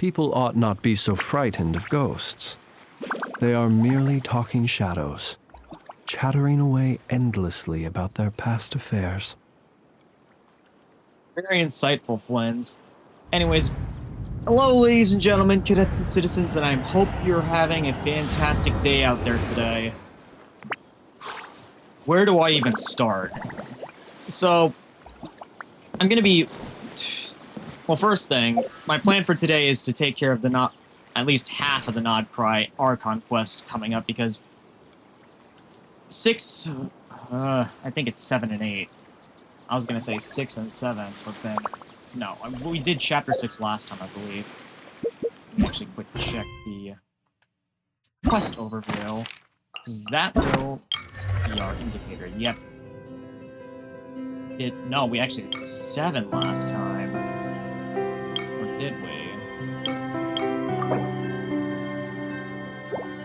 People ought not be so frightened of ghosts. They are merely talking shadows, chattering away endlessly about their past affairs. Very insightful, Flins. Anyways, hello, ladies and gentlemen, cadets and citizens, and I hope you're having a fantastic day out there today. Where do I even start? So, I'm gonna be... Well, first thing, my plan for today is to take care of the at least half of the Krai Archon quest coming up, because 6... I think it's 7 and 8. I was gonna say 6 and 7, but then... No, we did Chapter 6 last time, I believe. Let me actually quick check the quest overview, because that will be our indicator. Yep. No, we actually did 7 last time. Or did we?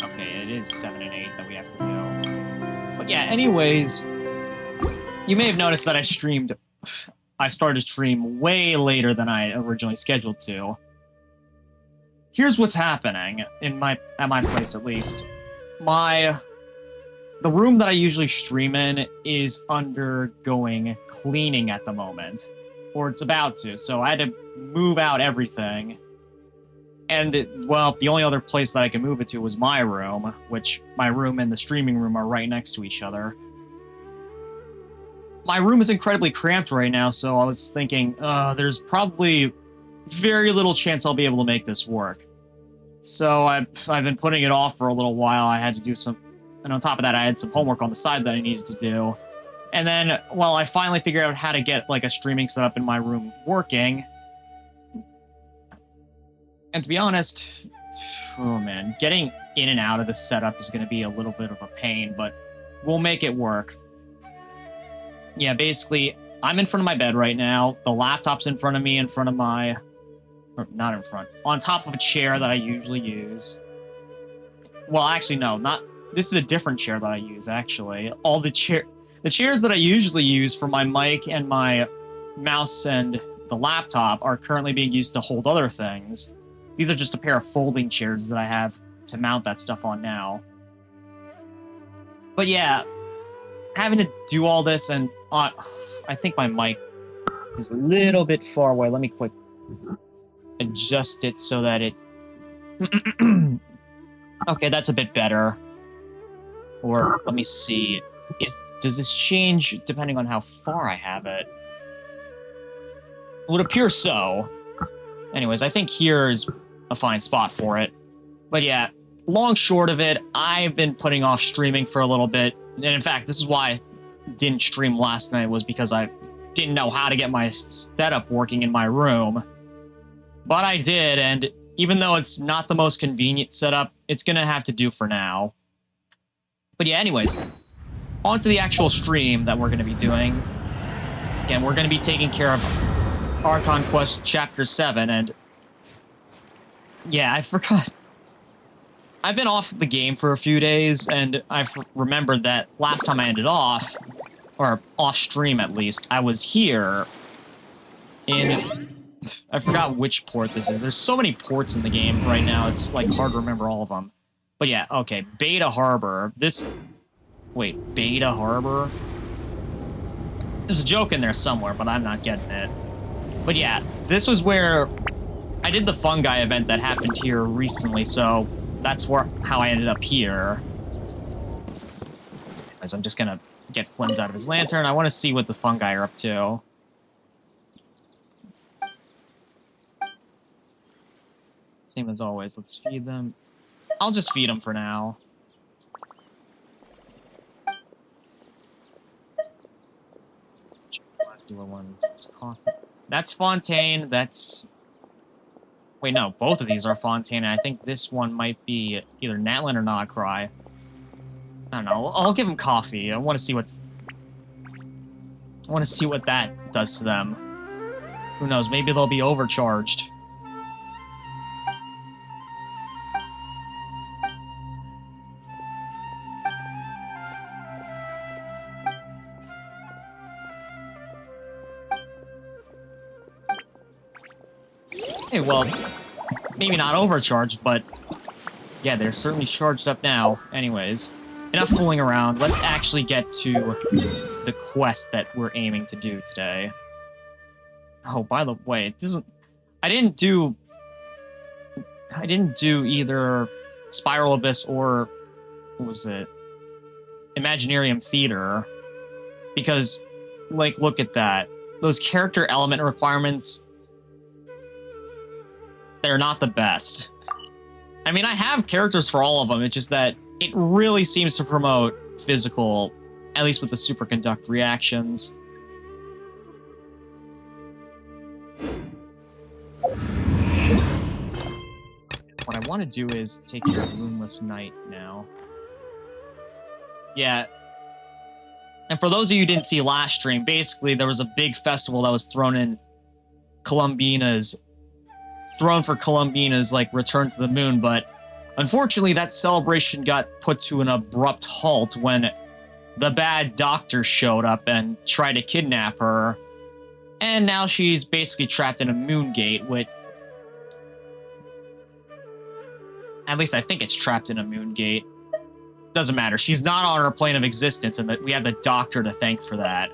Okay, it is 7 and 8 that we have to do. But yeah, anyways, you may have noticed that I started to stream way later than I originally scheduled to. Here's what's happening at my place, at least. The room that I usually stream in is undergoing cleaning at the moment, or it's about to. So I had to move out everything, and well, the only other place that I could move it to was my room, which my room and the streaming room are right next to each other. My room is incredibly cramped right now, so I was thinking, there's probably very little chance I'll be able to make this work. So I've been putting it off for a little while. I had to do some, and on top of that, I had some homework on the side that I needed to do. And then, well, I finally figured out how to get, like, a streaming setup in my room working. And to be honest, oh man, getting in and out of this setup is going to be a little bit of a pain, but we'll make it work. Yeah, basically, I'm in front of my bed right now. The laptop's in front of me, or not in front, on top of a chair that I usually use. Well, actually, no, this is a different chair that I use, actually. The chairs that I usually use for my mic and my mouse and the laptop are currently being used to hold other things. These are just a pair of folding chairs that I have to mount that stuff on now. But yeah, having to do all this, and I think my mic is a little bit far away. Let me quick adjust it so that it... Okay, that's a bit better. Or, let me see. Does this change depending on how far I have it? It would appear so. Anyways, I think here is a fine spot for it. But yeah, long short of it, I've been putting off streaming for a little bit. And in fact, this is why I didn't stream last night, was because I didn't know how to get my setup working in my room. But I did, and even though it's not the most convenient setup, it's gonna have to do for now. But yeah, anyways, on to the actual stream that we're gonna be doing. Again, we're gonna be taking care of Archon Quest Chapter 7, and... yeah, I forgot. I've been off the game for a few days, and I've remembered that last time I ended off, or off stream at least, I was here in... I forgot which port this is. There's so many ports in the game right now, it's like hard to remember all of them. But yeah, okay, Beta Harbor. Wait, Beta Harbor? There's a joke in there somewhere, but I'm not getting it. But yeah, this was where I did the fungi event that happened here recently, so that's how I ended up here. As I'm just gonna get Flynn's out of his lantern. I want to see what the fungi are up to. Same as always, let's feed them. I'll just feed them for now. That's Fontaine, that's... Wait, no, both of these are Fontaine, and I think this one might be either Natlan or Krai. I don't know, I'll give them coffee. I want to see what that does to them. Who knows, maybe they'll be overcharged. Hey, well, maybe not overcharged, but yeah, they're certainly charged up now. Anyways, enough fooling around. Let's actually get to the quest that we're aiming to do today. Oh, by the way, it doesn't... I didn't do either Spiral Abyss or... what was it? Imaginarium Theater. Because, like, look at that. Those character element requirements... they're not the best. I mean, I have characters for all of them, it's just that it really seems to promote physical, at least with the superconduct reactions. What I want to do is take care of Moonless Night now. Yeah. And for those of you who didn't see last stream, basically there was a big festival that was thrown for Columbina's like return to the moon, but unfortunately that celebration got put to an abrupt halt when the bad doctor showed up and tried to kidnap her, and now she's basically trapped in a moon gate with... at least I think it's trapped in a moon gate. Doesn't matter, she's not on her plane of existence, and we have the doctor to thank for that.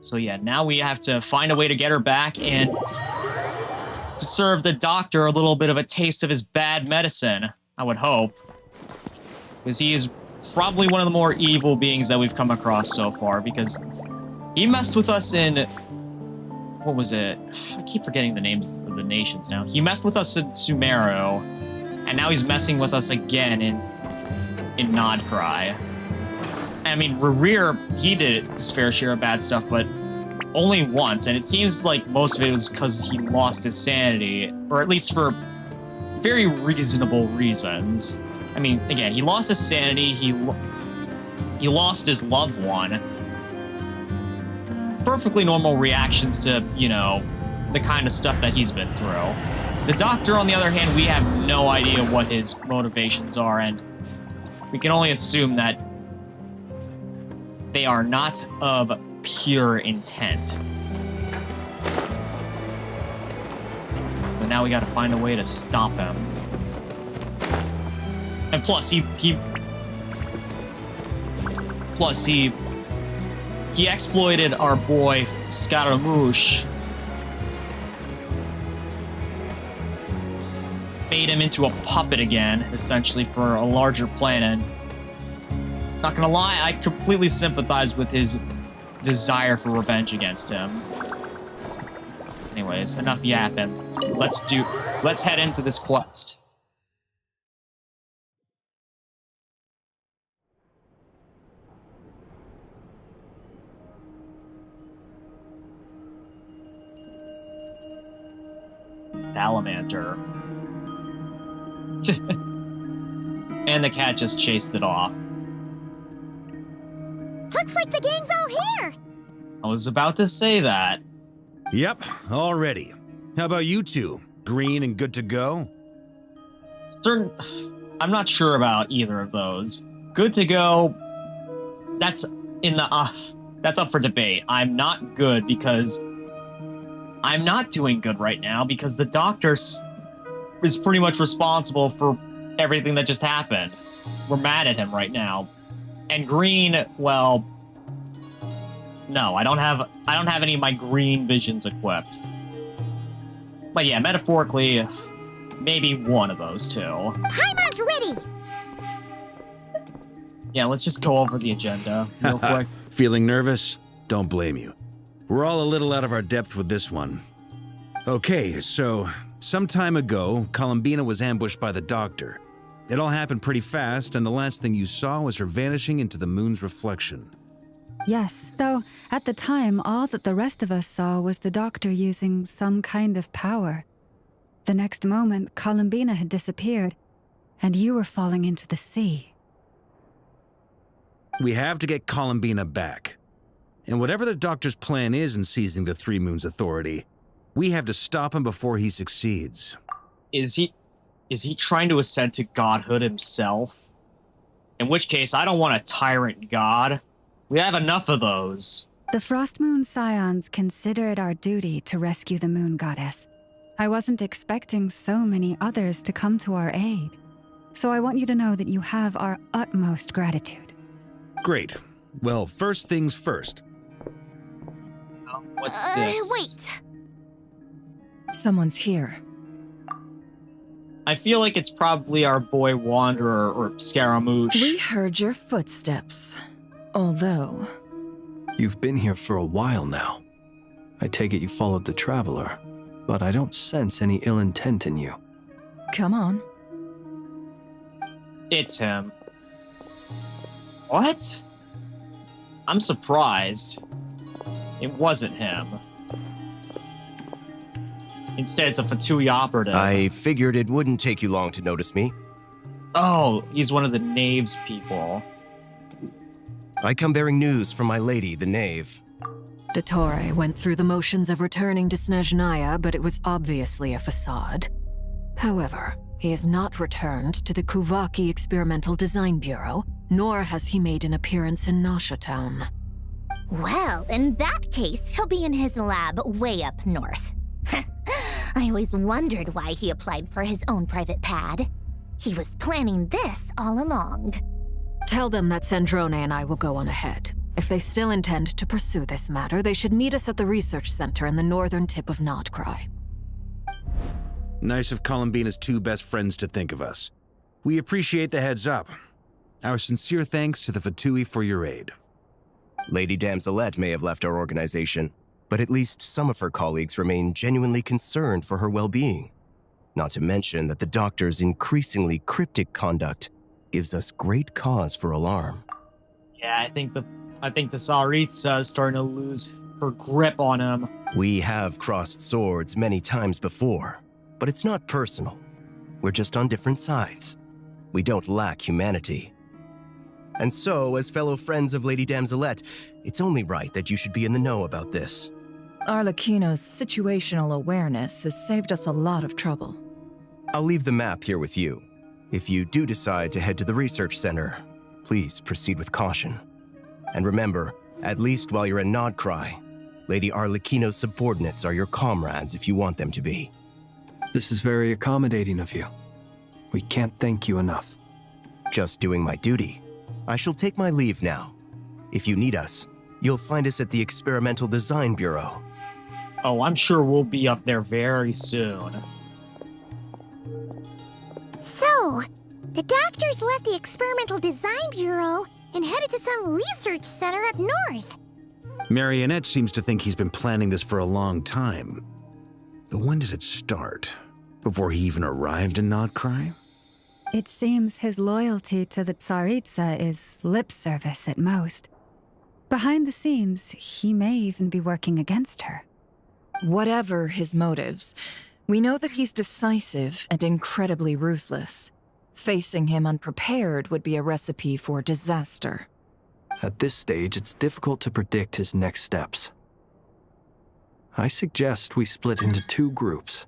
So yeah, now we have to find a way to get her back and to serve the doctor a little bit of a taste of his bad medicine, I would hope. Because he is probably one of the more evil beings that we've come across so far, because he messed with us in... what was it? I keep forgetting the names of the nations now. He messed with us in Sumeru, and now he's messing with us again in Krai. I mean, Rerir, he did his fair share of bad stuff, but only once, and it seems like most of it was because he lost his sanity, or at least for very reasonable reasons. I mean, again, he lost his sanity, he lost his loved one. Perfectly normal reactions to, you know, the kind of stuff that he's been through. The doctor, on the other hand, we have no idea what his motivations are, and we can only assume that they are not of pure intent. So now we gotta find a way to stop him. And plus, he exploited our boy Scaramouche. Made him into a puppet again, essentially, for a larger plan, and not gonna lie, I completely sympathize with his desire for revenge against him. Anyways, enough yapping. Let's head into this quest. Salamander. And the cat just chased it off. Looks like the gang's all here! I was about to say that. Yep, all ready. How about you two? Green and good to go? I'm not sure about either of those. Good to go, that's in the that's up for debate. I'm not good because I'm not doing good right now because the doctor is pretty much responsible for everything that just happened. We're mad at him right now. And green, well, no, I don't have any of my green visions equipped. But yeah, metaphorically, maybe one of those two. Heimer's ready! Yeah, let's just go over the agenda real quick. Feeling nervous? Don't blame you. We're all a little out of our depth with this one. Okay, so some time ago, Columbina was ambushed by the doctor. It all happened pretty fast, and the last thing you saw was her vanishing into the moon's reflection. Yes, though at the time, all that the rest of us saw was the doctor using some kind of power. The next moment, Columbina had disappeared, and you were falling into the sea. We have to get Columbina back. And whatever the doctor's plan is in seizing the Three Moons Authority, we have to stop him before he succeeds. Is he trying to ascend to godhood himself? In which case, I don't want a tyrant god. We have enough of those. The Frost Moon Scions consider it our duty to rescue the Moon Goddess. I wasn't expecting so many others to come to our aid. So I want you to know that you have our utmost gratitude. Great. Well, first things first. What's this? Wait. Someone's here. I feel like it's probably our boy Wanderer or Scaramouche. We heard your footsteps. Although, You've been here for a while now. I take it you followed the Traveler, but I don't sense any ill intent in you. come on. It's him. What? I'm surprised. It wasn't him. Instead, it's a Fatui operative. I figured it wouldn't take you long to notice me. Oh, he's one of the Knave's people. I come bearing news from my lady, the Knave. Dottore went through the motions of returning to Snezhnaya, but it was obviously a facade. However, he has not returned to the Kuvaki Experimental Design Bureau, nor has he made an appearance in Nasha Town. Well, in that case, he'll be in his lab way up north. I always wondered why he applied for his own private pad. He was planning this all along. Tell them that Sandrone and I will go on ahead. If they still intend to pursue this matter, they should meet us at the research center in the northern tip of Krai. Nice of Columbina's two best friends to think of us. We appreciate the heads up. Our sincere thanks to the Fatui for your aid. Lady Damselette may have left our organization, but at least some of her colleagues remain genuinely concerned for her well-being. Not to mention that the Doctor's increasingly cryptic conduct gives us great cause for alarm. Yeah, I think the Tsaritsa is starting to lose her grip on him. We have crossed swords many times before, but it's not personal. We're just on different sides. We don't lack humanity. And so, as fellow friends of Lady Damselette, it's only right that you should be in the know about this. Arlecchino's situational awareness has saved us a lot of trouble. I'll leave the map here with you. If you do decide to head to the research center, please proceed with caution. And remember, at least while you're in Krai, Lady Arlecchino's subordinates are your comrades if you want them to be. This is very accommodating of you. We can't thank you enough. Just doing my duty. I shall take my leave now. If you need us, you'll find us at the Experimental Design Bureau. Oh, I'm sure we'll be up there very soon. So, the doctors left the Experimental Design Bureau and headed to some research center up north. Marionette seems to think he's been planning this for a long time. But when did it start? Before he even arrived in Krai? It seems his loyalty to the Tsaritsa is lip service at most. Behind the scenes, he may even be working against her. Whatever his motives, we know that he's decisive and incredibly ruthless. Facing him unprepared would be a recipe for disaster. At this stage, it's difficult to predict his next steps. I suggest we split into two groups.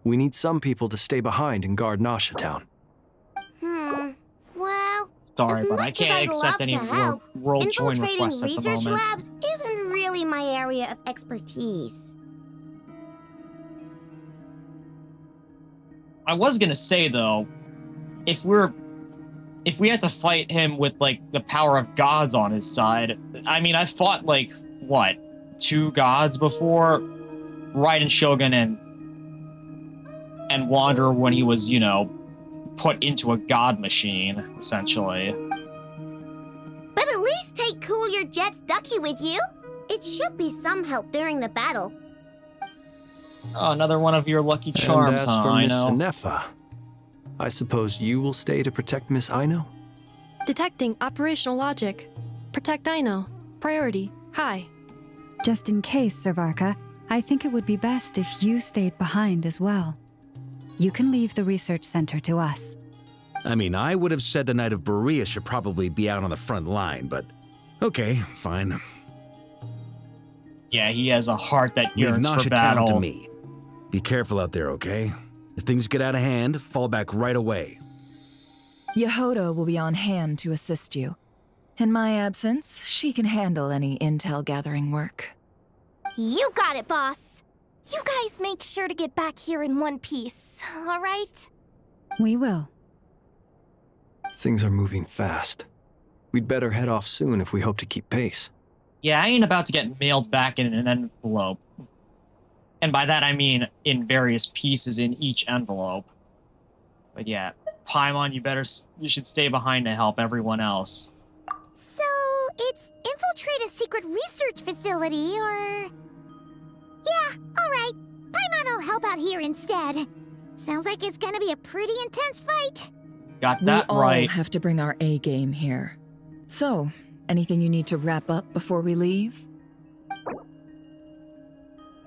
We need some people to stay behind and guard Nasha Town. Well, Sorry, as but I much can't as I'd accept love any to help, world join infiltrating requests at the research moment. labs isn't really my area of expertise. I was gonna say though, if we had to fight him with like the power of gods on his side, I mean, I've fought like what, 2 gods before, Raiden Shogun and Wanderer when he was, you know, put into a god machine essentially. But at least take Cool Your Jet's Ducky with you. It should be some help during the battle. Oh, another one of your lucky charms, and as huh, for Miss Aino? Anefa, I suppose you will stay to protect Miss Aino? Detecting operational logic. Protect Aino. Priority. High. Just in case, Servarka, I think it would be best if you stayed behind as well. You can leave the research center to us. I mean, I would have said the Knight of Berea should probably be out on the front line, but okay, fine. Yeah, he has a heart that Leave yearns for Nasha Town battle. to me. Be careful out there, okay? If things get out of hand, fall back right away. Yehodo will be on hand to assist you. In my absence, she can handle any intel gathering work. You got it, boss. You guys make sure to get back here in one piece, all right? We will. Things are moving fast. We'd better head off soon if we hope to keep pace. Yeah, I ain't about to get mailed back in an envelope. And by that I mean in various pieces in each envelope. But yeah, Paimon, you should stay behind to help everyone else. So, it's infiltrate a secret research facility, or... Yeah, alright. Paimon will help out here instead. Sounds like it's gonna be a pretty intense fight. Got that we all right. have to bring our A game here. So, anything you need to wrap up before we leave?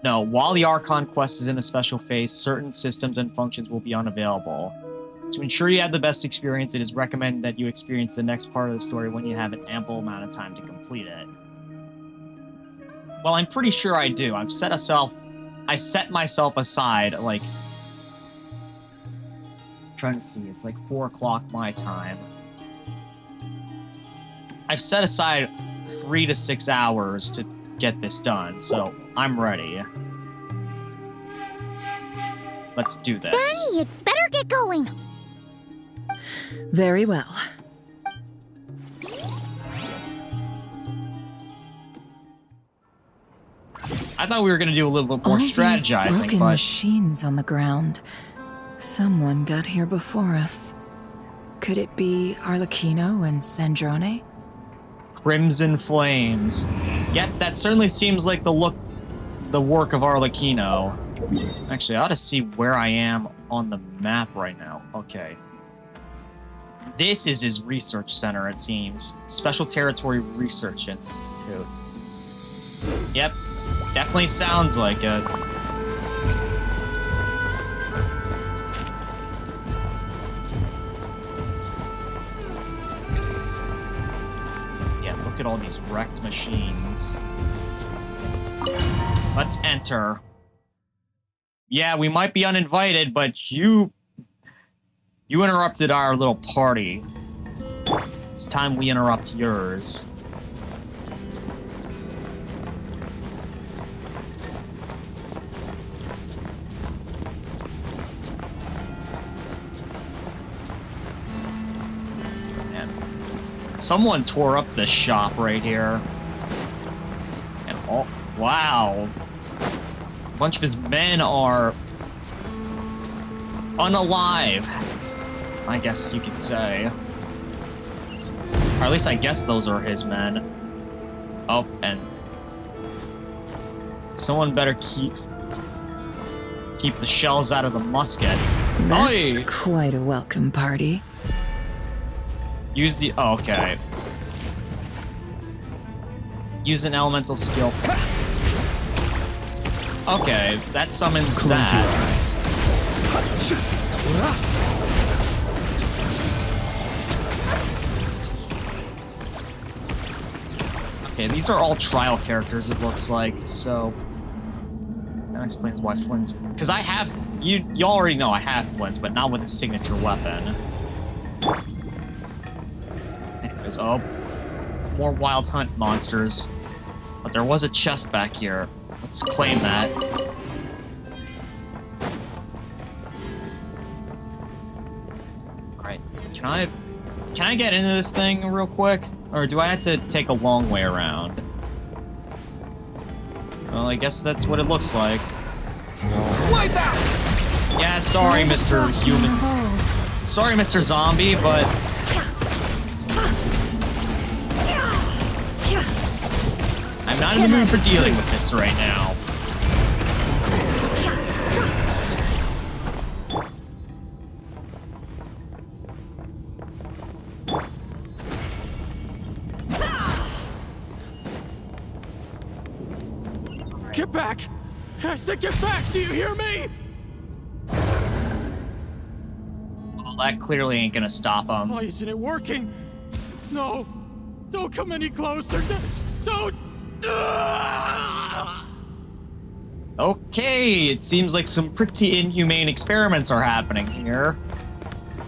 No, while the Archon quest is in a special phase, certain systems and functions will be unavailable. To ensure you have the best experience, it is recommended that you experience the next part of the story when you have an ample amount of time to complete it. Well, I'm pretty sure I do. I set myself aside, like... trying to see, it's like 4 o'clock my time. I've set aside 3 to 6 hours to get this done, so I'm ready. Let's do this. Then you'd better get going. Very well. I thought we were gonna do a little bit more All these strategizing, broken but machines on the ground. Someone got here before us. Could it be Arlecchino and Sandrone? Crimson Flames. Yep, that certainly seems like the work of Arlecchino. Actually, I ought to see where I am on the map right now. Okay. This is his research center, it seems. Special Territory Research Institute. Yep, definitely sounds like it. Yeah, look at all these wrecked machines. Let's enter. Yeah, we might be uninvited, but you interrupted our little party. It's time we interrupt yours. Man. Someone tore up this shop right here. And oh, wow. A bunch of his men are unalive, I guess you could say. Or at least I guess those are his men. Oh, and someone better keep the shells out of the musket. That's Oi! quite a welcome party. Use the... Oh, okay. Use an elemental skill. Okay, that summons that. Okay, these are all trial characters, it looks like, so... That explains why Flynn's... Because I have... You already know I have Flynn's, but not with a signature weapon. Anyways, oh... More Wild Hunt monsters. But there was a chest back here. Let's claim that. Alright, can I get into this thing real quick? Or do I have to take a long way around? Well, I guess that's what it looks like. Wipe out! Yeah, sorry, Mr. Human. Sorry, Mr. Zombie, but... I'm not in the mood for dealing with this right now. Get back! I said get back! Do you hear me? Well, that clearly ain't gonna stop him. Why isn't it working? No! Don't come any closer! Don't! Okay, it seems like some pretty inhumane experiments are happening here.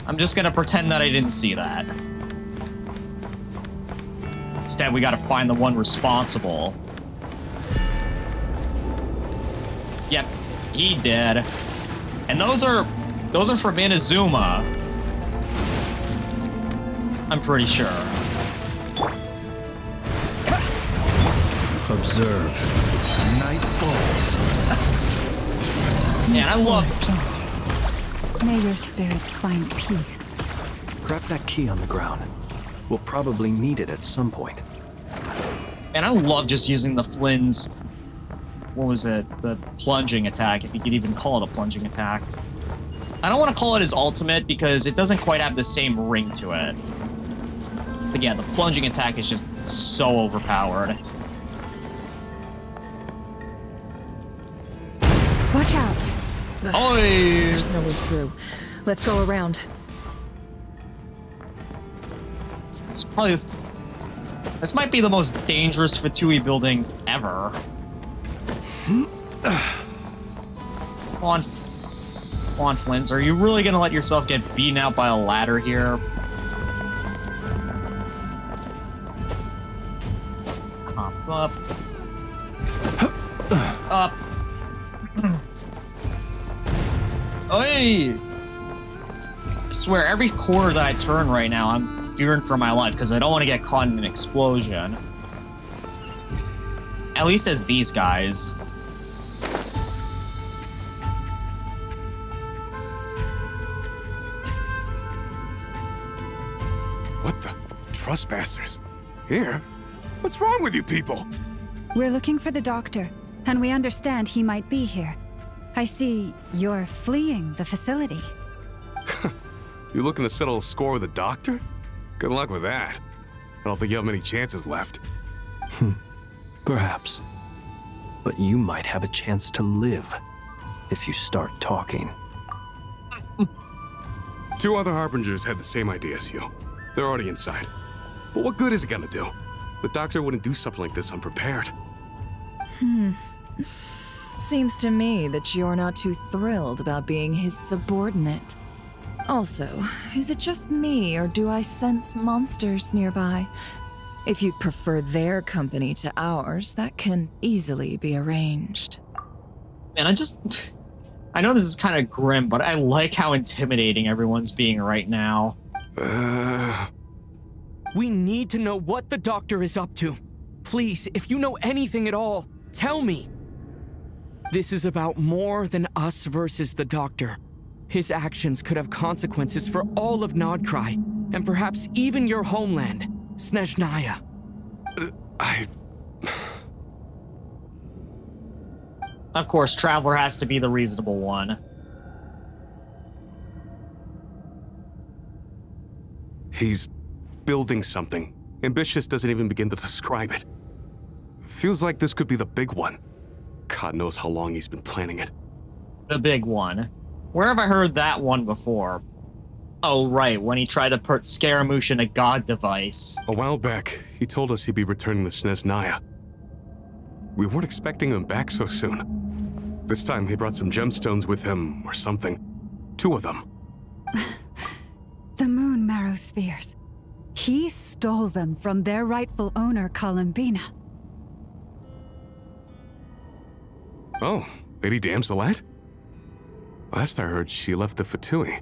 I'm just gonna pretend that I didn't see that. Instead, we gotta find the one responsible. Yep, he did. And those are from Inazuma. I'm pretty sure. Observe. Night falls. Man, I love... May your spirits find peace. Grab that key on the ground. We'll probably need it at some point. And I love just using the Flynn's... What was it? The plunging attack, if you could even call it a plunging attack. I don't want to call it his ultimate because it doesn't quite have the same ring to it. But yeah, the plunging attack is just so overpowered. Watch out! Oi! There's no way through. Let's go around. It's probably... This might be the most dangerous Vtuber building ever. Come on, Flint. Are you really gonna let yourself get beaten out by a ladder here? Up. Up. Oi! I swear, every corner that I turn right now, I'm fearing for my life because I don't want to get caught in an explosion. At least as these guys. What the? Trespassers? Here? What's wrong with you people? We're looking for the doctor, and we understand he might be here. I see you're fleeing the facility. You looking to settle a score with the doctor? Good luck with that. I don't think you have many chances left. Perhaps. But you might have a chance to live if you start talking. 2 other Harbingers had the same idea as you. They're already inside. But what good is it gonna do? The doctor wouldn't do something like this unprepared. Seems to me that you're not too thrilled about being his subordinate. Also, is it just me, or do I sense monsters nearby? If you'd prefer their company to ours, that can easily be arranged. Man, I know this is kind of grim, but I like how intimidating everyone's being right now. We need to know what the doctor is up to. Please, if you know anything at all, tell me. This is about more than us versus the doctor. His actions could have consequences for all of Krai, and perhaps even your homeland, Snezhnaya. Of course, Traveler has to be the reasonable one. He's building something. Ambitious doesn't even begin to describe it. Feels like this could be the big one. God knows how long he's been planning it. The big one. Where have I heard that one before? Oh, right, when he tried to put Scaramouche in a god device. A while back, he told us he'd be returning to Snezhnaya. We weren't expecting him back so soon. This time he brought some gemstones with him, or something. 2 of them. The moon marrow spheres. He stole them from their rightful owner, Columbina. Oh, Lady Damselette? Last I heard, she left the Fatui.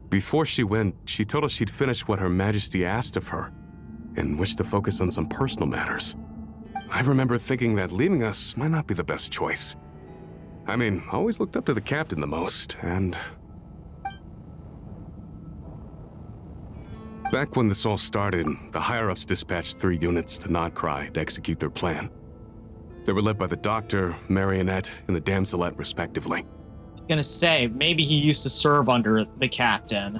Before she went, she told us she'd finished what Her Majesty asked of her, and wished to focus on some personal matters. I remember thinking that leaving us might not be the best choice. I mean, I always looked up to the captain the most, and... Back when this all started, the higher-ups dispatched 3 units to Krai to execute their plan. They were led by the Doctor, Marionette, and the Damselette, respectively. I was gonna say, maybe he used to serve under the captain.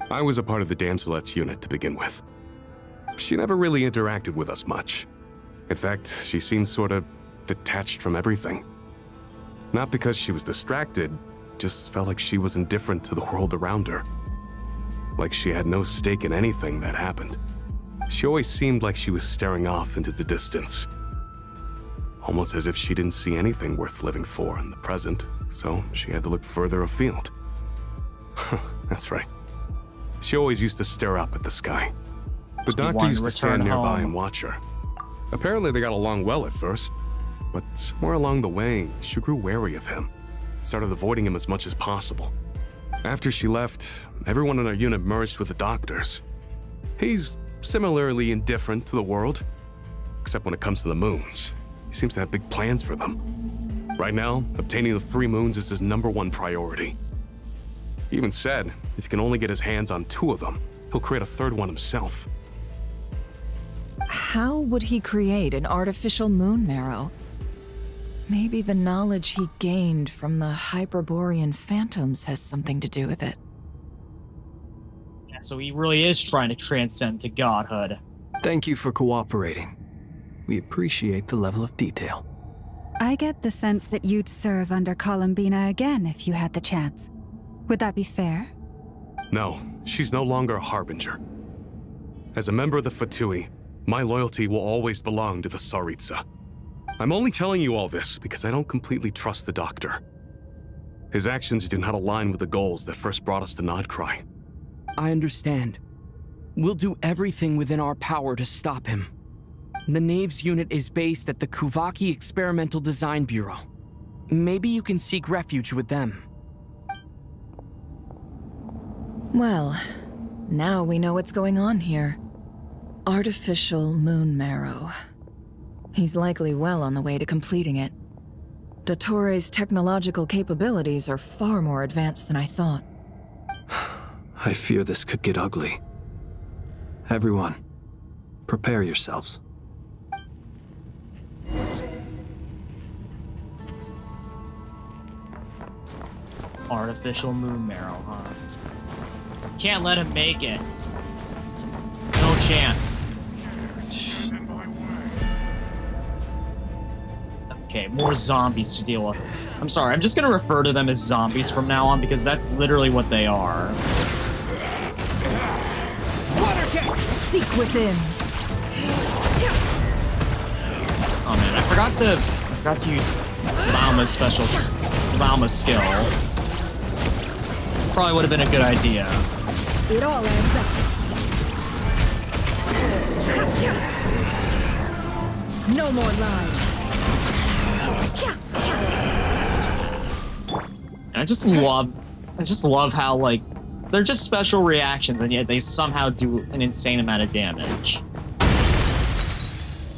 I was a part of the Damselette's unit to begin with. She never really interacted with us much. In fact, she seemed sort of detached from everything. Not because she was distracted, just felt like she was indifferent to the world around her. Like she had no stake in anything that happened. She always seemed like she was staring off into the distance. Almost as if she didn't see anything worth living for in the present, so she had to look further afield. That's right. She always used to stare up at the sky. The doctor wanted used to to stand return nearby home. and watch her. Apparently they got along well at first, but somewhere along the way, she grew wary of him. Started avoiding him as much as possible. After she left, everyone in our unit merged with the doctors. He's similarly indifferent to the world, except when it comes to the moons. He seems to have big plans for them. Right now, obtaining the 3 moons is his #1 priority. He even said if he can only get his hands on 2 of them, he'll create a 3rd one himself. How would he create an artificial moon marrow? Maybe the knowledge he gained from the Hyperborean phantoms has something to do with it. Yeah, so he really is trying to transcend to godhood. Thank you for cooperating. We appreciate the level of detail. I get the sense that you'd serve under Columbina again if you had the chance. Would that be fair? No, she's no longer a harbinger. As a member of the Fatui, my loyalty will always belong to the Tsaritsa. I'm only telling you all this because I don't completely trust the doctor. His actions do not align with the goals that first brought us to Krai. I understand. We'll do everything within our power to stop him. The Knaves unit is based at the Kuvaki Experimental Design Bureau. Maybe you can seek refuge with them. Well, now we know what's going on here. Artificial moon marrow. He's likely well on the way to completing it. Dottore's technological capabilities are far more advanced than I thought. I fear this could get ugly. Everyone, prepare yourselves. Artificial moon marrow, huh? Can't let him make it. No chance. Okay, more zombies to deal with. I'm sorry, I'm just gonna refer to them as zombies from now on because that's literally what they are. Water check! Seek within. Oh man, I forgot to use Lauma's Lauma's skill. Probably would have been a good idea. It all adds up. No more lies. And I just love how, like, they're just special reactions, and yet they somehow do an insane amount of damage.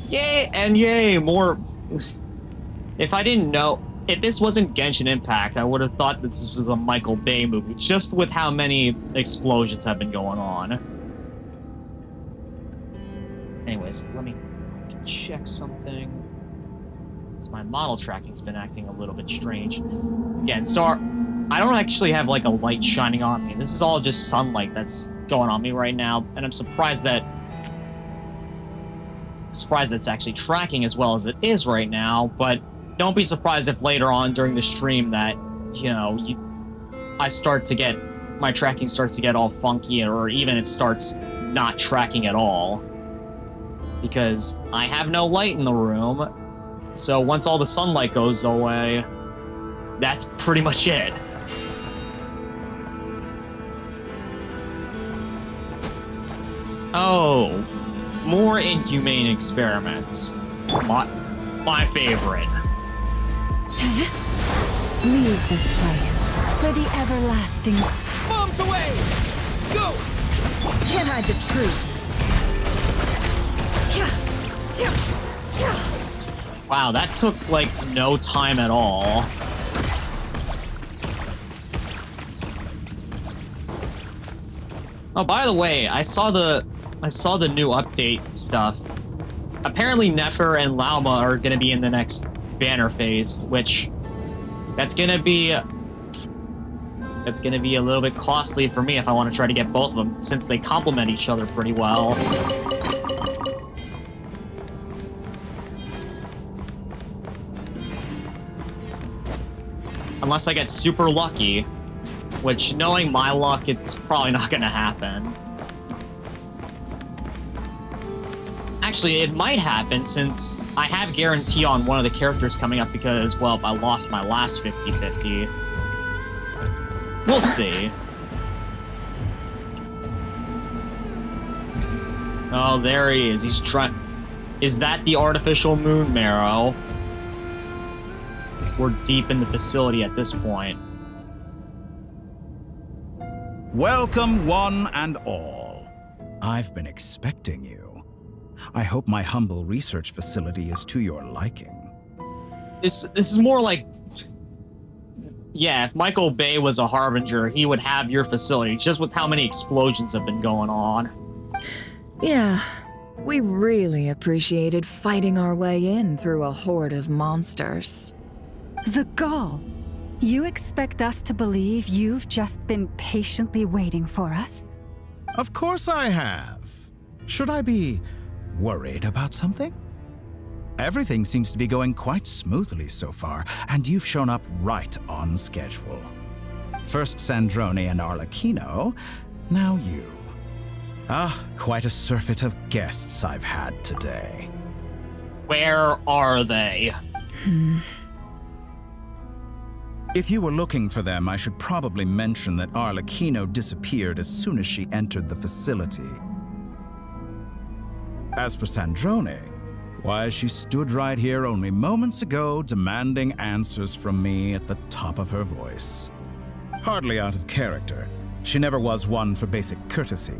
Yay, and yay, more... If this wasn't Genshin Impact, I would have thought that this was a Michael Bay movie, just with how many explosions have been going on. Anyways, let me check something. My model tracking's been acting a little bit strange. Again, so I don't actually have like a light shining on me. This is all just sunlight that's going on me right now, and I'm surprised that it's actually tracking as well as it is right now. But don't be surprised if later on during the stream that my tracking starts to get all funky, or even it starts not tracking at all, because I have no light in the room. So once all the sunlight goes away, that's pretty much it. Oh, more inhumane experiments. My favorite. Leave this place for the everlasting. Bombs away! Go! Can't hide the truth. Wow, that took like no time at all. Oh, by the way, I saw the new update stuff. Apparently Nefer and Lauma are gonna be in the next banner phase, which that's gonna be a little bit costly for me if I want to try to get both of them, since they complement each other pretty well. Unless I get super lucky, which, knowing my luck, it's probably not gonna happen. Actually, it might happen since I have guarantee on one of the characters coming up because, well, I lost my last 50-50. We'll see. Oh, there he is. He's trying. Is that the artificial moon marrow? We're deep in the facility at this point. Welcome, one and all. I've been expecting you. I hope my humble research facility is to your liking. This is more like... Yeah, if Michael Bay was a harbinger, he would have your facility, just with how many explosions have been going on. Yeah, we really appreciated fighting our way in through a horde of monsters. The gall. You expect us to believe you've just been patiently waiting for us? Of course I have. Should I be worried about something? Everything seems to be going quite smoothly so far, and you've shown up right on schedule. First Sandrone and Arlecchino, now you. Quite a surfeit of guests I've had today. Where are they? If you were looking for them, I should probably mention that Arlecchino disappeared as soon as she entered the facility. As for Sandrone, why, she stood right here only moments ago demanding answers from me at the top of her voice. Hardly out of character. She never was one for basic courtesy.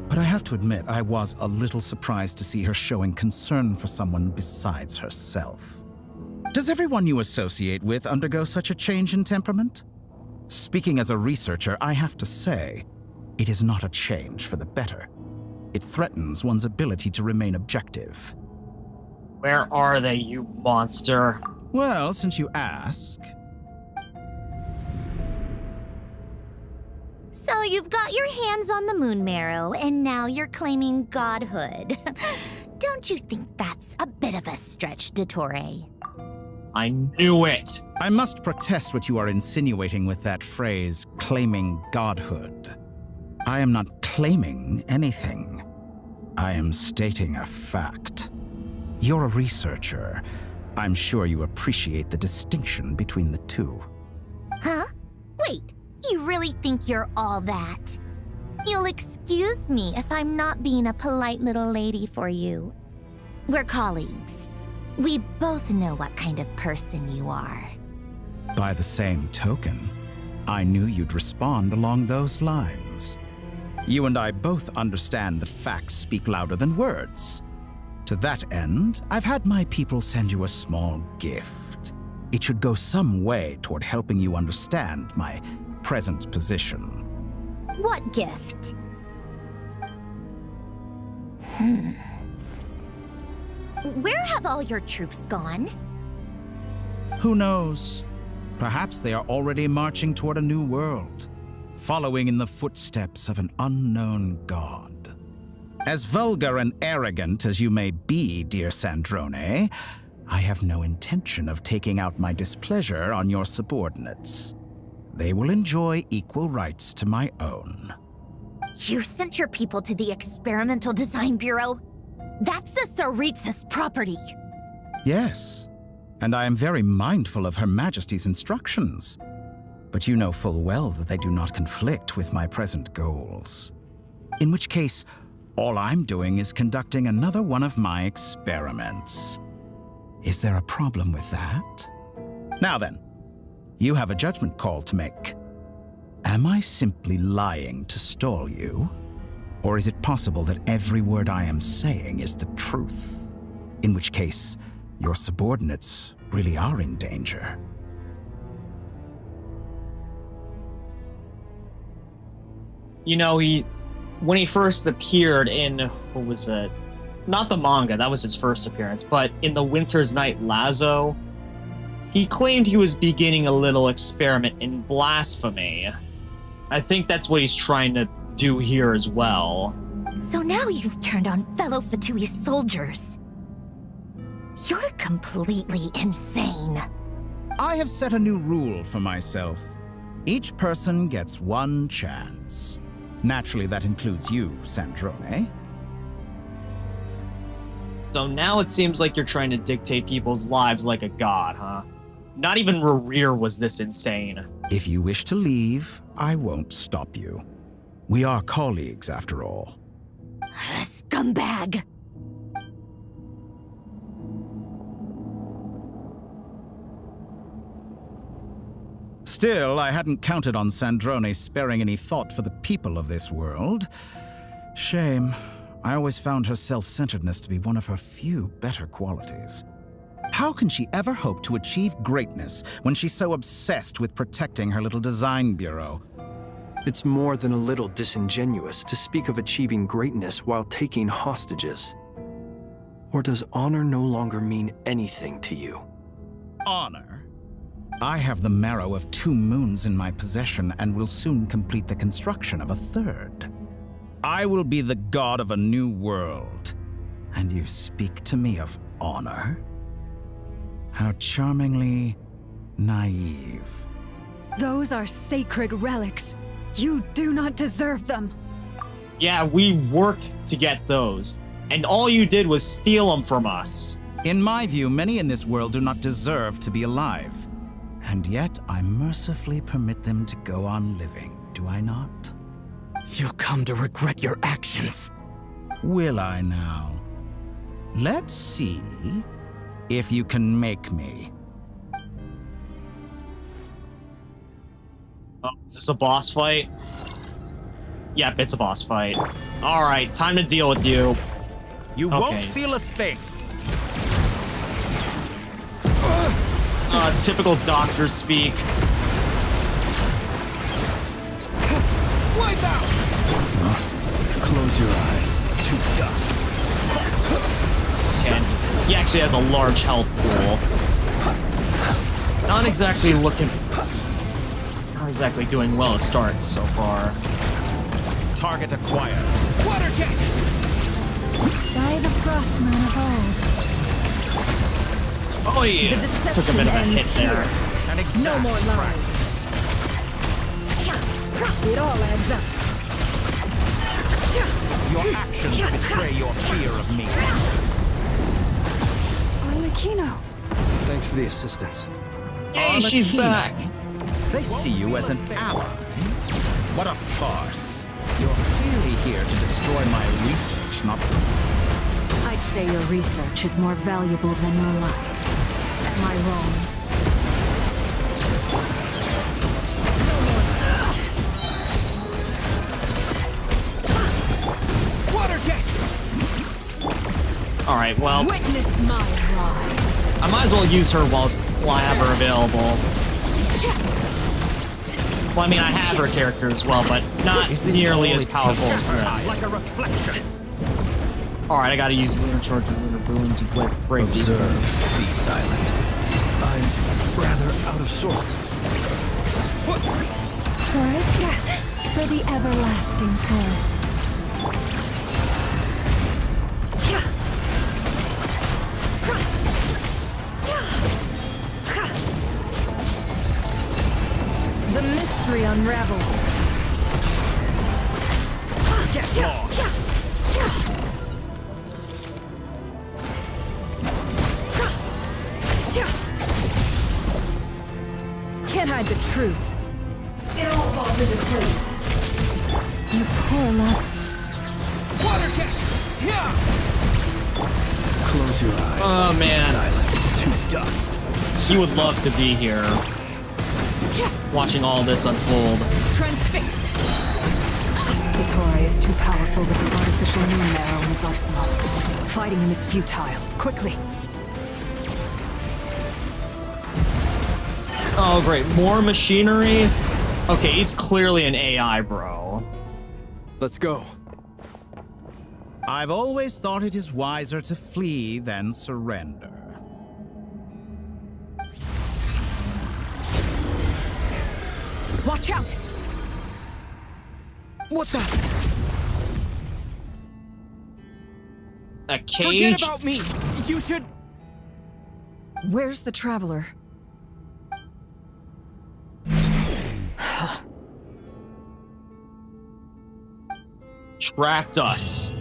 But I have to admit, I was a little surprised to see her showing concern for someone besides herself. Does everyone you associate with undergo such a change in temperament? Speaking as a researcher, I have to say, it is not a change for the better. It threatens one's ability to remain objective. Where are they, you monster? Well, since you ask... So you've got your hands on the moon marrow, and now you're claiming godhood. Don't you think that's a bit of a stretch, Dottore? I knew it! I must protest what you are insinuating with that phrase, claiming godhood. I am not claiming anything. I am stating a fact. You're a researcher. I'm sure you appreciate the distinction between the two. Huh? Wait, you really think you're all that? You'll excuse me if I'm not being a polite little lady for you. We're colleagues. We both know what kind of person you are. By the same token, I knew you'd respond along those lines. You and I both understand that facts speak louder than words. To that end, I've had my people send you a small gift. It should go some way toward helping you understand my present position. What gift? Where have all your troops gone? Who knows? Perhaps they are already marching toward a new world, following in the footsteps of an unknown god. As vulgar and arrogant as you may be, dear Sandrone, I have no intention of taking out my displeasure on your subordinates. They will enjoy equal rights to my own. You sent your people to the Experimental Design Bureau? That's a Tsaritsa's property. Yes, and I am very mindful of Her Majesty's instructions. But you know full well that they do not conflict with my present goals. In which case, all I'm doing is conducting another one of my experiments. Is there a problem with that? Now then, you have a judgment call to make. Am I simply lying to stall you? Or is it possible that every word I am saying is the truth? In which case, your subordinates really are in danger. You know, when he first appeared in, what was it? Not the manga, that was his first appearance, but in the Winter's Night Lazo, he claimed he was beginning a little experiment in blasphemy. I think that's what he's trying to do here as well. So now you've turned on fellow Fatui soldiers. You're completely insane. I have set a new rule for myself. Each person gets one chance. Naturally, that includes you, Sandrone. So now it seems like you're trying to dictate people's lives like a god, huh? Not even Rerir was this insane. If you wish to leave, I won't stop you. We are colleagues, after all. Scum scumbag! Still, I hadn't counted on Sandrone sparing any thought for the people of this world. Shame. I always found her self-centeredness to be one of her few better qualities. How can she ever hope to achieve greatness when she's so obsessed with protecting her little design bureau? It's more than a little disingenuous to speak of achieving greatness while taking hostages. Or does honor no longer mean anything to you? Honor? I have the marrow of 2 moons in my possession and will soon complete the construction of a 3rd. I will be the god of a new world. And you speak to me of honor? How charmingly naive. Those are sacred relics. You do not deserve them. Yeah, we worked to get those, and all you did was steal them from us. In my view, many in this world do not deserve to be alive. And yet, I mercifully permit them to go on living, do I not? You'll come to regret your actions. Will I now? Let's see if you can make me. Oh, is this a boss fight? Yep, it's a boss fight. Alright, time to deal with you. You won't feel a thing. Typical doctor speak. Wipe out! Close your eyes to dust. And he actually has a large health pool. Not exactly doing well to start so far. Target acquired. Water jet! By the Frostman of old. Oh yeah, took a bit of a hit there. No more lies. It all adds up. Your actions betray your fear of me. Arlecchino. Thanks for the assistance. Hey, she's back. They see you as an ally. What a farce. You're clearly here to destroy my research, not... I'd say your research is more valuable than your life. Am I wrong? Water jet! Alright, well, Witness my rise. I might as well use her while I have her available. Well, I mean, I have her character as well, but not nearly as powerful as this. Like a reflection. Alright, I gotta use the Lunar Charge and Lunar Boon to break these things. Be silent. I'm rather out of sorts. For the everlasting forest. The mystery unravels. Get lost. Can't hide the truth. It all falls into place. You poor lost. Water jet! Yeah! Close your eyes. Oh man, Silent to dust. he would love to be here, watching all this unfold. Transfixed. Dottore is too powerful with the artificial moon marrow in his arsenal. Fighting him is futile. Quickly. Oh great, more machinery? Okay, he's clearly an AI, bro. Let's go. I've always thought it is wiser to flee than surrender. Watch out! What the? A cage? Forget about me! You should... Where's the traveler? Trapped us.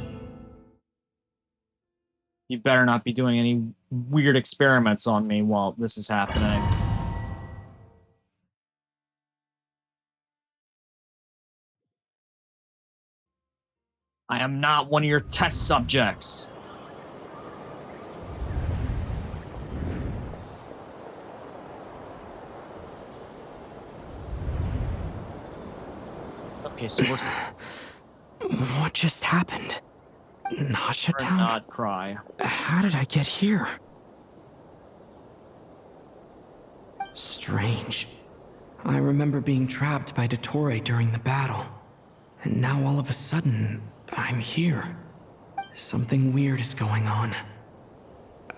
You better not be doing any weird experiments on me while this is happening. I am not one of your test subjects. Okay, so we're... What just happened? Nasha We're Town? not Krai. How did I get here? Strange. I remember being trapped by Dottore during the battle. And now all of a sudden, I'm here. Something weird is going on.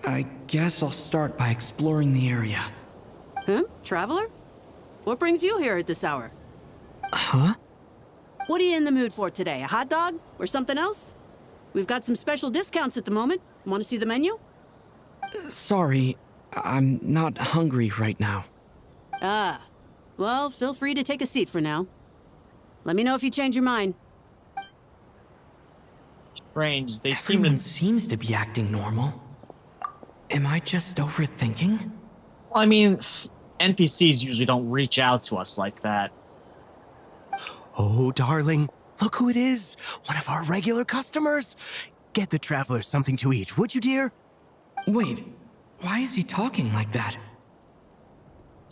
I guess I'll start by exploring the area. Huh? Traveler? What brings you here at this hour? Huh? What are you in the mood for today? A hot dog? Or something else? We've got some special discounts at the moment. Want to see the menu? Sorry, I'm not hungry right now. Ah. Well, feel free to take a seat for now. Let me know if you change your mind. Strange. They Everyone seems to be acting normal. Am I just overthinking? I mean, NPCs usually don't reach out to us like that. Oh, darling, look who it is. One of our regular customers. Get the traveler something to eat, would you, dear? Wait, why is he talking like that?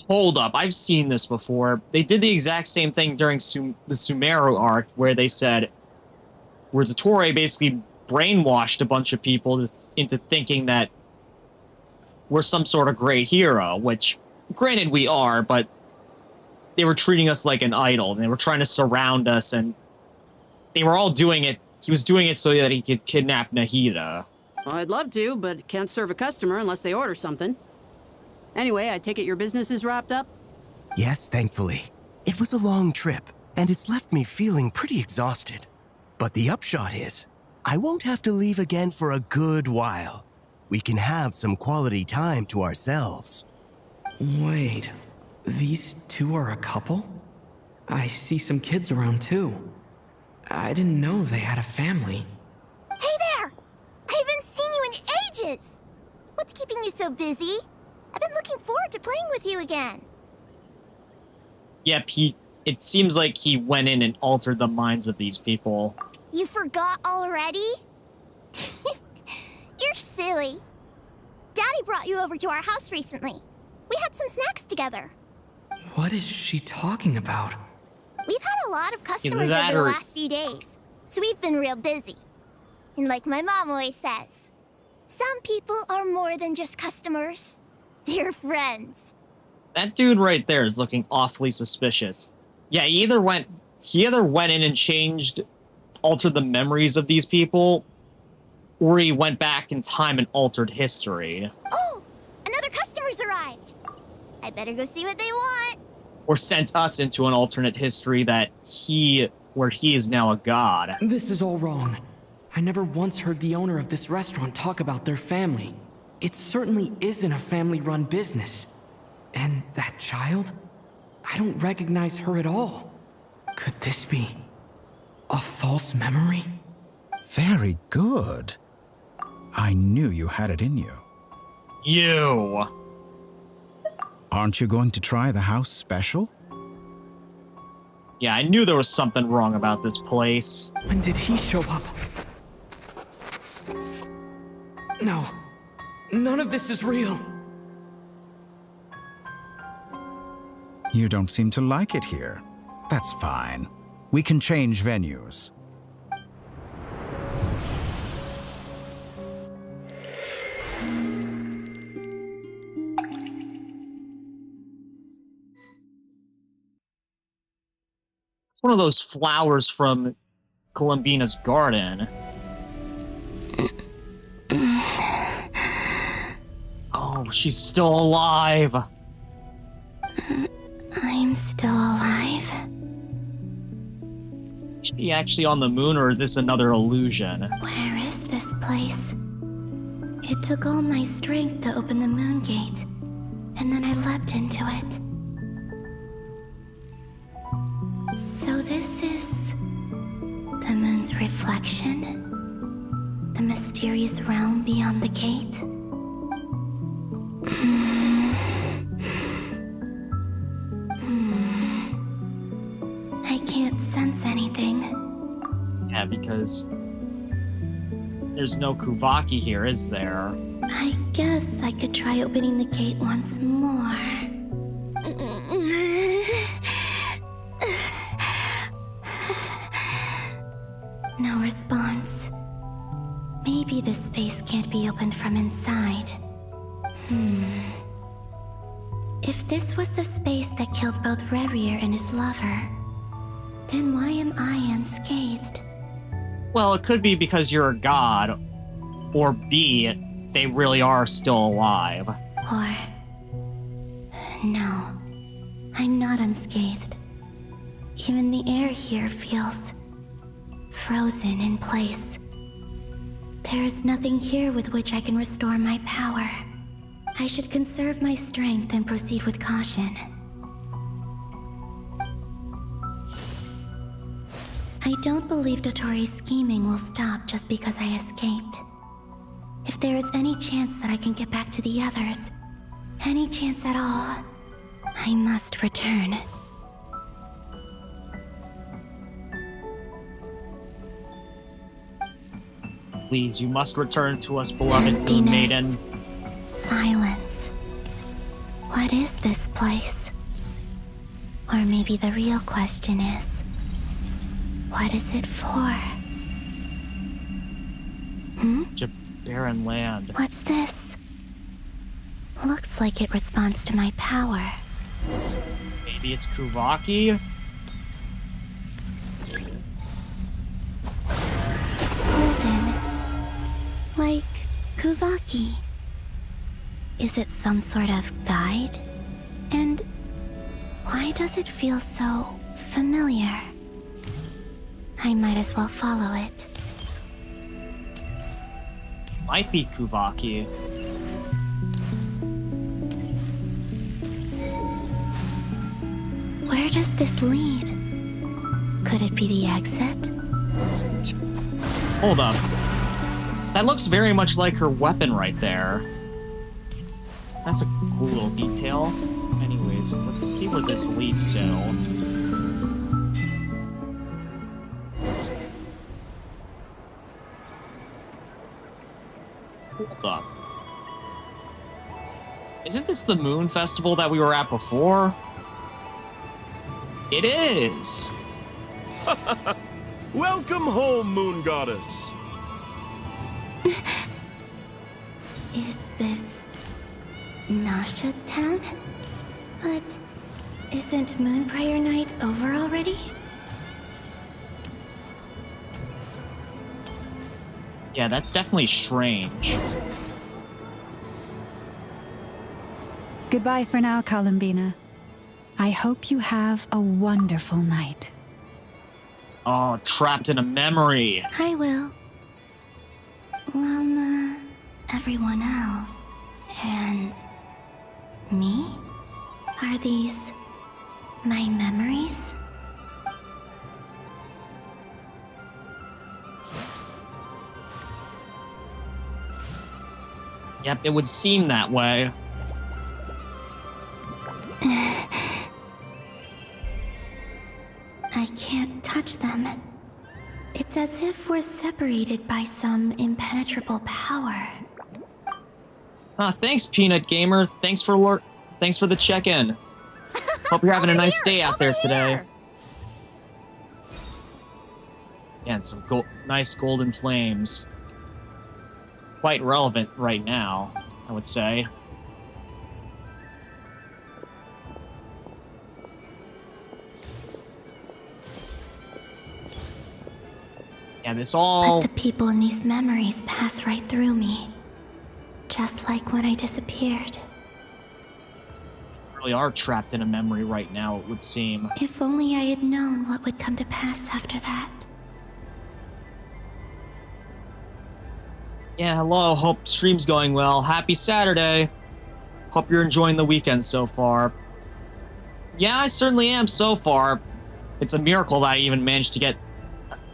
Hold up, I've seen this before. They did the exact same thing during the Sumeru arc, where they said, where Dottore basically brainwashed a bunch of people into thinking that we're some sort of great hero, which, granted, we are, but they were treating us like an idol, and they were trying to surround us, and they were all doing it. He was doing it so that he could kidnap Nahida. Well, I'd love to, but can't serve a customer unless they order something. Anyway, I take it your business is wrapped up? Yes, thankfully. It was a long trip, and it's left me feeling pretty exhausted. But the upshot is, I won't have to leave again for a good while. We can have some quality time to ourselves. Wait, these two are a couple? I see some kids around too. I didn't know they had a family. Hey there! I haven't seen you in ages! What's keeping you so busy? I've been looking forward to playing with you again. Yep, it seems like he went in and altered the minds of these people. You forgot already? You're silly. Daddy brought you over to our house recently. We had some snacks together. What is she talking about? We've had a lot of customers that over the or- last few days, so we've been real busy. And like my mom always says, some people are more than just customers. They're friends. That dude right there is looking awfully suspicious. Yeah, he either went in and altered the memories of these people, or he went back in time and altered history. Oh, another customer's arrived. I better go see what they want. Or sent us into an alternate history where he is now a god. This is all wrong. I never once heard the owner of this restaurant talk about their family. It certainly isn't a family-run business. And that child? I don't recognize her at all. Could this be a false memory? Very good. I knew you had it in you. You. Aren't you going to try the house special? Yeah, I knew there was something wrong about this place. When did he show up? No. None of this is real. You don't seem to like it here. That's fine. We can change venues. It's one of those flowers from Columbina's garden. Oh, she's still alive. I'm still alive. Is she actually on the moon, or is this another illusion? Where is this place? It took all my strength to open the moon gate, and then I leapt into it. So this is the moon's reflection? The mysterious realm beyond the gate? I can't sense anything. Yeah, because There's no Kuvaki here, is there? I guess I could try opening the gate once more. No response. Maybe this space can't be opened from inside. If this was the space that killed both Revier and his lover, then why am I unscathed? Well, it could be because you're a god, or B, they really are still alive. Or... no, I'm not unscathed. Even the air here feels... frozen in place. There is nothing here with which I can restore my power. I should conserve my strength and proceed with caution. I don't believe Dotori's scheming will stop just because I escaped. If there is any chance that I can get back to the others, any chance at all, I must return. Please, you must return to us, beloved Moon Maiden. Silence. What is this place? Or maybe the real question is, what is it for? Such a barren land. What's this? Looks like it responds to my power. Maybe it's Kuvaki? Golden. Like Kuvaki. Is it some sort of guide? And why does it feel so familiar? I might as well follow it. Might be Kuvaki. Where does this lead? Could it be the exit? Hold up. That looks very much like her weapon right there. That's a cool little detail. Anyways, let's see where this leads to. Hold up. Isn't this the Moon Festival that we were at before? It is! Welcome home, Moon Goddess! Is this... Nasha Town? But... isn't Moonbriar Night over already? Yeah, that's definitely strange. Goodbye for now, Columbina. I hope you have a wonderful night. Oh, trapped in a memory. I will. Llama... everyone else... and... me? Are these... my memories? Yep, it would seem that way. I can't touch them. It's as if we're separated by some impenetrable power. Thanks, Peanut Gamer. Thanks for the check-in. Hope you're having a nice day out there today. Yeah, and some nice golden flames. Quite relevant right now, I would say. Yeah, this all... But the people in these memories pass right through me. Just like when I disappeared. Really are trapped in a memory right now, it would seem. If only I had known what would come to pass after that. Yeah, hello, hope stream's going well. Happy Saturday. Hope you're enjoying the weekend so far. Yeah, I certainly am so far. It's a miracle that I even managed to get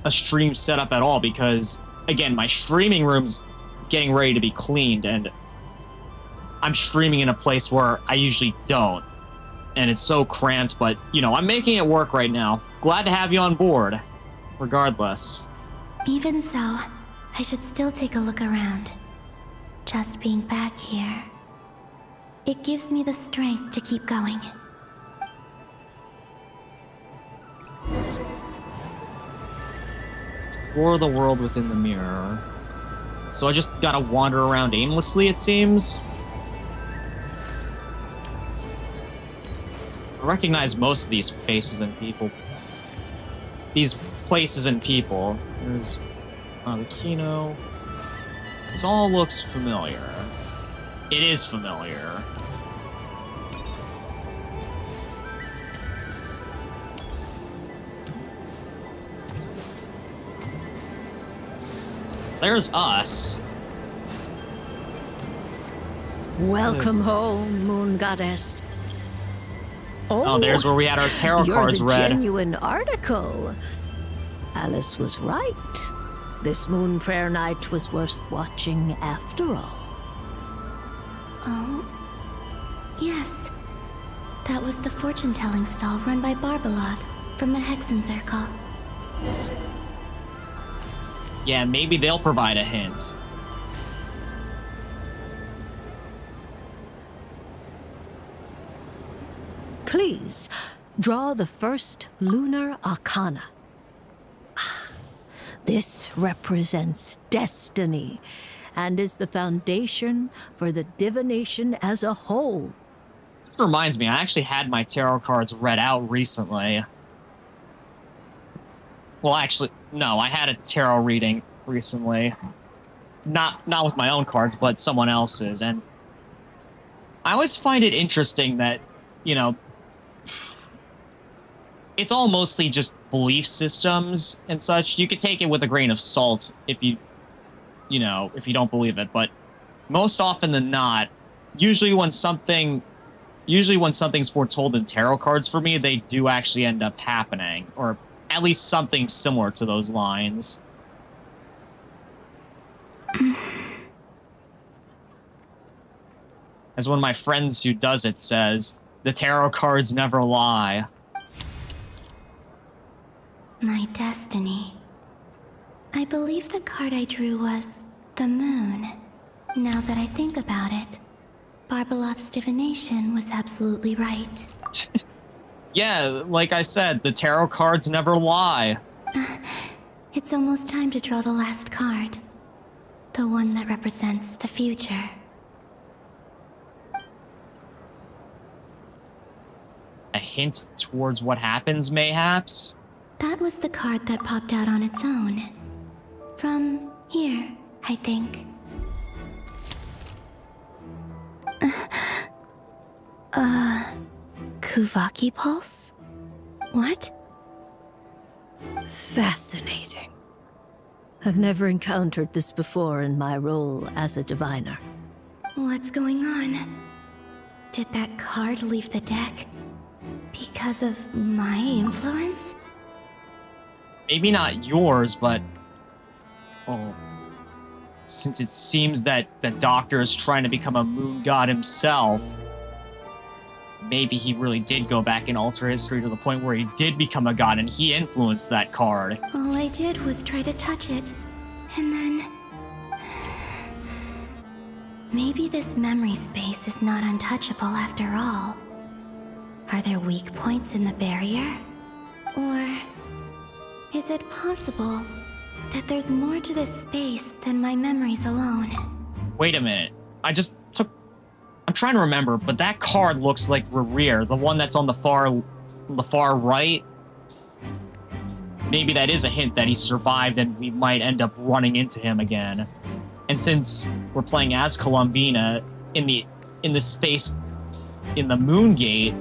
a stream set up at all because, again, my streaming room's getting ready to be cleaned and I'm streaming in a place where I usually don't. And it's so cramped, but, you know, I'm making it work right now. Glad to have you on board, regardless. Even so, I should still take a look around. Just being back here, it gives me the strength to keep going. Explore the world within the mirror. So I just gotta wander around aimlessly, it seems? I recognize most of these faces and people. These places and people. There's the Kino. This all looks familiar. It is familiar. There's us. Welcome home, Moon Goddess. Oh, there's where we had our tarot cards you're the read. Genuine article. Alice was right. This moon prayer night was worth watching after all. Oh, yes. That was the fortune-telling stall run by Barbeloth from the Hexen Circle. Yeah, maybe they'll provide a hint. Please, draw the first lunar arcana. This represents destiny and is the foundation for the divination as a whole. This reminds me, I actually had my tarot cards read out recently. Well, actually, no, I had a tarot reading recently. Not with my own cards, but someone else's. And I always find it interesting that, you know, it's all mostly just belief systems and such. You could take it with a grain of salt if you don't believe it. But most often than not, usually when something's foretold in tarot cards for me, they do actually end up happening, or at least something similar to those lines. As one of my friends who does it says, the tarot cards never lie. My destiny. I believe the card I drew was the moon. Now that I think about it, Barbeloth's divination was absolutely right. Yeah, like I said, the tarot cards never lie. It's almost time to draw the last card. The one that represents the future. A hint towards what happens, mayhaps? That was the card that popped out on its own. From here, I think. Kuvaki Pulse? What? Fascinating. I've never encountered this before in my role as a diviner. What's going on? Did that card leave the deck because of my influence? Maybe not yours, but... well, since it seems that the Doctor is trying to become a moon god himself, maybe he really did go back and alter history to the point where he did become a god and he influenced that card. All I did was try to touch it, and then... maybe this memory space is not untouchable after all. Are there weak points in the barrier? Or... is it possible that there's more to this space than my memories alone? Wait a minute. I'm trying to remember, but that card looks like Rerir, the one that's on the far right. Maybe that is a hint that he survived and we might end up running into him again. And since we're playing as Columbina in the space in the Moon Gate,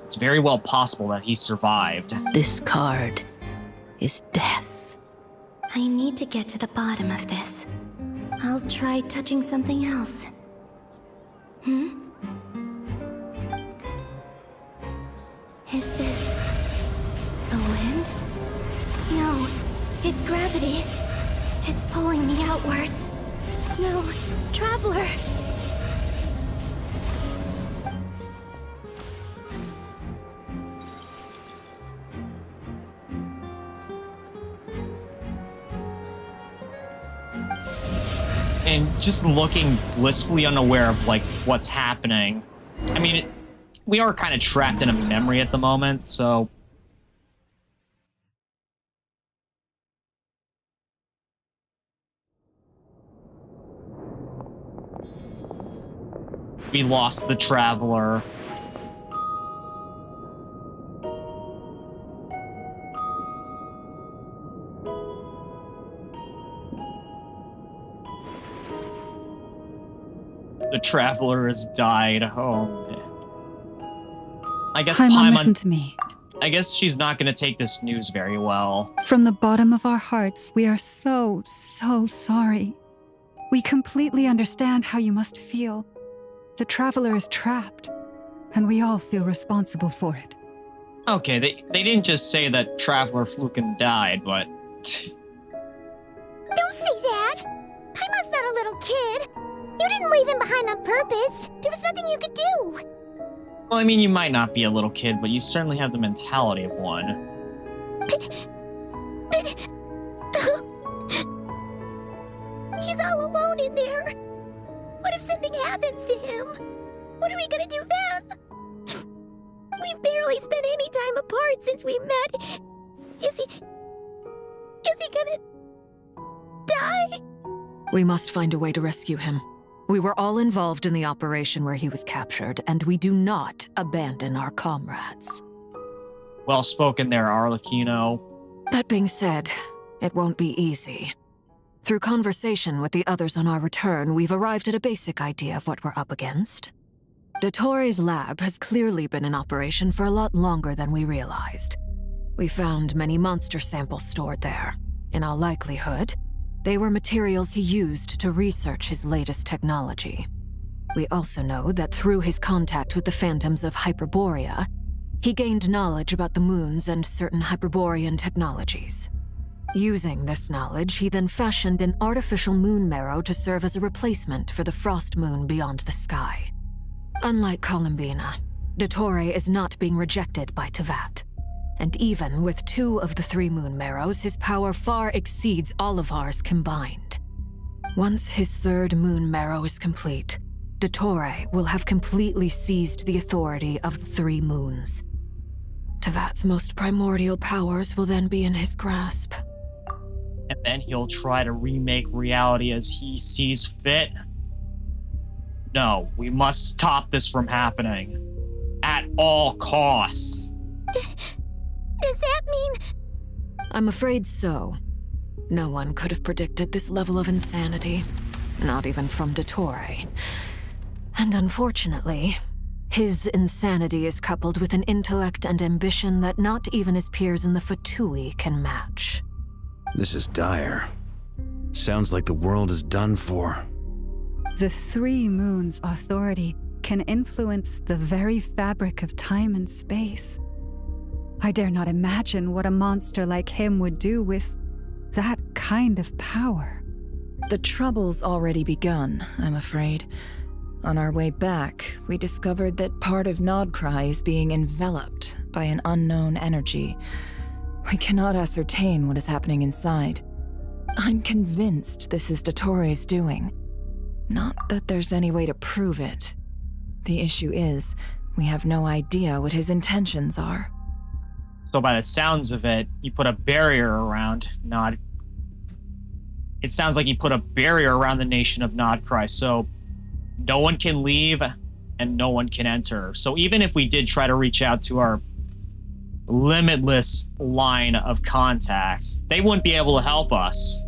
it's very well possible that he survived. This card is death. I need to get to the bottom of this. I'll try touching something else. Is this the wind? No, it's gravity. It's pulling me outwards. No, Traveler! and just looking blissfully unaware of, like, what's happening. I mean, we are kind of trapped in a memory at the moment, so... We lost the Traveler. The Traveler has died. Oh, man. I guess Paimon, listen to me. I guess she's not going to take this news very well. From the bottom of our hearts, we are so sorry. We completely understand how you must feel. The Traveler is trapped, and we all feel responsible for it. Okay, they didn't just say that Traveler Fluken died, but... Don't say that! Paimon's not a little kid! You didn't leave him behind on purpose! There was nothing you could do! Well, I mean, you might not be a little kid, but you certainly have the mentality of one. But... He's all alone in there! What if something happens to him? What are we gonna do then? We've barely spent any time apart since we met. Is he gonna... die? We must find a way to rescue him. We were all involved in the operation where he was captured, and we do not abandon our comrades. Well spoken there, Arlecchino. That being said, it won't be easy. Through conversation with the others on our return, we've arrived at a basic idea of what we're up against. Dottore's lab has clearly been in operation for a lot longer than we realized. We found many monster samples stored there. In all likelihood, they were materials he used to research his latest technology. We also know that through his contact with the phantoms of Hyperborea, he gained knowledge about the moons and certain Hyperborean technologies. Using this knowledge, he then fashioned an artificial moon marrow to serve as a replacement for the frost moon beyond the sky. Unlike Columbina, Dottore is not being rejected by Teyvat. And even with 2 of the 3 moon marrows, his power far exceeds all of ours combined. Once his 3rd moon marrow is complete, Dottore will have completely seized the authority of the 3 moons. Teyvat's most primordial powers will then be in his grasp. And then he'll try to remake reality as he sees fit. No, we must stop this from happening. At all costs. Does that mean... I'm afraid so. No one could have predicted this level of insanity. Not even from Dottore. And unfortunately, his insanity is coupled with an intellect and ambition that not even his peers in the Fatui can match. This is dire. Sounds like the world is done for. The 3 moons' authority can influence the very fabric of time and space. I dare not imagine what a monster like him would do with that kind of power. The trouble's already begun, I'm afraid. On our way back, we discovered that part of Krai is being enveloped by an unknown energy. We cannot ascertain what is happening inside. I'm convinced this is Dottore's doing. Not that there's any way to prove it. The issue is, we have no idea what his intentions are. So by the sounds of it, you put a barrier around Nod. It sounds like you put a barrier around the nation of Krai, so no one can leave and no one can enter. So even if we did try to reach out to our limitless line of contacts, they wouldn't be able to help us.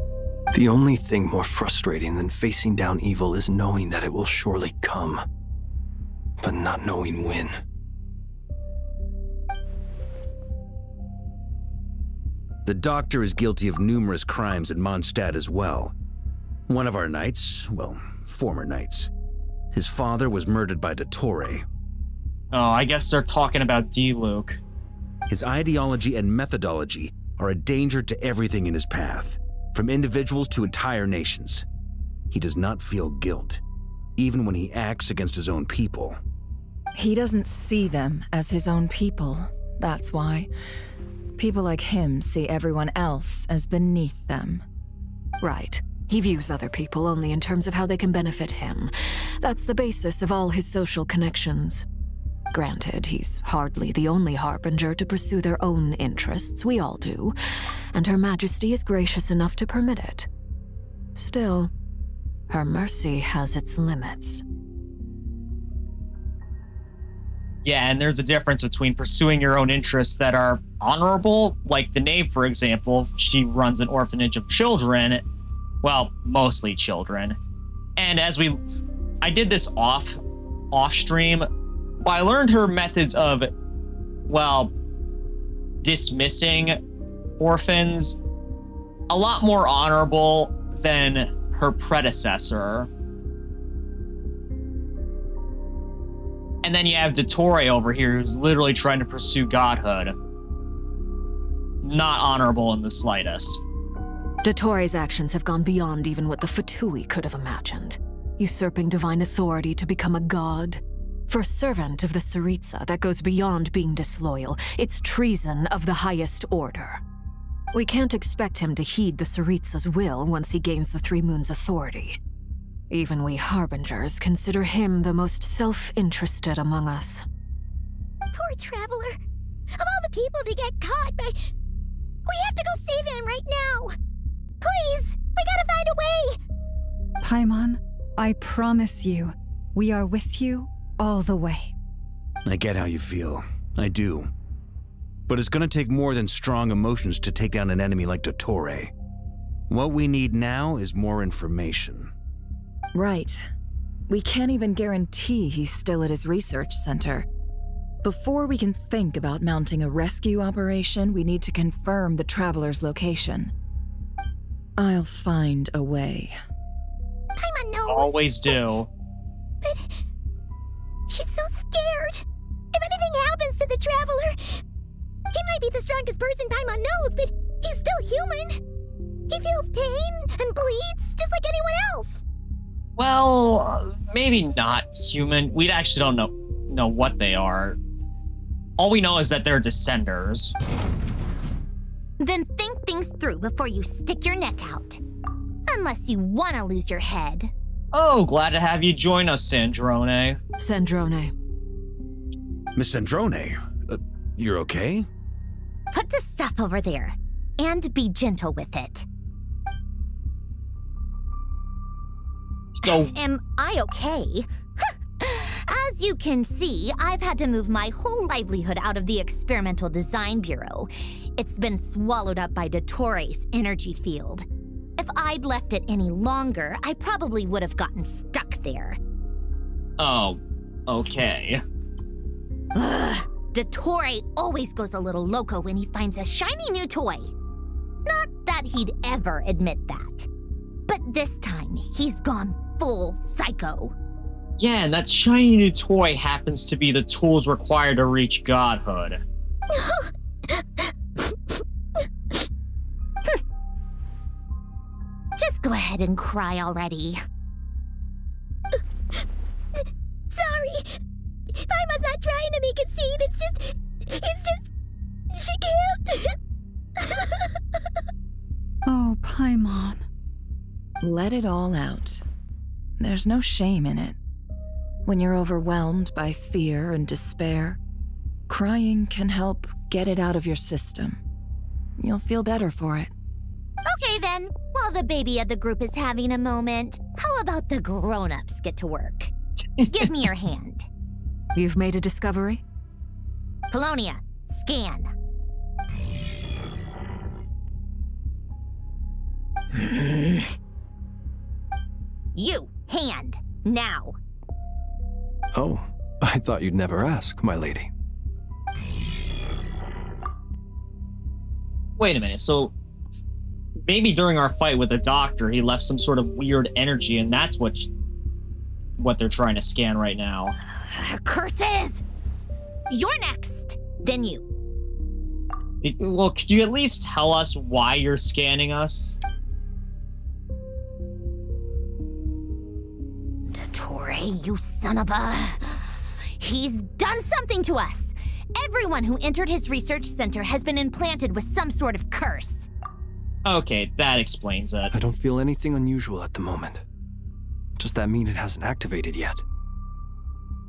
The only thing more frustrating than facing down evil is knowing that it will surely come, but not knowing when. The Doctor is guilty of numerous crimes at Mondstadt as well. One of our knights, well, former knights, his father was murdered by Dottore. Oh, I guess they're talking about D-Luke. His ideology and methodology are a danger to everything in his path, from individuals to entire nations. He does not feel guilt, even when he acts against his own people. He doesn't see them as his own people, that's why. People like him see everyone else as beneath them. Right. He views other people only in terms of how they can benefit him. That's the basis of all his social connections. Granted, he's hardly the only harbinger to pursue their own interests. We all do. And Her Majesty is gracious enough to permit it. Still, her mercy has its limits. Yeah, and there's a difference between pursuing your own interests that are honorable, like the Knave, for example. She runs an orphanage of children, well, mostly children. And I did this off stream, but I learned her methods of, well, dismissing orphans a lot more honorable than her predecessor. And then you have Dottore over here, who's literally trying to pursue godhood. Not honorable in the slightest. Dottore's actions have gone beyond even what the Fatui could have imagined. Usurping divine authority to become a god. For a servant of the Tsaritsa, that goes beyond being disloyal. It's treason of the highest order. We can't expect him to heed the Tsaritsa's will once he gains the Three Moons' authority. Even we Harbingers consider him the most self-interested among us. Poor Traveler. Of all the people to get caught by... We have to go save him right now. Please, we gotta find a way. Paimon, I promise you, we are with you all the way. I get how you feel. I do. But it's gonna take more than strong emotions to take down an enemy like Dottore. What we need now is more information. Right. We can't even guarantee he's still at his research center. Before we can think about mounting a rescue operation, we need to confirm the Traveler's location. I'll find a way. Paimon knows. Always do. But she's so scared. If anything happens to the Traveler, he might be the strongest person Paimon knows, but he's still human. He feels pain and bleeds just like anyone else. Well, maybe not human. We actually don't know what they are. All we know is that they're descenders. Then think things through before you stick your neck out. Unless you want to lose your head. Oh, glad to have you join us, Sandrone. Sandrone. Miss Sandrone, you're okay? Put the stuff over there, and be gentle with it. So, am I okay? As you can see, I've had to move my whole livelihood out of the Experimental Design Bureau. It's been swallowed up by Dottore's energy field. If I'd left it any longer, I probably would have gotten stuck there. Oh, okay. Ugh, Dottore always goes a little loco when he finds a shiny new toy. Not that he'd ever admit that. But this time, he's gone full psycho. Yeah, and that shiny new toy happens to be the tools required to reach godhood. Just go ahead and cry already. Sorry. Paimon's not trying to make it seem. It's just, she can't. Oh, Paimon. Let it all out. There's no shame in it. When you're overwhelmed by fear and despair, crying can help get it out of your system. You'll feel better for it. Okay then, while the baby of the group is having a moment, how about the grown-ups get to work? Give me your hand. You've made a discovery? Polonia, scan. You, hand, now. Oh, I thought you'd never ask, my lady. Wait a minute, so maybe during our fight with the doctor, he left some sort of weird energy, and that's what they're trying to scan right now. Curses! You're next, then you. Well, could you at least tell us why you're scanning us? Dottore, you son of a... He's done something to us! Everyone who entered his research center has been implanted with some sort of curse. Okay, that explains it. I don't feel anything unusual at the moment. Does that mean it hasn't activated yet?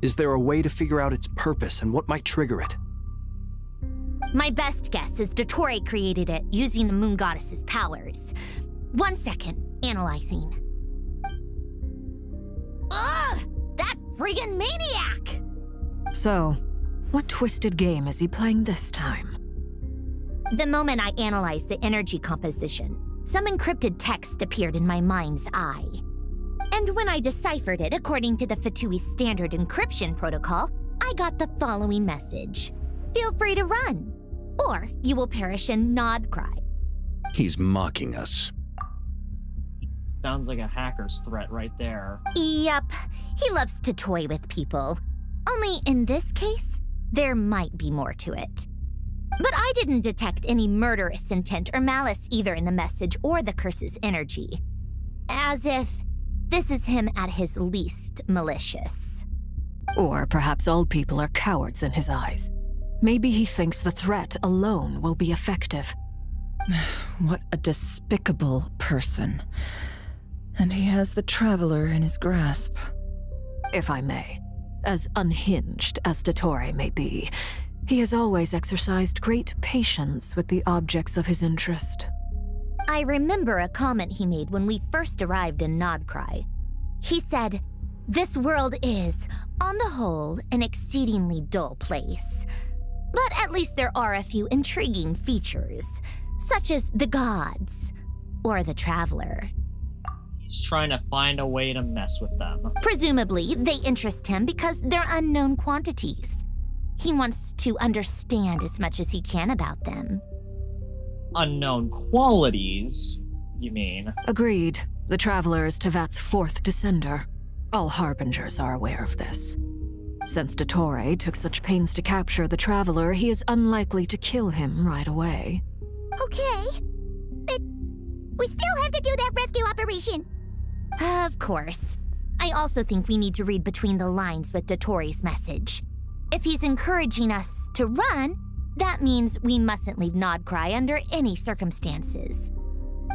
Is there a way to figure out its purpose and what might trigger it? My best guess is Dottore created it using the Moon Goddess's powers. 1 second, analyzing. Ugh! That friggin' maniac! So, what twisted game is he playing this time? The moment I analyzed the energy composition, some encrypted text appeared in my mind's eye. And when I deciphered it according to the Fatui standard encryption protocol, I got the following message. Feel free to run, or you will perish in Nod Cry. He's mocking us. Sounds like a hacker's threat right there. Yep, he loves to toy with people. Only in this case, there might be more to it. But I didn't detect any murderous intent or malice either in the message or the curse's energy. As if this is him at his least malicious. Or perhaps all people are cowards in his eyes. Maybe he thinks the threat alone will be effective. What a despicable person. And he has the Traveler in his grasp. If I may, as unhinged as Dottore may be, he has always exercised great patience with the objects of his interest. I remember a comment he made when we first arrived in Nod Cry. He said, "This world is, on the whole, an exceedingly dull place. But at least there are a few intriguing features, such as the gods or the Traveler." He's trying to find a way to mess with them. Presumably, they interest him because they're unknown quantities. He wants to understand as much as he can about them. Unknown qualities, you mean? Agreed. The Traveler is Tevat's 4th descender. All Harbingers are aware of this. Since Dottore took such pains to capture the Traveler, he is unlikely to kill him right away. Okay, but we still have to do that rescue operation. Of course. I also think we need to read between the lines with Dottore's message. If he's encouraging us to run, that means we mustn't leave Nod Cry under any circumstances.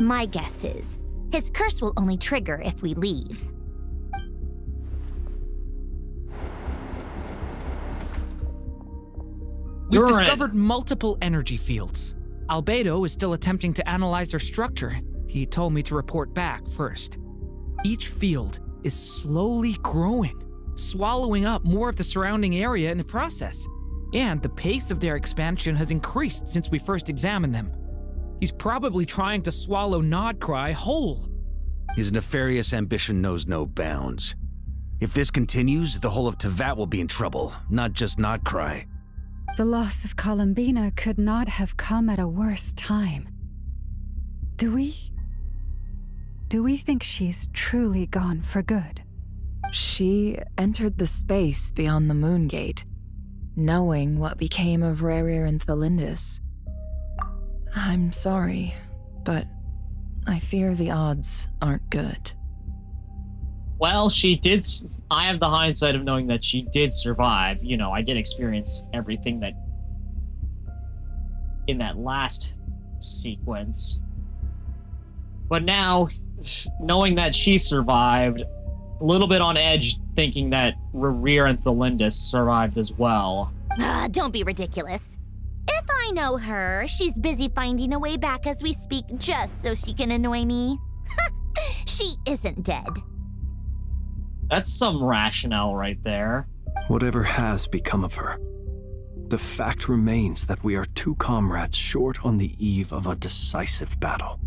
My guess is, his curse will only trigger if we leave. We've discovered multiple energy fields. Albedo is still attempting to analyze their structure. He told me to report back first. Each field is slowly growing, swallowing up more of the surrounding area in the process. And the pace of their expansion has increased since we first examined them. He's probably trying to swallow Nod Cry whole. His nefarious ambition knows no bounds. If this continues, the whole of Tevat will be in trouble, not just Nod Cry. The loss of Columbina could not have come at a worse time. Do we think she's truly gone for good? She entered the space beyond the Moon Gate, knowing what became of Rerir and Thalindus. I'm sorry, but I fear the odds aren't good. Well, she did. I have the hindsight of knowing that she did survive. You know, I did experience everything that in that last sequence. But now, knowing that she survived, a little bit on edge thinking that Rerir and Thalindus survived as well. Don't be ridiculous. If I know her, she's busy finding a way back as we speak just so she can annoy me. She isn't dead. That's some rationale right there. Whatever has become of her, the fact remains that we are 2 comrades short on the eve of a decisive battle.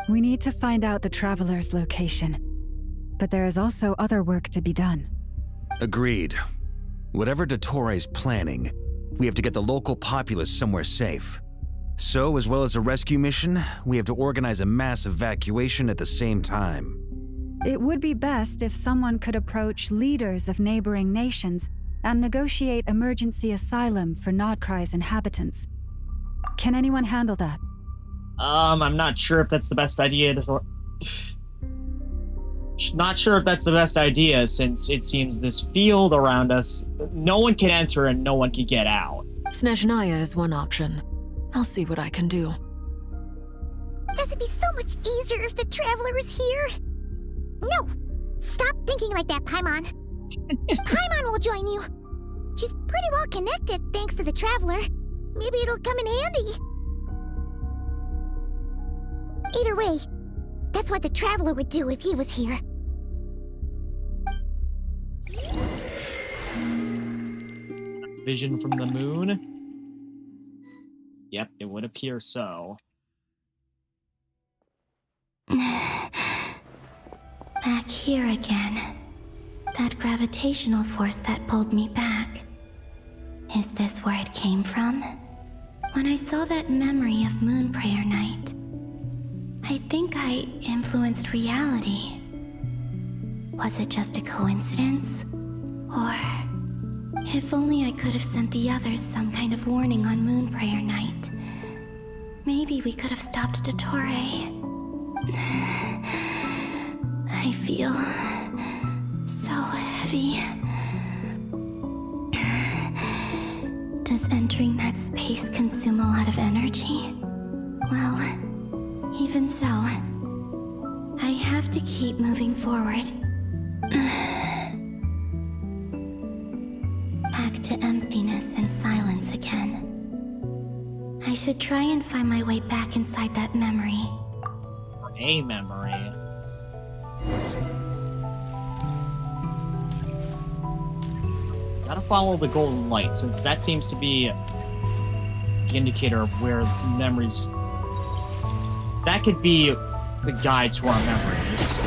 We need to find out the Traveler's location. But there is also other work to be done. Agreed. Whatever Dottore's planning, we have to get the local populace somewhere safe. So, as well as a rescue mission, we have to organize a mass evacuation at the same time. It would be best if someone could approach leaders of neighboring nations and negotiate emergency asylum for Nod Cry's inhabitants. Can anyone handle that? I'm not sure if that's the best idea. Not sure if that's the best idea, since it seems this field around us, no one can enter and no one can get out. Snezhnaya is one option. I'll see what I can do. As This would be so much easier if the Traveler was here. No! Stop thinking like that, Paimon. Paimon will join you. She's pretty well connected thanks to the Traveler. Maybe it'll come in handy. Either way, that's what the Traveler would do if he was here. Vision from the moon? Yep, it would appear so. Back here again. That gravitational force that pulled me back. Is this where it came from? When I saw that memory of Moon Prayer Night, I think I influenced reality. Was it just a coincidence? Or if only I could have sent the others some kind of warning on Moon Prayer Night. Maybe we could have stopped Dottore. I feel so heavy. Does entering that space consume a lot of energy? Well, even so, I have to keep moving forward. Back to emptiness and silence again. I should try and find my way back inside that memory. A memory. Gotta follow the golden light, since that seems to be the indicator of where memories... That could be the guide to our memories.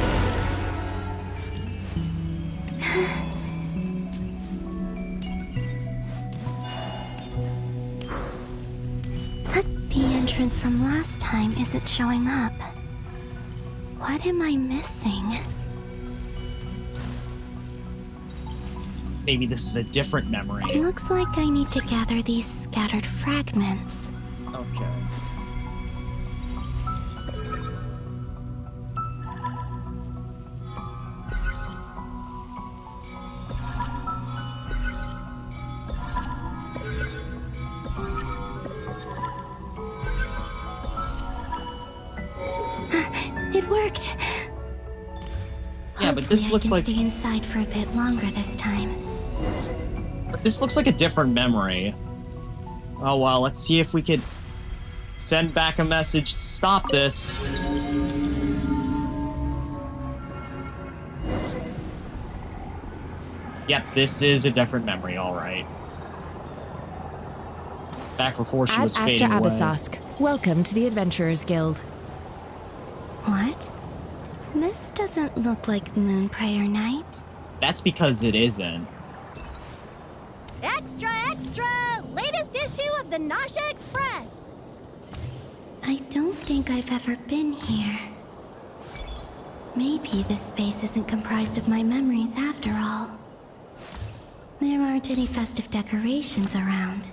The entrance from last time isn't showing up. What am I missing? Maybe this is a different memory. Looks like I need to gather these scattered fragments. Okay. It worked. Yeah, but this looks like... Stay inside for a bit longer this time. But this looks like a different memory. Oh well, let's see if we could send back a message to stop this. Yep, this is a different memory, alright. Back before she was fading away. Abyssosque. Welcome to the Adventurers Guild. What? This doesn't look like Moon Prayer Night. That's because it isn't. Extra, extra! Latest issue of the Nasha Express! I don't think I've ever been here. Maybe this space isn't comprised of my memories after all. There aren't any festive decorations around.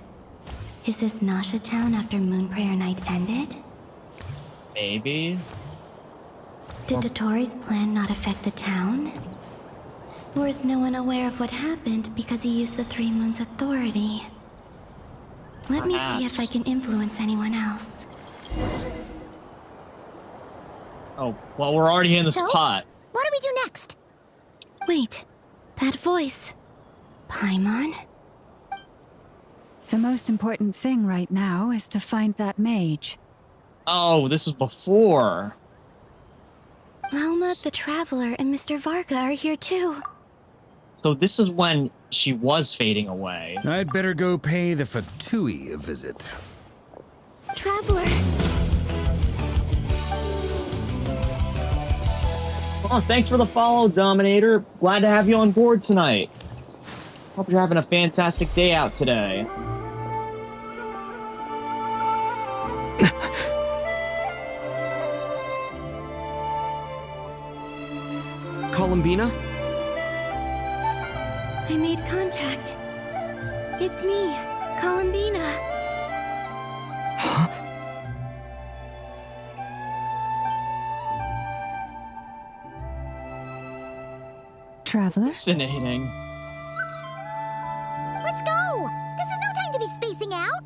Is this Nasha Town after Moon Prayer Night ended? Maybe. Did Dottore's plan not affect the town? Or is no one aware of what happened because he used the Three Moons' authority? Let me see if I can influence anyone else. Oh, well, we're already in the spot. What do we do next? Wait, that voice. Paimon? The most important thing right now is to find that mage. Oh, this was before. Lauma, the Traveler, and Mr. Varga are here too. So this is when she was fading away. I'd better go pay the Fatui a visit. Traveler! Oh, thanks for the follow, Dominator. Glad to have you on board tonight. Hope you're having a fantastic day out today. Columbina? I made contact. It's me, Columbina. Huh? Traveler? Fascinating. Let's go! This is no time to be spacing out!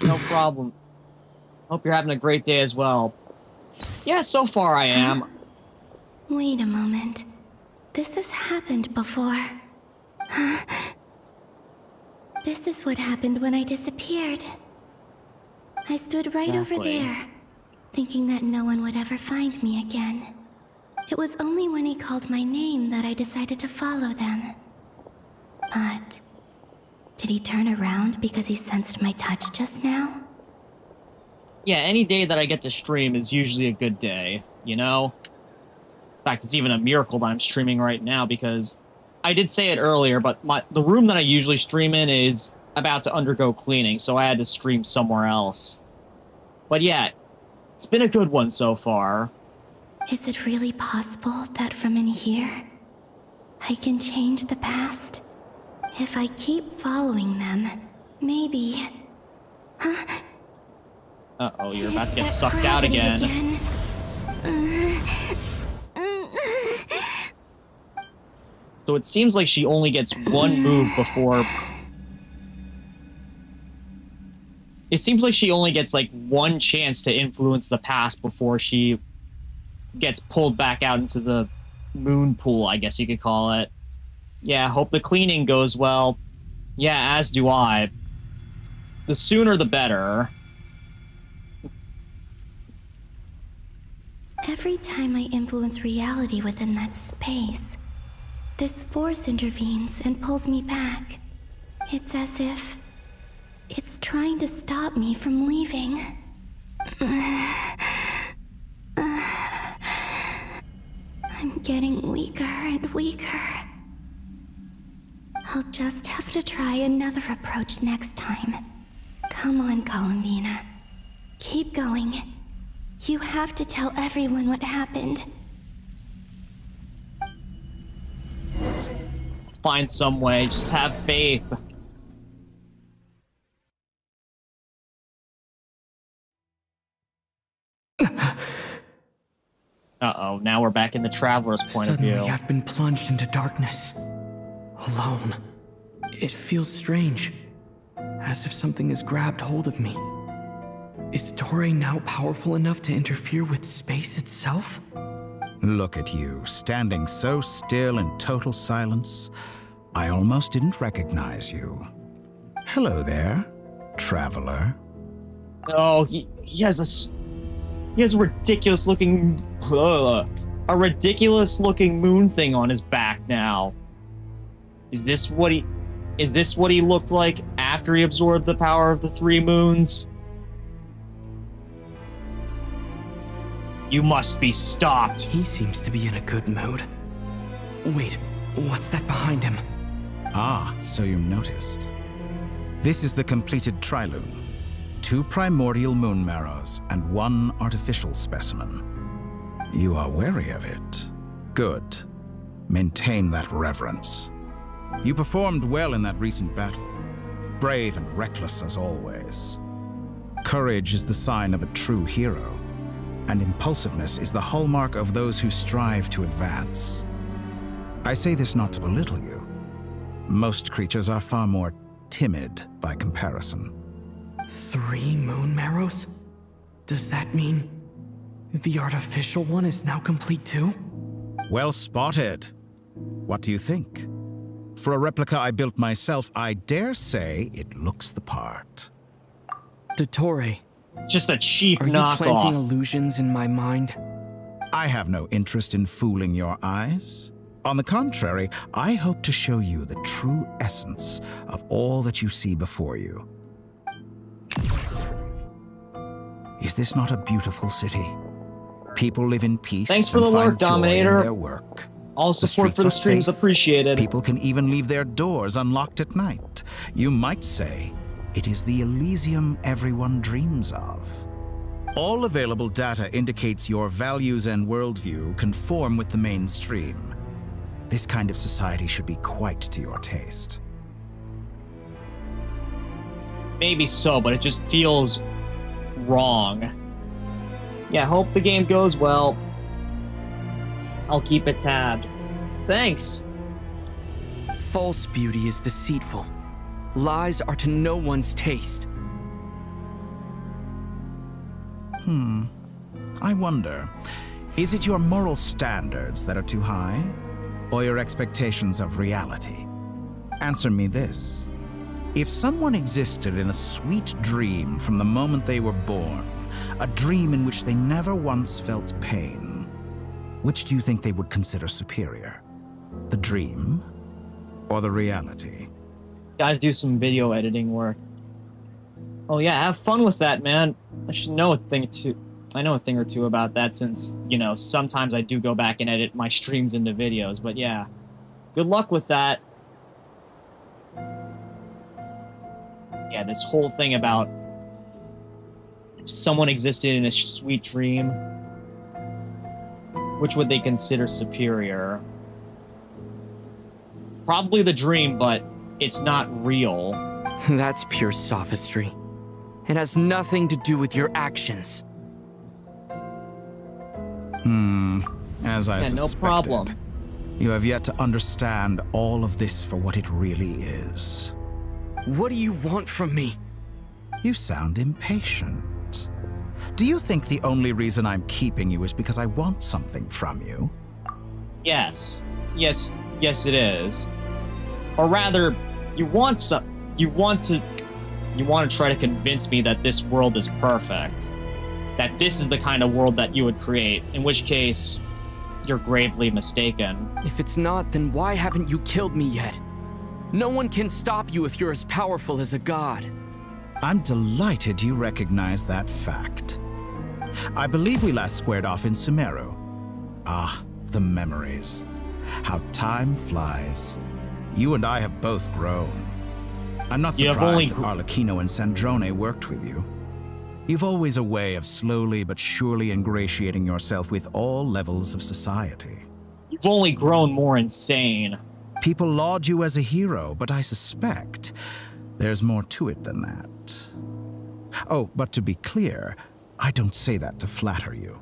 No problem. Hope you're having a great day as well. Yeah, so far I am. Wait a moment. This has happened before. This is what happened when I disappeared. I stood right over Exactly. there, thinking that no one would ever find me again. It was only when he called my name that I decided to follow them. But did he turn around because he sensed my touch just now? Yeah, any day that I get to stream is usually a good day, you know? In fact, it's even a miracle that I'm streaming right now because I did say it earlier, but the room that I usually stream in is about to undergo cleaning, so I had to stream somewhere else. But yeah, it's been a good one so far. Is it really possible that from in here, I can change the past? If I keep following them, maybe... Uh-oh, you're about to get sucked out again. So it seems like she only gets one move before... It seems like she only gets, like, one chance to influence the past before she gets pulled back out into the moon pool, I guess you could call it. Yeah, hope the cleaning goes well. Yeah, as do I. The sooner the better. Every time I influence reality within that space, this force intervenes and pulls me back. It's as if it's trying to stop me from leaving. I'm getting weaker and weaker. I'll just have to try another approach next time. Come on, Columbina. Keep going. You have to tell everyone what happened. Find some way. Just have faith. Uh-oh, now we're back in the Traveler's point of view. Suddenly, I've been plunged into darkness. Alone. It feels strange. As if something has grabbed hold of me. Is Toray now powerful enough to interfere with space itself? Look at you, standing so still in total silence. I almost didn't recognize you. Hello there, traveler. Oh, he has a ridiculous looking moon thing on his back now. Is this what he looked like after he absorbed the power of the 3 moons? You must be stopped. He seems to be in a good mood. Wait, what's that behind him? Ah, so you noticed. This is the completed Trilune. 2 primordial moon marrows and 1 artificial specimen. You are wary of it. Good. Maintain that reverence. You performed well in that recent battle. Brave and reckless as always. Courage is the sign of a true hero, and impulsiveness is the hallmark of those who strive to advance. I say this not to belittle you. Most creatures are far more timid by comparison. 3 moon marrows? Does that mean the artificial one is now complete too? Well spotted. What do you think? For a replica I built myself, I dare say it looks the part. Dottore. Just a cheap knockoff. Are you planting illusions in my mind? I have no interest in fooling your eyes. On the contrary, I hope to show you the true essence of all that you see before you. Is this not a beautiful city? People live in peace. Thanks for the lurk, Dominator. In their work. All support for the streams appreciated. People can even leave their doors unlocked at night. You might say it is the Elysium everyone dreams of. All available data indicates your values and worldview conform with the mainstream. This kind of society should be quite to your taste. Maybe so, but it just feels wrong. Yeah, hope the game goes well. I'll keep it tabbed. Thanks. False beauty is deceitful. Lies are to no one's taste. I wonder, is it your moral standards that are too high, or your expectations of reality? Answer me this. If someone existed in a sweet dream from the moment they were born, a dream in which they never once felt pain, which do you think they would consider superior? The dream or the reality? Gotta do some video editing work. Oh yeah, have fun with that, man. I should know a thing or two. I know a thing or two about that since, you know, sometimes I do go back and edit my streams into videos, but yeah. Good luck with that. Yeah, this whole thing about if someone existed in a sweet dream, which would they consider superior? Probably the dream, but it's not real. That's pure sophistry. It has nothing to do with your actions. As I suspected. No problem. You have yet to understand all of this for what it really is. What do you want from me? You sound impatient. Do you think the only reason I'm keeping you is because I want something from you? Yes. Yes, it is. Or rather, you want to try to convince me that this world is perfect. That this is the kind of world that you would create, in which case, you're gravely mistaken. If it's not, then why haven't you killed me yet? No one can stop you if you're as powerful as a god. I'm delighted you recognize that fact. I believe we last squared off in Sumeru. Ah, the memories. How time flies. You and I have both grown. I'm not surprised that Arlecchino and Sandrone worked with you. You've always a way of slowly but surely ingratiating yourself with all levels of society. You've only grown more insane. People laud you as a hero, but I suspect there's more to it than that. Oh, but to be clear, I don't say that to flatter you.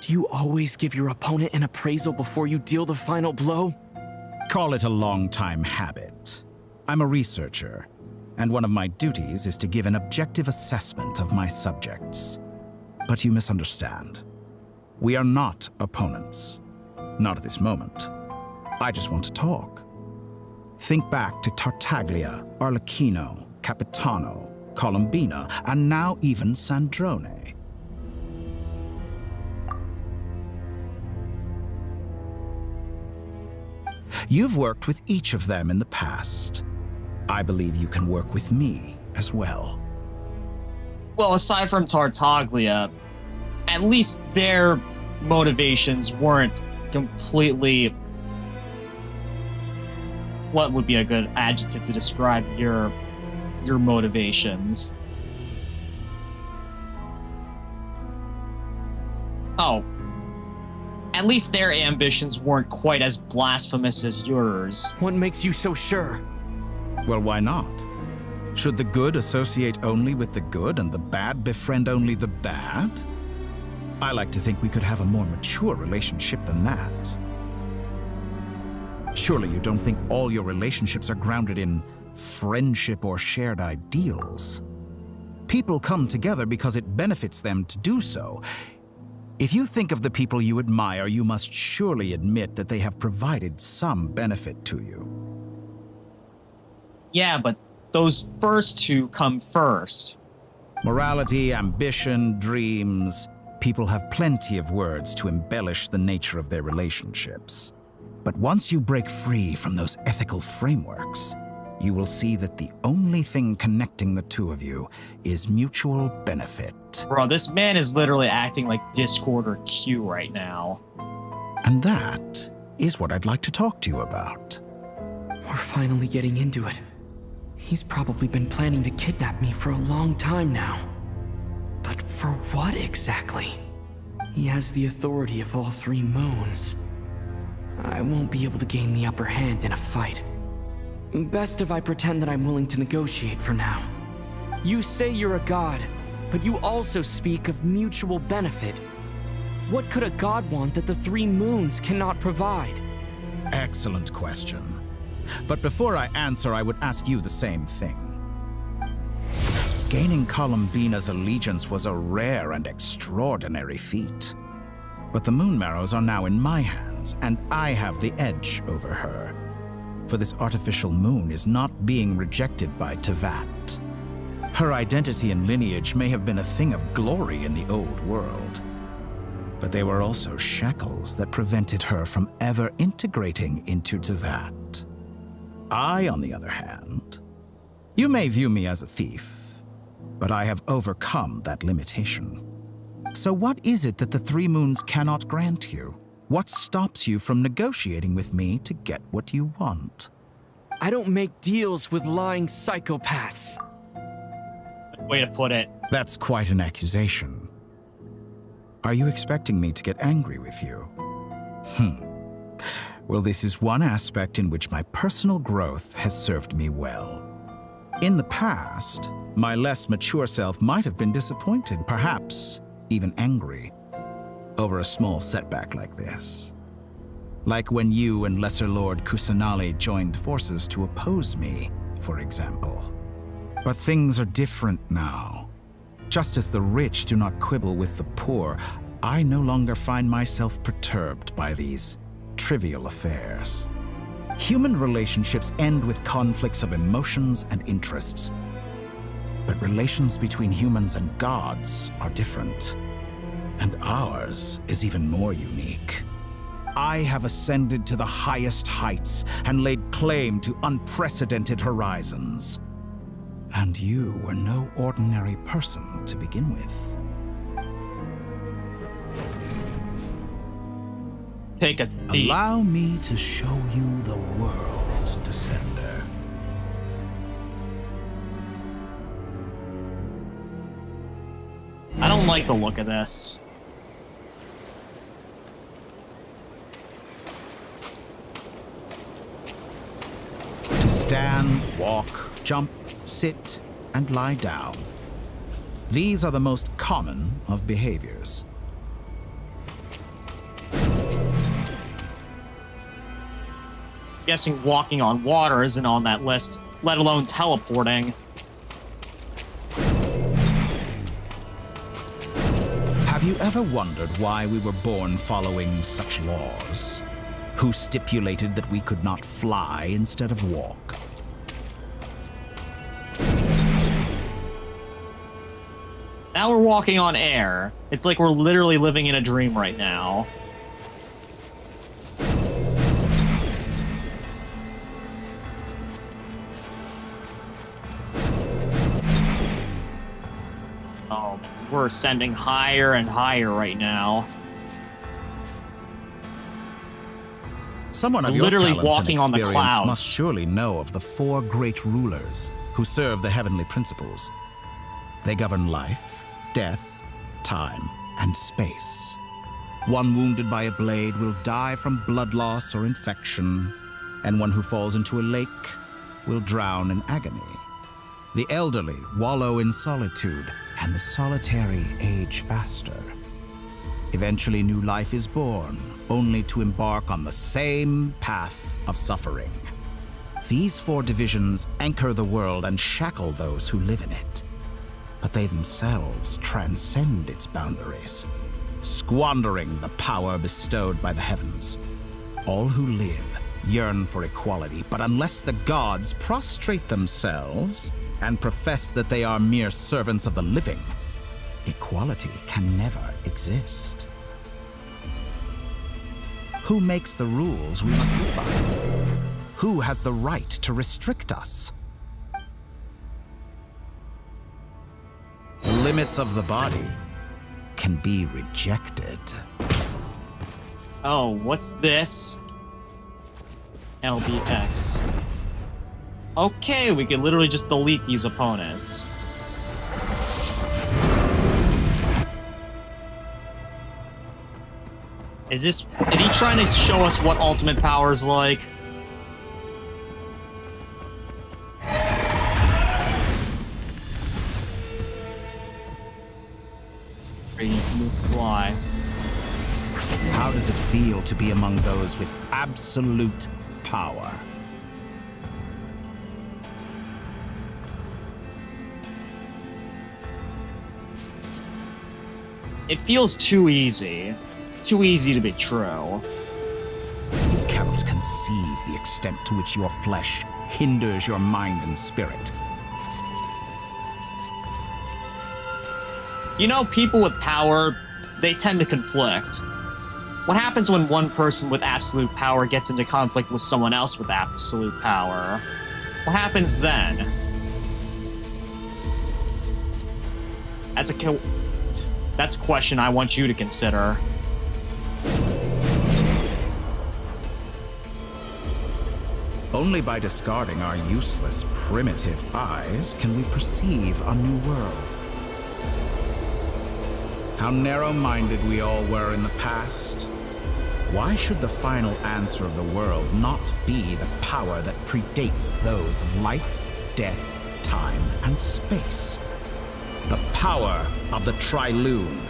Do you always give your opponent an appraisal before you deal the final blow? Call it a long-time habit. I'm a researcher, and one of my duties is to give an objective assessment of my subjects. But you misunderstand. We are not opponents. Not at this moment. I just want to talk. Think back to Tartaglia, Arlecchino, Capitano, Colombina, and now even Sandrone. You've worked with each of them in the past. I believe you can work with me as well. Well, aside from Tartaglia, at least their motivations weren't completely... What would be a good adjective to describe your motivations? Oh. At least their ambitions weren't quite as blasphemous as yours. What makes you so sure? Well, why not? Should the good associate only with the good and the bad befriend only the bad? I like to think we could have a more mature relationship than that. Surely you don't think all your relationships are grounded in friendship or shared ideals? People come together because it benefits them to do so. If you think of the people you admire, you must surely admit that they have provided some benefit to you. Yeah, but those first two come first. Morality, ambition, dreams. People have plenty of words to embellish the nature of their relationships. But once you break free from those ethical frameworks, you will see that the only thing connecting the two of you is mutual benefit. Bro, this man is literally acting like Discord or Q right now. And that is what I'd like to talk to you about. We're finally getting into it. He's probably been planning to kidnap me for a long time now. But for what exactly? He has the authority of all three moons. I won't be able to gain the upper hand in a fight. Best if I pretend that I'm willing to negotiate for now. You say you're a god, but you also speak of mutual benefit. What could a god want that the three moons cannot provide? Excellent question. But before I answer, I would ask you the same thing. Gaining Columbina's allegiance was a rare and extraordinary feat. But the Moon Marrows are now in my hands, and I have the edge over her. For this artificial moon is not being rejected by Teyvat. Her identity and lineage may have been a thing of glory in the old world, but they were also shackles that prevented her from ever integrating into Teyvat. I, on the other hand, you may view me as a thief, but I have overcome that limitation. So what is it that the Three Moons cannot grant you? What stops you from negotiating with me to get what you want? I don't make deals with lying psychopaths. Way to put it. That's quite an accusation. Are you expecting me to get angry with you? Well, this is one aspect in which my personal growth has served me well. In the past, my less mature self might have been disappointed, perhaps even angry, over a small setback like this. Like when you and Lesser Lord Kusanali joined forces to oppose me, for example. But things are different now. Just as the rich do not quibble with the poor, I no longer find myself perturbed by these trivial affairs. Human relationships end with conflicts of emotions and interests. But relations between humans and gods are different. And ours is even more unique. I have ascended to the highest heights and laid claim to unprecedented horizons. And you were no ordinary person to begin with. Take a seat. Allow me to show you the world, Descender. I don't like the look of this. To stand, walk, jump, sit, and lie down. These are the most common of behaviors. Guessing walking on water isn't on that list, let alone teleporting. Have you ever wondered why we were born following such laws? Who stipulated that we could not fly instead of walk? Now we're walking on air. It's like we're literally living in a dream right now. Oh, we're ascending higher and higher right now. Someone of We're your literally talents walking and on the experience clouds. must surely know of the four great rulers who serve the heavenly principles. They govern life, death, time, and space. One wounded by a blade will die from blood loss or infection, and one who falls into a lake will drown in agony. The elderly wallow in solitude, and the solitary age faster. Eventually, new life is born, only to embark on the same path of suffering. These four divisions anchor the world and shackle those who live in it. But they themselves transcend its boundaries, squandering the power bestowed by the heavens. All who live yearn for equality, but unless the gods prostrate themselves and profess that they are mere servants of the living, equality can never exist. Who makes the rules we must live by? Who has the right to restrict us? The limits of the body can be rejected. Oh, what's this? LBX. Okay, we can literally just delete these opponents. Is he trying to show us what ultimate power is like? Radiant move fly. How does it feel to be among those with absolute power? It feels too easy. Too easy to be true. You cannot conceive the extent to which your flesh hinders your mind and spirit. You know, people with power, they tend to conflict. What happens when one person with absolute power gets into conflict with someone else with absolute power? What happens then? That's a question I want you to consider. Only by discarding our useless, primitive eyes can we perceive a new world. How narrow-minded we all were in the past. Why should the final answer of the world not be the power that predates those of life, death, time, and space? The power of the Trilune.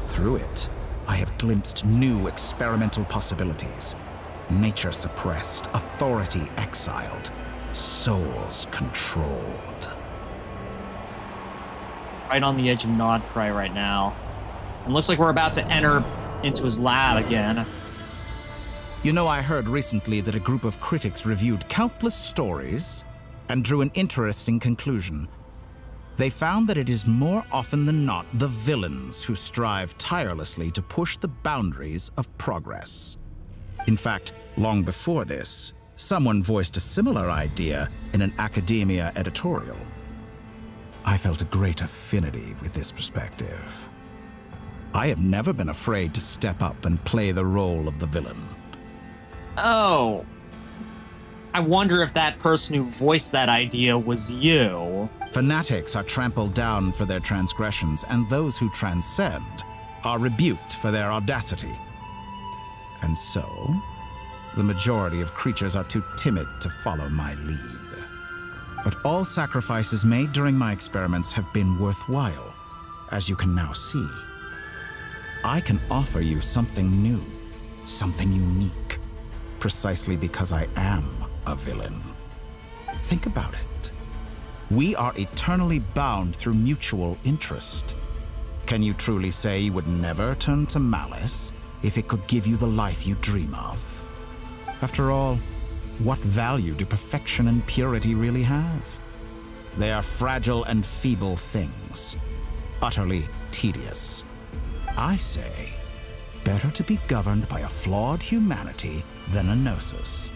Through it, I have glimpsed new experimental possibilities. Nature suppressed, authority exiled, souls controlled. Right on the edge of Nod Krai right now. It looks like we're about to enter into his lab again. You know, I heard recently that a group of critics reviewed countless stories and drew an interesting conclusion. They found that it is more often than not the villains who strive tirelessly to push the boundaries of progress. In fact, long before this, someone voiced a similar idea in an academia editorial. I felt a great affinity with this perspective. I have never been afraid to step up and play the role of the villain. Oh. I wonder if that person who voiced that idea was you. Fanatics are trampled down for their transgressions, and those who transcend are rebuked for their audacity. And so, the majority of creatures are too timid to follow my lead. But all sacrifices made during my experiments have been worthwhile, as you can now see. I can offer you something new, something unique, precisely because I am a villain. Think about it. We are eternally bound through mutual interest. Can you truly say you would never turn to malice if it could give you the life you dream of? After all, what value do perfection and purity really have? They are fragile and feeble things, utterly tedious. I say, better to be governed by a flawed humanity than a gnosis.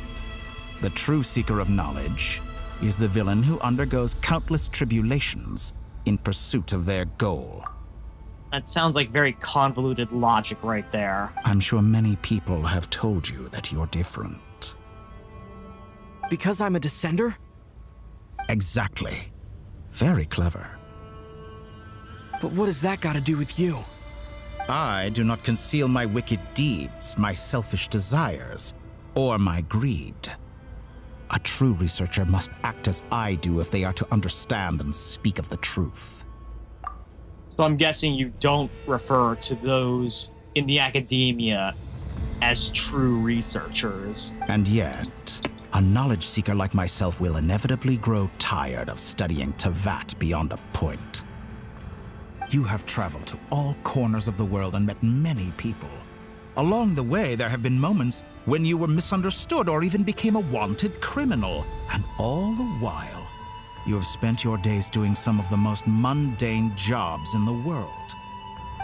The true seeker of knowledge is the villain who undergoes countless tribulations in pursuit of their goal. That sounds like very convoluted logic right there. I'm sure many people have told you that you're different. Because I'm a descender? Exactly. Very clever. But what has that got to do with you? I do not conceal my wicked deeds, my selfish desires, or my greed. A true researcher must act as I do if they are to understand and speak of the truth. So I'm guessing you don't refer to those in the academia as true researchers. And yet, a knowledge seeker like myself will inevitably grow tired of studying Teyvat beyond a point. You have traveled to all corners of the world and met many people. Along the way, there have been moments when you were misunderstood or even became a wanted criminal. And all the while, you have spent your days doing some of the most mundane jobs in the world.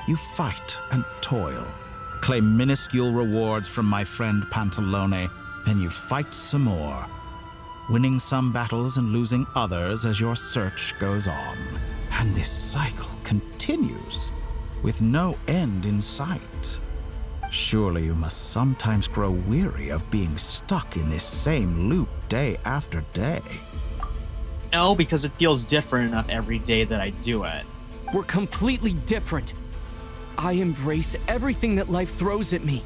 You fight and toil, claim minuscule rewards from my friend Pantalone, then you fight some more, winning some battles and losing others as your search goes on. And this cycle continues, with no end in sight. Surely you must sometimes grow weary of being stuck in this same loop day after day. No, because it feels different enough every day that I do it. We're completely different. I embrace everything that life throws at me.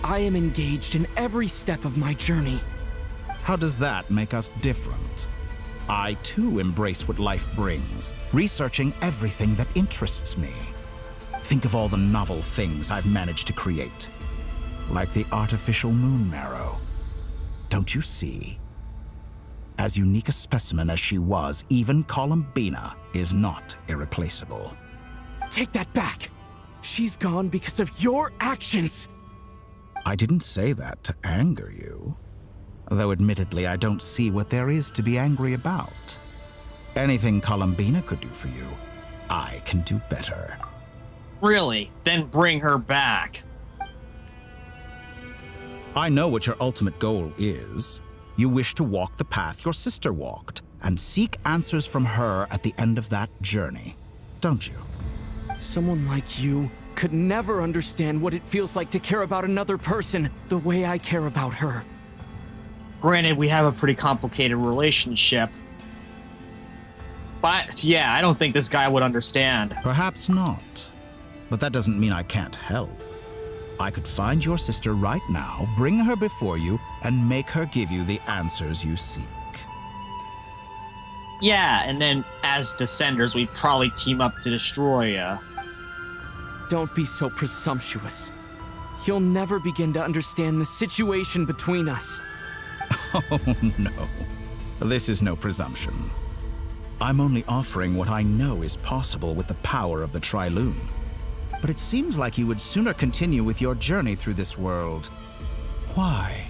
I am engaged in every step of my journey. How does that make us different? I too embrace what life brings, researching everything that interests me. Think of all the novel things I've managed to create, like the artificial moon marrow. Don't you see? As unique a specimen as she was, even Columbina is not irreplaceable. Take that back. She's gone because of your actions. I didn't say that to anger you. Though admittedly, I don't see what there is to be angry about. Anything Columbina could do for you, I can do better. Really? Then bring her back. I know what your ultimate goal is. You wish to walk the path your sister walked, and seek answers from her at the end of that journey, don't you? Someone like you could never understand what it feels like to care about another person the way I care about her. Granted, we have a pretty complicated relationship. But yeah, I don't think this guy would understand. Perhaps not. But that doesn't mean I can't help. I could find your sister right now, bring her before you, and make her give you the answers you seek. Yeah, and then as Descenders, we'd probably team up to destroy you. Don't be so presumptuous. You'll never begin to understand the situation between us. Oh, no. This is no presumption. I'm only offering what I know is possible with the power of the Trilune. But it seems like you would sooner continue with your journey through this world. Why?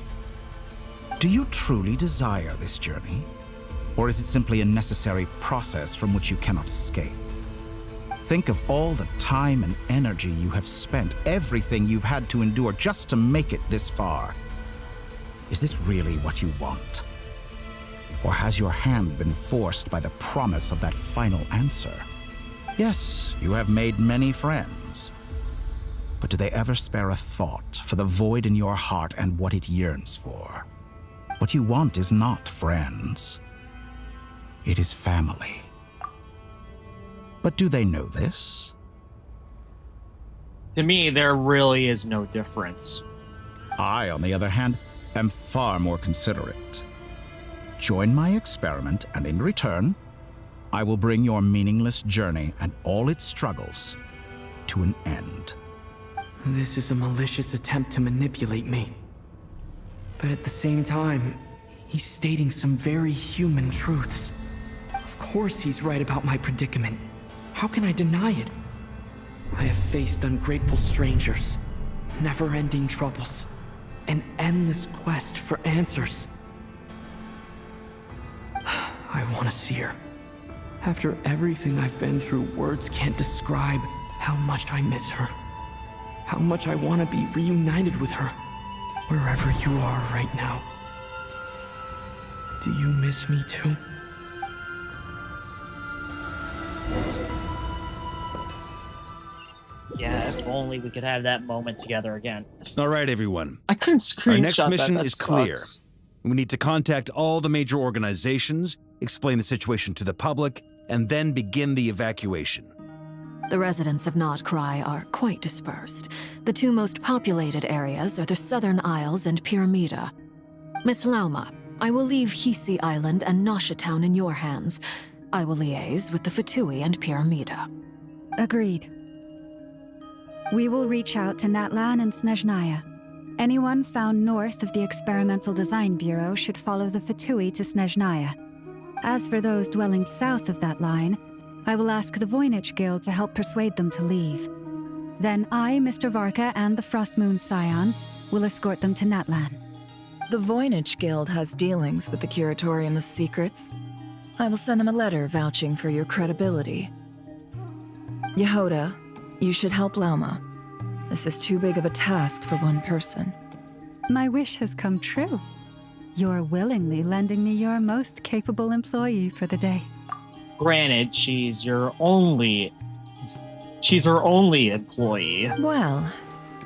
Do you truly desire this journey? Or is it simply a necessary process from which you cannot escape? Think of all the time and energy you have spent, everything you've had to endure just to make it this far. Is this really what you want? Or has your hand been forced by the promise of that final answer? Yes, you have made many friends. But do they ever spare a thought for the void in your heart and what it yearns for? What you want is not friends. It is family. But do they know this? To me, there really is no difference. I, on the other hand, am far more considerate. Join my experiment, and in return, I will bring your meaningless journey and all its struggles to an end. This is a malicious attempt to manipulate me. But at the same time, he's stating some very human truths. Of course he's right about my predicament. How can I deny it? I have faced ungrateful strangers, never-ending troubles, an endless quest for answers. I want to see her. After everything I've been through, words can't describe how much I miss her. How much I want to be reunited with her, wherever you are right now. Do you miss me too? Yeah, if only we could have that moment together again. All right, everyone. I couldn't screenshot Our next mission that is clear. sucks. We need to contact all the major organizations, explain the situation to the public, and then begin the evacuation. The residents of Not Krai are quite dispersed. The two most populated areas are the Southern Isles and Pyramida. Miss Lauma, I will leave Hisi Island and Nasha Town in your hands. I will liaise with the Fatui and Pyramida. Agreed. We will reach out to Natlan and Snezhnaya. Anyone found north of the Experimental Design Bureau should follow the Fatui to Snezhnaya. As for those dwelling south of that line, I will ask the Voynich Guild to help persuade them to leave. Then I, Mr. Varka, and the Frostmoon Scions will escort them to Natlan. The Voynich Guild has dealings with the Curatorium of Secrets. I will send them a letter vouching for your credibility. Yehoda, you should help Lauma. This is too big of a task for one person. My wish has come true. You're willingly lending me your most capable employee for the day. Granted, she's her only employee. Well,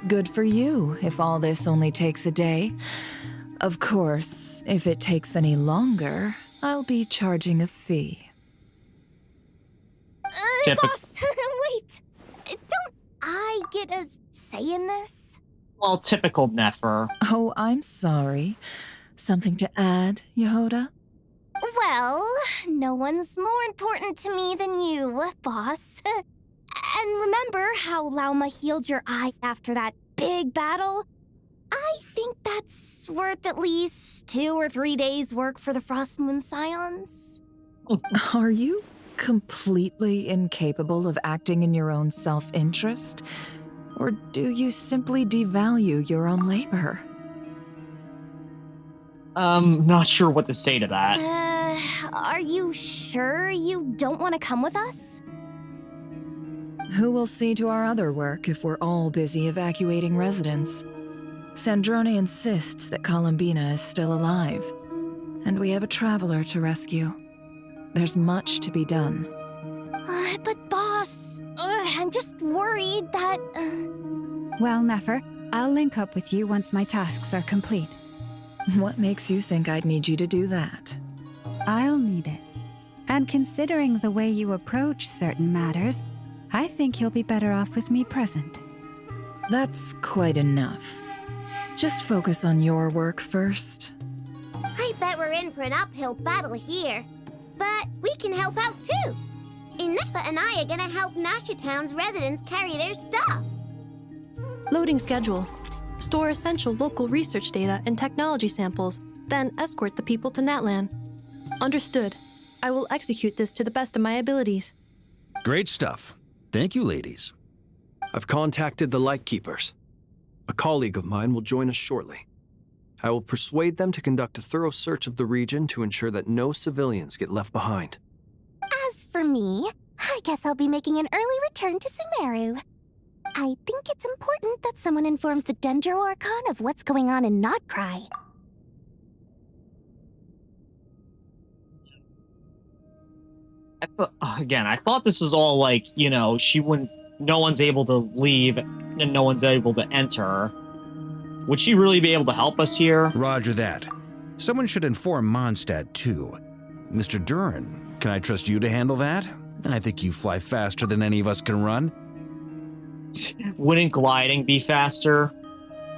good for you if all this only takes a day. Of course, if it takes any longer, I'll be charging a fee. Boss, wait. Don't I get a say in this? Well, typical Nefer. Oh, I'm sorry. Something to add, Yehoda? Well, no one's more important to me than you, boss. And remember how Lauma healed your eyes after that big battle? I think that's worth at least 2 or 3 days' work for the Frost Moon Scions. Are you completely incapable of acting in your own self-interest? Or do you simply devalue your own labor? Not sure what to say to that. Are you sure you don't want to come with us? Who will see to our other work if we're all busy evacuating residents? Sandrone insists that Columbina is still alive, and we have a traveler to rescue. There's much to be done. But boss, I'm just worried that... Well, Nefer, I'll link up with you once my tasks are complete. What makes you think I'd need you to do that? I'll need it. And considering the way you approach certain matters, I think you'll be better off with me present. That's quite enough. Just focus on your work first. I bet we're in for an uphill battle here. But we can help out too. Inefa and I are gonna help Nashatown's residents carry their stuff. Loading schedule. Store essential local research data and technology samples, then escort the people to Natlan. Understood. I will execute this to the best of my abilities. Great stuff. Thank you, ladies. I've contacted the Lightkeepers. A colleague of mine will join us shortly. I will persuade them to conduct a thorough search of the region to ensure that no civilians get left behind. As for me, I guess I'll be making an early return to Sumeru. I think it's important that someone informs the Dendro Archon of what's going on in Krai. I thought this was all like, no one's able to leave and no one's able to enter. Would she really be able to help us here? Roger that. Someone should inform Mondstadt, too. Mr. Duran, can I trust you to handle that? I think you fly faster than any of us can run. Wouldn't gliding be faster?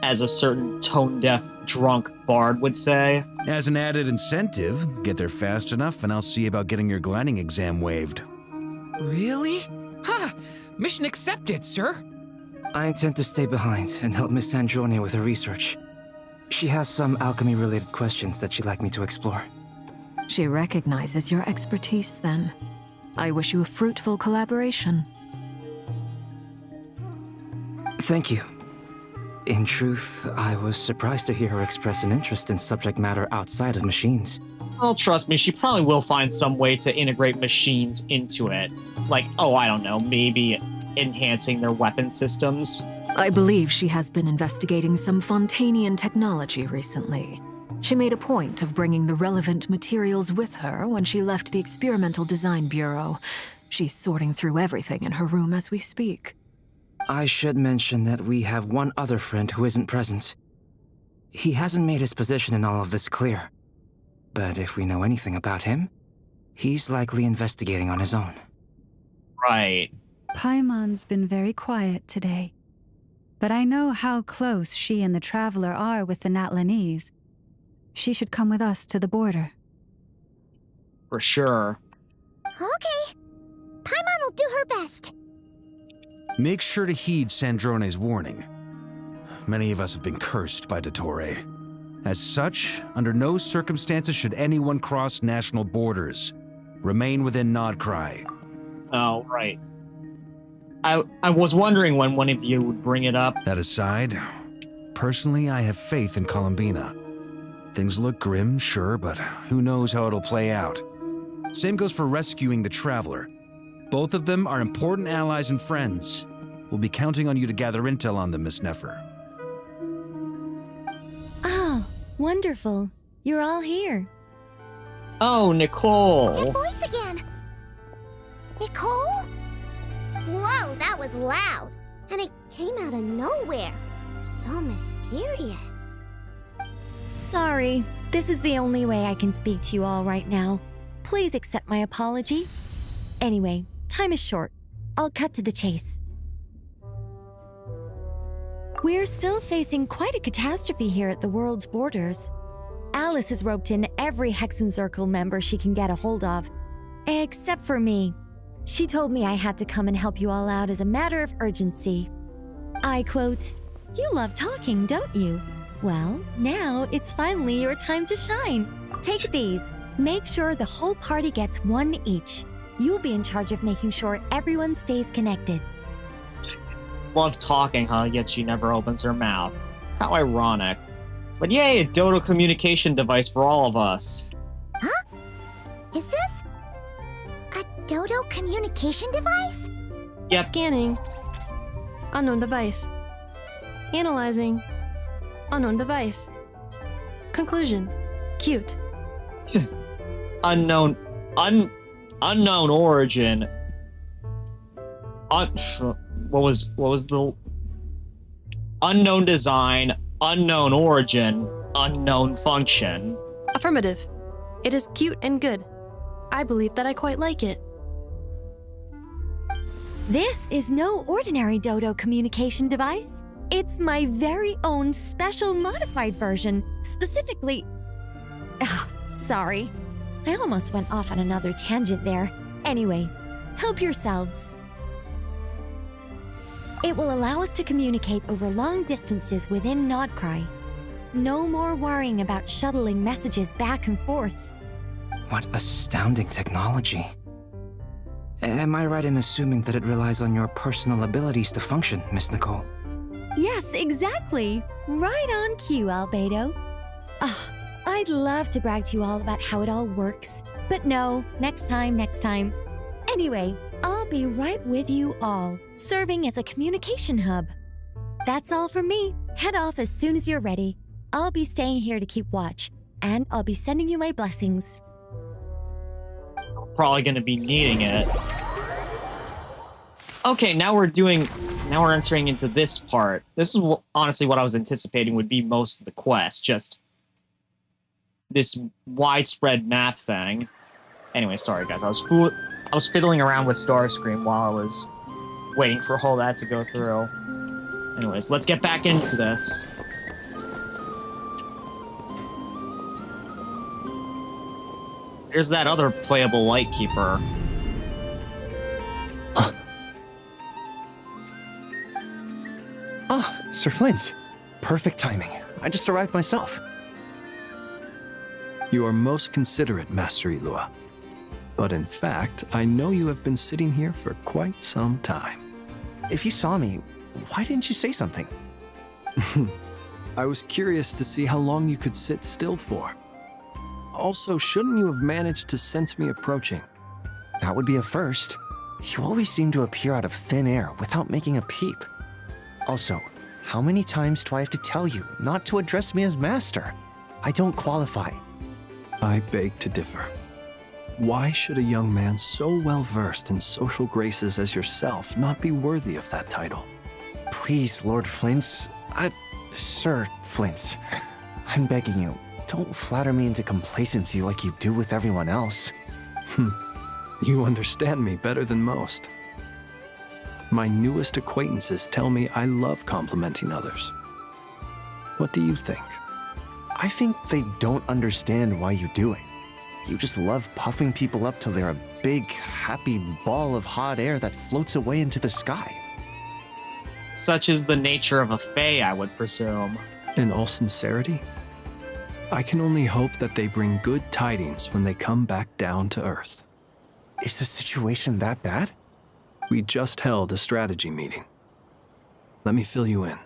As a certain tone-deaf, drunk bard would say. As an added incentive, get there fast enough and I'll see about getting your gliding exam waived. Really? Ha! Mission accepted, sir. I intend to stay behind and help Miss Sandrone with her research. She has some alchemy-related questions that she'd like me to explore. She recognizes your expertise, then. I wish you a fruitful collaboration. Thank you. In truth, I was surprised to hear her express an interest in subject matter outside of machines. Well, trust me, she probably will find some way to integrate machines into it. Like, I don't know, maybe enhancing their weapon systems. I believe she has been investigating some Fontanian technology recently. She made a point of bringing the relevant materials with her when she left the Experimental Design Bureau. She's sorting through everything in her room as we speak. I should mention that we have one other friend who isn't present. He hasn't made his position in all of this clear. But if we know anything about him, he's likely investigating on his own. Right. Paimon's been very quiet today. But I know how close she and the Traveler are with the Natlanese. She should come with us to the border. For sure. Okay. Paimon will do her best. Make sure to heed Sandrone's warning. Many of us have been cursed by Dottore. As such, under no circumstances should anyone cross national borders. Remain within Krai. Oh, right. I was wondering when one of you would bring it up. That aside, personally, I have faith in Columbina. Things look grim, sure, but who knows how it'll play out. Same goes for rescuing the Traveler. Both of them are important allies and friends. We'll be counting on you to gather intel on them, Miss Nefer. Oh, wonderful. You're all here. Oh, Nicole. That voice again. Nicole? Whoa, that was loud. And it came out of nowhere. So mysterious. Sorry, this is the only way I can speak to you all right now. Please accept my apology. Anyway, time is short. I'll cut to the chase. We're still facing quite a catastrophe here at the world's borders. Alice has roped in every Hexenzirkel member she can get a hold of. Except for me. She told me I had to come and help you all out as a matter of urgency. I quote, "You love talking, don't you? Well, now it's finally your time to shine. Take these. Make sure the whole party gets one each. You'll be in charge of making sure everyone stays connected. Love talking, huh? Yet she never opens her mouth. How ironic. But yay, a Dodo communication device for all of us. Huh? Is this a Dodo communication device? Yep. Scanning. Unknown device. Analyzing. Unknown device. Conclusion. Cute. Unknown origin. What was the unknown design, unknown origin, unknown function? Affirmative. It is cute and good. I believe that I quite like it. This is no ordinary Dodo communication device. It's my very own special modified version, specifically... Oh, sorry. I almost went off on another tangent there. Anyway, help yourselves. It will allow us to communicate over long distances within Krai. No more worrying about shuttling messages back and forth. What astounding technology. Am I right in assuming that it relies on your personal abilities to function, Miss Nicole? Yes, exactly. Right on cue, Albedo. Ah, I'd love to brag to you all about how it all works. But no, next time. Anyway, I'll be right with you all, serving as a communication hub. That's all from me. Head off as soon as you're ready. I'll be staying here to keep watch, and I'll be sending you my blessings. Probably gonna be needing it. Okay, now we're entering into this part. This is honestly what I was anticipating would be most of the quest, just this widespread map thing. Anyway, sorry guys, I was fiddling around with Starscream while I was waiting for all that to go through. Anyways, let's get back into this. Here's that other playable Lightkeeper. Ah, Sir Flint. Perfect timing. I just arrived myself. You are most considerate, Master Ilua. But in fact, I know you have been sitting here for quite some time. If you saw me, why didn't you say something? I was curious to see how long you could sit still for. Also, shouldn't you have managed to sense me approaching? That would be a first. You always seem to appear out of thin air without making a peep. Also, how many times do I have to tell you not to address me as master? I don't qualify. I beg to differ. Why should a young man so well versed in social graces as yourself not be worthy of that title? Please, Lord Flint's... Sir Flint's. I'm begging you, don't flatter me into complacency like you do with everyone else. You understand me better than most. My newest acquaintances tell me I love complimenting others. What do you think? I think they don't understand why you do it. You just love puffing people up till they're a big, happy ball of hot air that floats away into the sky. Such is the nature of a Fae, I would presume. In all sincerity, I can only hope that they bring good tidings when they come back down to Earth. Is the situation that bad? We just held a strategy meeting. Let me fill you in.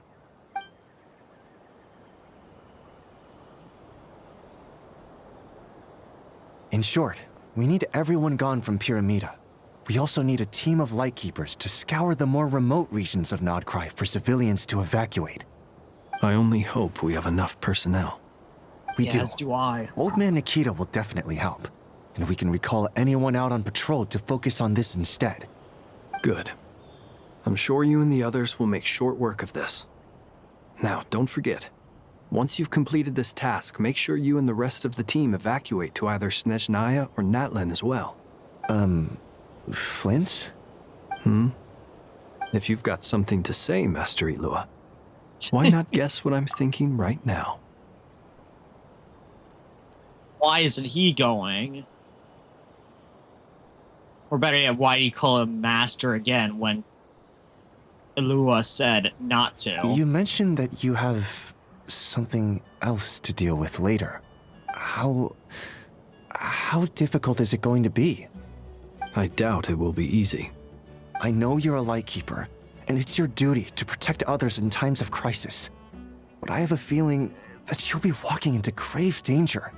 In short, we need everyone gone from Pyramida. We also need a team of Lightkeepers to scour the more remote regions of Krai for civilians to evacuate. I only hope we have enough personnel. We do. As do I. Old Man Nikita will definitely help, and we can recall anyone out on patrol to focus on this instead. Good. I'm sure you and the others will make short work of this. Now, don't forget, once you've completed this task, make sure you and the rest of the team evacuate to either Snezhnaya or Natlan as well. Flint? If you've got something to say, Master Ilua, why not guess what I'm thinking right now? Why isn't he going? Or better yet, why do you call him Master again when Ilua said not to? You mentioned that you have something else to deal with later. How difficult is it going to be? I doubt it will be easy. I know you're a Lightkeeper, and it's your duty to protect others in times of crisis. But I have a feeling that you'll be walking into grave danger.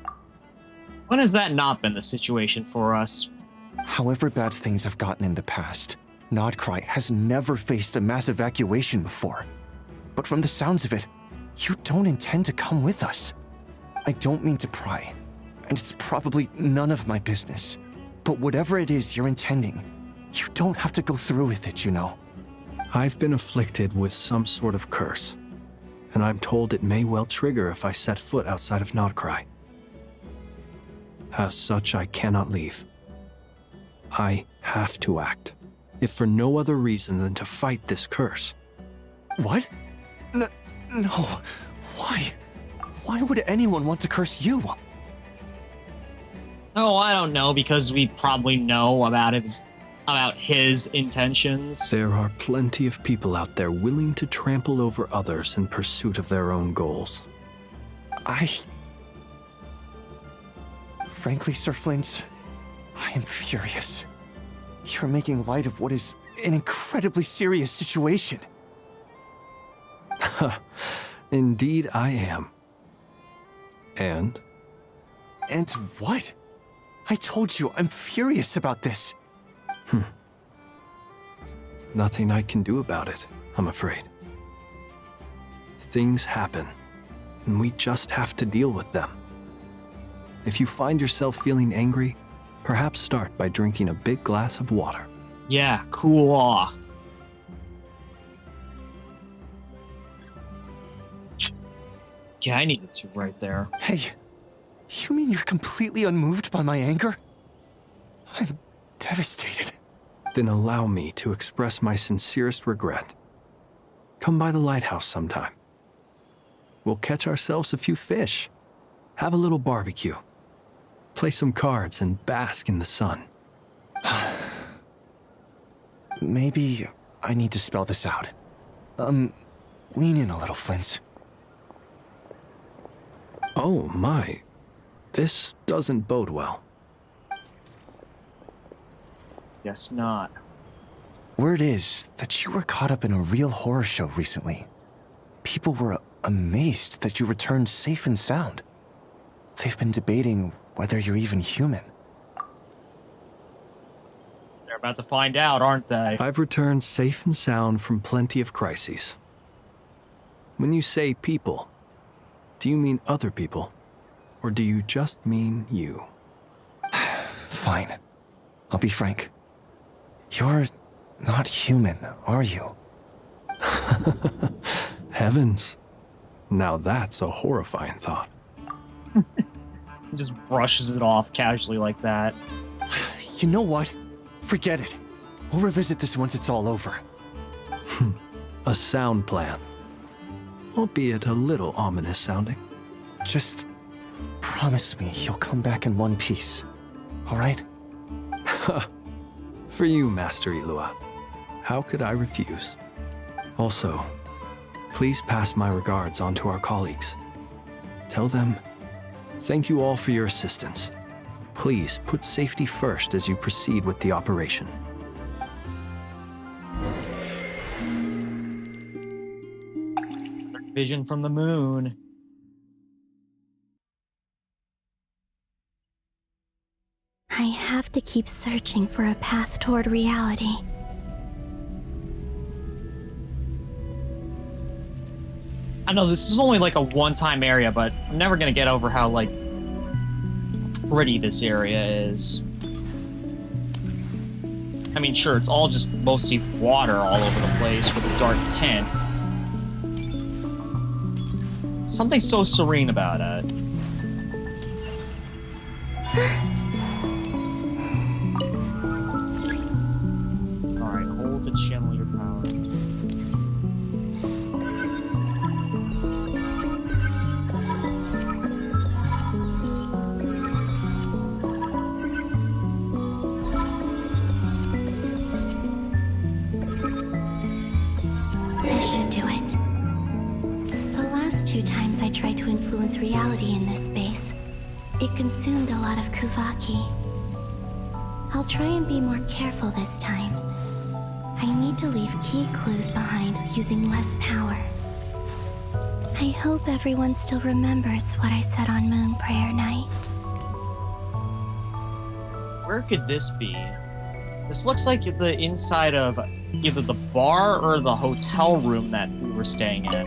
When has that not been the situation for us? However bad things have gotten in the past, Krai has never faced a mass evacuation before. But from the sounds of it, you don't intend to come with us. I don't mean to pry, and it's probably none of my business. But whatever it is you're intending, you don't have to go through with it, you know. I've been afflicted with some sort of curse, and I'm told it may well trigger if I set foot outside of Krai. As such, I cannot leave. I have to act, if for no other reason than to fight this curse. What? No. Why? Why would anyone want to curse you? Oh, I don't know, because we probably know about his intentions. There are plenty of people out there willing to trample over others in pursuit of their own goals. Frankly, Sir Flint, I am furious. You're making light of what is an incredibly serious situation. Indeed I am. And? And what? I told you I'm furious about this. Nothing I can do about it, I'm afraid. Things happen, and we just have to deal with them. If you find yourself feeling angry, perhaps start by drinking a big glass of water. Yeah, cool off. Yeah, I needed to right there. Hey, you mean you're completely unmoved by my anger? I'm devastated. Then allow me to express my sincerest regret. Come by the lighthouse sometime. We'll catch ourselves a few fish, have a little barbecue, play some cards, and bask in the sun. Maybe I need to spell this out. Lean in a little, Flint. Oh my, this doesn't bode well. Guess not. Word is that you were caught up in a real horror show recently. People were amazed that you returned safe and sound. They've been debating whether you're even human. They're about to find out, aren't they? I've returned safe and sound from plenty of crises. When you say people, do you mean other people? Or do you just mean you? Fine. I'll be frank. You're not human, are you? Heavens. Now that's a horrifying thought. Just brushes it off casually like that. You know what? Forget it. We'll revisit this once it's all over. A sound plan. Albeit a little ominous sounding. Just promise me you'll come back in one piece, all right? For you, Master Ilua. How could I refuse? Also, please pass my regards on to our colleagues. Tell them, thank you all for your assistance. Please put safety first as you proceed with the operation. Vision from the moon. I have to keep searching for a path toward reality. I know this is only like a one-time area, but I'm never gonna get over how like pretty this area is. I mean, sure, it's all just mostly water all over the place with a dark tint. Something so serene about it. Alright, hold to channel your power. This should do it. The last 2 times I reality in this space. It consumed a lot of Kuvaki. I'll try and be more careful this time. I need to leave key clues behind using less power. I hope everyone still remembers what I said on Moon Prayer Night. Where could this be? This looks like the inside of either the bar or the hotel room that we were staying in.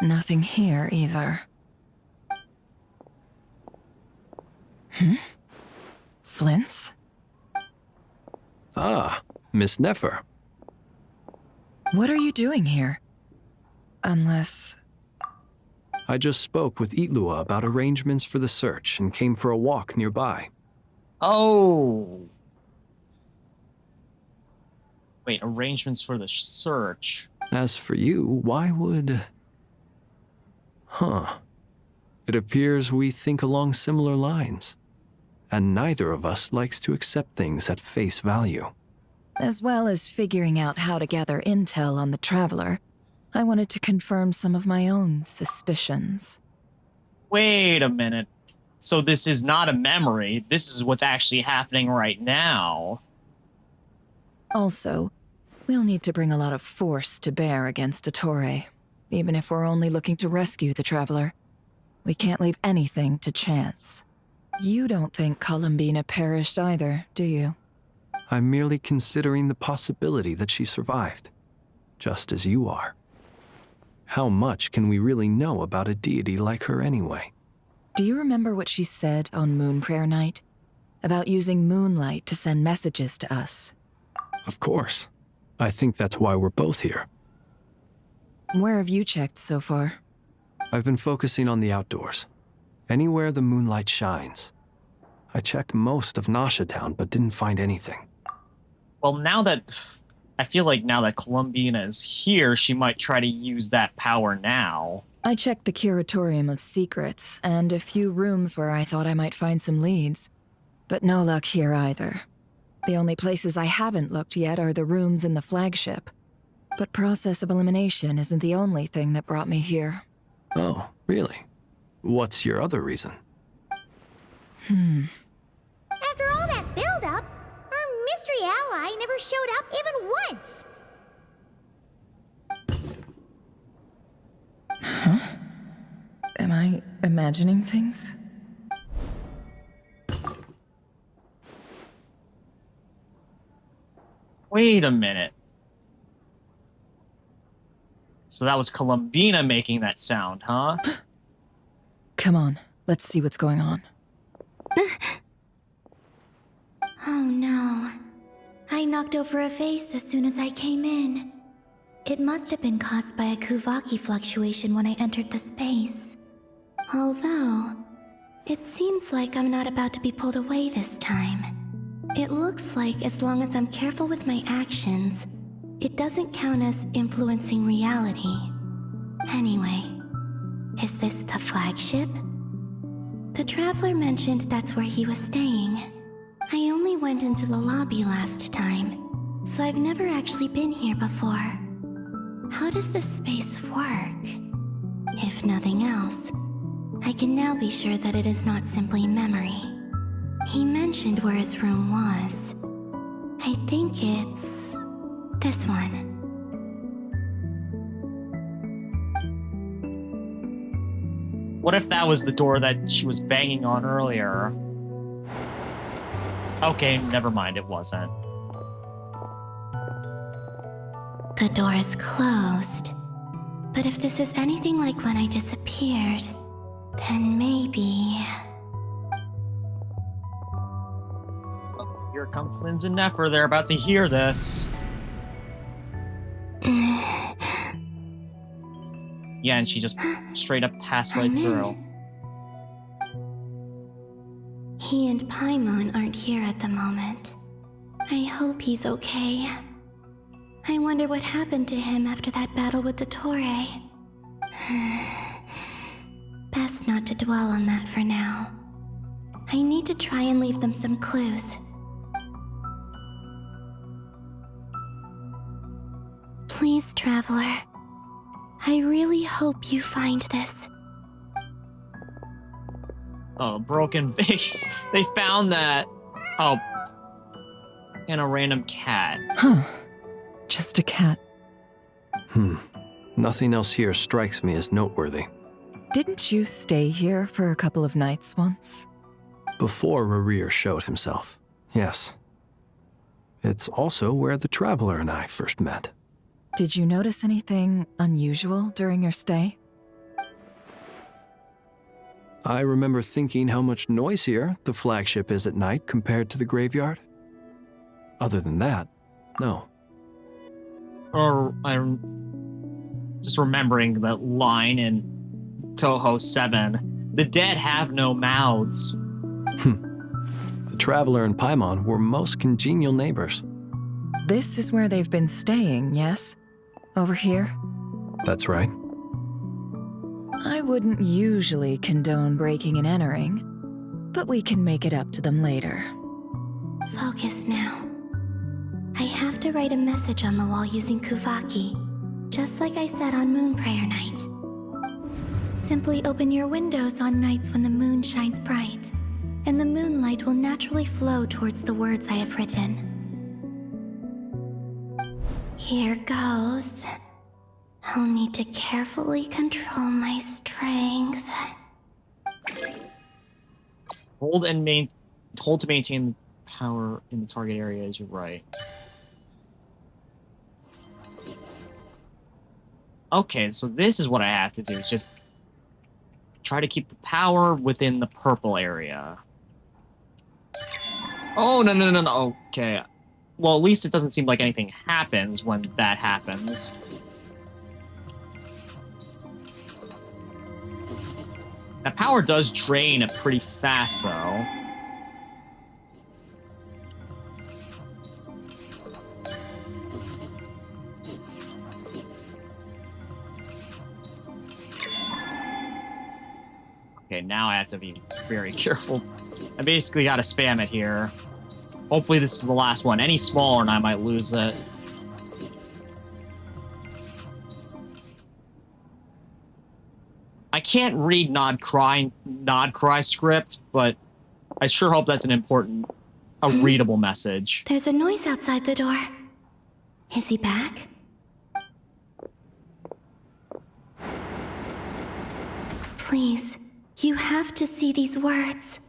Nothing here either. Flints? Ah, Miss Nefer. What are you doing here? Unless... I just spoke with Itlua about arrangements for the search and came for a walk nearby. Oh. Wait, arrangements for the search. As for you, why would... Huh. It appears we think along similar lines. And neither of us likes to accept things at face value. As well as figuring out how to gather intel on the Traveler, I wanted to confirm some of my own suspicions. Wait a minute. So this is not a memory. This is what's actually happening right now. Also, we'll need to bring a lot of force to bear against Ettore, even if we're only looking to rescue the Traveler. We can't leave anything to chance. You don't think Columbina perished either, do you? I'm merely considering the possibility that she survived, just as you are. How much can we really know about a deity like her anyway? Do you remember what she said on Moon Prayer Night? About using moonlight to send messages to us? Of course. I think that's why we're both here. Where have you checked so far? I've been focusing on the outdoors. Anywhere the moonlight shines. I checked most of Nasha Town, but didn't find anything. Well, now that... I feel like now that Columbina is here, she might try to use that power now. I checked the Curatorium of Secrets, and a few rooms where I thought I might find some leads. But no luck here either. The only places I haven't looked yet are the rooms in the flagship. But process of elimination isn't the only thing that brought me here. Oh, really? What's your other reason? After all that build-up, our mystery ally never showed up even once. Huh? Am I imagining things? Wait a minute. So that was Columbina making that sound, huh? Come on, let's see what's going on. Oh no. I knocked over a vase as soon as I came in. It must have been caused by a Kuvaki fluctuation when I entered the space. Although, it seems like I'm not about to be pulled away this time. It looks like as long as I'm careful with my actions, it doesn't count as influencing reality. Anyway, is this the flagship? The Traveler mentioned that's where he was staying. I only went into the lobby last time, so I've never actually been here before. How does this space work? If nothing else, I can now be sure that it is not simply memory. He mentioned where his room was. I think it's... this one. What if that was the door that she was banging on earlier? Okay, never mind, it wasn't. The door is closed. But if this is anything like when I disappeared, then maybe... Oh, here come Flynns and Nefer, they're about to hear this. Yeah, and she just straight up passed right through. He and Paimon aren't here at the moment. I hope he's okay. I wonder what happened to him after that battle with Ettore. Best not to dwell on that for now. I need to try and leave them some clues. Please, Traveler. I really hope you find this. Oh, broken vase. They found that. Oh. And a random cat. Huh. Just a cat. Nothing else here strikes me as noteworthy. Didn't you stay here for a couple of nights once? Before Rerir showed himself, yes. It's also where the Traveler and I first met. Did you notice anything unusual during your stay? I remember thinking how much noisier the flagship is at night compared to the graveyard. Other than that, no. Or I'm just remembering that line in Toho 7. The dead have no mouths. The Traveler and Paimon were most congenial neighbors. This is where they've been staying, yes? Over here? That's right. I wouldn't usually condone breaking and entering, but we can make it up to them later. Focus now. I have to write a message on the wall using Kuvaki, just like I said on Moon Prayer Night. Simply open your windows on nights when the moon shines bright, and the moonlight will naturally flow towards the words I have written. Here goes. I'll need to carefully control my strength. Hold to maintain power in the target area as you're right. Okay, so this is what I have to do. Just try to keep the power within the purple area. Oh, no. Okay. Well, at least it doesn't seem like anything happens when that happens. That power does drain pretty fast, though. Okay, now I have to be very careful. I basically gotta spam it here. Hopefully this is the last one. Any smaller and I might lose it. I can't read Nod Cry script, but I sure hope that's a readable message. There's a noise outside the door. Is he back? Please, you have to see these words.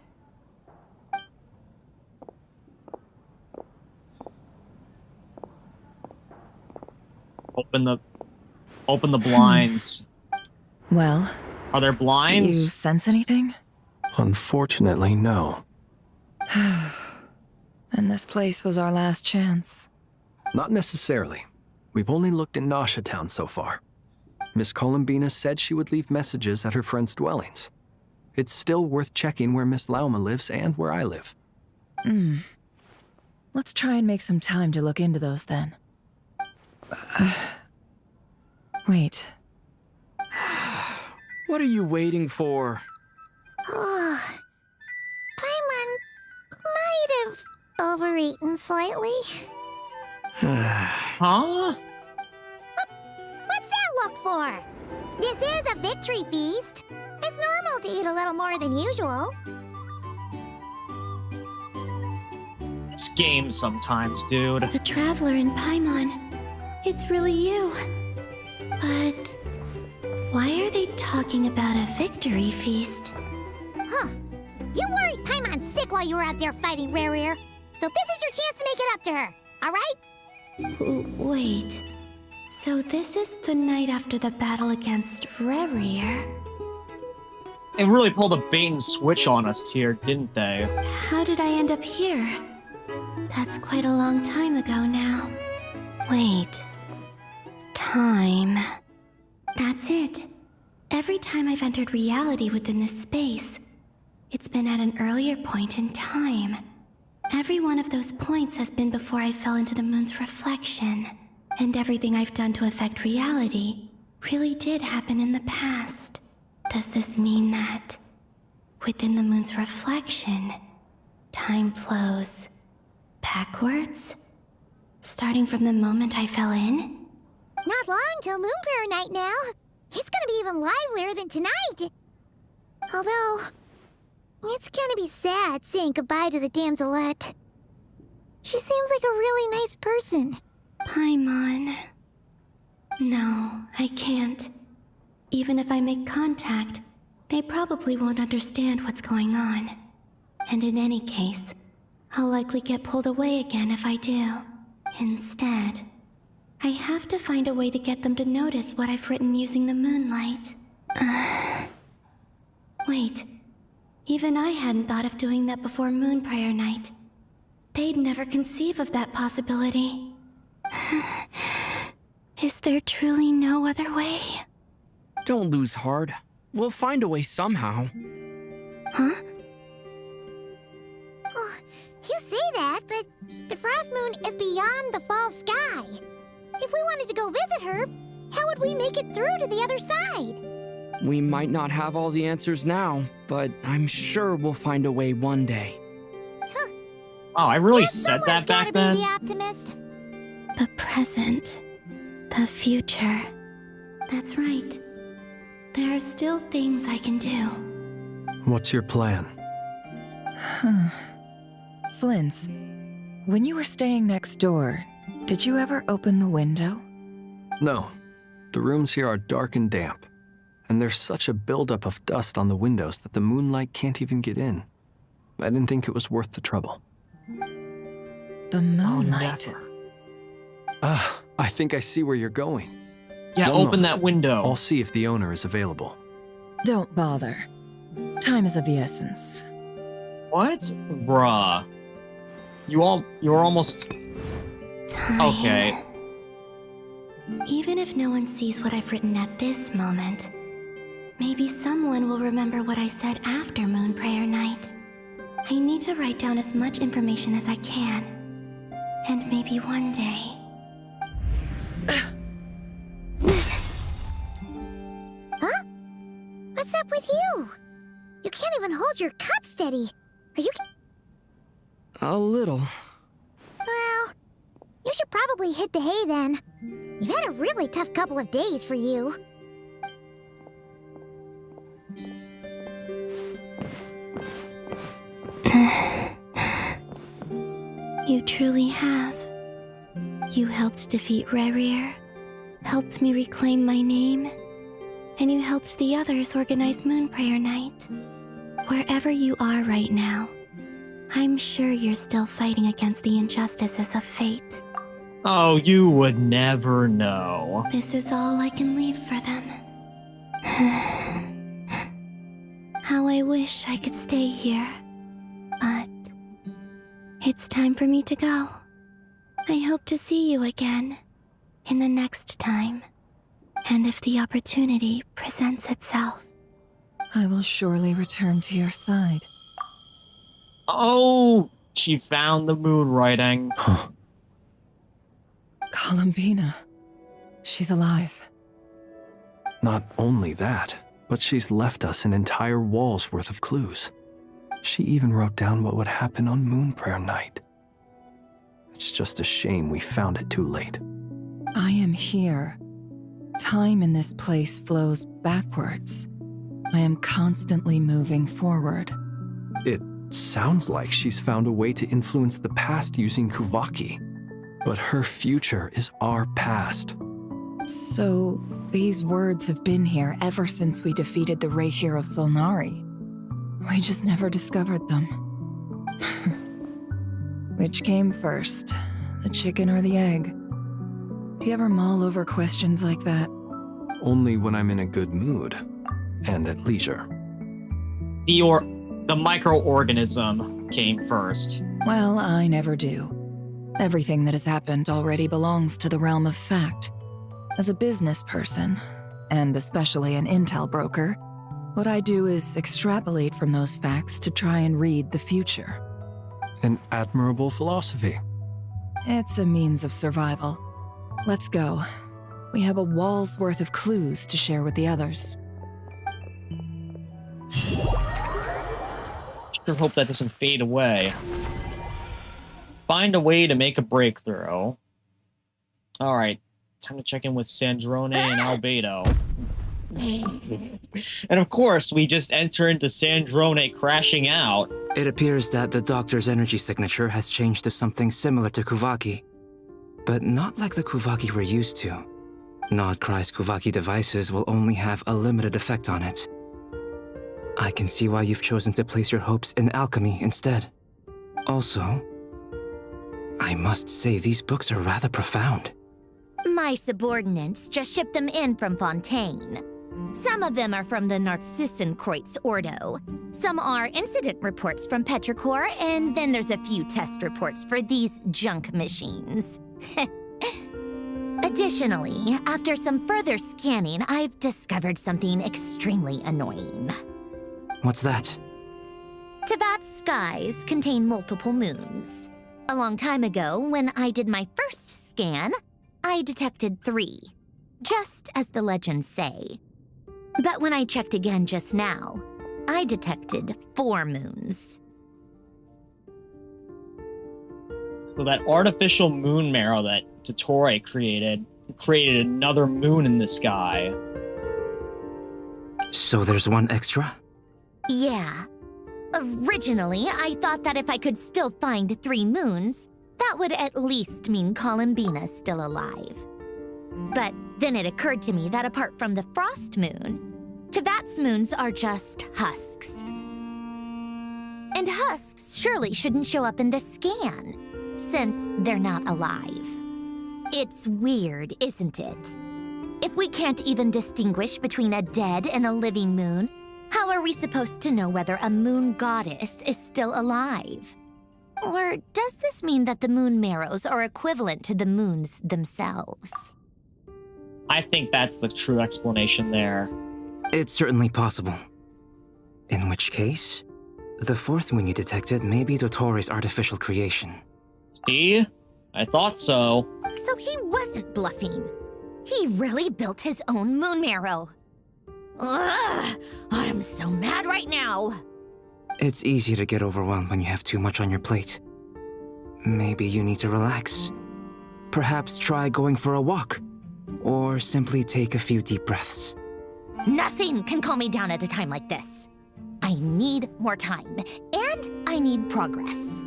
Open the blinds. Well, are there blinds? Do you sense anything? Unfortunately, no. And this place was our last chance. Not necessarily. We've only looked in Nasha Town so far. Miss Columbina said she would leave messages at her friends' dwellings. It's still worth checking where Miss Lauma lives and where I live. Let's try and make some time to look into those then. Wait. What are you waiting for? Oh, Paimon might have overeaten slightly. Huh? What's that look for? This is a victory feast. It's normal to eat a little more than usual. It's games sometimes, dude. The Traveler in Paimon. It's really you. But why are they talking about a victory feast? Huh. You worried Paimon sick while you were out there fighting Rerir. So this is your chance to make it up to her, alright? Wait. So this is the night after the battle against Rerir? They really pulled a bait and switch on us here, didn't they? How did I end up here? That's quite a long time ago now. Wait. Time. That's it. Every time I've entered reality within this space, it's been at an earlier point in time. Every one of those points has been before I fell into the moon's reflection, and everything I've done to affect reality really did happen in the past. Does this mean that Within the moon's reflection, time flows backwards, starting from the moment I fell in. Not long till Moon Prayer Night now. It's gonna be even livelier than tonight. Although, it's gonna be sad saying goodbye to the damselette. She seems like a really nice person. Paimon. No, I can't. Even if I make contact, they probably won't understand what's going on. And in any case, I'll likely get pulled away again if I do. Instead, I have to find a way to get them to notice what I've written using the moonlight. Wait, even I hadn't thought of doing that before Moon Prayer Night. They'd never conceive of that possibility. Is there truly no other way? Don't lose heart. We'll find a way somehow. Huh? Oh, you say that, but the Frost Moon is beyond the fall sky. If we wanted to go visit her, how would we make it through to the other side? We might not have all the answers now, but I'm sure we'll find a way one day. Oh, I really said that back then? Be the optimist. The present. The future. That's right. There are still things I can do. What's your plan? Flint's, when you were staying next door, did you ever open the window? No. The rooms here are dark and damp, and there's such a buildup of dust on the windows that the moonlight can't even get in. I didn't think it was worth the trouble. The moonlight. I think I see where you're going. Yeah, One open moment. that window. I'll see if the owner is available. Don't bother. Time is of the essence. What? Bruh. You're almost... Time. Okay. Even if no one sees what I've written at this moment, maybe someone will remember what I said after Moon Prayer Night. I need to write down as much information as I can. And maybe one day... Huh? What's up with you? You can't even hold your cup steady. Are you... A little. Well, you should probably hit the hay then. You've had a really tough couple of days for you. You truly have. You helped defeat Rerir, helped me reclaim my name, and you helped the others organize Moon Prayer Night. Wherever you are right now, I'm sure you're still fighting against the injustices of fate. Oh, you would never know. This is all I can leave for them. How I wish I could stay here. But it's time for me to go. I hope to see you again in the next time. And if the opportunity presents itself. I will surely return to your side. Oh, she found the moon writing. Columbina. She's alive. Not only that, but she's left us an entire wall's worth of clues. She even wrote down what would happen on Moon Prayer Night. It's just a shame we found it too late. I am here. Time in this place flows backwards. I am constantly moving forward. It sounds like she's found a way to influence the past using Kuvaki. But her future is our past. So, these words have been here ever since we defeated the Reihir of Solnari. We just never discovered them. Which came first, the chicken or the egg? Do you ever mull over questions like that? Only when I'm in a good mood and at leisure. The microorganism came first. Well, I never do. Everything that has happened already belongs to the realm of fact. As a business person, and especially an intel broker, what I do is extrapolate from those facts to try and read the future. An admirable philosophy. It's a means of survival. Let's go. We have a wall's worth of clues to share with the others. Sure hope that doesn't fade away. Find a way to make a breakthrough. Alright, time to check in with Sandrone and Albedo. And of course, we just enter into Sandrone crashing out. It appears that the doctor's energy signature has changed to something similar to Kuvaki, but not like the Kuvaki we're used to. Nod Krai's Kuvaki devices will only have a limited effect on it. I can see why you've chosen to place your hopes in alchemy instead. Also, I must say these books are rather profound. My subordinates just shipped them in from Fontaine. Some of them are from the Narcissenkreuz Ordo. Some are incident reports from Petrichor, and then there's a few test reports for these junk machines. Additionally, after some further scanning, I've discovered something extremely annoying. What's that? Teyvat's skies contain multiple moons. A long time ago, when I did my first scan, I detected 3, just as the legends say. But when I checked again just now, I detected 4 moons. So that artificial moon marrow that Dottore created another moon in the sky. So there's one extra? Yeah. Originally, I thought that if I could still find 3 moons, that would at least mean Columbina's still alive. But then it occurred to me that apart from the frost moon, Teyvat's moons are just husks. And husks surely shouldn't show up in the scan, since they're not alive. It's weird, isn't it? If we can't even distinguish between a dead and a living moon, how are we supposed to know whether a moon goddess is still alive? Or does this mean that the moon marrows are equivalent to the moons themselves? I think that's the true explanation there. It's certainly possible. In which case, the 4th moon you detected may be Dottore's artificial creation. See? I thought so. So he wasn't bluffing. He really built his own moon marrow. Ugh! I'm so mad right now! It's easy to get overwhelmed when you have too much on your plate. Maybe you need to relax. Perhaps try going for a walk, or simply take a few deep breaths. Nothing can calm me down at a time like this. I need more time, and I need progress.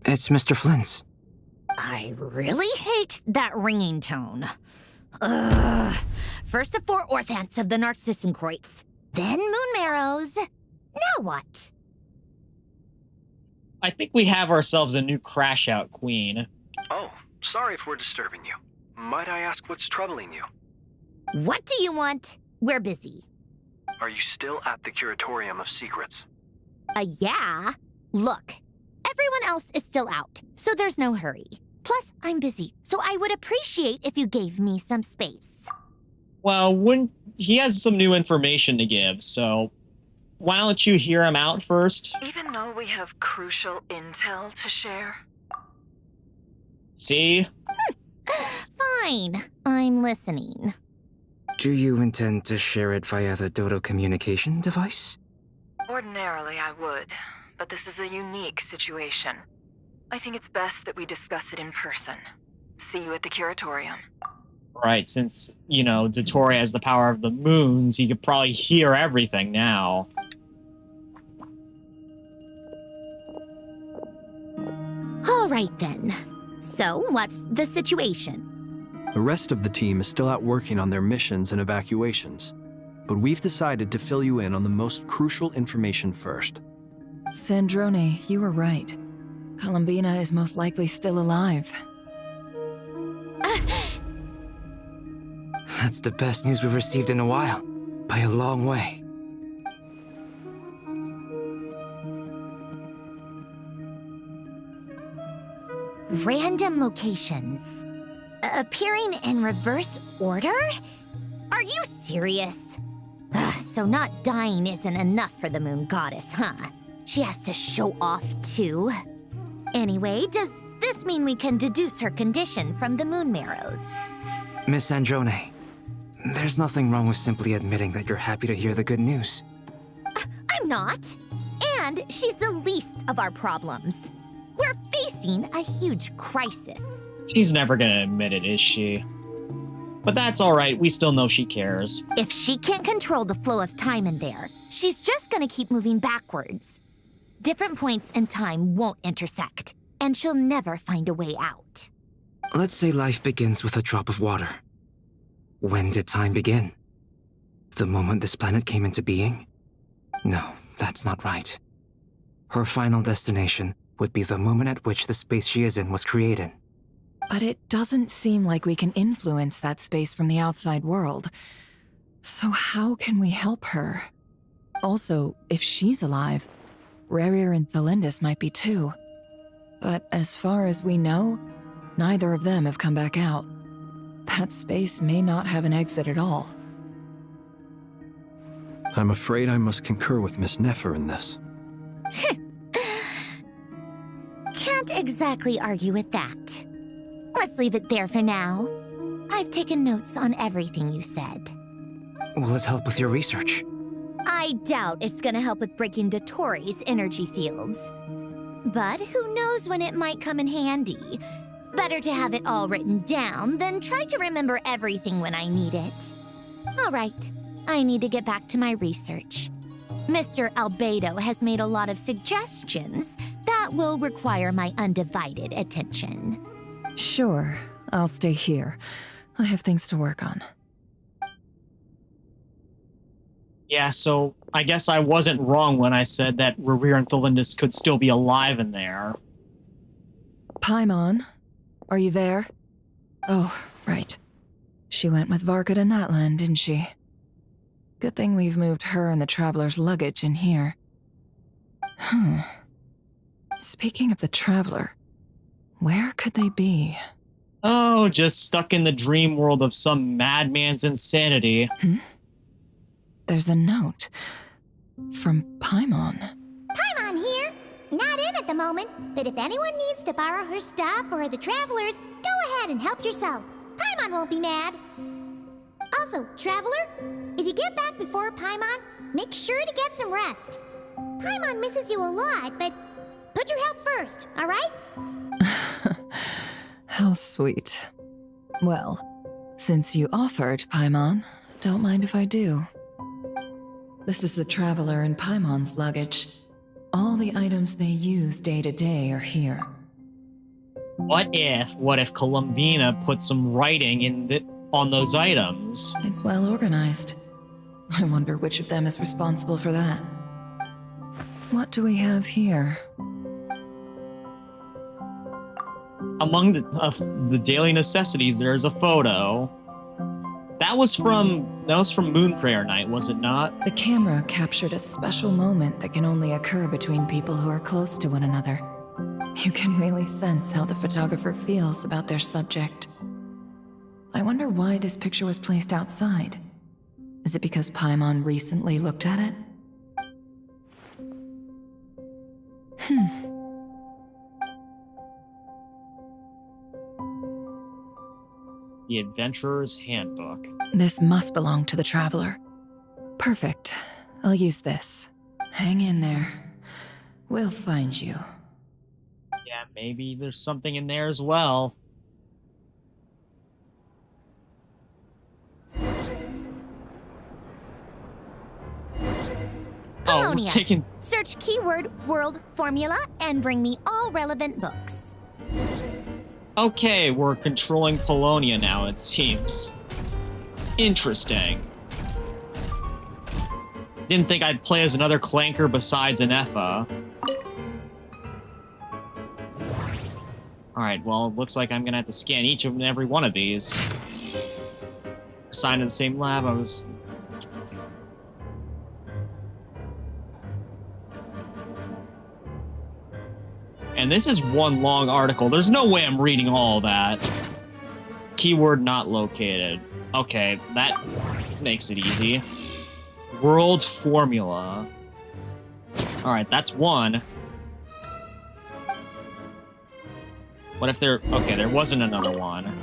It's Mr. Flynn's. I really hate that ringing tone. Ugh. First the 4 orthants of the Narcissenkreuz, then moon marrows. Now what? I think we have ourselves a new crash out queen. Oh, sorry if we're disturbing you. Might I ask what's troubling you? What do you want? We're busy. Are you still at the Curatorium of Secrets? Yeah. Look, everyone else is still out, so there's no hurry. Plus, I'm busy, so I would appreciate if you gave me some space. Well, he has some new information to give, so why don't you hear him out first? Even though we have crucial intel to share? See? Fine, I'm listening. Do you intend to share it via the Dodo communication device? Ordinarily, I would, but this is a unique situation. I think it's best that we discuss it in person. See you at the Curatorium. Right, since, Dottore has the power of the moons, he could probably hear everything now. All right then. So, what's the situation? The rest of the team is still out working on their missions and evacuations, but we've decided to fill you in on the most crucial information first. Sandrone, you were right. Columbina is most likely still alive. That's the best news we've received in a while, by a long way. Random locations. Appearing in reverse order? Are you serious? So not dying isn't enough for the moon goddess, huh? She has to show off too. Anyway, does this mean we can deduce her condition from the moon marrows? Miss Androne, there's nothing wrong with simply admitting that you're happy to hear the good news. I'm not. And she's the least of our problems. We're facing a huge crisis. She's never gonna admit it, is she? But that's alright, we still know she cares. If she can't control the flow of time in there, she's just gonna keep moving backwards. Different points in time won't intersect, and she'll never find a way out. Let's say life begins with a drop of water. When did time begin? The moment this planet came into being? No, that's not right. Her final destination would be the moment at which the space she is in was created. But it doesn't seem like we can influence that space from the outside world. So how can we help her? Also, if she's alive, Rarier and Thalindus might be too. But as far as we know, neither of them have come back out. That space may not have an exit at all. I'm afraid I must concur with Miss Nefer in this. Can't exactly argue with that. Let's leave it there for now. I've taken notes on everything you said. Will it help with your research? I doubt it's gonna help with breaking Dotori's energy fields. But who knows when it might come in handy. Better to have it all written down than try to remember everything when I need it. All right, I need to get back to my research. Mr. Albedo has made a lot of suggestions that will require my undivided attention. Sure, I'll stay here. I have things to work on. Yeah, so I guess I wasn't wrong when I said that Rarier and Thalindus could still be alive in there. Paimon, are you there? Oh, right. She went with Varka to Natlan, didn't she? Good thing we've moved her and the Traveler's luggage in here. Speaking of the Traveler, where could they be? Oh, just stuck in the dream world of some madman's insanity. There's a note. From Paimon. Paimon here. Not in at the moment, but if anyone needs to borrow her stuff or the Travelers, go ahead and help yourself. Paimon won't be mad. Also, Traveler, if you get back before Paimon, make sure to get some rest. Paimon misses you a lot, but put your health first, all right? How sweet. Well, since you offered, Paimon, don't mind if I do. This is the Traveler and Paimon's luggage. All the items they use day to day are here. What if Columbina put some writing on those items? It's well organized. I wonder which of them is responsible for that. What do we have here? Among the daily necessities, there's a photo. That was from Moon Prayer Night, was it not? The camera captured a special moment that can only occur between people who are close to one another. You can really sense how the photographer feels about their subject. I wonder why this picture was placed outside. Is it because Paimon recently looked at it? The Adventurer's Handbook. This must belong to the Traveler. Perfect. I'll use this. Hang in there. We'll find you. Yeah, maybe there's something in there as well. Polonia. Oh, taking... Search keyword world formula and bring me all relevant books. Okay, we're controlling Polonia now, it seems. Interesting. Didn't think I'd play as another Clanker besides an Effa. Alright, well, it looks like I'm gonna have to scan each and every one of these. Assigned to the same lab, I was... And this is one long article. There's no way I'm reading all that. Keyword not located. Okay, that makes it easy. World formula. Alright, that's one. What if there... Okay, there wasn't another one.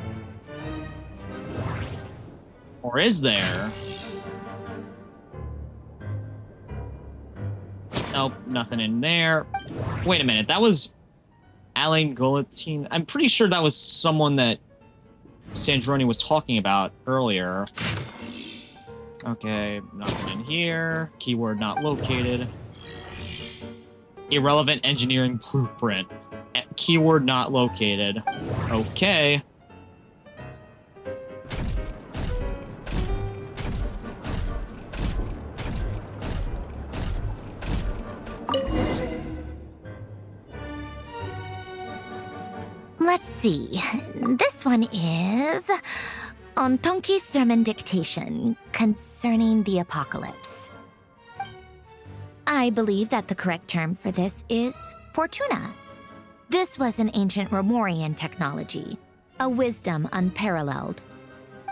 Or is there? Nope, nothing in there. Wait a minute, that was Alain Guillotine. I'm pretty sure that was someone that Sandroni was talking about earlier. Okay, nothing in here. Keyword not located. Irrelevant engineering blueprint. Keyword not located. Okay. Let's see. This one is on Tonki's sermon dictation concerning the apocalypse. I believe that the correct term for this is Fortuna. This was an ancient Romorian technology, a wisdom unparalleled.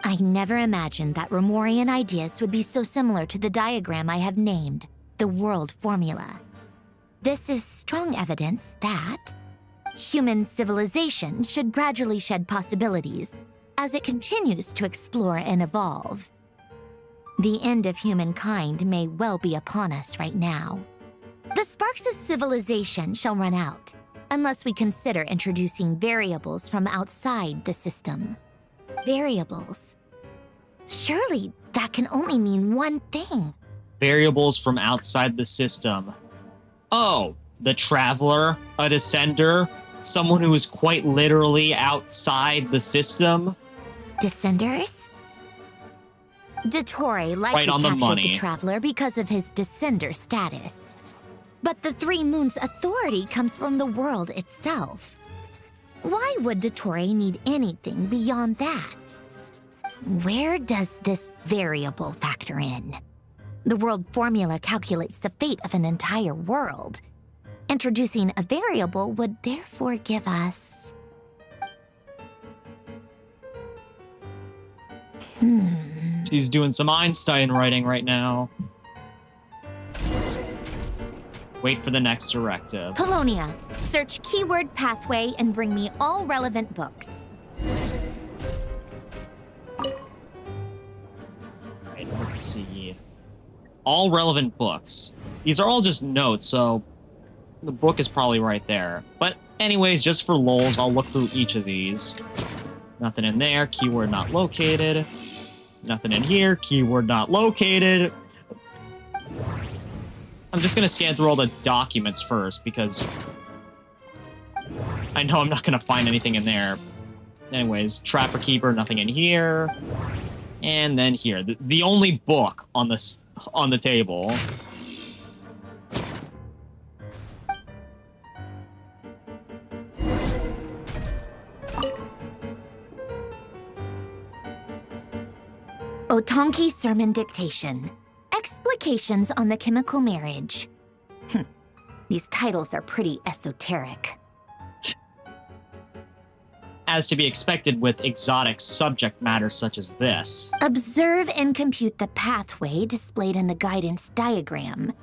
I never imagined that Romorian ideas would be so similar to the diagram I have named, the World Formula. This is strong evidence that human civilization should gradually shed possibilities as it continues to explore and evolve. The end of humankind may well be upon us right now. The sparks of civilization shall run out, unless we consider introducing variables from outside the system. Variables. Surely that can only mean one thing. Variables from outside the system. Oh, the Traveler, a Descender, someone who is quite literally outside the system. Descenders? Dottore likely Right on the captured money. the Traveler because of his Descender status. But the Three Moons' authority comes from the world itself. Why would Dottore need anything beyond that? Where does this variable factor in? The world formula calculates the fate of an entire world. Introducing a variable would therefore give us... She's doing some Einstein writing right now. Wait for the next directive. Polonia, search keyword pathway and bring me all relevant books. Alright, let's see. All relevant books. These are all just notes, so the book is probably right there. But anyways, just for lols, I'll look through each of these. Nothing in there, keyword not located. Nothing in here, keyword not located. I'm just gonna scan through all the documents first, because I know I'm not gonna find anything in there. Anyways, Trapper Keeper, nothing in here. And then here, the only book on the table. Otonki Sermon Dictation. Explications on the Chemical Marriage. These titles are pretty esoteric. As to be expected with exotic subject matter such as this. Observe and compute the pathway displayed in the guidance diagram.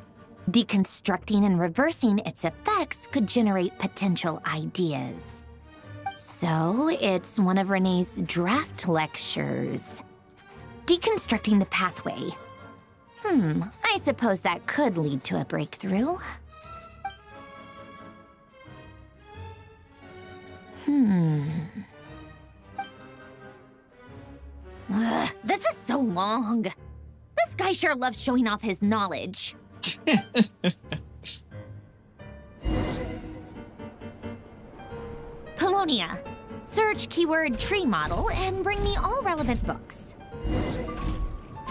Deconstructing and reversing its effects could generate potential ideas. So, it's one of Renee's draft lectures. Deconstructing the pathway. I suppose that could lead to a breakthrough. This is so long. This guy sure loves showing off his knowledge. Polonia, search keyword tree model and bring me all relevant books.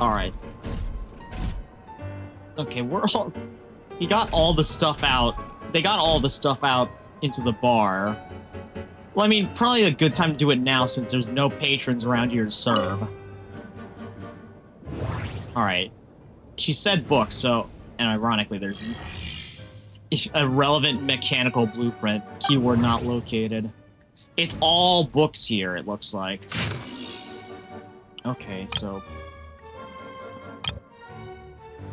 Alright. Okay, he got all the stuff out. They got all the stuff out into the bar. Well, I mean, probably a good time to do it now since there's no patrons around here to serve. Alright. She said books, so... And ironically, there's a relevant mechanical blueprint. Keyword not located. It's all books here, it looks like. Okay, so...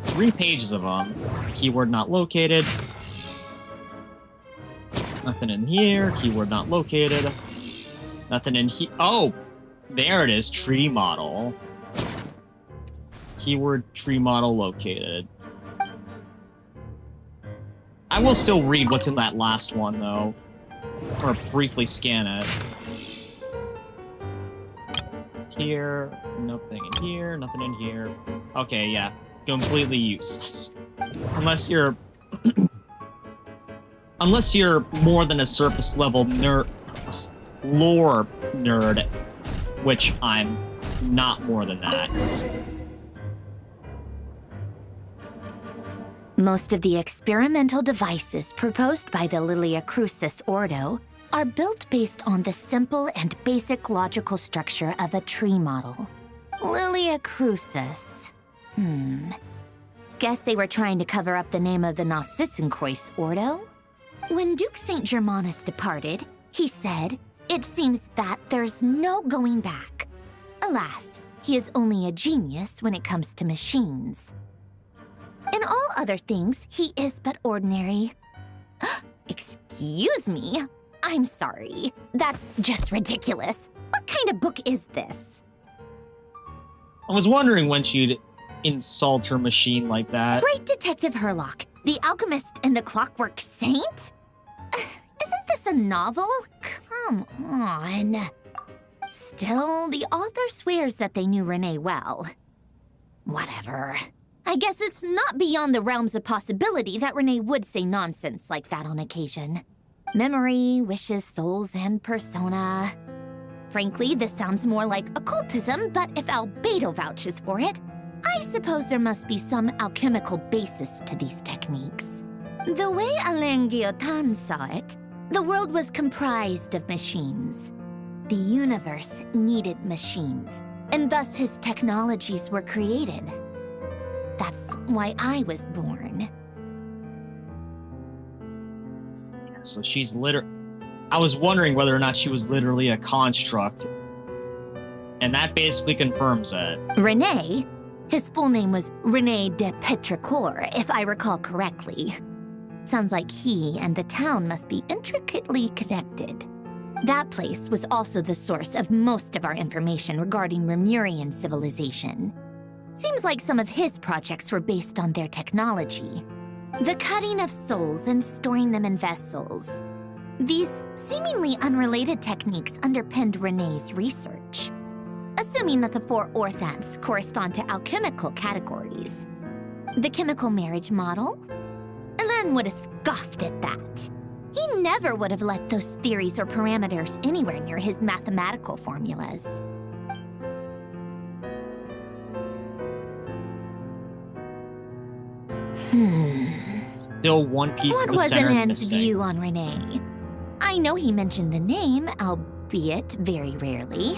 3 pages of them. Keyword not located. Nothing in here. Keyword not located. Nothing in here. Oh! There it is. Tree model. Keyword tree model located. I will still read what's in that last one, though. Or briefly scan it. Here, nothing in here, nothing in here. Okay, yeah. Completely useless. Unless you're... Unless you're more than a surface level lore nerd, which I'm not more than that. Most of the experimental devices proposed by the Lilia Crucis Ordo are built based on the simple and basic logical structure of a tree model. Lilia Crucis. Guess they were trying to cover up the name of the Nautitzenkois Ordo? When Duke St. Germanus departed, he said, "It seems that there's no going back." Alas, he is only a genius when it comes to machines. In all other things, he is but ordinary. Excuse me? I'm sorry. That's just ridiculous. What kind of book is this? I was wondering when she'd insult her machine like that. Great Detective Herlock, the alchemist and the clockwork saint? Isn't this a novel? Come on. Still, the author swears that they knew Renee well. Whatever. I guess it's not beyond the realms of possibility that Renee would say nonsense like that on occasion. Memory, wishes, souls, and persona. Frankly, this sounds more like occultism, but if Albedo vouches for it, I suppose there must be some alchemical basis to these techniques. The way Alain Guillotin saw it, the world was comprised of machines. The universe needed machines, and thus his technologies were created. That's why I was born. So she's I was wondering whether or not she was literally a construct. And that basically confirms it. Renee? His full name was Rene de Petrichor, if I recall correctly. Sounds like he and the town must be intricately connected. That place was also the source of most of our information regarding Remurian civilization. Seems like some of his projects were based on their technology. The cutting of souls and storing them in vessels. These seemingly unrelated techniques underpinned Renee's research. Assuming that the 4 orthants correspond to alchemical categories. The chemical marriage model? Alain would have scoffed at that. He never would have let those theories or parameters anywhere near his mathematical formulas. Still one piece of the center What was Alain's missing. view on Renee? I know he mentioned the name, albeit very rarely.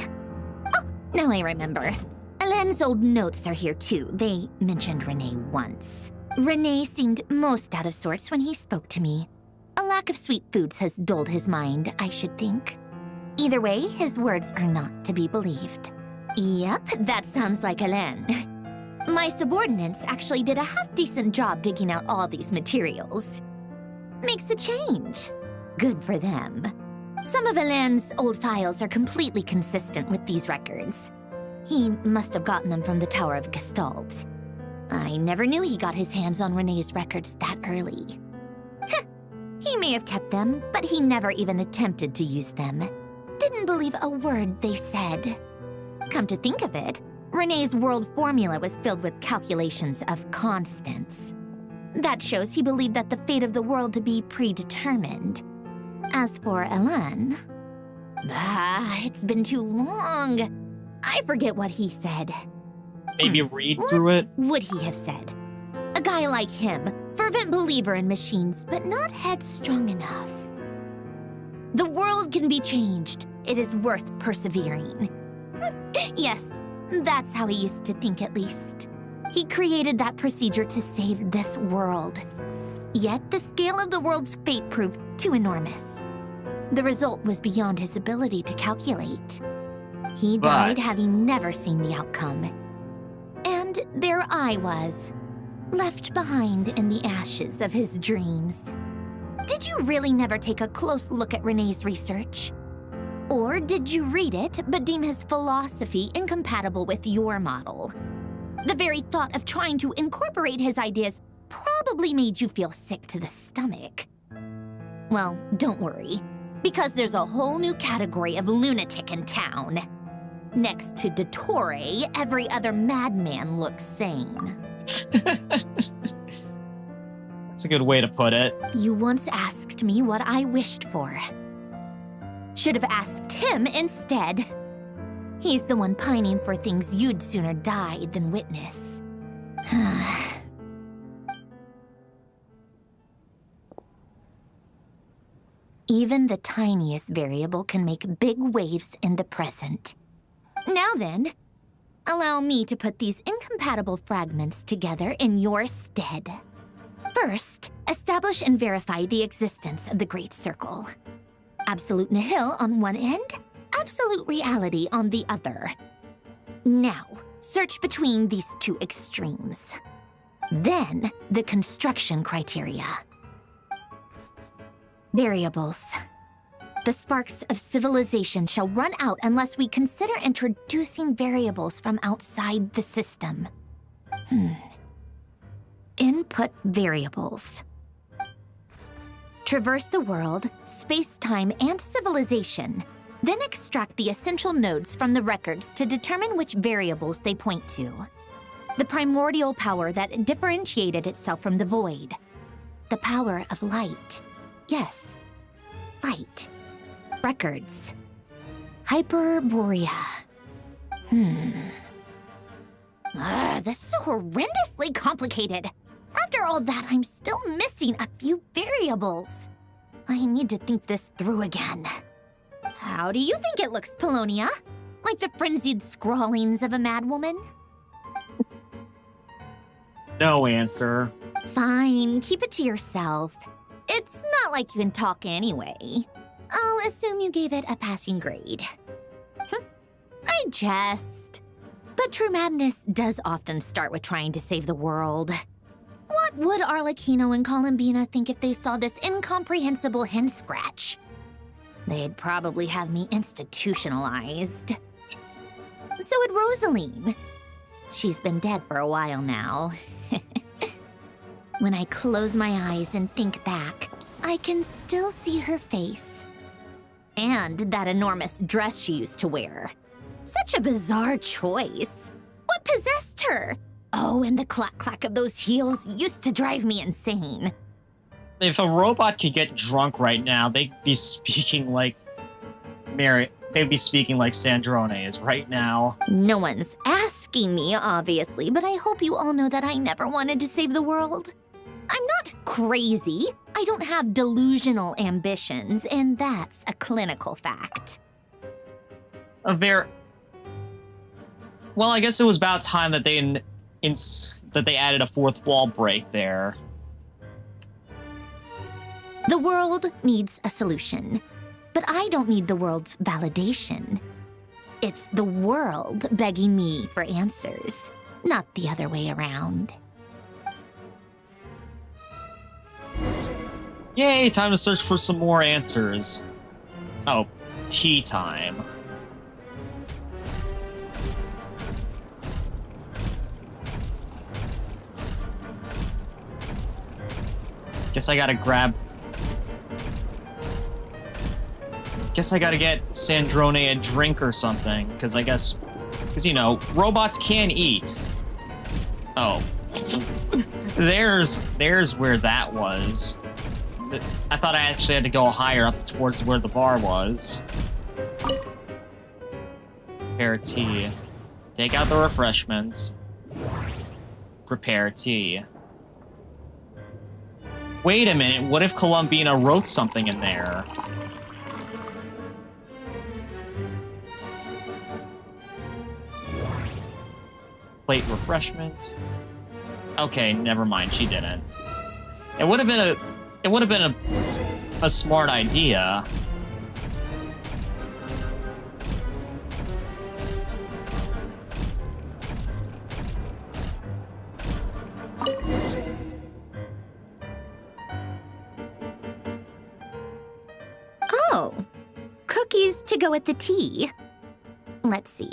Oh, now I remember. Alain's old notes are here too. They mentioned Renee once. Renee seemed most out of sorts when he spoke to me. A lack of sweet foods has dulled his mind, I should think. Either way, his words are not to be believed. Yep, that sounds like Alain. My subordinates actually did a half-decent job digging out all these materials. Makes a change. Good for them. Some of Alain's old files are completely consistent with these records. He must have gotten them from the Tower of Gestalt. I never knew he got his hands on Renee's records that early. He may have kept them, but he never even attempted to use them. Didn't believe a word they said. Come to think of it, Renee's world formula was filled with calculations of constants. That shows he believed that the fate of the world to be predetermined. As for Alain, it's been too long. I forget what he said. Maybe read through it? What would he have said? A guy like him, fervent believer in machines, but not headstrong enough. The world can be changed. It is worth persevering. Yes, that's how he used to think at least. He created that procedure to save this world. Yet the scale of the world's fate proved too enormous. The result was beyond his ability to calculate. He died having never seen the outcome. And there I was, left behind in the ashes of his dreams. Did you really never take a close look at Renee's research? Or did you read it but deem his philosophy incompatible with your model? The very thought of trying to incorporate his ideas probably made you feel sick to the stomach. Well, don't worry, because there's a whole new category of lunatic in town. Next to Dottore, every other madman looks sane. That's a good way to put it. You once asked me what I wished for. Should have asked him instead. He's the one pining for things you'd sooner die than witness. Even the tiniest variable can make big waves in the present. Now then, allow me to put these incompatible fragments together in your stead. First, establish and verify the existence of the Great Circle. Absolute nihil on one end, absolute reality on the other. Now, search between these two extremes. Then, the construction criteria. Variables. The sparks of civilization shall run out unless we consider introducing variables from outside the system. Input variables. Traverse the world, space-time, and civilization, then extract the essential nodes from the records to determine which variables they point to. The primordial power that differentiated itself from the void. The power of light. Yes, light. Records. Hyperborea. This is so horrendously complicated. After all that, I'm still missing a few variables. I need to think this through again. How do you think it looks, Polonia? Like the frenzied scrawlings of a madwoman? No answer. Fine, keep it to yourself. It's not like you can talk anyway. I'll assume you gave it a passing grade. I jest. But true madness does often start with trying to save the world. What would Arlecchino and Columbina think if they saw this incomprehensible hen scratch? They'd probably have me institutionalized. So would Rosaline. She's been dead for a while now. When I close my eyes and think back, I can still see her face. And that enormous dress she used to wear. Such a bizarre choice. What possessed her? Oh, and the clack-clack of those heels used to drive me insane. If a robot could get drunk right now, they'd be speaking like they'd be speaking like Sandrone is right now. No one's asking me, obviously, but I hope you all know that I never wanted to save the world. I'm not crazy. I don't have delusional ambitions, and that's a clinical fact. Well, I guess it was about time that they added a fourth wall break there. The world needs a solution, but I don't need the world's validation. It's the world begging me for answers, not the other way around. Yay, time to search for some more answers. Oh, tea time. Guess I gotta get Sandrone a drink or something, because you know, robots can eat. Oh. There's where that was. I thought I actually had to go higher up towards where the bar was. Prepare tea. Take out the refreshments. Prepare tea. Wait a minute, what if Columbina wrote something in there? Plate refreshments. Okay, never mind, she didn't. It would have been a smart idea. Oh, cookies to go with the tea. Let's see.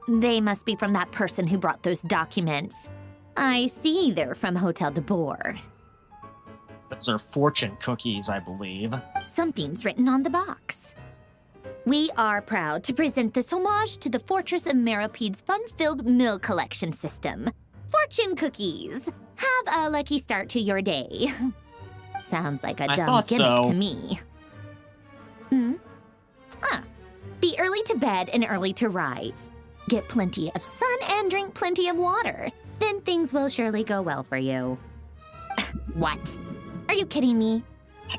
They must be from that person who brought those documents. I see they're from Hotel de Boer. Those are fortune cookies, I believe. Something's written on the box. We are proud to present this homage to the Fortress of Maripede's fun-filled mill collection system. Fortune cookies. Have a lucky start to your day. Sounds like a dumb gimmick to me. Be early to bed and early to rise. Get plenty of sun and drink plenty of water. Then things will surely go well for you. What? Are you kidding me?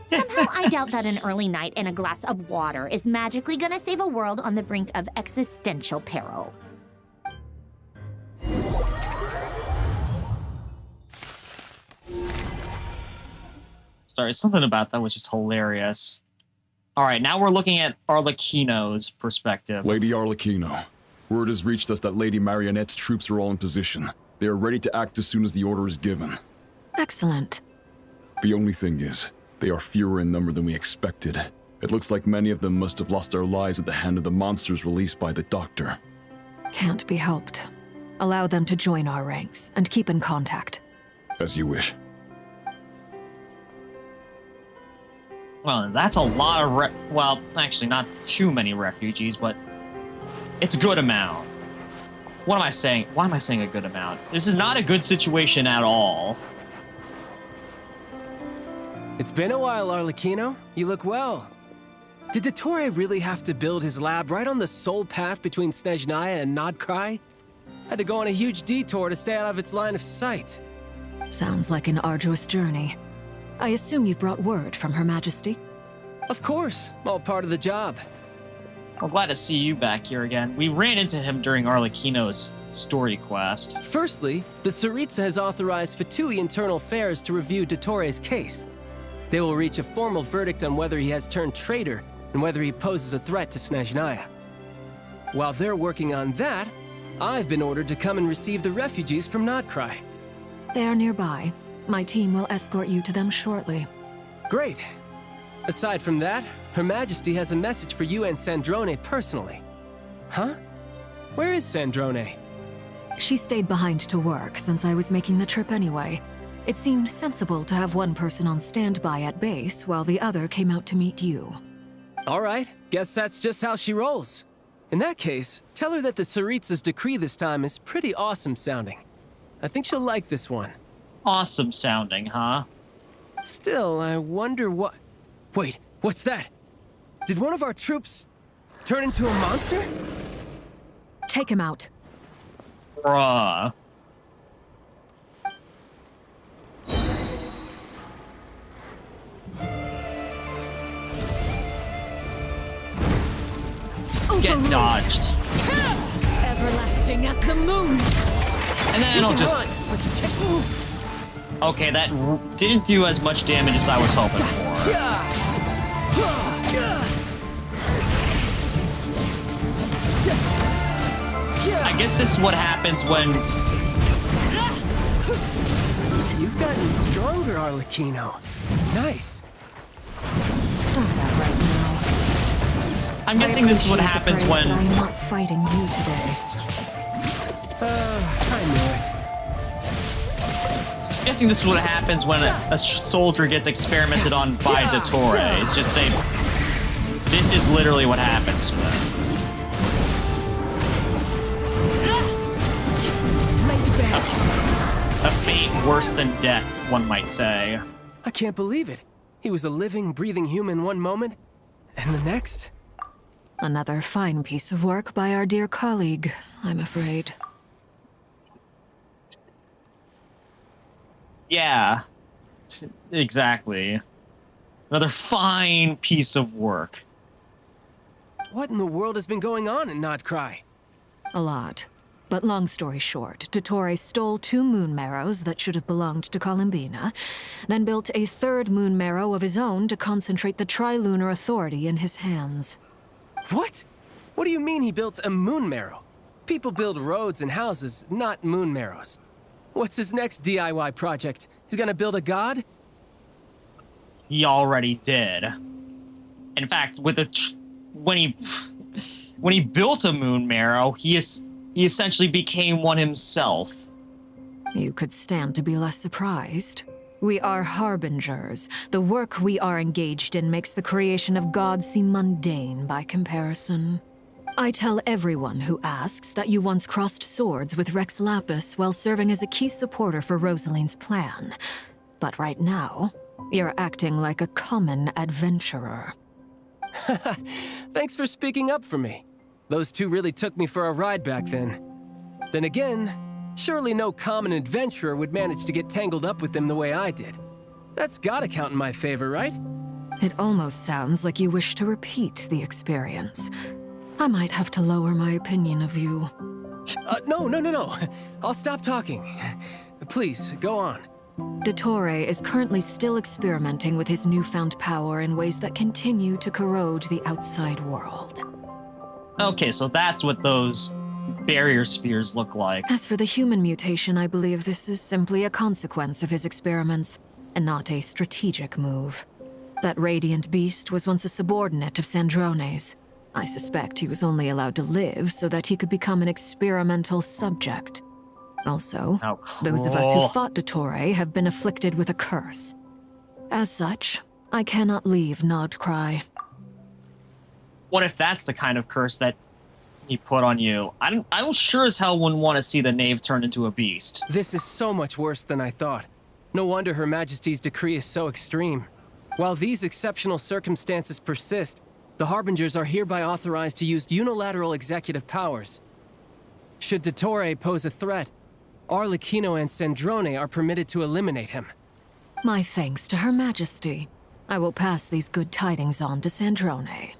Somehow I doubt that an early night and a glass of water is magically gonna save a world on the brink of existential peril. Sorry, something about that was just hilarious. All right, now we're looking at Arlecchino's perspective. Lady Arlecchino, word has reached us that Lady Marionette's troops are all in position. They are ready to act as soon as the order is given. Excellent. The only thing is, they are fewer in number than we expected. It looks like many of them must have lost their lives at the hand of the monsters released by the Doctor. Can't be helped. Allow them to join our ranks and keep in contact. As you wish. Well, that's a lot of well, actually not too many refugees, but it's a good amount. What am I saying? Why am I saying a good amount? This is not a good situation at all. It's been a while, Arlecchino. You look well. Did Dottore really have to build his lab right on the sole path between Snezhnaya and Krai? Had to go on a huge detour to stay out of its line of sight. Sounds like an arduous journey. I assume you've brought word from Her Majesty? Of course, all part of the job. I'm glad to see you back here again. We ran into him during Arlecchino's story quest. Firstly, the Tsaritsa has authorized Fatui Internal Affairs to review Dottore's case. They will reach a formal verdict on whether he has turned traitor and whether he poses a threat to Snezhnaya. While they're working on that, I've been ordered to come and receive the refugees from Krai. They are nearby. My team will escort you to them shortly. Great. Aside from that, Her Majesty has a message for you and Sandrone personally. Huh? Where is Sandrone? She stayed behind to work since I was making the trip anyway. It seemed sensible to have one person on standby at base while the other came out to meet you. All right, guess that's just how she rolls. In that case, tell her that the Tsaritsa's decree this time is pretty awesome sounding. I think she'll like this one. Awesome sounding, huh? Still, I wonder what... Wait, what's that? Did one of our troops turn into a monster? Take him out. Bruh. Get dodged. Everlasting as the moon. And then it'll just... Okay, that didn't do as much damage as I was hoping for. I guess this is what happens when... You've gotten stronger, Arlecchino. Nice. Stop that right now. I'm guessing this is what happens when... I'm not fighting you today. I knew it. I'm guessing this is what happens when a soldier gets experimented on by Dottore. It's just they... This is literally what happens to them. A fate worse than death, one might say. I can't believe it. He was a living, breathing human one moment, and the next... Another fine piece of work by our dear colleague, I'm afraid. Yeah, exactly. Another fine piece of work. What in the world has been going on in Krai? A lot. But long story short, Dottore stole 2 moon marrows that should have belonged to Columbina, then built a 3rd moon marrow of his own to concentrate the Trilunar Authority in his hands. What? What do you mean he built a moon marrow? People build roads and houses, not moon marrows. What's his next DIY project? He's gonna build a god? He already did. In fact, with when he built a moon marrow, he he essentially became one himself. You could stand to be less surprised. We are harbingers. The work we are engaged in makes the creation of gods seem mundane by comparison. I tell everyone who asks that you once crossed swords with Rex Lapis while serving as a key supporter for Rosaline's plan. But right now, you're acting like a common adventurer. Thanks for speaking up for me. Those two really took me for a ride back then. Then again, surely no common adventurer would manage to get tangled up with them the way I did. That's gotta count in my favor, right? It almost sounds like you wish to repeat the experience. I might have to lower my opinion of you. No. I'll stop talking. Please, go on. Dottore is currently still experimenting with his newfound power in ways that continue to corrode the outside world. Okay, so that's what those barrier spheres look like. As for the human mutation, I believe this is simply a consequence of his experiments, and not a strategic move. That radiant beast was once a subordinate of Sandrone's. I suspect he was only allowed to live so that he could become an experimental subject. Also, those of us who fought Dottore have been afflicted with a curse. As such, I cannot leave Krai. What if that's the kind of curse that he put on you? I sure as hell wouldn't want to see the knave turn into a beast. This is so much worse than I thought. No wonder Her Majesty's decree is so extreme. While these exceptional circumstances persist, the Harbingers are hereby authorized to use unilateral executive powers. Should Dottore pose a threat, Arlecchino and Sandrone are permitted to eliminate him. My thanks to Her Majesty. I will pass these good tidings on to Sandrone.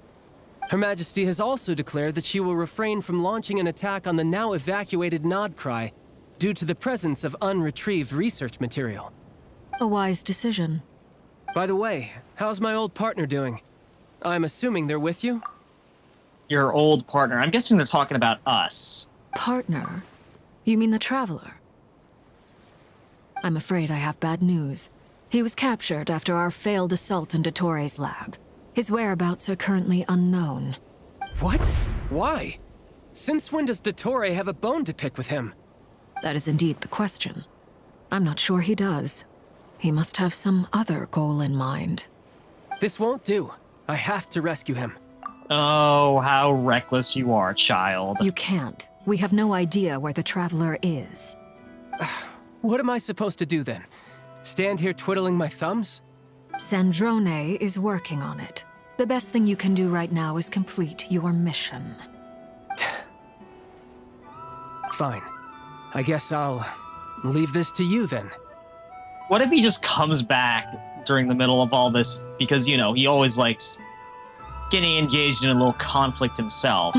Her Majesty has also declared that she will refrain from launching an attack on the now evacuated Krai due to the presence of unretrieved research material. A wise decision. By the way, how's my old partner doing? I'm assuming they're with you? Your old partner. I'm guessing they're talking about us. Partner? You mean the Traveler? I'm afraid I have bad news. He was captured after our failed assault in Dottore's lab. His whereabouts are currently unknown. What? Why? Since when does Dottore have a bone to pick with him? That is indeed the question. I'm not sure he does. He must have some other goal in mind. This won't do. I have to rescue him. Oh, how reckless you are, child. You can't. We have no idea where the Traveler is. What am I supposed to do then? Stand here twiddling my thumbs? Sandrone is working on it. The best thing you can do right now is complete your mission. Fine. I guess I'll leave this to you then. What if he just comes back during the middle of all this? Because, you know, he always likes getting engaged in a little conflict himself.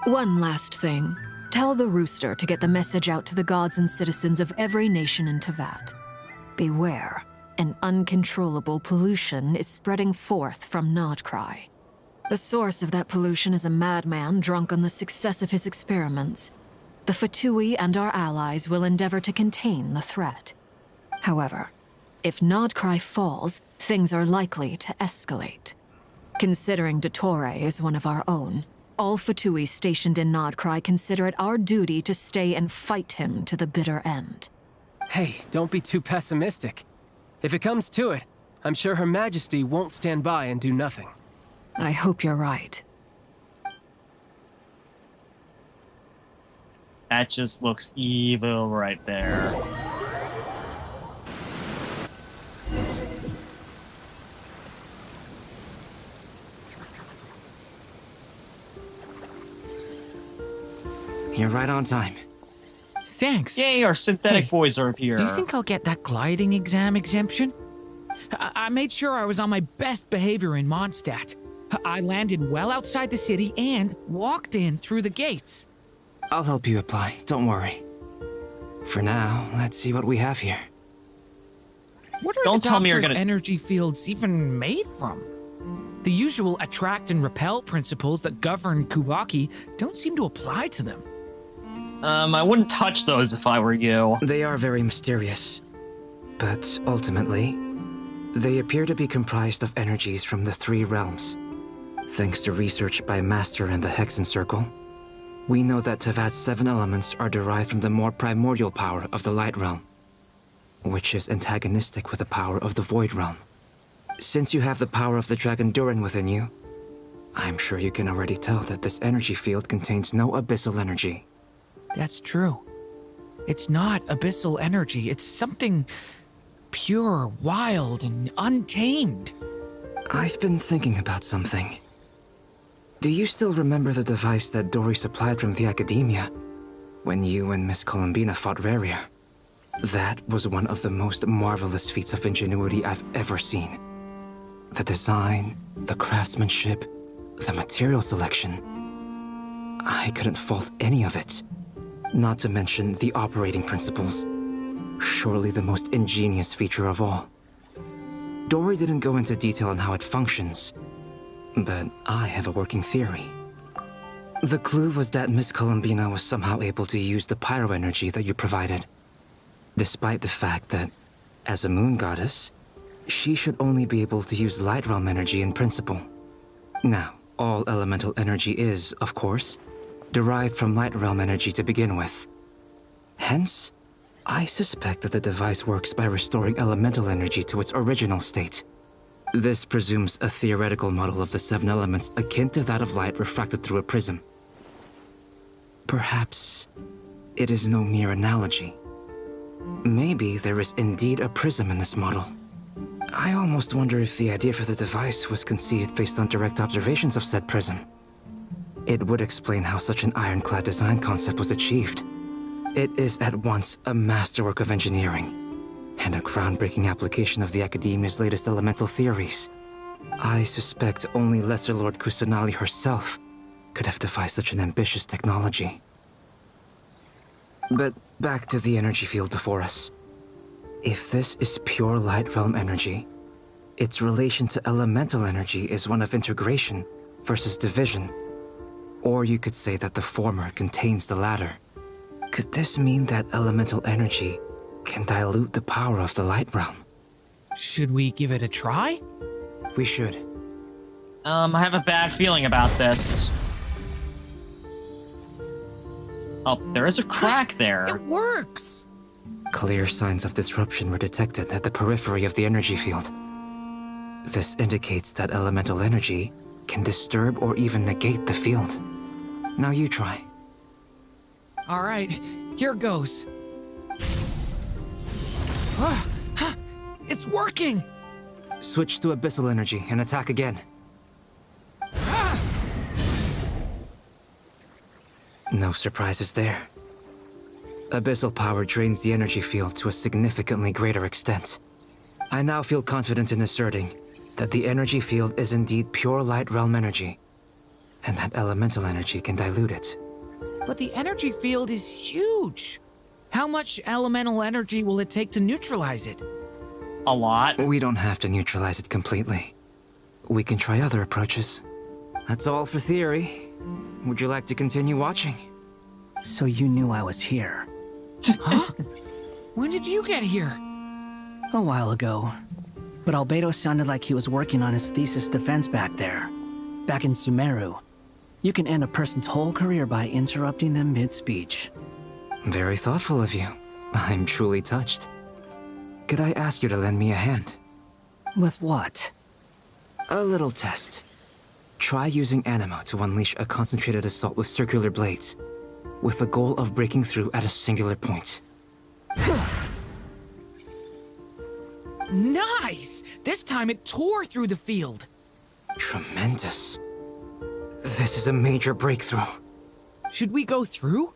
One last thing. Tell the Rooster to get the message out to the gods and citizens of every nation in Teyvat. Beware. An uncontrollable pollution is spreading forth from Krai. The source of that pollution is a madman drunk on the success of his experiments. The Fatui and our allies will endeavor to contain the threat. However, if Krai falls, things are likely to escalate. Considering Dottore is one of our own, all Fatui stationed in Krai consider it our duty to stay and fight him to the bitter end. Hey, don't be too pessimistic. If it comes to it, I'm sure Her Majesty won't stand by and do nothing. I hope you're right. That just looks evil right there. You're right on time. Thanks. Yay, our synthetic boys are up here. Do you think I'll get that gliding exam exemption? I made sure I was on my best behavior in Mondstadt. I landed well outside the city and walked in through the gates. I'll help you apply, don't worry. For now, let's see what we have here. What are Don't the tell me you're doctor's gonna- energy fields even made from? The usual attract and repel principles that govern Kuvaki don't seem to apply to them. I wouldn't touch those if I were you. They are very mysterious. But ultimately, they appear to be comprised of energies from the three realms. Thanks to research by Master and the Hexen Circle, We know that Tevat's 7 elements are derived from the more primordial power of the Light Realm, which is antagonistic with the power of the Void Realm. Since you have the power of the Dragon Durin within you, I'm sure you can already tell that this energy field contains no abyssal energy. That's true. It's not abyssal energy, it's something pure, wild, and untamed. I've been thinking about something. Do you still remember the device that Dory supplied from the Academia when you and Miss Columbina fought Rarier? That was one of the most marvelous feats of ingenuity I've ever seen. The design, the craftsmanship, the material selection. I couldn't fault any of it. Not to mention the operating principles. Surely the most ingenious feature of all. Dory didn't go into detail on how it functions, but I have a working theory. The clue was that Miss Columbina was somehow able to use the pyro energy that you provided, despite the fact that, as a moon goddess, she should only be able to use Light Realm energy in principle. Now, all elemental energy is, of course, derived from Light Realm energy to begin with. Hence, I suspect that the device works by restoring elemental energy to its original state. This presumes a theoretical model of the 7 elements akin to that of light refracted through a prism. Perhaps it is no mere analogy. Maybe there is indeed a prism in this model. I almost wonder if the idea for the device was conceived based on direct observations of said prism. It would explain how such an ironclad design concept was achieved. It is at once a masterwork of engineering and a groundbreaking application of the Academia's latest elemental theories. I suspect only Lesser Lord Kusanali herself could have devised such an ambitious technology. But back to the energy field before us. If this is pure Light Realm energy, its relation to elemental energy is one of integration versus division. Or you could say that the former contains the latter. Could this mean that elemental energy can dilute the power of the Light Realm? Should we give it a try? We should. I have a bad feeling about this. Oh, there is a crack there. It works! Clear signs of disruption were detected at the periphery of the energy field. This indicates that elemental energy can disturb or even negate the field. Now you try. All right, here goes. It's working! Switch to abyssal energy and attack again. No surprises there. Abyssal power drains the energy field to a significantly greater extent. I now feel confident in asserting that the energy field is indeed pure Light Realm energy, and that elemental energy can dilute it. But the energy field is huge. How much elemental energy will it take to neutralize it? A lot. We don't have to neutralize it completely. We can try other approaches. That's all for theory. Would you like to continue watching? So you knew I was here. Huh? When did you get here? A while ago. But Albedo sounded like he was working on his thesis defense back there. Back in Sumeru. You can end a person's whole career by interrupting them mid-speech. Very thoughtful of you. I'm truly touched. Could I ask you to lend me a hand? With what? A little test. Try using Animo to unleash a concentrated assault with circular blades, with the goal of breaking through at a singular point. Nice! This time it tore through the field. Tremendous. This is a major breakthrough. Should we go through?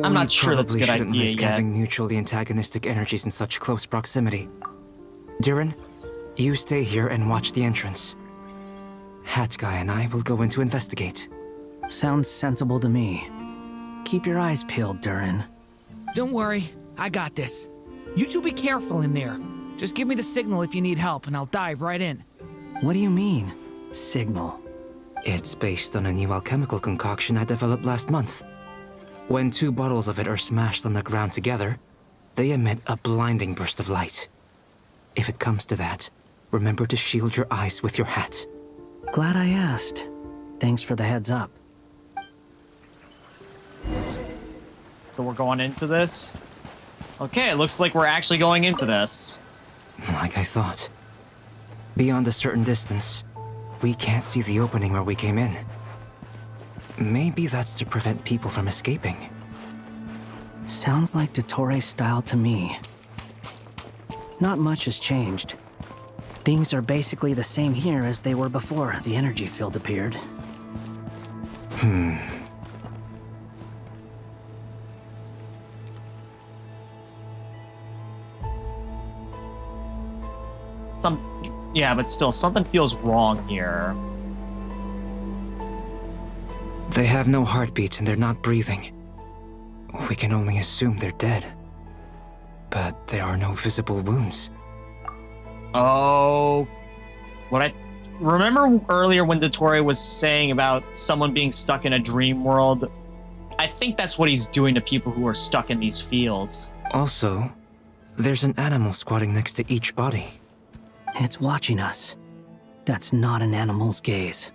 I'm not sure that's a good shouldn't idea risk yet. having mutually antagonistic energies in such close proximity. Durin, you stay here and watch the entrance. Hat Guy and I will go in to investigate. Sounds sensible to me. Keep your eyes peeled, Durin. Don't worry, I got this. You two be careful in there. Just give me the signal if you need help and I'll dive right in. What do you mean, signal? It's based on a new alchemical concoction I developed last month. When 2 bottles of it are smashed on the ground together, they emit a blinding burst of light. If it comes to that, remember to shield your eyes with your hat. Glad I asked. Thanks for the heads up. that we're going into this. Okay, it looks like we're actually going into this. Like I thought. Beyond a certain distance, we can't see the opening where we came in. Maybe that's to prevent people from escaping. Sounds like Dottore style to me. Not much has changed. Things are basically the same here as they were before the energy field appeared. Yeah, but still, something feels wrong here. They have no heartbeats and they're not breathing. We can only assume they're dead. But there are no visible wounds. Oh, what I remember earlier when Dottore was saying about someone being stuck in a dream world. I think that's what he's doing to people who are stuck in these fields. Also, there's an animal squatting next to each body. It's watching us. That's not an animal's gaze.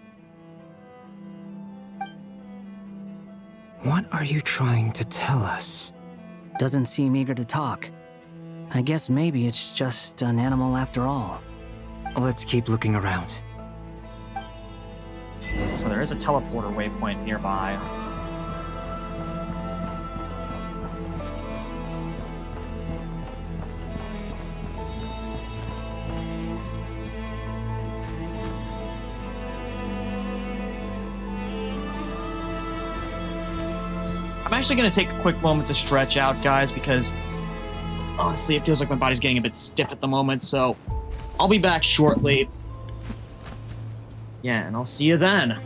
What are you trying to tell us? Doesn't seem eager to talk. I guess maybe it's just an animal after all. Let's keep looking around. So there is a teleporter waypoint nearby. I'm actually going to take a quick moment to stretch out, guys, because honestly, it feels like my body's getting a bit stiff at the moment, so I'll be back shortly. Yeah, and I'll see you then.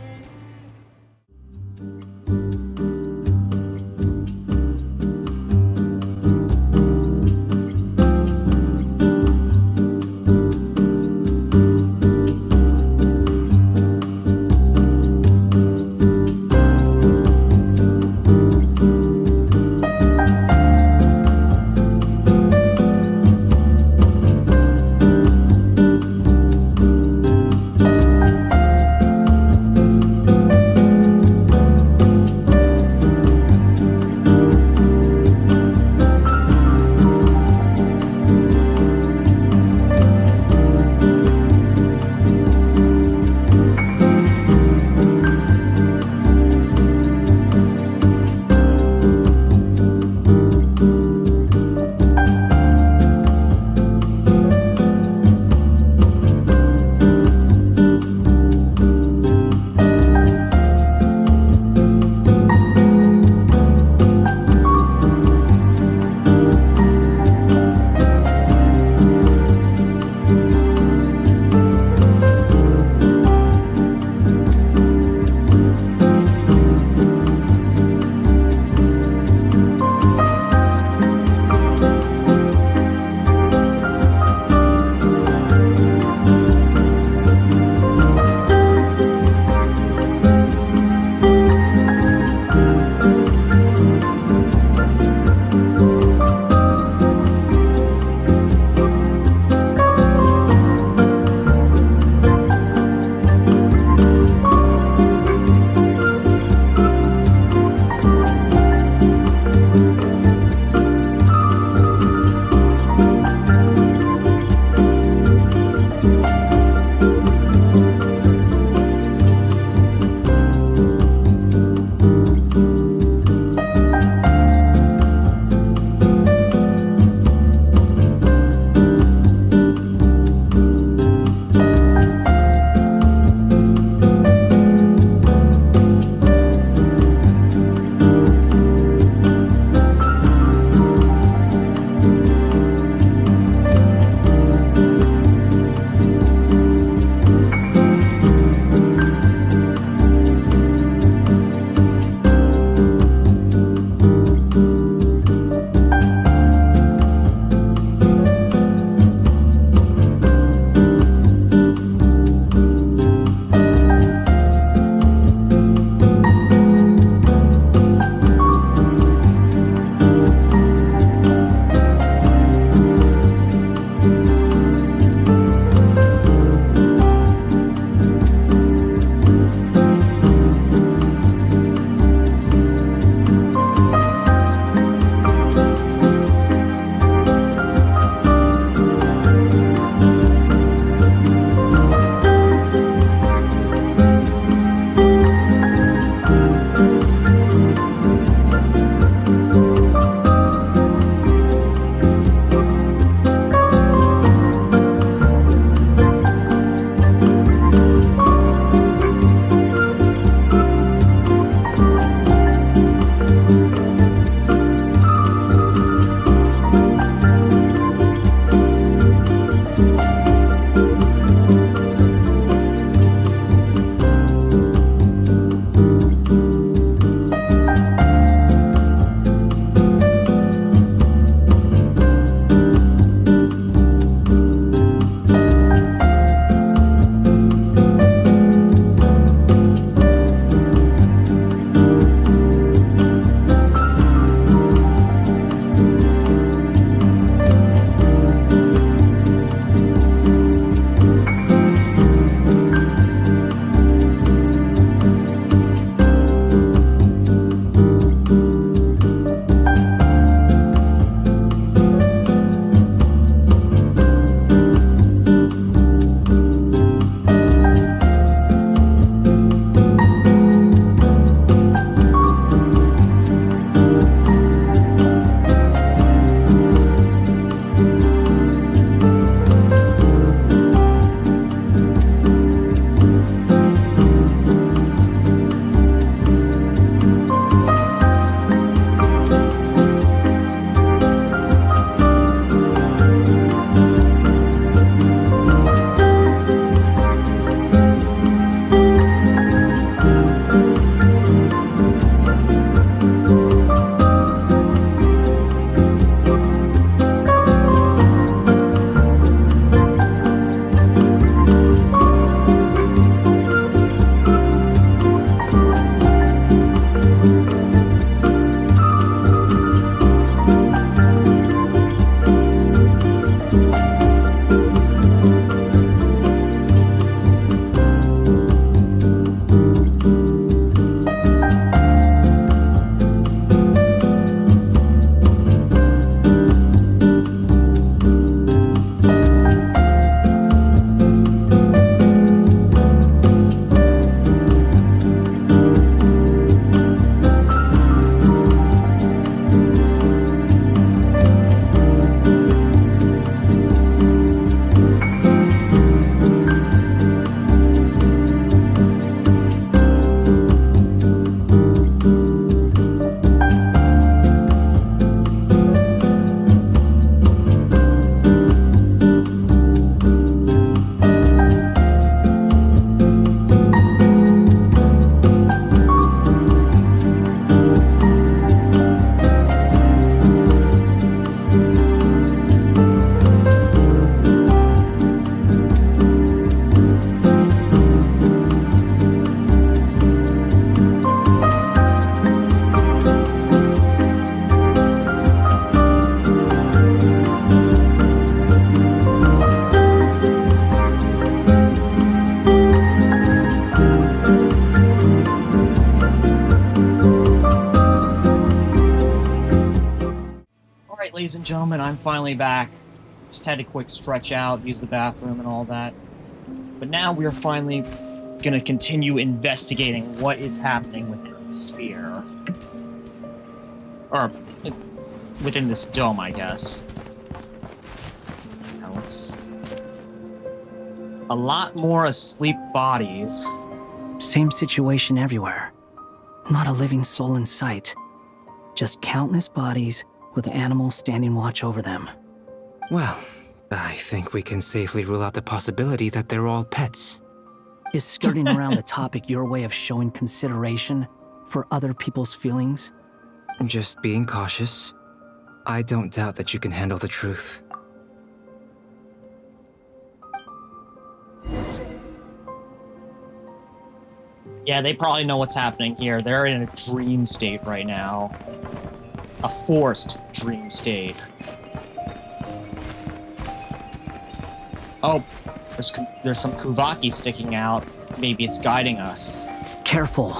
ladies and gentlemen, I'm finally back. Just had a quick stretch out, use the bathroom and all that. But now we are finally gonna continue investigating what is happening within the sphere. Or, within this dome, I guess. Now let's... A lot more asleep bodies. Same situation everywhere. Not a living soul in sight. Just countless bodies with animals standing watch over them. Well, I think we can safely rule out the possibility that they're all pets. Is skirting around the topic your way of showing consideration for other people's feelings? Just being cautious. I don't doubt that you can handle the truth. Yeah, they probably know what's happening here. They're in a dream state right now. A forced dream state. Oh, there's some Kuvaki sticking out. Maybe it's guiding us. Careful.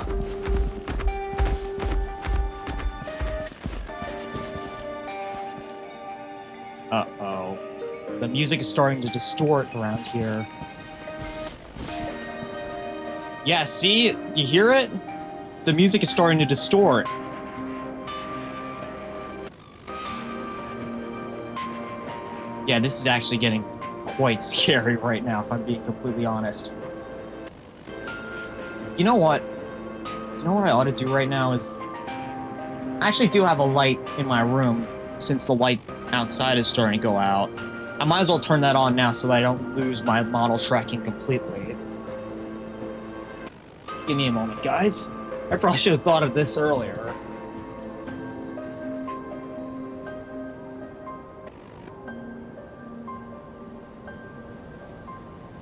Uh-oh. The music is starting to distort around here. Yeah, see? You hear it? The music is starting to distort. Yeah, this is actually getting quite scary right now, if I'm being completely honest. You know what? You know what I ought to do right now is... I actually do have a light in my room, since the light outside is starting to go out. I might as well turn that on now so that I don't lose my model tracking completely. Give me a moment, guys. I probably should have thought of this earlier.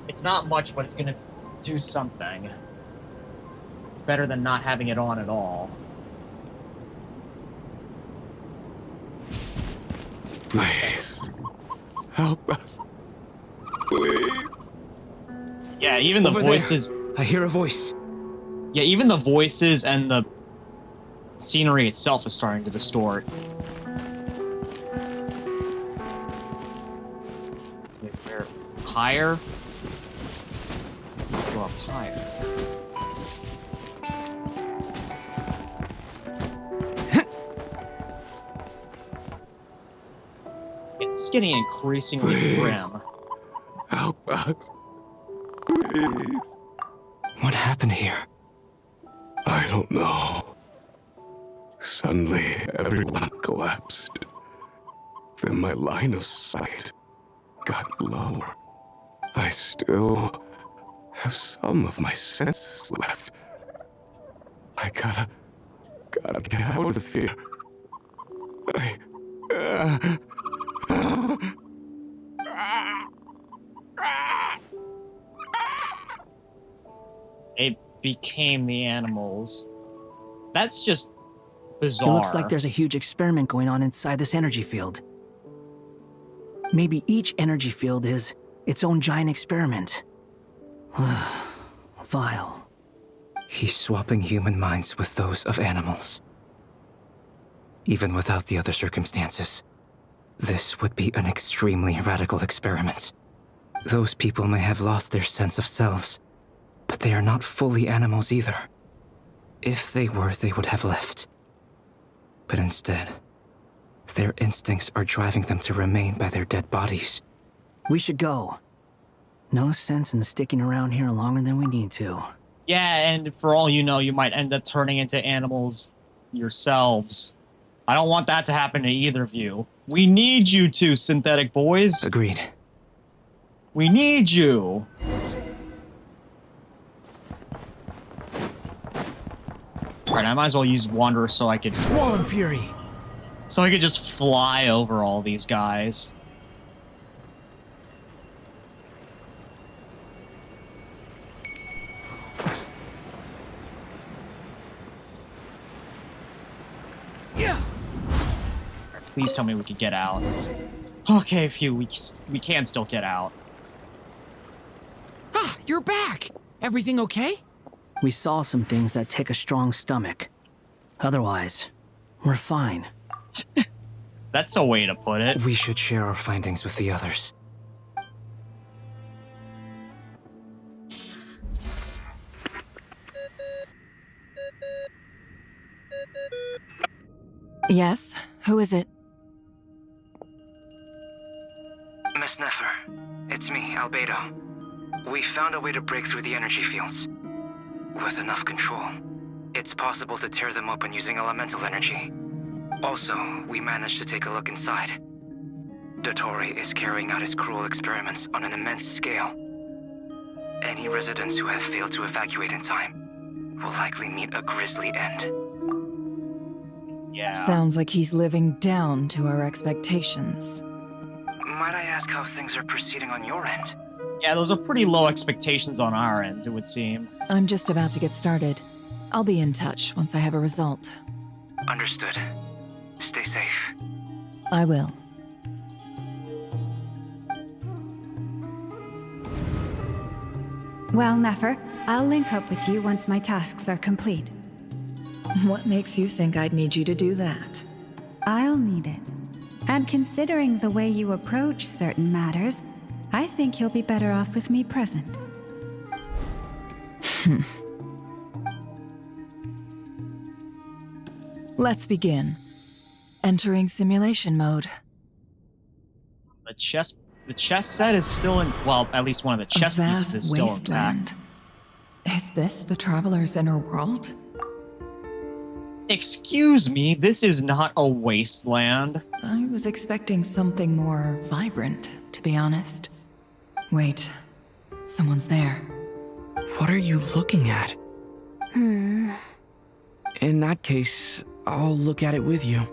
It's not much, but it's gonna do something. It's better than not having it on at all. Please, help us. Please. Yeah, even the Over voices... there. I hear a voice. Yeah, even the voices and the scenery itself is starting to distort. Wait, where? Higher? Let's go up higher. It's getting increasingly grim. Help us. Please. What happened here? I don't know. Suddenly, everyone collapsed. Then my line of sight got lower. I still have some of my senses left. I gotta get out of here. It became the animals. That's just bizarre. It looks like there's a huge experiment going on inside this energy field. Maybe each energy field is its own giant experiment. Vile. He's swapping human minds with those of animals. Even without the other circumstances, this would be an extremely radical experiment. Those people may have lost their sense of selves, but they are not fully animals either. If they were, they would have left. But instead, their instincts are driving them to remain by their dead bodies. We should go. No sense in sticking around here longer than we need to. Yeah, and for all you know, you might end up turning into animals yourselves. I don't want that to happen to either of you. We need you two, synthetic boys. Agreed. We need you. Alright, I might as well use Wanderer so I could... Swollen Fury! So I could just fly over all these guys. Yeah. Please tell me we could get out. Okay, phew, we can still get out. Ah, you're back! Everything okay? We saw some things that take a strong stomach. Otherwise, we're fine. That's a way to put it. We should share our findings with the others. Yes? Who is it? Miss Nefer, it's me, Albedo. We found a way to break through the energy fields. With enough control, it's possible to tear them open using elemental energy. Also, we managed to take a look inside. Dottore is carrying out his cruel experiments on an immense scale. Any residents who have failed to evacuate in time will likely meet a grisly end. Yeah. Sounds like he's living down to our expectations. Might I ask how things are proceeding on your end? Yeah, those are pretty low expectations on our end, it would seem. I'm just about to get started. I'll be in touch once I have a result. Understood. Stay safe. I will. Well, Nefer, I'll link up with you once my tasks are complete. What makes you think I'd need you to do that? I'll need it. And considering the way you approach certain matters, I think you'll be better off with me present. Let's begin. Entering simulation mode. The chess set is still in, well, at least one of the chess pieces is still intact. Is this the Traveler's inner world? Excuse me, this is not a wasteland. I was expecting something more vibrant, to be honest. Wait, someone's there. What are you looking at? Hmm. In that case, I'll look at it with you.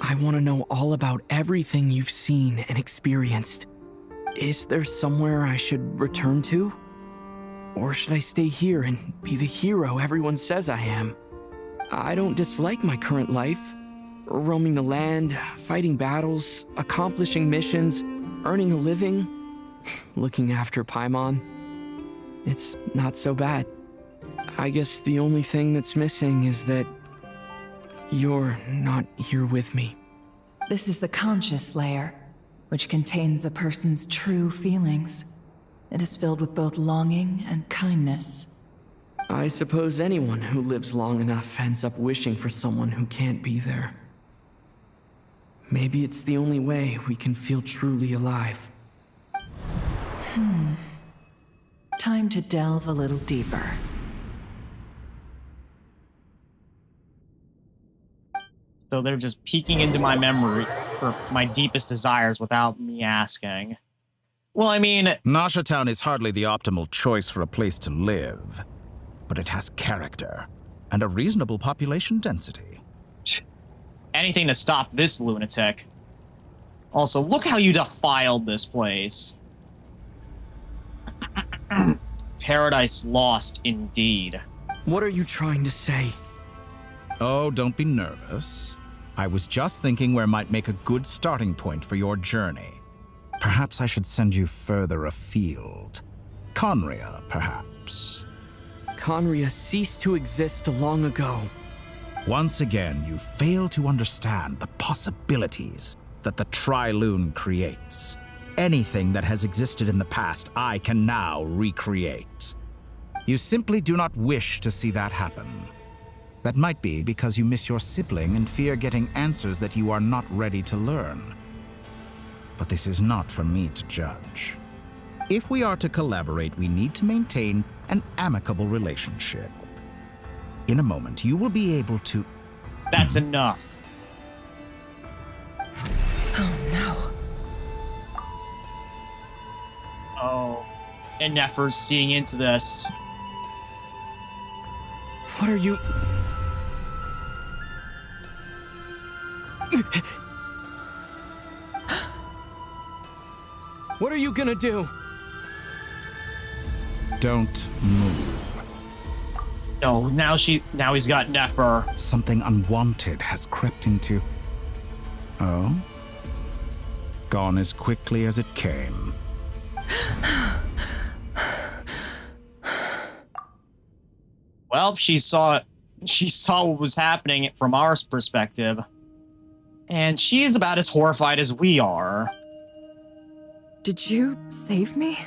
I want to know all about everything you've seen and experienced. Is there somewhere I should return to? Or should I stay here and be the hero everyone says I am? I don't dislike my current life. Roaming the land, fighting battles, accomplishing missions, earning a living, looking after Paimon. It's not so bad. I guess the only thing that's missing is that you're not here with me. This is the conscious layer, which contains a person's true feelings. It is filled with both longing and kindness. I suppose anyone who lives long enough ends up wishing for someone who can't be there. Maybe it's the only way we can feel truly alive. Time to delve a little deeper. So they're just peeking into my memory, or my deepest desires without me asking. Well, I mean... Nasha Town is hardly the optimal choice for a place to live, but it has character and a reasonable population density. Anything to stop this lunatic. Also, look how you defiled this place. Paradise lost, indeed. What are you trying to say? Oh, don't be nervous. I was just thinking where might make a good starting point for your journey. Perhaps I should send you further afield. Conria, perhaps. Conria ceased to exist long ago. Once again, you fail to understand the possibilities that the Tri-Lune creates. Anything that has existed in the past, I can now recreate. You simply do not wish to see that happen. That might be because you miss your sibling and fear getting answers that you are not ready to learn. But this is not for me to judge. If we are to collaborate, we need to maintain an amicable relationship. In a moment, you will be able to... That's enough. Oh no. Oh. And Nefer's seeing into this. What are you... What are you gonna do? Don't move. No, now he's got Nefer. Something unwanted has crept into... Oh? Gone as quickly as it came. Well, she saw what was happening from our perspective. And she is about as horrified as we are. Did you save me?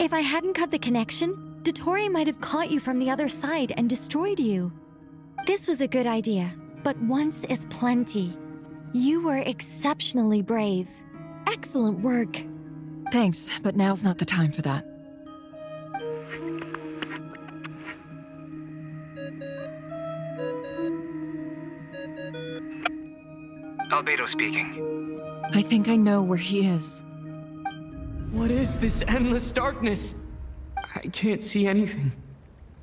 If I hadn't cut the connection, Dottore might have caught you from the other side and destroyed you. This was a good idea, but once is plenty. You were exceptionally brave. Excellent work. Thanks, but now's not the time for that. Albedo speaking. I think I know where he is. What is this endless darkness? I can't see anything,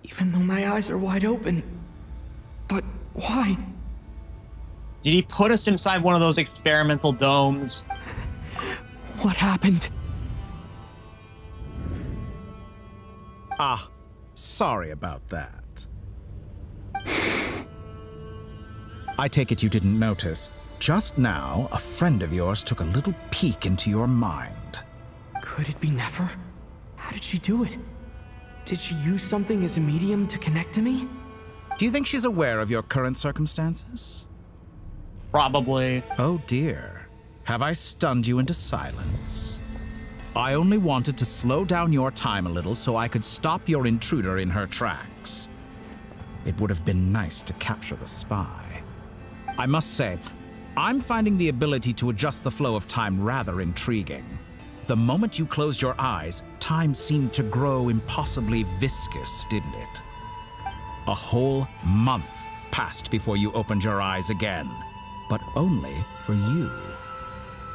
even though my eyes are wide open. But why? Did he put us inside one of those experimental domes? What happened? Ah, sorry about that. I take it you didn't notice. Just now, a friend of yours took a little peek into your mind. Could it be Nefer? How did she do it? Did she use something as a medium to connect to me? Do you think she's aware of your current circumstances? Probably. Oh dear. Have I stunned you into silence? I only wanted to slow down your time a little so I could stop your intruder in her tracks. It would have been nice to capture the spy. I must say, I'm finding the ability to adjust the flow of time rather intriguing. The moment you closed your eyes, time seemed to grow impossibly viscous, didn't it? A whole month passed before you opened your eyes again, but only for you.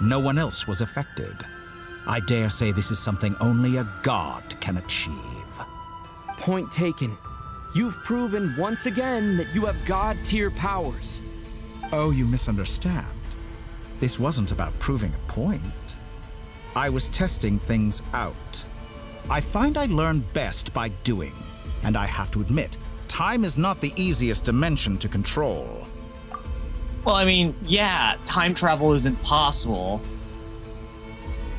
No one else was affected. I dare say this is something only a god can achieve. Point taken. You've proven once again that you have god-tier powers. Oh, you misunderstand. This wasn't about proving a point. I was testing things out. I find I learn best by doing, and I have to admit, time is not the easiest dimension to control. Well, I mean, yeah, time travel isn't possible.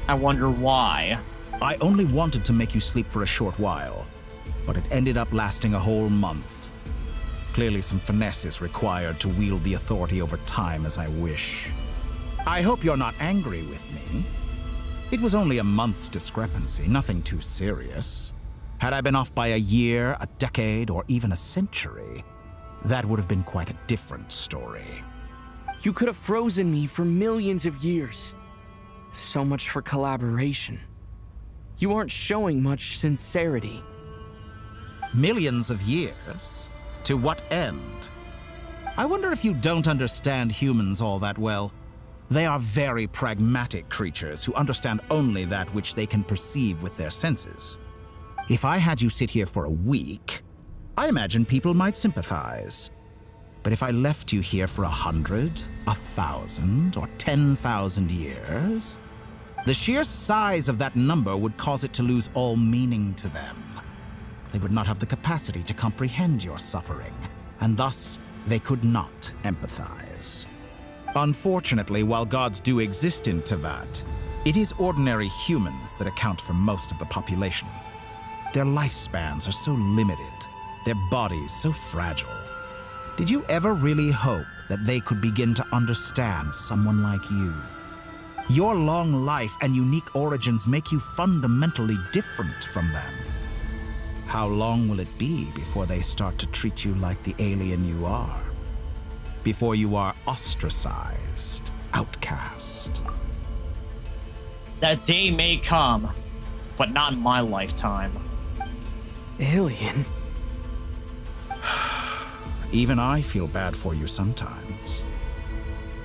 I wonder why. I only wanted to make you sleep for a short while, but it ended up lasting a whole month. Clearly some finesse is required to wield the authority over time as I wish. I hope you're not angry with me. It was only a month's discrepancy, nothing too serious. Had I been off by a year, a decade, or even a century, that would have been quite a different story. You could have frozen me for millions of years. So much for collaboration. You aren't showing much sincerity. Millions of years? To what end? I wonder if you don't understand humans all that well. They are very pragmatic creatures who understand only that which they can perceive with their senses. If I had you sit here for a week, I imagine people might sympathize. But if I left you here for 100, 1,000, or 10,000 years, the sheer size of that number would cause it to lose all meaning to them. They would not have the capacity to comprehend your suffering, and thus they could not empathize. Unfortunately, while gods do exist in Teyvat, it is ordinary humans that account for most of the population. Their lifespans are so limited, their bodies so fragile. Did you ever really hope that they could begin to understand someone like you? Your long life and unique origins make you fundamentally different from them. How long will it be before they start to treat you like the alien you are? Before you are ostracized, outcast? That day may come, but not in my lifetime. Alien? Even I feel bad for you sometimes.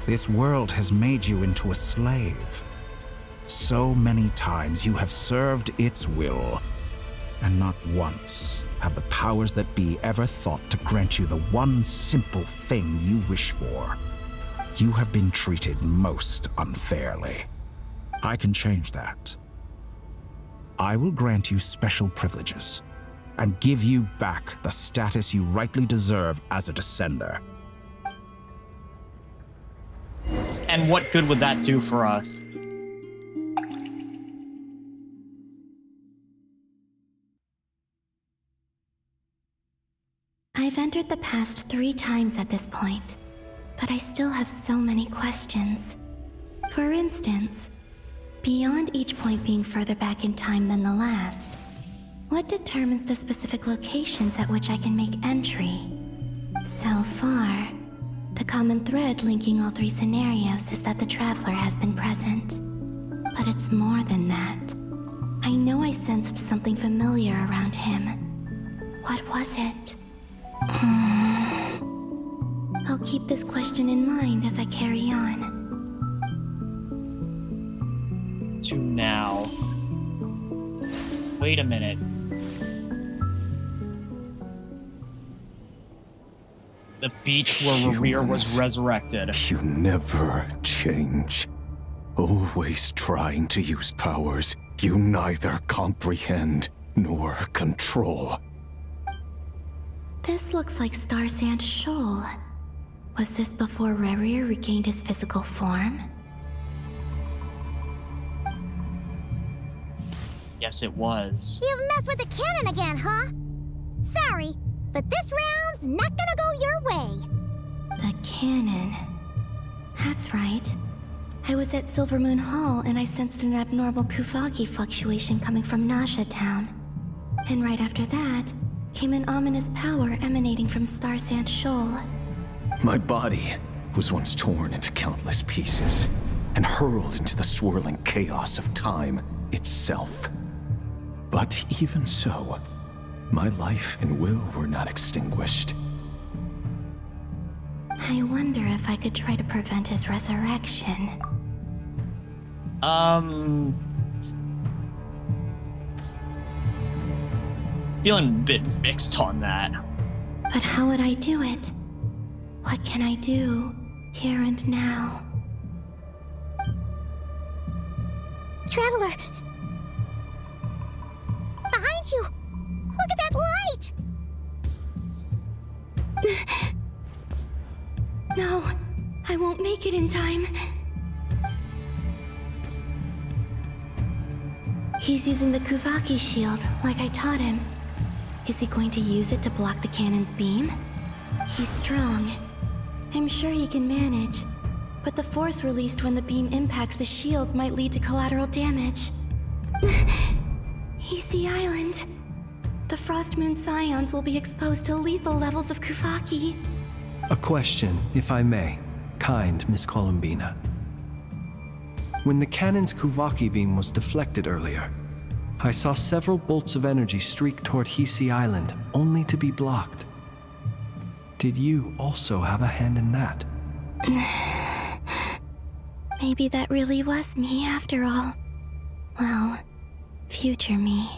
This world has made you into a slave. So many times you have served its will, and not once have the powers that be ever thought to grant you the one simple thing you wish for. You have been treated most unfairly. I can change that. I will grant you special privileges and give you back the status you rightly deserve as a descender. And what good would that do for us? I've entered the past 3 times at this point. but I still have so many questions. For instance, beyond each point being further back in time than the last, what determines the specific locations at which I can make entry? So far, the common thread linking all three scenarios is that the Traveler has been present. But it's more than that. I know I sensed something familiar around him. What was it? I'll keep this question in mind as I carry on. To now. Wait a minute. The beach where Rear was resurrected. You never change. Always trying to use powers you neither comprehend nor control. This looks like Star Sand Shoal. Was this before Rerir regained his physical form? Yes, it was. You've messed with the cannon again, huh? Sorry, but this round's not gonna go your way. The cannon. That's right. I was at Silvermoon Hall and I sensed an abnormal Kuvaki fluctuation coming from Nasha Town. And right after that, came an ominous power emanating from Star Sand Shoal. My body was once torn into countless pieces and hurled into the swirling chaos of time itself. But even so, my life and will were not extinguished. I wonder if I could try to prevent his resurrection. Feeling a bit mixed on that. But how would I do it? What can I do, here and now? Traveler! Behind you! Look at that light! No, I won't make it in time. He's using the Kuvaki shield, like I taught him. Is he going to use it to block the cannon's beam? He's strong. I'm sure he can manage. But the force released when the beam impacts the shield might lead to collateral damage. Easy Island. The Frost Moon Scions will be exposed to lethal levels of Kuvaki. A question, if I may, kind Miss Columbina. When the cannon's Kuvaki beam was deflected earlier, I saw several bolts of energy streak toward Hisi Island, only to be blocked. Did you also have a hand in that? Maybe that really was me after all. Well, future me.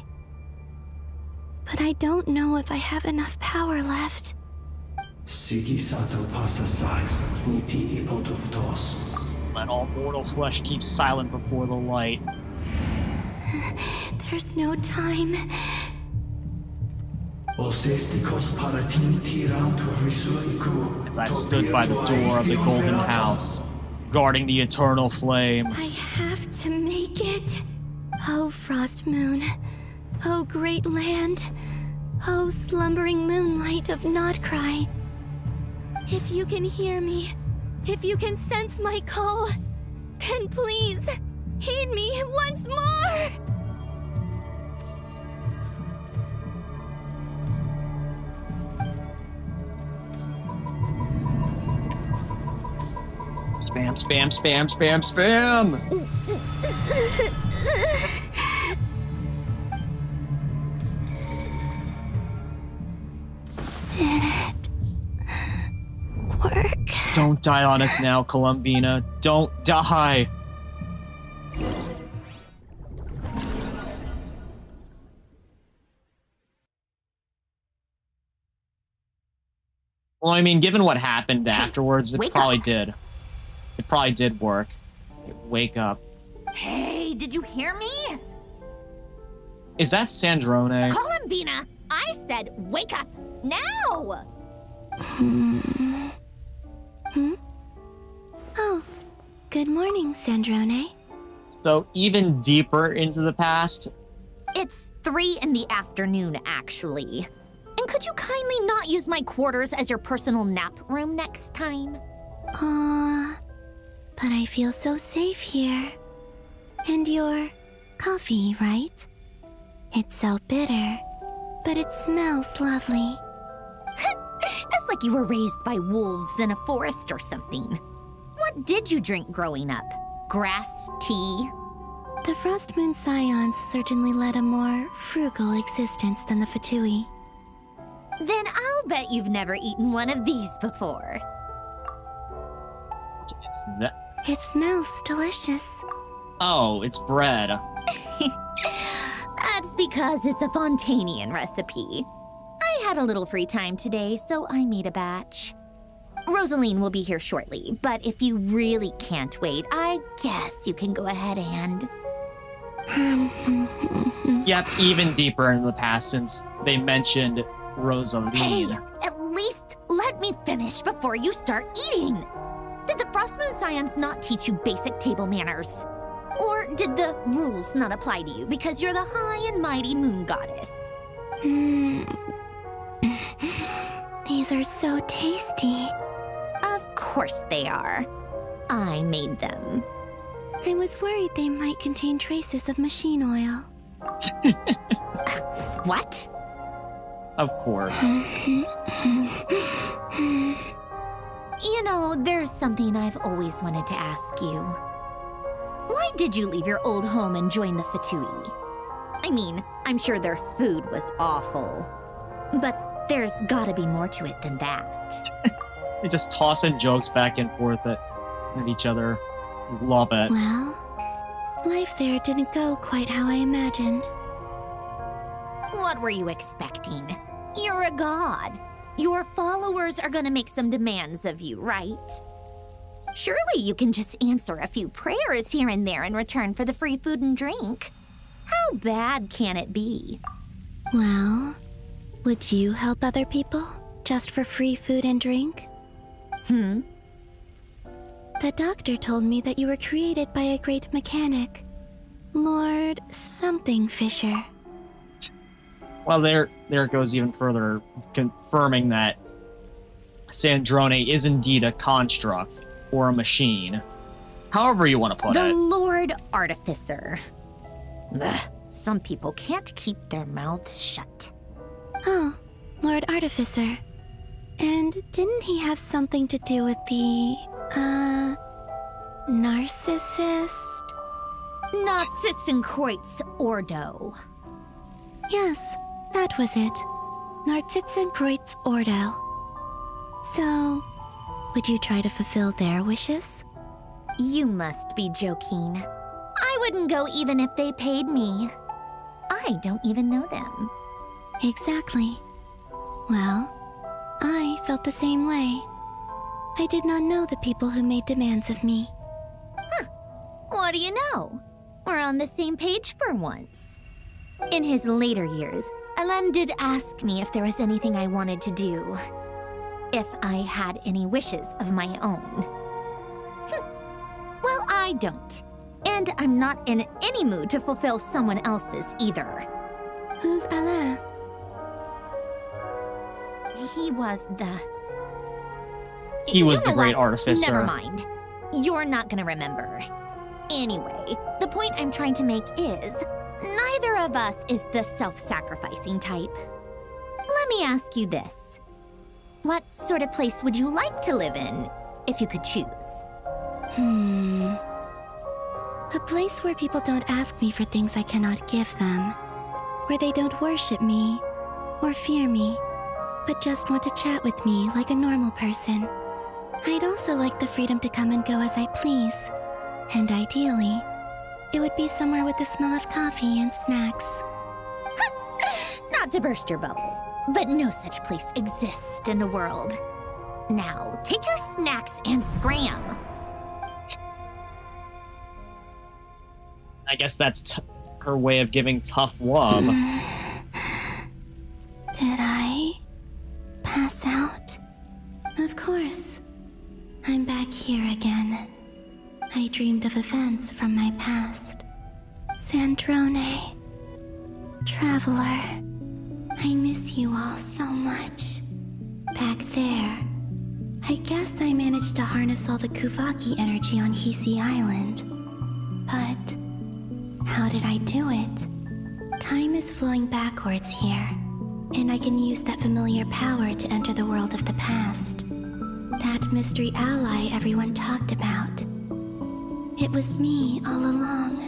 But I don't know if I have enough power left. Let all mortal flesh keep silent before the light. There's no time. As I stood by the door of the Golden House, guarding the eternal flame. I have to make it. Oh, Frost Moon. Oh, great land. Oh, slumbering moonlight of Krai. If you can hear me, if you can sense my call, then please, heed me once more! Spam, spam, spam, spam, spam! Did it work? Don't die on us now, Columbina. Don't die! Well, I mean, given what happened afterwards, it probably did. It probably did work. Wake up. Hey, did you hear me? Is that Sandrone? Columbina, I said wake up now! Oh, good morning, Sandrone. So, even deeper into the past? It's 3 in the afternoon, actually. And could you kindly not use my quarters as your personal nap room next time? But I feel so safe here. And your coffee, right? It's so bitter, but it smells lovely. That's like you were raised by wolves in a forest or something. What did you drink growing up? Grass tea? The Frost Moon Scions certainly led a more frugal existence than the Fatui. Then I'll bet you've never eaten one of these before. Is that? It smells delicious. Oh, it's bread. That's because it's a Fontanian recipe. I had a little free time today, so I made a batch. Rosaline will be here shortly, but if you really can't wait, I guess you can go ahead and... Yep, even deeper in the past since they mentioned Rosaline. Hey, at least let me finish before you start eating. Did the Frostmoon Scions not teach you basic table manners? Or did the rules not apply to you because you're the high and mighty moon goddess? These are so tasty. Of course they are. I made them. I was worried they might contain traces of machine oil. What? Of course. You know, there's something I've always wanted to ask you. Why did you leave your old home and join the Fatui? I mean, I'm sure their food was awful. But there's gotta be more to it than that. They just tossing jokes back and forth at each other. Love it. Well, life there didn't go quite how I imagined. What were you expecting? You're a god. Your followers are gonna make some demands of you, right? Surely you can just answer a few prayers here and there in return for the free food and drink. How bad can it be? Well, would you help other people just for free food and drink? The doctor told me that you were created by a great mechanic, Lord something Fisher. Well, there it goes even further, confirming that Sandrone is indeed a construct or a machine. However you want to put The it. Lord Artificer. Ugh, some people can't keep their mouths shut. Oh, Lord Artificer. And didn't he have something to do with the, narcissist? Narcissenkreuz Ordo. Yes, that was it. Narcissenkreuz Ordo. So, would you try to fulfill their wishes? You must be joking. I wouldn't go even if they paid me. I don't even know them. Exactly. Well, I felt the same way. I did not know the people who made demands of me. What do you know? We're on the same page for once. In his later years, Alan did ask me if there was anything I wanted to do. If I had any wishes of my own. Well, I don't. And I'm not in any mood to fulfill someone else's either. Who's Alain? He was the... He was You know the great what? artificer. Never mind. You're not gonna remember. Anyway, the point I'm trying to make is, neither of us is the self-sacrificing type. Let me ask you this. What sort of place would you like to live in, if you could choose? A place where people don't ask me for things I cannot give them. Where they don't worship me, or fear me, but just want to chat with me like a normal person. I'd also like the freedom to come and go as I please. And ideally, it would be somewhere with the smell of coffee and snacks. Not to burst your bubble, but no such place exists in the world. Now, take your snacks and scram. I guess that's her way of giving tough love. Did I pass out? Of course. I'm back here again. I dreamed of events from my past. Sandrone. Traveler. I miss you all so much. Back there, I guess I managed to harness all the Kuvaki energy on Hisi Island. But how did I do it? Time is flowing backwards here, and I can use that familiar power to enter the world of the past. That mystery ally everyone talked about. It was me all along.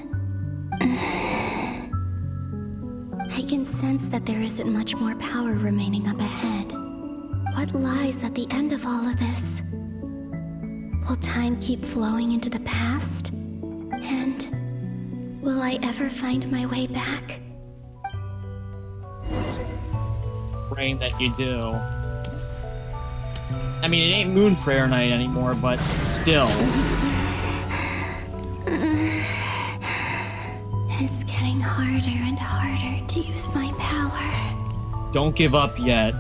I can sense that there isn't much more power remaining up ahead. What lies at the end of all of this? Will time keep flowing into the past? And will I ever find my way back? Praying that you do. I mean, it ain't Moon Prayer Night anymore, but still. It's getting harder and harder to use my power. Don't give up yet.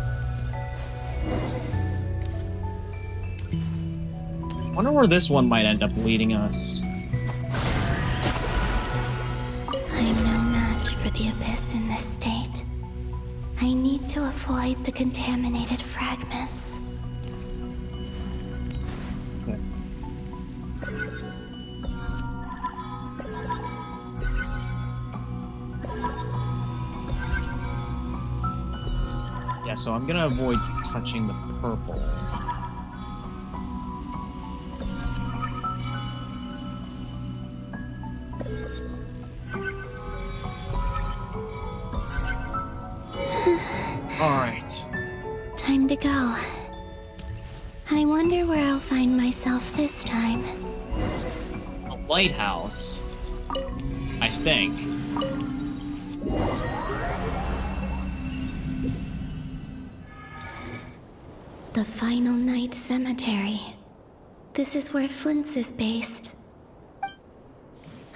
Wonder where this one might end up leading us. I'm no match for the Abyss in this state. I need to avoid the contaminated fragments. Okay. Yeah, so I'm gonna avoid touching the purple. Alright. Time to go. I wonder where I'll find myself this time. A lighthouse. I think. The Final Night Cemetery. This is where Flint's is based.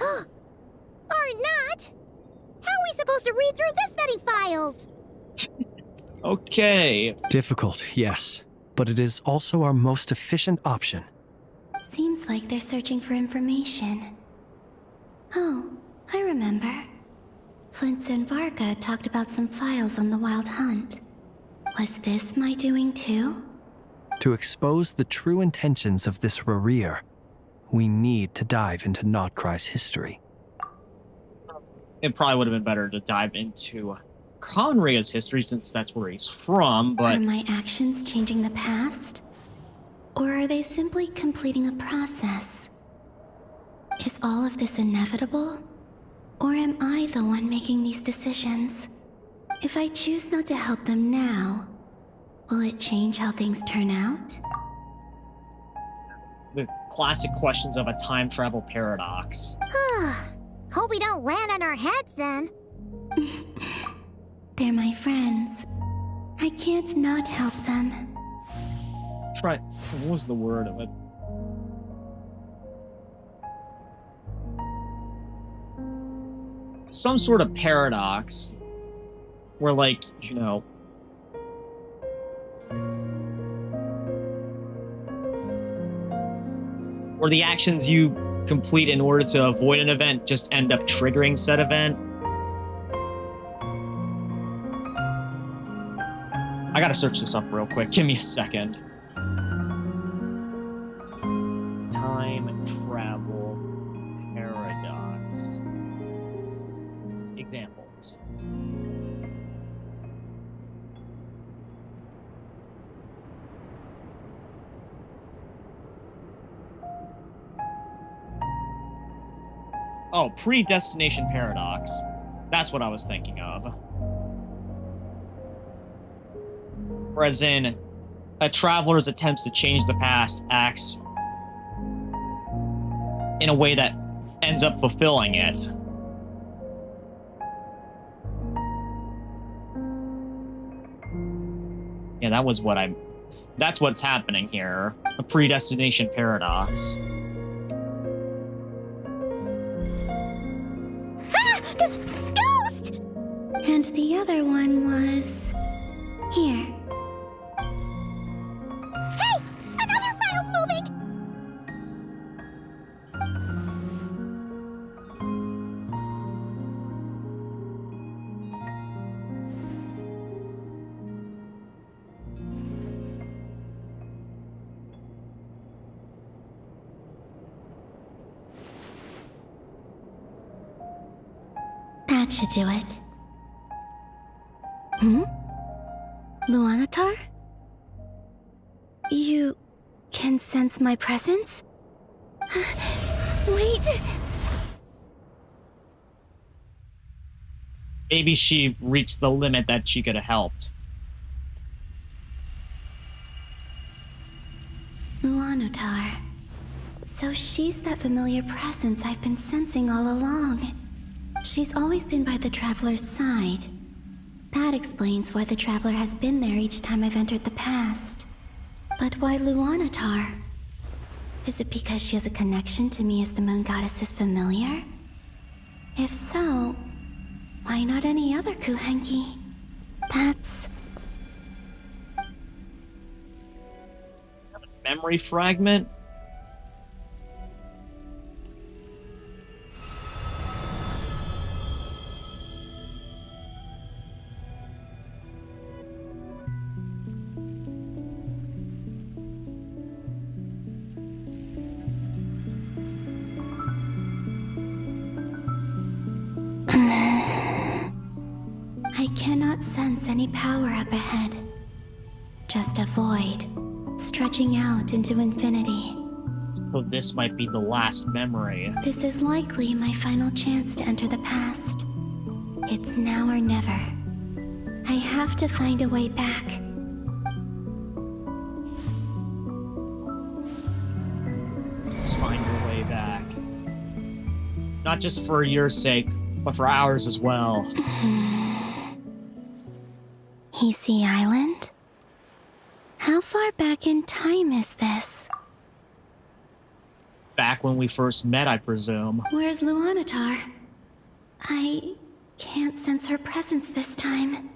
Or not! How are we supposed to read through this many files? Okay. Difficult, yes, but it is also our most efficient option. Seems like they're searching for information. Oh, I remember. Flint's and Varka talked about some files on the Wild Hunt. Was this my doing too? To expose the true intentions of this Rarir, we need to dive into Krai's history. It probably would have been better to dive into Conraya's history since that's where he's from, but... Are my actions changing the past? Or are they simply completing a process? Is all of this inevitable? Or am I the one making these decisions? If I choose not to help them now, will it change how things turn out? The classic questions of a time travel paradox. Hope we don't land on our heads then. They're my friends. I can't not help them. Try. What was the word of it? Some sort of paradox where, like, you know, where the actions you complete in order to avoid an event just end up triggering said event. I gotta search this up real quick. Give me a second. Time travel paradox. Examples. Oh, predestination paradox. That's what I was thinking of. Whereas in a traveler's attempts to change the past acts in a way that ends up fulfilling it. Yeah, that was what that's what's happening here. A predestination paradox. Ghost! And the other one was... here. Hey! Another file's moving! That should do it. Hmm? Luanatar? You can sense my presence? Wait! Maybe she reached the limit that she could have helped. Luanatar. So she's that familiar presence I've been sensing all along. She's always been by the Traveler's side. That explains why the Traveler has been there each time I've entered the past. But why Luanatar? Is it because she has a connection to me as the Moon Goddess's familiar? If so, why not any other Kuhenki? That's... Memory fragment? I cannot sense any power up ahead. Just a void, stretching out into infinity. So this might be the last memory. This is likely my final chance to enter the past. It's now or never. I have to find a way back. Let's find your way back. Not just for your sake, but for ours as well. Hisi Island? How far back in time is this? Back when we first met, I presume. Where's Luanatar? I can't sense her presence this time.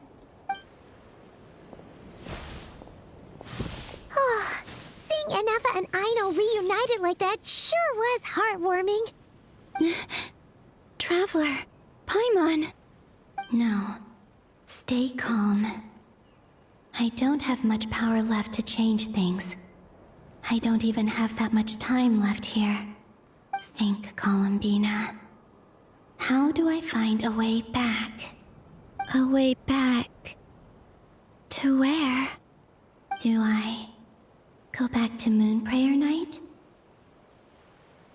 Seeing Enefa and Aino reunited like that sure was heartwarming. Traveler, Paimon. No, stay calm. I don't have much power left to change things. I don't even have that much time left here. Think, Columbina. How do I find a way back? A way back... to where? Do I go back to Moon Prayer Night?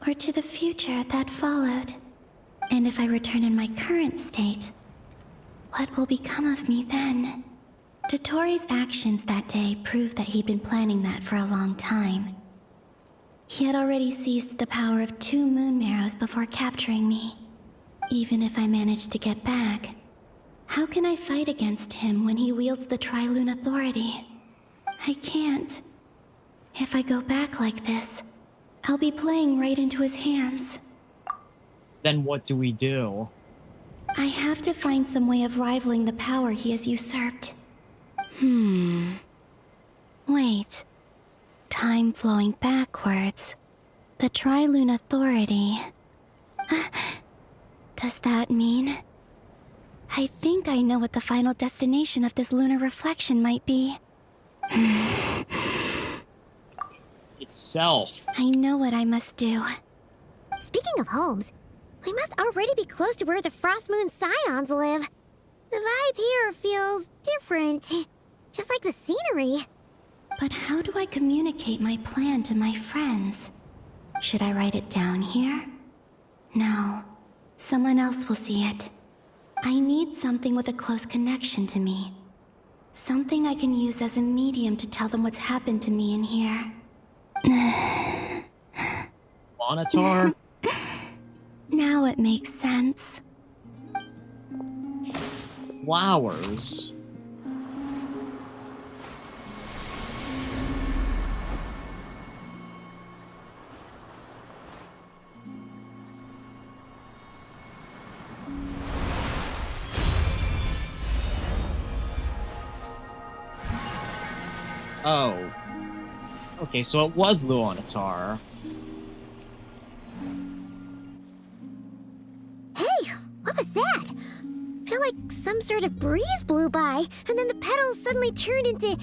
Or to the future that followed? And if I return in my current state, what will become of me then? Dotori's actions that day proved that he'd been planning that for a long time. He had already seized the power of 2 moon marrows before capturing me. Even if I managed to get back, how can I fight against him when he wields the Tri-Lune Authority? I can't. If I go back like this, I'll be playing right into his hands. Then what do we do? I have to find some way of rivaling the power he has usurped. Wait. Time flowing backwards. The Tri-Lune Authority. Does that mean... I think I know what the final destination of this lunar reflection might be. Itself. I know what I must do. Speaking of homes, we must already be close to where the Frost Moon Scions live. The vibe here feels different, just like the scenery. But how do I communicate my plan to my friends? Should I write it down here? No. Someone else will see it. I need something with a close connection to me. Something I can use as a medium to tell them what's happened to me in here. Luanatar? Now it makes sense. Flowers. Oh. Okay, so it was Luanatar. Hey, what was that? I feel like some sort of breeze blew by, and then the petals suddenly turned into...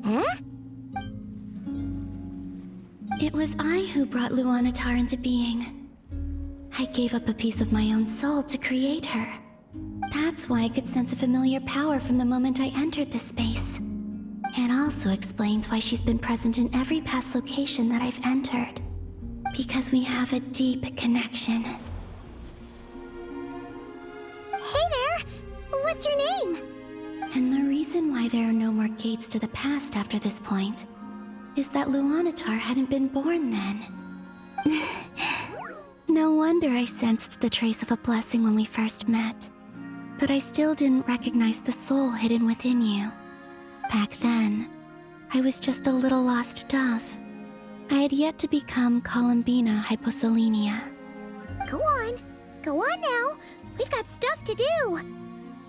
Huh? It was I who brought Luanatar into being. I gave up a piece of my own soul to create her. That's why I could sense a familiar power from the moment I entered this space. It also explains why she's been present in every past location that I've entered. Because we have a deep connection. Hey there! What's your name? And the reason why there are no more gates to the past after this point is that Luanatar hadn't been born then. No wonder I sensed the trace of a blessing when we first met. But I still didn't recognize the soul hidden within you. Back then, I was just a little lost dove. I had yet to become Columbina Hyposelenia. Go on now. We've got stuff to do.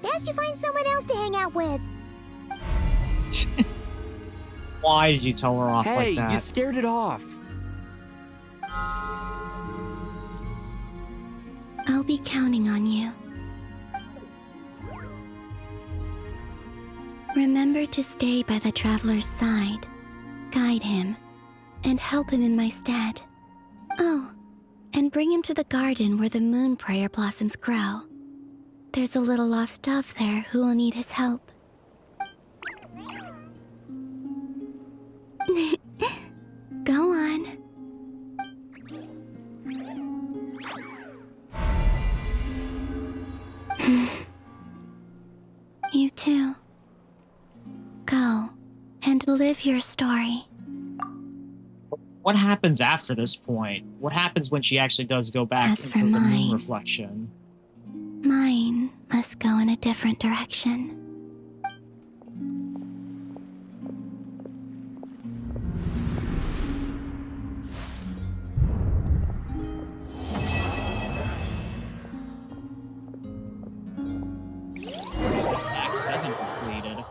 Best you find someone else to hang out with. Why did you tell her off like Hey, that? you scared it off. I'll be counting on you. Remember to stay by the traveler's side, guide him, and help him in my stead. Oh, and bring him to the garden where the moon prayer blossoms grow. There's a little lost dove there who will need his help. Go on. You too. Go and live your story. What happens after this point? What happens when she actually does go back As into for the moon mine, reflection? Mine must go in a different direction. It's Act 7 completed.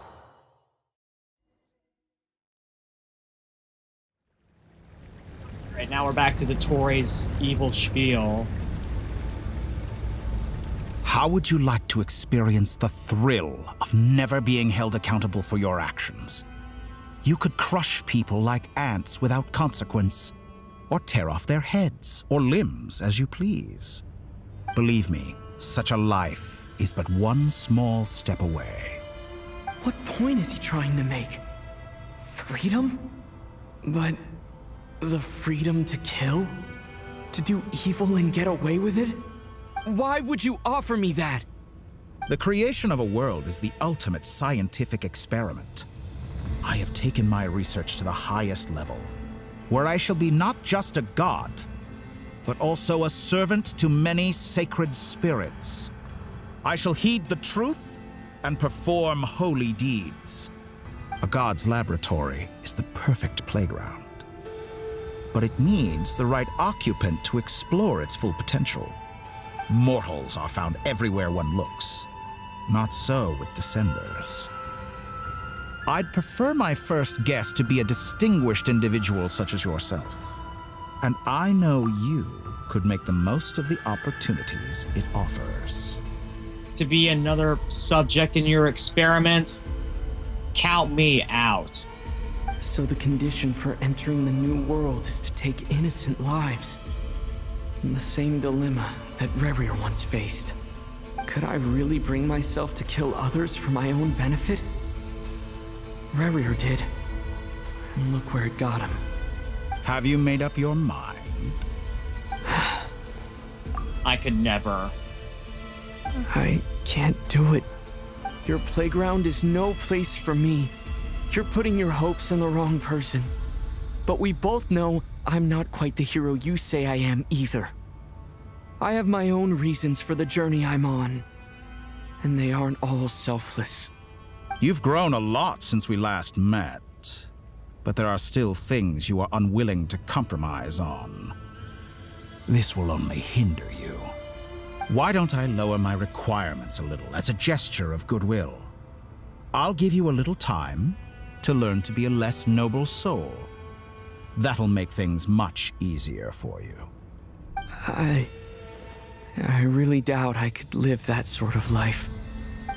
Right, now we're back to Dottoro's evil spiel. How would you like to experience the thrill of never being held accountable for your actions? You could crush people like ants without consequence, or tear off their heads or limbs as you please. Believe me, such a life is but one small step away. What point is he trying to make? Freedom? But the freedom to kill? To do evil and get away with it? Why would you offer me that? The creation of a world is the ultimate scientific experiment. I have taken my research to the highest level, where I shall be not just a god, but also a servant to many sacred spirits. I shall heed the truth and perform holy deeds. A god's laboratory is the perfect playground, but it needs the right occupant to explore its full potential. Mortals are found everywhere one looks. Not so with Descenders. I'd prefer my first guest to be a distinguished individual such as yourself. And I know you could make the most of the opportunities it offers. To be another subject in your experiment? Count me out. So the condition for entering the new world is to take innocent lives. The same dilemma that Rerir once faced. Could I really bring myself to kill others for my own benefit? Rerir did. And look where it got him. Have you made up your mind? I could never. I can't do it. Your playground is no place for me. You're putting your hopes on the wrong person. But we both know I'm not quite the hero you say I am either. I have my own reasons for the journey I'm on. And they aren't all selfless. You've grown a lot since we last met, but there are still things you are unwilling to compromise on. This will only hinder you. Why don't I lower my requirements a little as a gesture of goodwill? I'll give you a little time to learn to be a less noble soul. That'll make things much easier for you. I really doubt I could live that sort of life.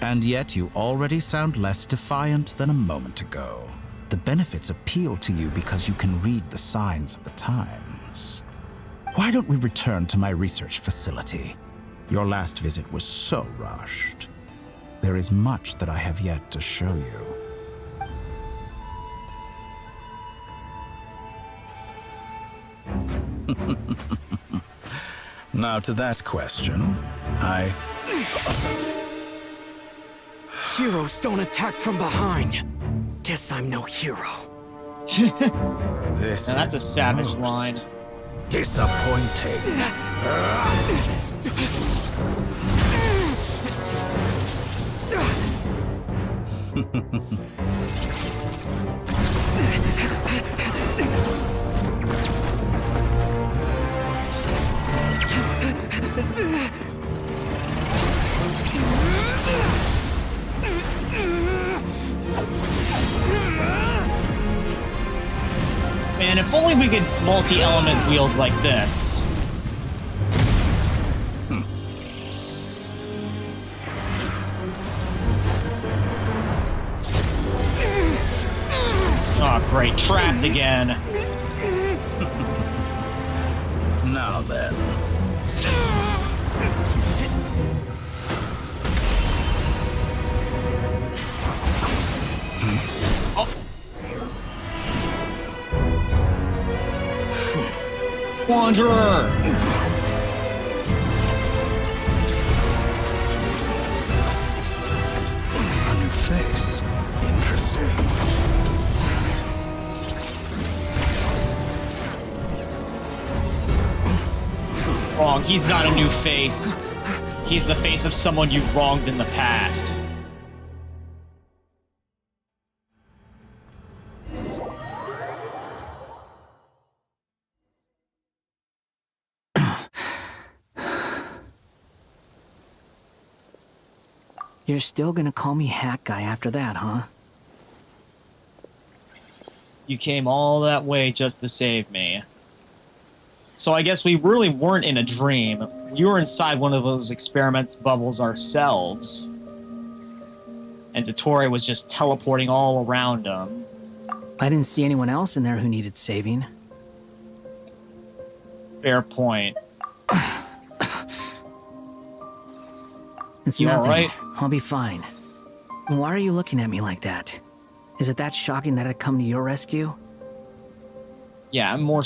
And yet you already sound less defiant than a moment ago. The benefits appeal to you because you can read the signs of the times. Why don't we return to my research facility? Your last visit was so rushed. There is much that I have yet to show you. Now to that question, Heroes don't attack from behind. Guess I'm no hero. This now that's a savage most line. Disappointing. Man, if only we could multi-element wield like this. Oh, great. Trapped again. Now then. Wanderer! A new face. Interesting. Wrong. He's not a new face. He's the face of someone you wronged in the past. You're still gonna call me Hat Guy after that, huh? You came all that way just to save me. So I guess we really weren't in a dream. We were inside one of those experiment bubbles ourselves. And Dottore was just teleporting all around him. I didn't see anyone else in there who needed saving. Fair point. It's You nothing. alright? I'll be fine. Why are you looking at me like that? Is it that shocking that I'd come to your rescue? Yeah, I'm more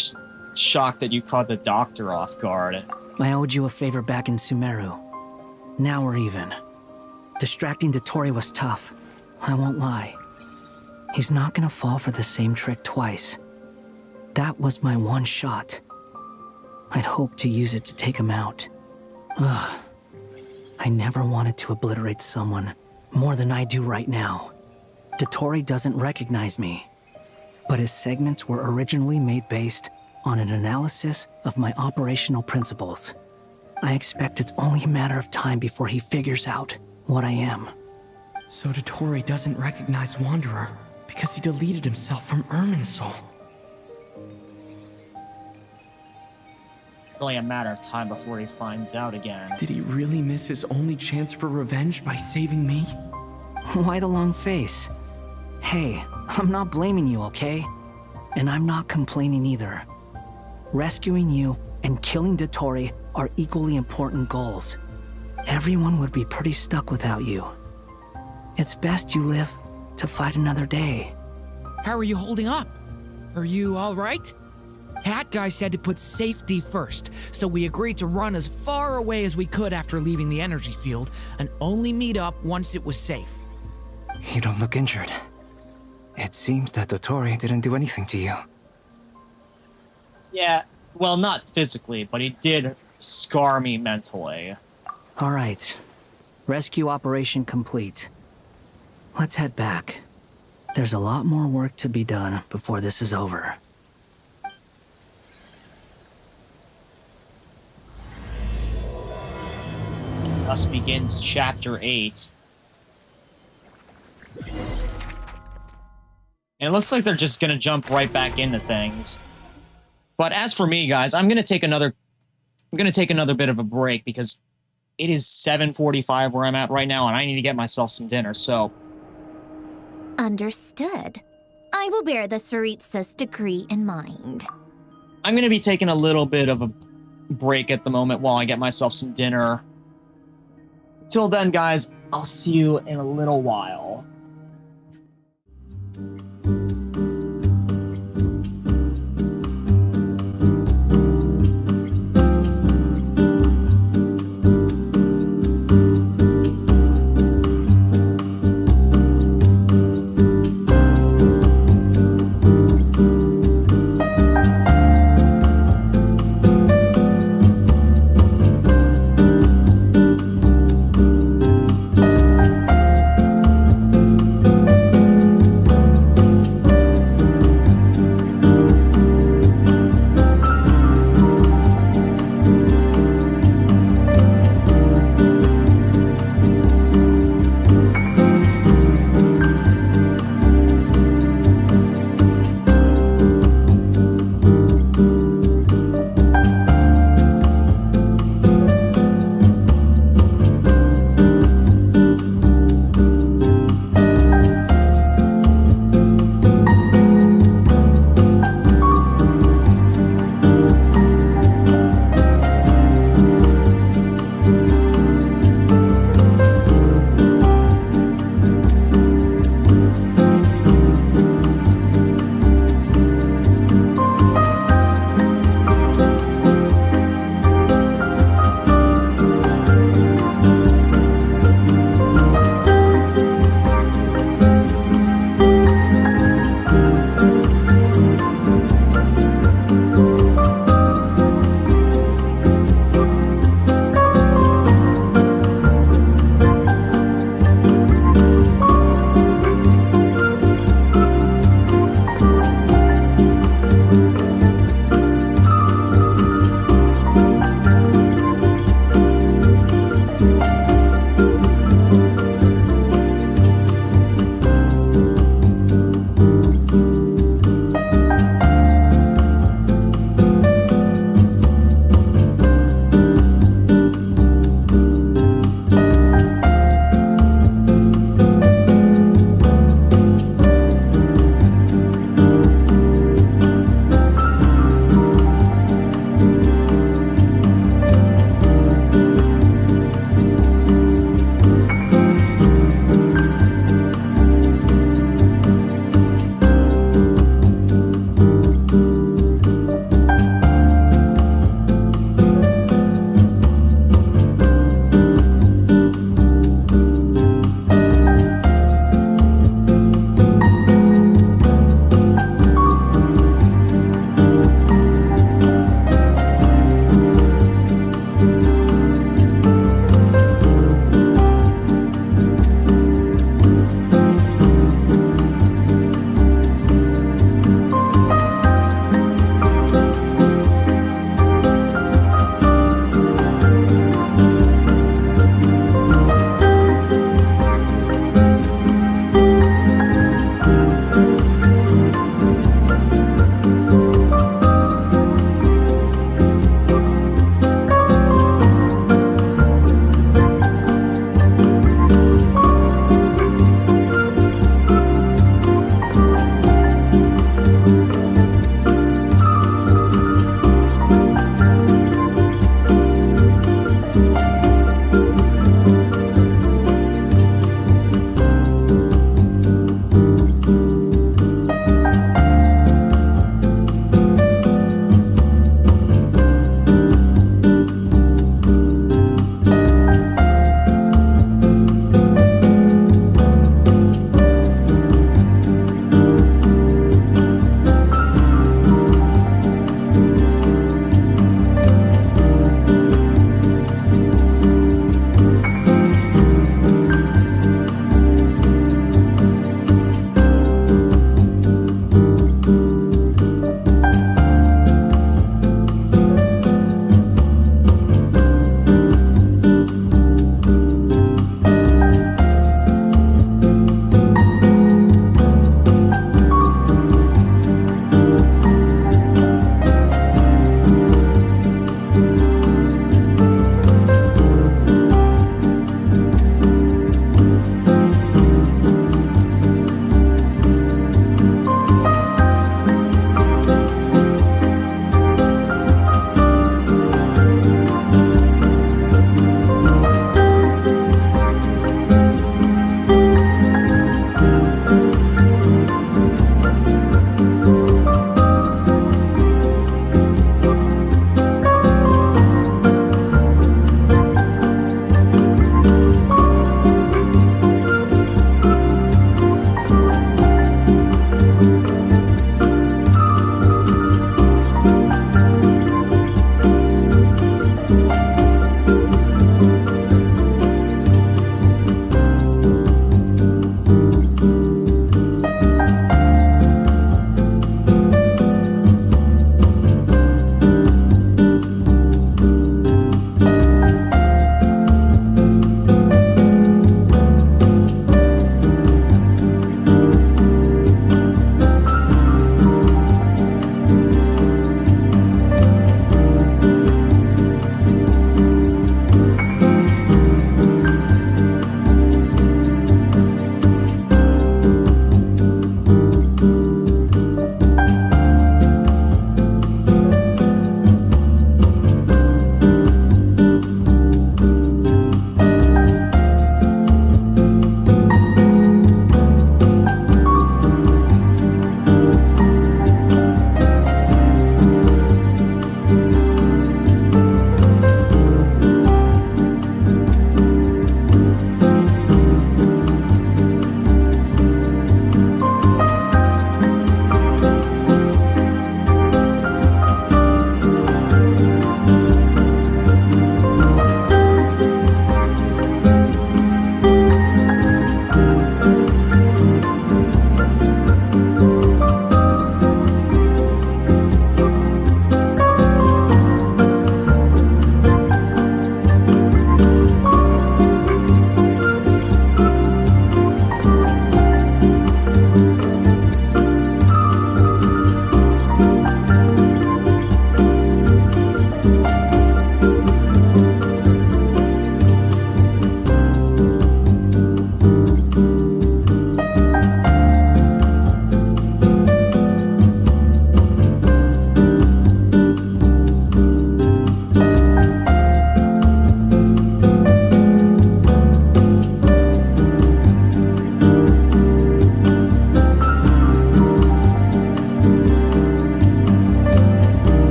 shocked that you caught the doctor off guard. I owed you a favor back in Sumeru. Now we're even. Distracting Dottore was tough. I won't lie. He's not gonna fall for the same trick twice. That was my one shot. I'd hoped to use it to take him out. Ugh. I never wanted to obliterate someone more than I do right now. Dottore doesn't recognize me, but his segments were originally made based on an analysis of my operational principles. I expect it's only a matter of time before he figures out what I am. So Dottore doesn't recognize Wanderer because he deleted himself from Irminsul. It's only a matter of time before he finds out again. Did he really miss his only chance for revenge by saving me? Why the long face? Hey, I'm not blaming you, okay? And I'm not complaining either. Rescuing you and killing Dottore are equally important goals. Everyone would be pretty stuck without you. It's best you live to fight another day. How are you holding up? Are you all right? Hat Guy said to put safety first, so we agreed to run as far away as we could after leaving the energy field and only meet up once it was safe. You don't look injured. It seems that Dottore didn't do anything to you. Yeah, well, not physically, but he did scar me mentally. All right. Rescue operation complete. Let's head back. There's a lot more work to be done before this is over. Thus begins Chapter 8. And it looks like they're just gonna jump right back into things. But as for me, guys, I'm gonna take another bit of a break because it is 7:45 where I'm at right now, and I need to get myself some dinner, so... Understood. I will bear the Tsaritsa's decree in mind. I'm gonna be taking a little bit of a break at the moment while I get myself some dinner. Till then, guys, I'll see you in a little while.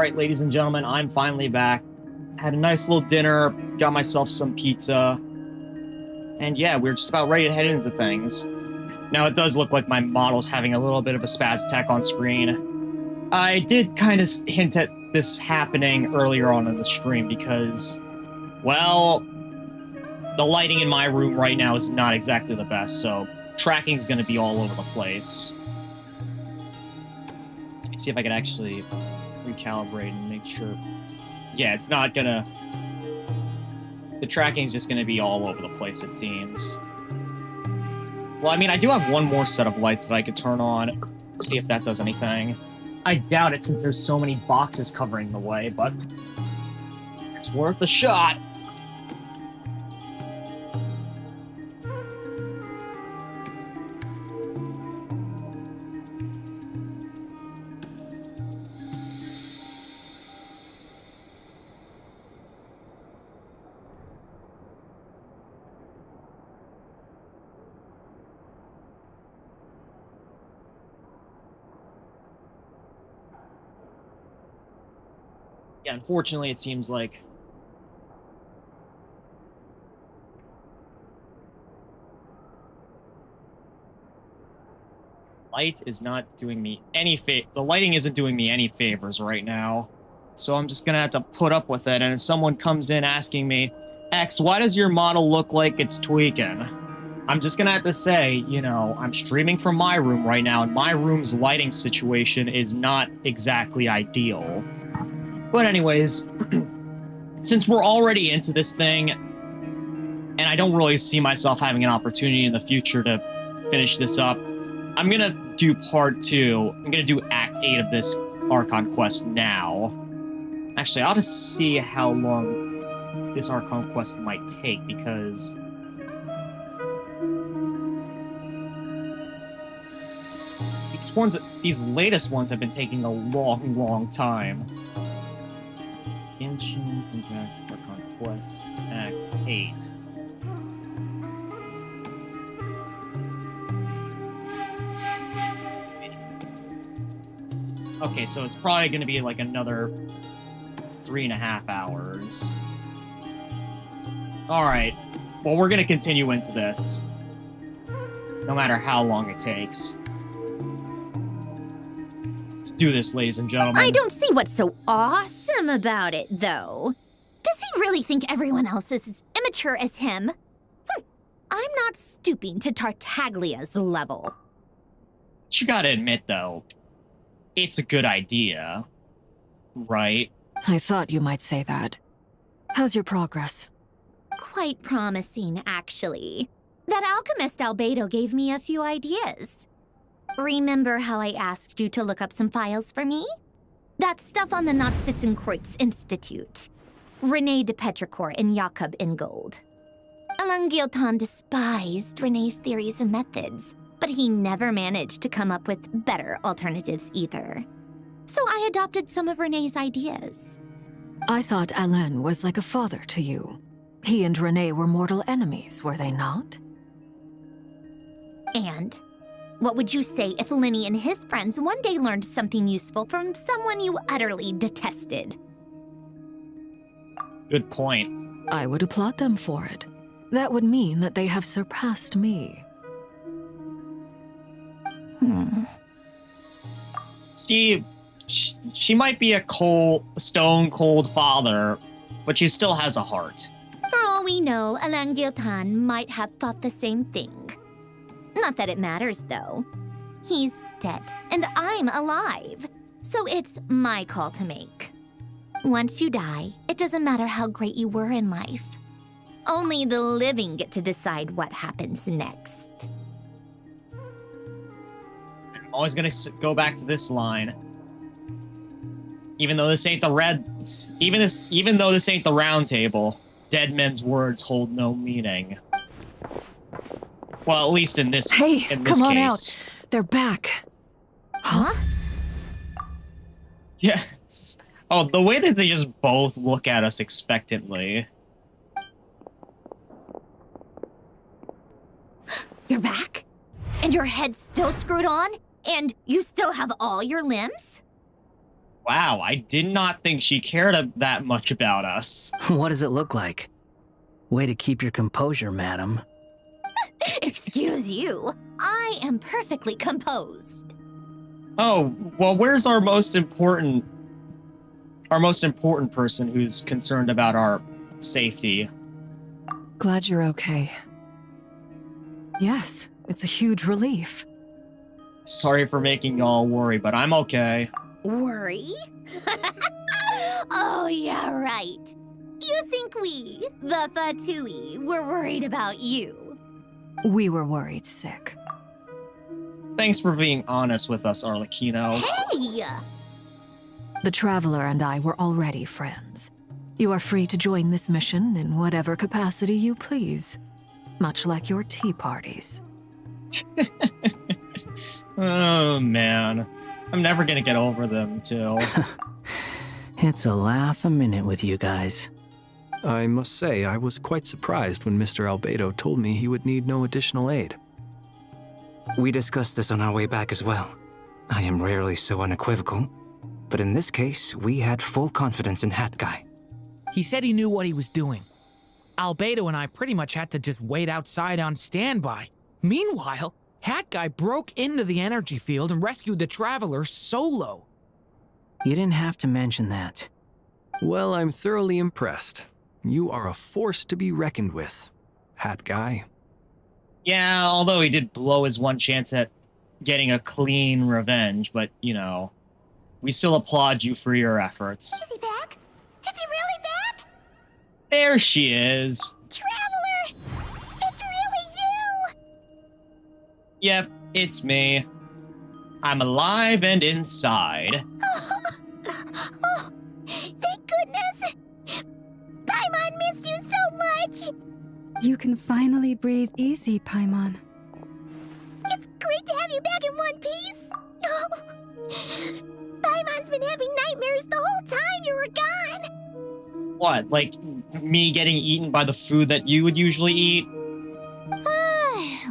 Alright, ladies and gentlemen, I'm finally back. Had a nice little dinner, got myself some pizza. And yeah, we're just about ready to head into things. Now, it does look like my model's having a little bit of a spaz attack on screen. I did kind of hint at this happening earlier on in the stream because, well, the lighting in my room right now is not exactly the best, so tracking's going to be all over the place. Let me see if I can actually recalibrate and make sure. Yeah, it's not going to... The tracking's just going to be all over the place, it seems. Well, I mean, I do have one more set of lights that I could turn on, see if that does anything. I doubt it since there's so many boxes covering the way, but it's worth a shot. Yeah, unfortunately, it seems like light is not doing me any the lighting isn't doing me any favors right now. So I'm just gonna have to put up with it, and if someone comes in asking me, X, why does your model look like it's tweaking? I'm just gonna have to say, you know, I'm streaming from my room right now, and my room's lighting situation is not exactly ideal. But anyways, since we're already into this thing, and I don't really see myself having an opportunity in the future to finish this up, I'm gonna do part 2. I'm gonna do Act 8 of this Archon quest now. Actually, I'll just see how long this Archon quest might take, because... these latest ones have been taking a long, long time. Genshin, Impact, Archon Quests, Act 8. Okay, so it's probably going to be like another 3.5 hours. Alright, well, we're going to continue into this. No matter how long it takes. Let's do this, ladies and gentlemen. I don't see what's so awesome about it, though. Does he really think everyone else is as immature as him? I'm not stooping to Tartaglia's level. But you gotta admit, though, it's a good idea, right? I thought you might say that. How's your progress? Quite promising, actually. That alchemist Albedo gave me a few ideas. Remember how I asked you to look up some files for me? That stuff on the Nazi-Kreuz Institute. René de Petrichor and Jakob Ingold. Alain Guillotin despised René's theories and methods, but he never managed to come up with better alternatives either. So I adopted some of René's ideas. I thought Alain was like a father to you. He and René were mortal enemies, were they not? And what would you say if Lenny and his friends one day learned something useful from someone you utterly detested? Good point. I would applaud them for it. That would mean that they have surpassed me. Steve, she might be a stone-cold father, but she still has a heart. For all we know, Alain Guillotin might have thought the same thing. Not that it matters, though. He's dead, and I'm alive. So it's my call to make. Once you die, it doesn't matter how great you were in life. Only the living get to decide what happens next. I'm always gonna go back to this line. Even though this ain't the even though this ain't the round table, dead men's words hold no meaning. Well, at least in this Hey, in this come on case. out. They're back. Huh? Yeah. Oh, the way that they just both look at us expectantly. You're back? And your head's still screwed on? And you still have all your limbs? Wow, I did not think she cared that much about us. What does it look like? Way to keep your composure, madam. Excuse you. I am perfectly composed. Oh, well, where's our most important person who's concerned about our safety? Glad you're okay. Yes, it's a huge relief. Sorry for making y'all worry, but I'm okay. Worry? Oh, yeah, right. You think we, the Fatui, were worried about you? We were worried sick. Thanks for being honest with us, Arlecchino. Hey! The Traveler and I were already friends. You are free to join this mission in whatever capacity you please. Much like your tea parties. Oh, man. I'm never gonna get over them, too. It's a laugh a minute with you guys. I must say, I was quite surprised when Mr. Albedo told me he would need no additional aid. We discussed this on our way back as well. I am rarely so unequivocal, but in this case, we had full confidence in Hat Guy. He said he knew what he was doing. Albedo and I pretty much had to just wait outside on standby. Meanwhile, Hat Guy broke into the energy field and rescued the Traveler solo. You didn't have to mention that. Well, I'm thoroughly impressed. You are a force to be reckoned with, Hat Guy. Yeah, although he did blow his one chance at getting a clean revenge, but, you know, we still applaud you for your efforts. Is he back? Is he really back? There she is. Traveler! It's really you! Yep, it's me. I'm alive and inside. Oh, thank goodness! Paimon missed you so much! You can finally breathe easy, Paimon. It's great to have you back in one piece! Oh, Paimon's been having nightmares the whole time you were gone! What, like me getting eaten by the food that you would usually eat?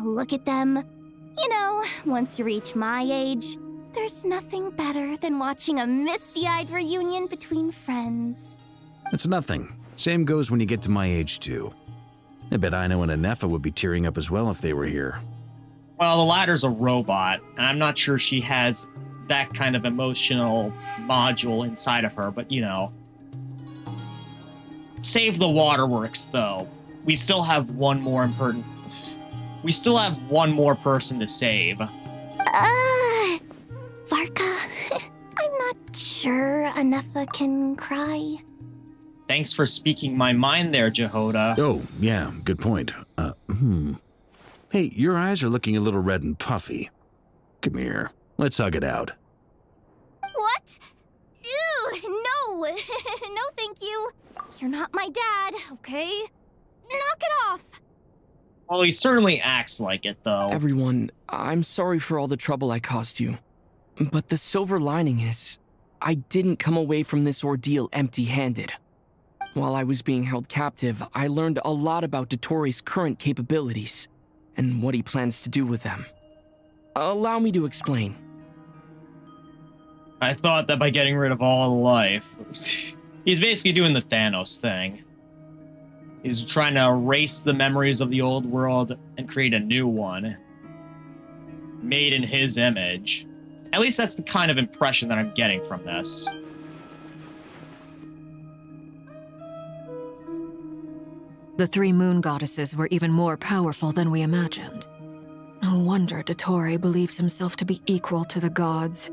Look at them. You know, once you reach my age, there's nothing better than watching a misty-eyed reunion between friends. It's nothing. Same goes when you get to my age, too. I bet Ino and Anefa would be tearing up as well if they were here. Well, the latter's a robot, and I'm not sure she has that kind of emotional module inside of her, but you know. Save the waterworks, though. We still have one more person to save. Varka, I'm not sure Anefa can cry. Thanks for speaking my mind there, Jehoda. Oh, yeah, good point. Hey, your eyes are looking a little red and puffy. Come here, let's hug it out. What? Ew, no. No, thank you. You're not my dad, okay? Knock it off. Well, he certainly acts like it, though. Everyone, I'm sorry for all the trouble I caused you. But the silver lining is, I didn't come away from this ordeal empty-handed. While I was being held captive, I learned a lot about Dottoro's current capabilities, and what he plans to do with them. Allow me to explain. I thought that by getting rid of all life, he's basically doing the Thanos thing. He's trying to erase the memories of the old world and create a new one, made in his image. At least that's the kind of impression that I'm getting from this. The three moon goddesses were even more powerful than we imagined. No wonder Dottore believes himself to be equal to the gods,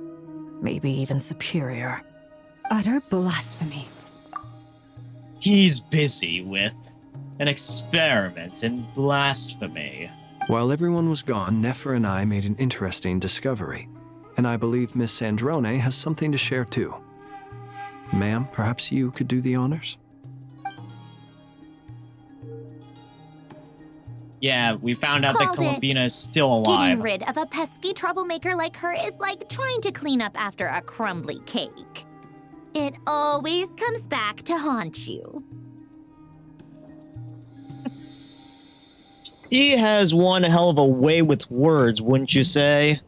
maybe even superior. Utter blasphemy. He's busy with an experiment in blasphemy. While everyone was gone, Nefer and I made an interesting discovery, and I believe Miss Sandrone has something to share too. Ma'am, perhaps you could do the honors? Yeah, we found out that Called it. Columbina is still alive. Getting rid of a pesky troublemaker like her is like trying to clean up after a crumbly cake. It always comes back to haunt you. He has one hell of a way with words, wouldn't you say?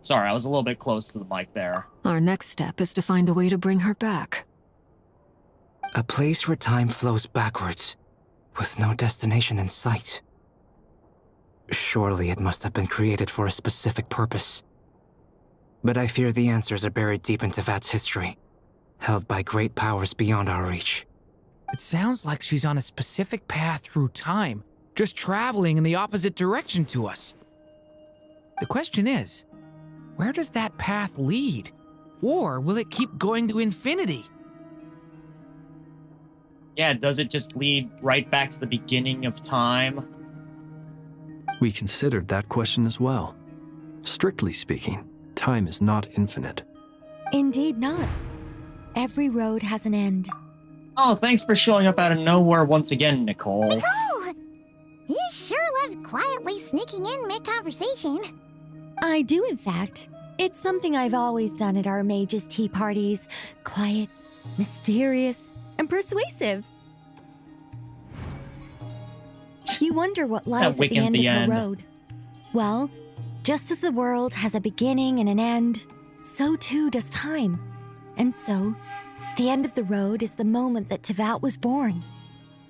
Sorry, I was a little bit close to the mic there. Our next step is to find a way to bring her back. A place where time flows backwards, with no destination in sight. Surely it must have been created for a specific purpose. But I fear the answers are buried deep in Tevat's history, held by great powers beyond our reach. It sounds like she's on a specific path through time, just traveling in the opposite direction to us. The question is, where does that path lead? Or will it keep going to infinity? Yeah, does it just lead right back to the beginning of time? We considered that question as well. Strictly speaking, time is not infinite. Indeed not. Every road has an end. Oh, thanks for showing up out of nowhere once again, Nicole. Nicole! You sure love quietly sneaking in mid-conversation. I do, in fact. It's something I've always done at our mages' tea parties. Quiet, mysterious, and persuasive. You wonder what lies at the end of her road. Well, just as the world has a beginning and an end, so too does time. And so, the end of the road is the moment that Tevat was born.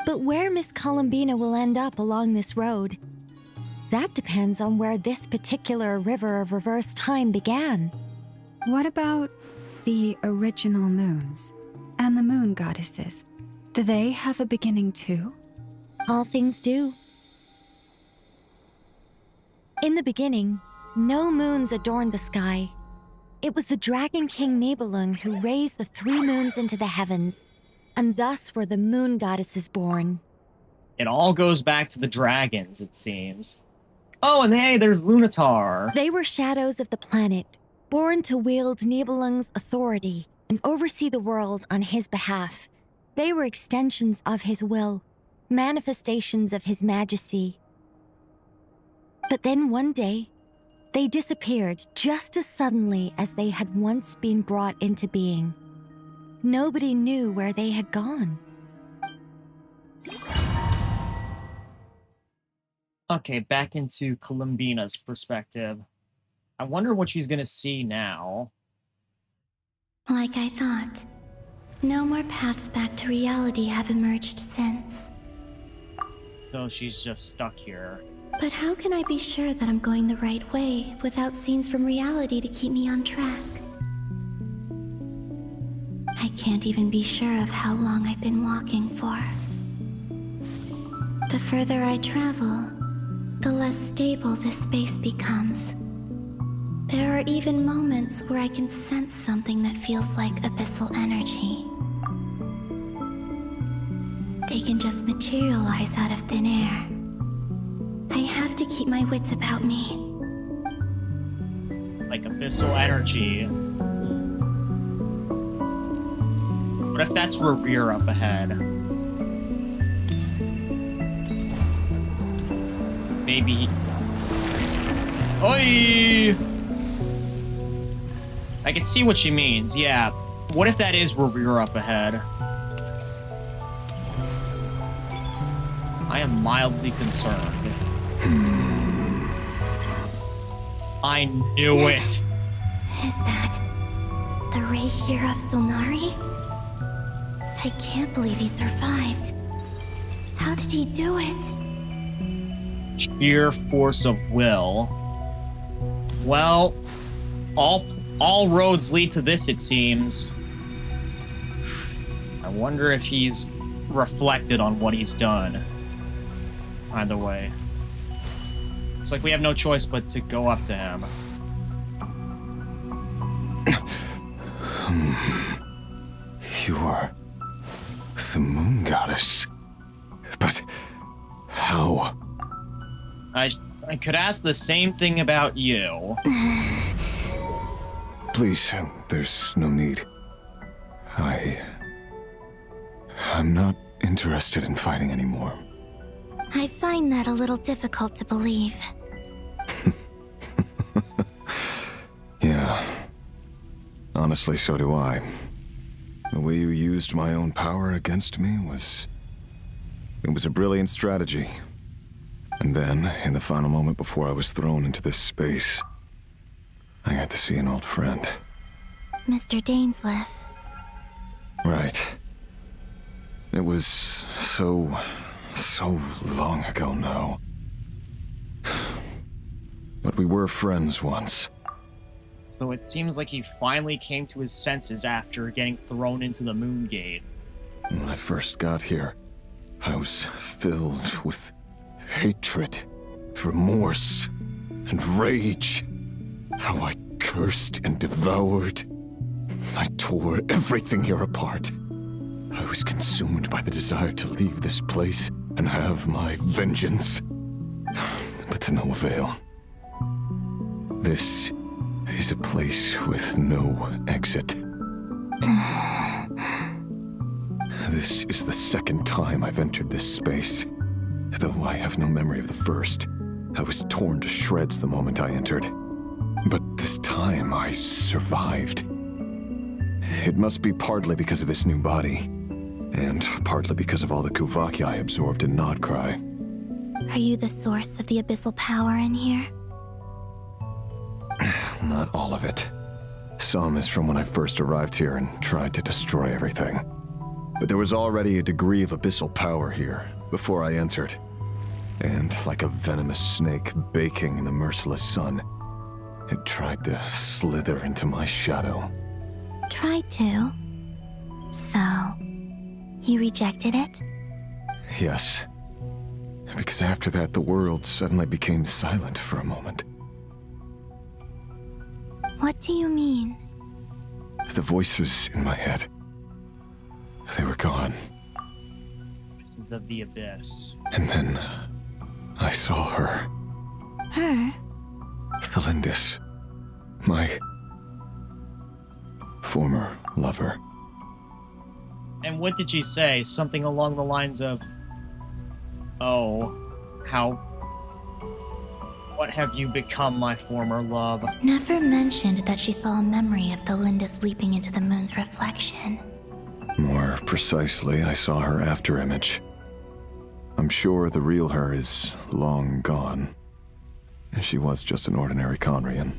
But where Miss Columbina will end up along this road, that depends on where this particular river of reverse time began. What about the original moons and the moon goddesses? Do they have a beginning too? All things do. In the beginning, no moons adorned the sky. It was the Dragon King Nibelung who raised the 3 moons into the heavens, and thus were the moon goddesses born. It all goes back to the dragons, it seems. Oh, and hey, there's Lunatar. They were shadows of the planet, born to wield Nibelung's authority and oversee the world on his behalf. They were extensions of his will, manifestations of his majesty. But then one day, they disappeared just as suddenly as they had once been brought into being. Nobody knew where they had gone. Okay, back into Columbina's perspective. I wonder what she's gonna see now. Like I thought, no more paths back to reality have emerged since. So she's just stuck here. But how can I be sure that I'm going the right way without scenes from reality to keep me on track? I can't even be sure of how long I've been walking for. The further I travel, the less stable this space becomes. There are even moments where I can sense something that feels like abyssal energy. They can just materialize out of thin air. I have to keep my wits about me. Like abyssal energy. What if that's Revere up ahead? Maybe... Oi! I can see what she means, yeah. What if that is Revere up ahead? I am mildly concerned. I knew it! Is that the Ray here of Solnari? I can't believe he survived. How did he do it? Sheer force of will. Well, all roads lead to this, it seems. I wonder if he's reflected on what he's done. Either way. Looks like we have no choice but to go up to him. You are the moon goddess. But how? I could ask the same thing about you. Please, there's no need. I'm not interested in fighting anymore. I find that a little difficult to believe. Yeah. Honestly, so do I. The way you used my own power against me was a brilliant strategy. And then, in the final moment before I was thrown into this space, I Glad to see an old friend. Mr. Dainsleif. Right. It was so long ago now. But we were friends once. So it seems like he finally came to his senses after getting thrown into the Moon Gate. When I first got here, I was filled with hatred, remorse, and rage. How I cursed and devoured. I tore everything here apart. I was consumed by the desire to leave this place and have my vengeance. But to no avail. This is a place with no exit. This is the second time I've entered this space. Though I have no memory of the first. I was torn to shreds the moment I entered. But this time I survived. It must be partly because of this new body, and partly because of all the Kuvaki I absorbed in Krai. Are you the source of the abyssal power in here? Not all of it. Some is from when I first arrived here and tried to destroy everything. But there was already a degree of abyssal power here before I entered. And like a venomous snake baking in the merciless sun, it tried to slither into my shadow. Tried to? So, you rejected it? Yes. Because after that, the world suddenly became silent for a moment. What do you mean? The voices in my head, they were gone. Voices of the Abyss. And then I saw her. Her? Thalindis. My former lover. And what did she say? Something along the lines of, "Oh, what have you become, my former love?" Never mentioned that she saw a memory of Thalindis leaping into the moon's reflection. More precisely, I saw her afterimage. I'm sure the real her is long gone. She was just an ordinary Conrian.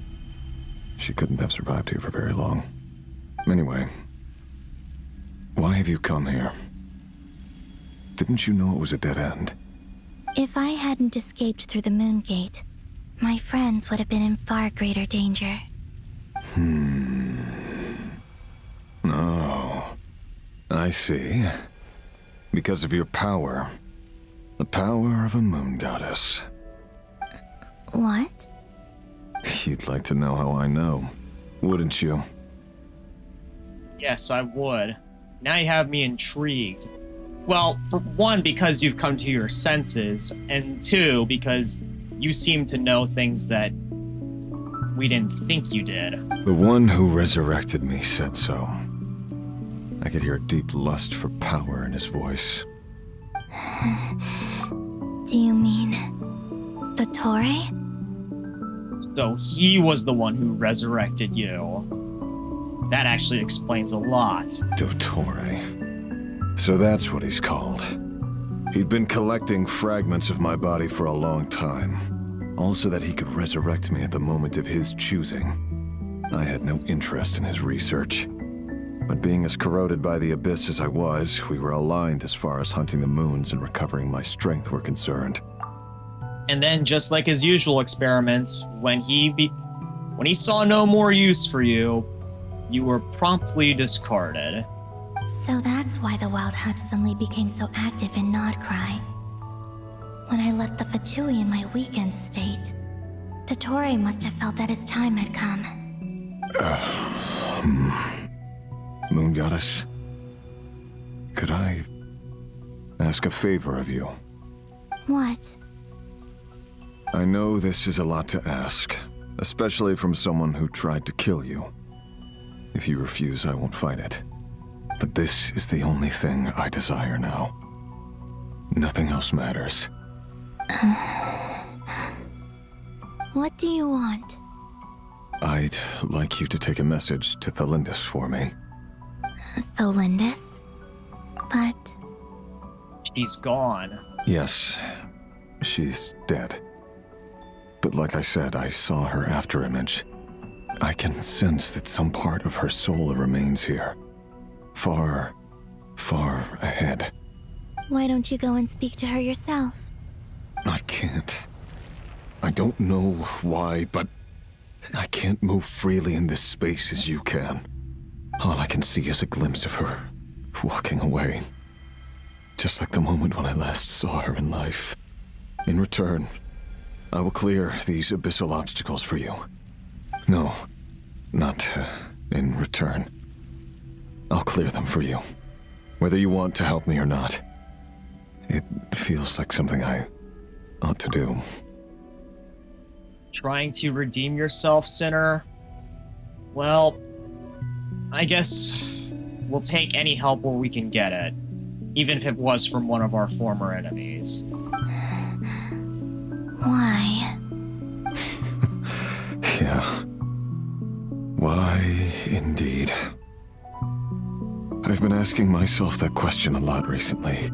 She couldn't have survived here for very long. Anyway, why have you come here? Didn't you know it was a dead end? If I hadn't escaped through the moon gate, my friends would have been in far greater danger. Oh, I see. Because of your power. The power of a moon goddess. What? You'd like to know how I know, wouldn't you? Yes, I would. Now you have me intrigued. Well, for one, because you've come to your senses, and two, because you seem to know things that we didn't think you did. The one who resurrected me said so. I could hear a deep lust for power in his voice. Do you mean Dottore? So he was the one who resurrected you. That actually explains a lot. Dottore. So that's what he's called. He'd been collecting fragments of my body for a long time. All so that he could resurrect me at the moment of his choosing. I had no interest in his research. But being as corroded by the abyss as I was, we were aligned as far as hunting the moons and recovering my strength were concerned. And then, just like his usual experiments, when he saw no more use for you, you were promptly discarded. So that's why the Wild Hunt suddenly became so active in Krai. When I left the Fatui in my weakened state, Dottore must have felt that his time had come. Moon Goddess, could I ask a favor of you? What? I know this is a lot to ask, especially from someone who tried to kill you. If you refuse, I won't fight it. But this is the only thing I desire now. Nothing else matters. What do you want? I'd like you to take a message to Thalindis for me. Thalindis? But... She's gone. Yes, she's dead. But like I said, I saw her afterimage. I can sense that some part of her soul remains here. Far, far ahead. Why don't you go and speak to her yourself? I can't. I don't know why, but I can't move freely in this space as you can. All I can see is a glimpse of her walking away. Just like the moment when I last saw her in life. In return, I will clear these abyssal obstacles for you. No, not in return. I'll clear them for you. Whether you want to help me or not. It feels like something I ought to do. Trying to redeem yourself, sinner? Well, I guess we'll take any help where we can get it. Even if it was from one of our former enemies. Why? Yeah. Why, indeed. I've been asking myself that question a lot recently.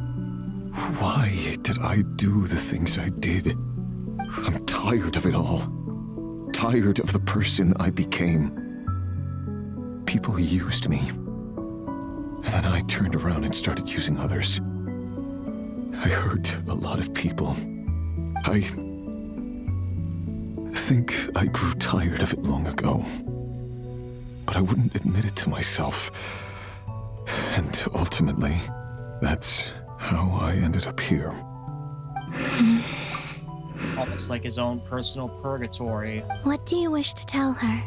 Why did I do the things I did? I'm tired of it all. Tired of the person I became. People used me. And then I turned around and started using others. I hurt a lot of people. I think I grew tired of it long ago. But I wouldn't admit it to myself. And ultimately, that's how I ended up here. Almost like his own personal purgatory. What do you wish to tell her?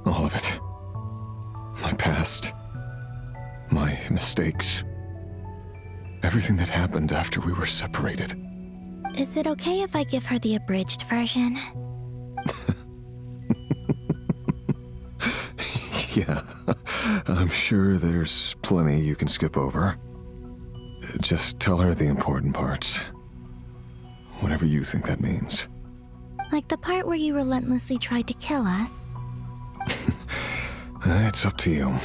All of it. My past. My mistakes. Everything that happened after we were separated. Is it okay if I give her the abridged version? Yeah, I'm sure there's plenty you can skip over. Just tell her the important parts. Whatever you think that means. Like the part where you relentlessly tried to kill us? It's up to you.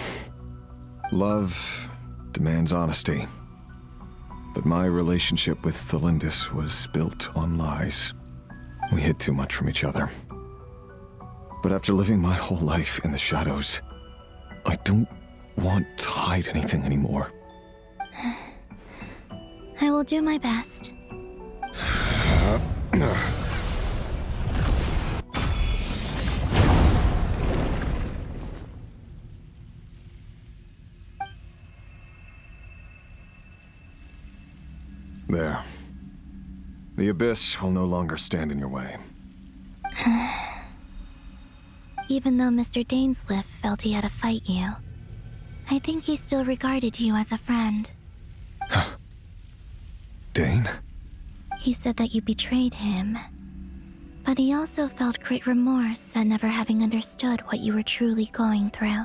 Love demands honesty. But my relationship with Thelindis was built on lies. We hid too much from each other. But after living my whole life in the shadows, I don't want to hide anything anymore. I will do my best. There. The abyss will no longer stand in your way. Even though Mr. Dainsliff felt he had to fight you, I think he still regarded you as a friend. Dane? He said that you betrayed him. But he also felt great remorse at never having understood what you were truly going through.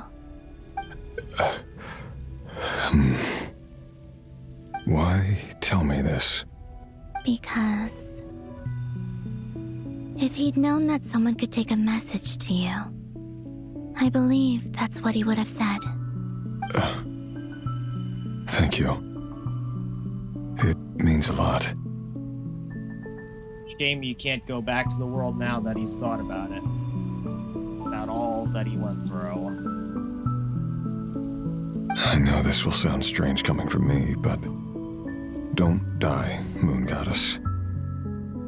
Why tell me this? Because if he'd known that someone could take a message to you, I believe that's what he would have said. Thank you. It means a lot. Shame you can't go back to the world now that he's thought about it. About all that he went through. I know this will sound strange coming from me, but don't die, Moon Goddess.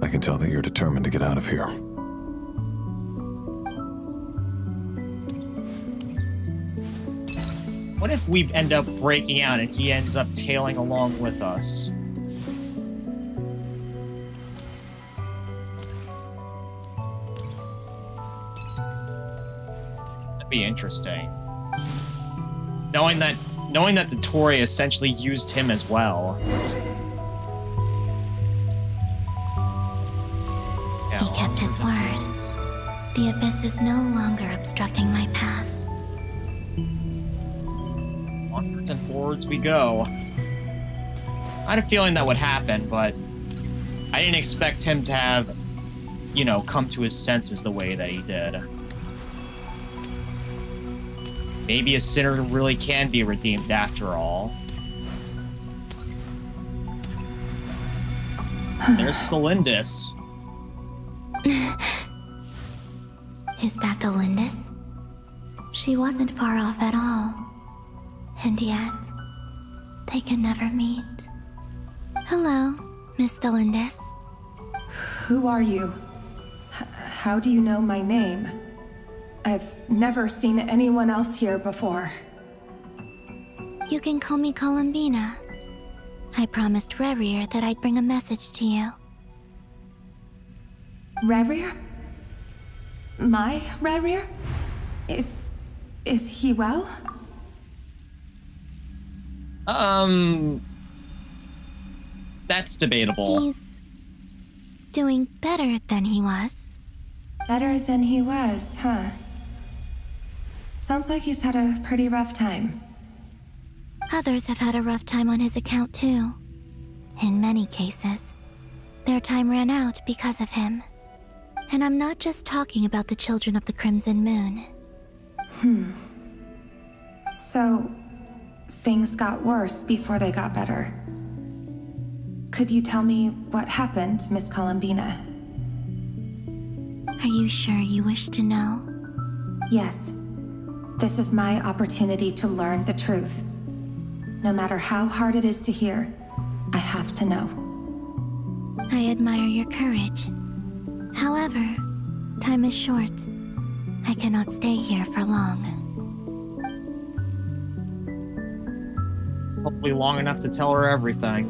I can tell that you're determined to get out of here. What if we end up breaking out and he ends up tailing along with us? That'd be interesting. Knowing that the Tory essentially used him as well. He kept his word. The abyss is no longer obstructing my path. Onwards and forwards we go. I had a feeling that would happen, but I didn't expect him to have, you know, come to his senses the way that he did. Maybe a sinner really can be redeemed after all. There's Thelindis. Is that the Lindis? She wasn't far off at all. And yet, they can never meet. Hello, Miss Delindis. Who are you? How do you know my name? I've never seen anyone else here before. You can call me Columbina. I promised Rerir that I'd bring a message to you. Rerir? My Rerir? Is he well? That's debatable. He's doing better than he was. Better than he was, huh? Sounds like he's had a pretty rough time. Others have had a rough time on his account too. In many cases, their time ran out because of him. And I'm not just talking about the children of the Crimson Moon. So, things got worse before they got better. Could you tell me what happened, Miss Columbina? Are you sure you wish to know? Yes. This is my opportunity to learn the truth. No matter how hard it is to hear, I have to know. I admire your courage. However, time is short. I cannot stay here for long. Hopefully long enough to tell her everything.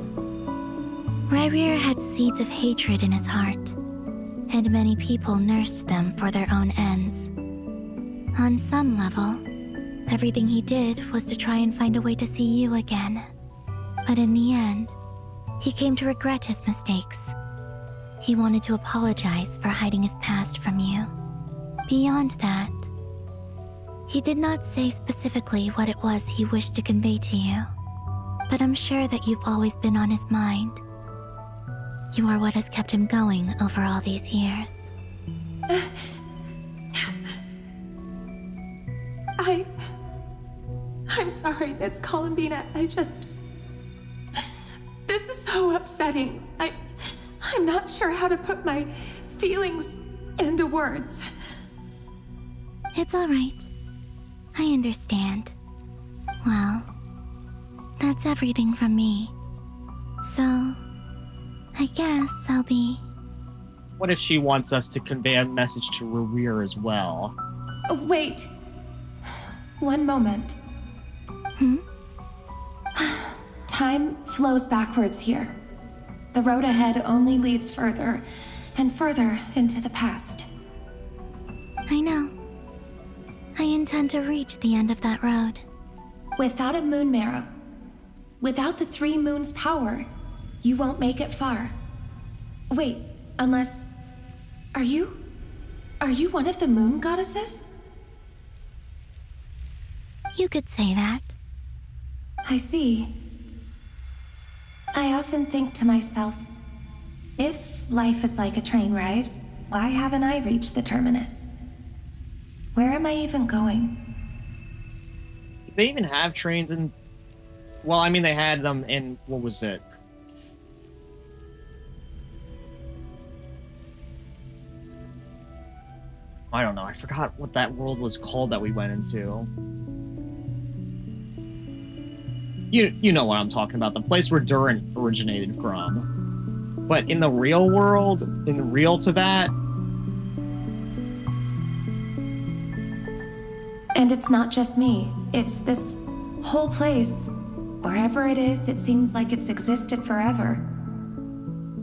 Rerir had seeds of hatred in his heart, and many people nursed them for their own ends. On some level, everything he did was to try and find a way to see you again. But in the end, he came to regret his mistakes. He wanted to apologize for hiding his past from you. Beyond that, he did not say specifically what it was he wished to convey to you, but I'm sure that you've always been on his mind. You are what has kept him going over all these years. I'm sorry, Miss Columbina. This is so upsetting. I'm not sure how to put my feelings into words. It's all right. I understand. Well, that's everything from me. So, I guess I'll be... What if she wants us to convey a message to Rerir as well? Wait. One moment. Time flows backwards here. The road ahead only leads further and further into the past. I know. I intend to reach the end of that road. Without a moon marrow, without the 3 moons' power, you won't make it far. Wait, unless... Are you one of the moon goddesses? You could say that. I see. I often think to myself, if life is like a train ride, why haven't I reached the terminus? Where am I even going? Do they even have trains in... Well, I mean, they had them in... What was it? I don't know. I forgot what that world was called that we went into. You know what I'm talking about. The place where Durin originated from. But in the real world, in real to that... And it's not just me. It's this whole place. Wherever it is, it seems like it's existed forever.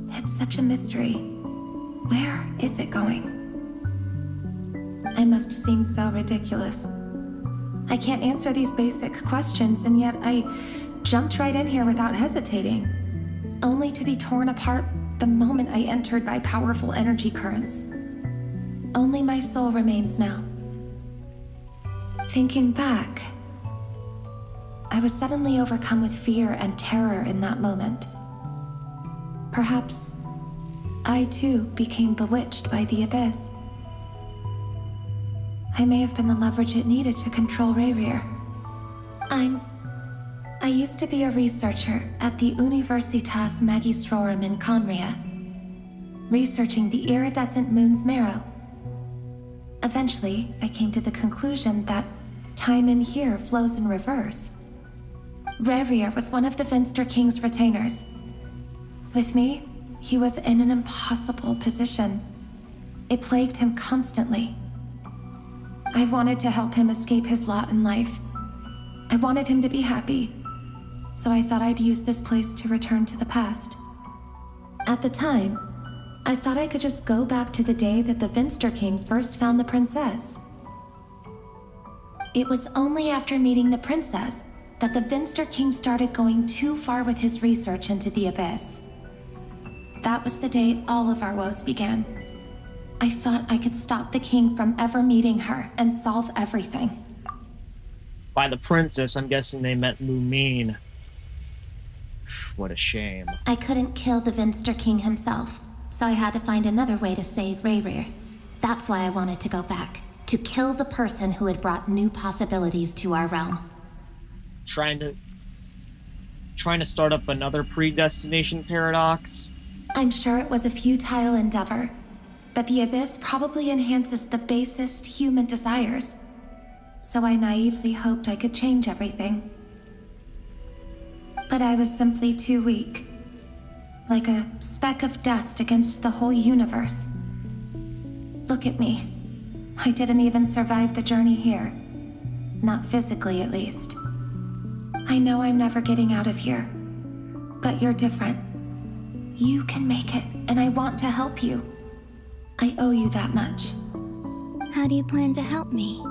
It's such a mystery. Where is it going? I must seem so ridiculous. I can't answer these basic questions, and yet I jumped right in here without hesitating, only to be torn apart the moment I entered by powerful energy currents. Only my soul remains now. Thinking back, I was suddenly overcome with fear and terror in that moment. Perhaps I too became bewitched by the abyss. I may have been the leverage it needed to control Rerir. I used to be a researcher at the Universitas Magistrorum in Conria, researching the iridescent moon's marrow. Eventually, I came to the conclusion that time in here flows in reverse. Rerir was one of the Vinster King's retainers. With me, he was in an impossible position. It plagued him constantly. I wanted to help him escape his lot in life. I wanted him to be happy, so I thought I'd use this place to return to the past. At the time, I thought I could just go back to the day that the Vinster King first found the princess. It was only after meeting the princess that the Vinster King started going too far with his research into the Abyss. That was the day all of our woes began. I thought I could stop the king from ever meeting her and solve everything. By the princess, I'm guessing they meant Lumine. What a shame. I couldn't kill the Vinster King himself, so I had to find another way to save Rerir. That's why I wanted to go back, to kill the person who had brought new possibilities to our realm. Trying to start up another predestination paradox? I'm sure it was a futile endeavor, but the Abyss probably enhances the basest human desires. So I naively hoped I could change everything. But I was simply too weak. Like a speck of dust against the whole universe. Look at me. I didn't even survive the journey here. Not physically, at least. I know I'm never getting out of here. But you're different. You can make it, and I want to help you. I owe you that much. How do you plan to help me?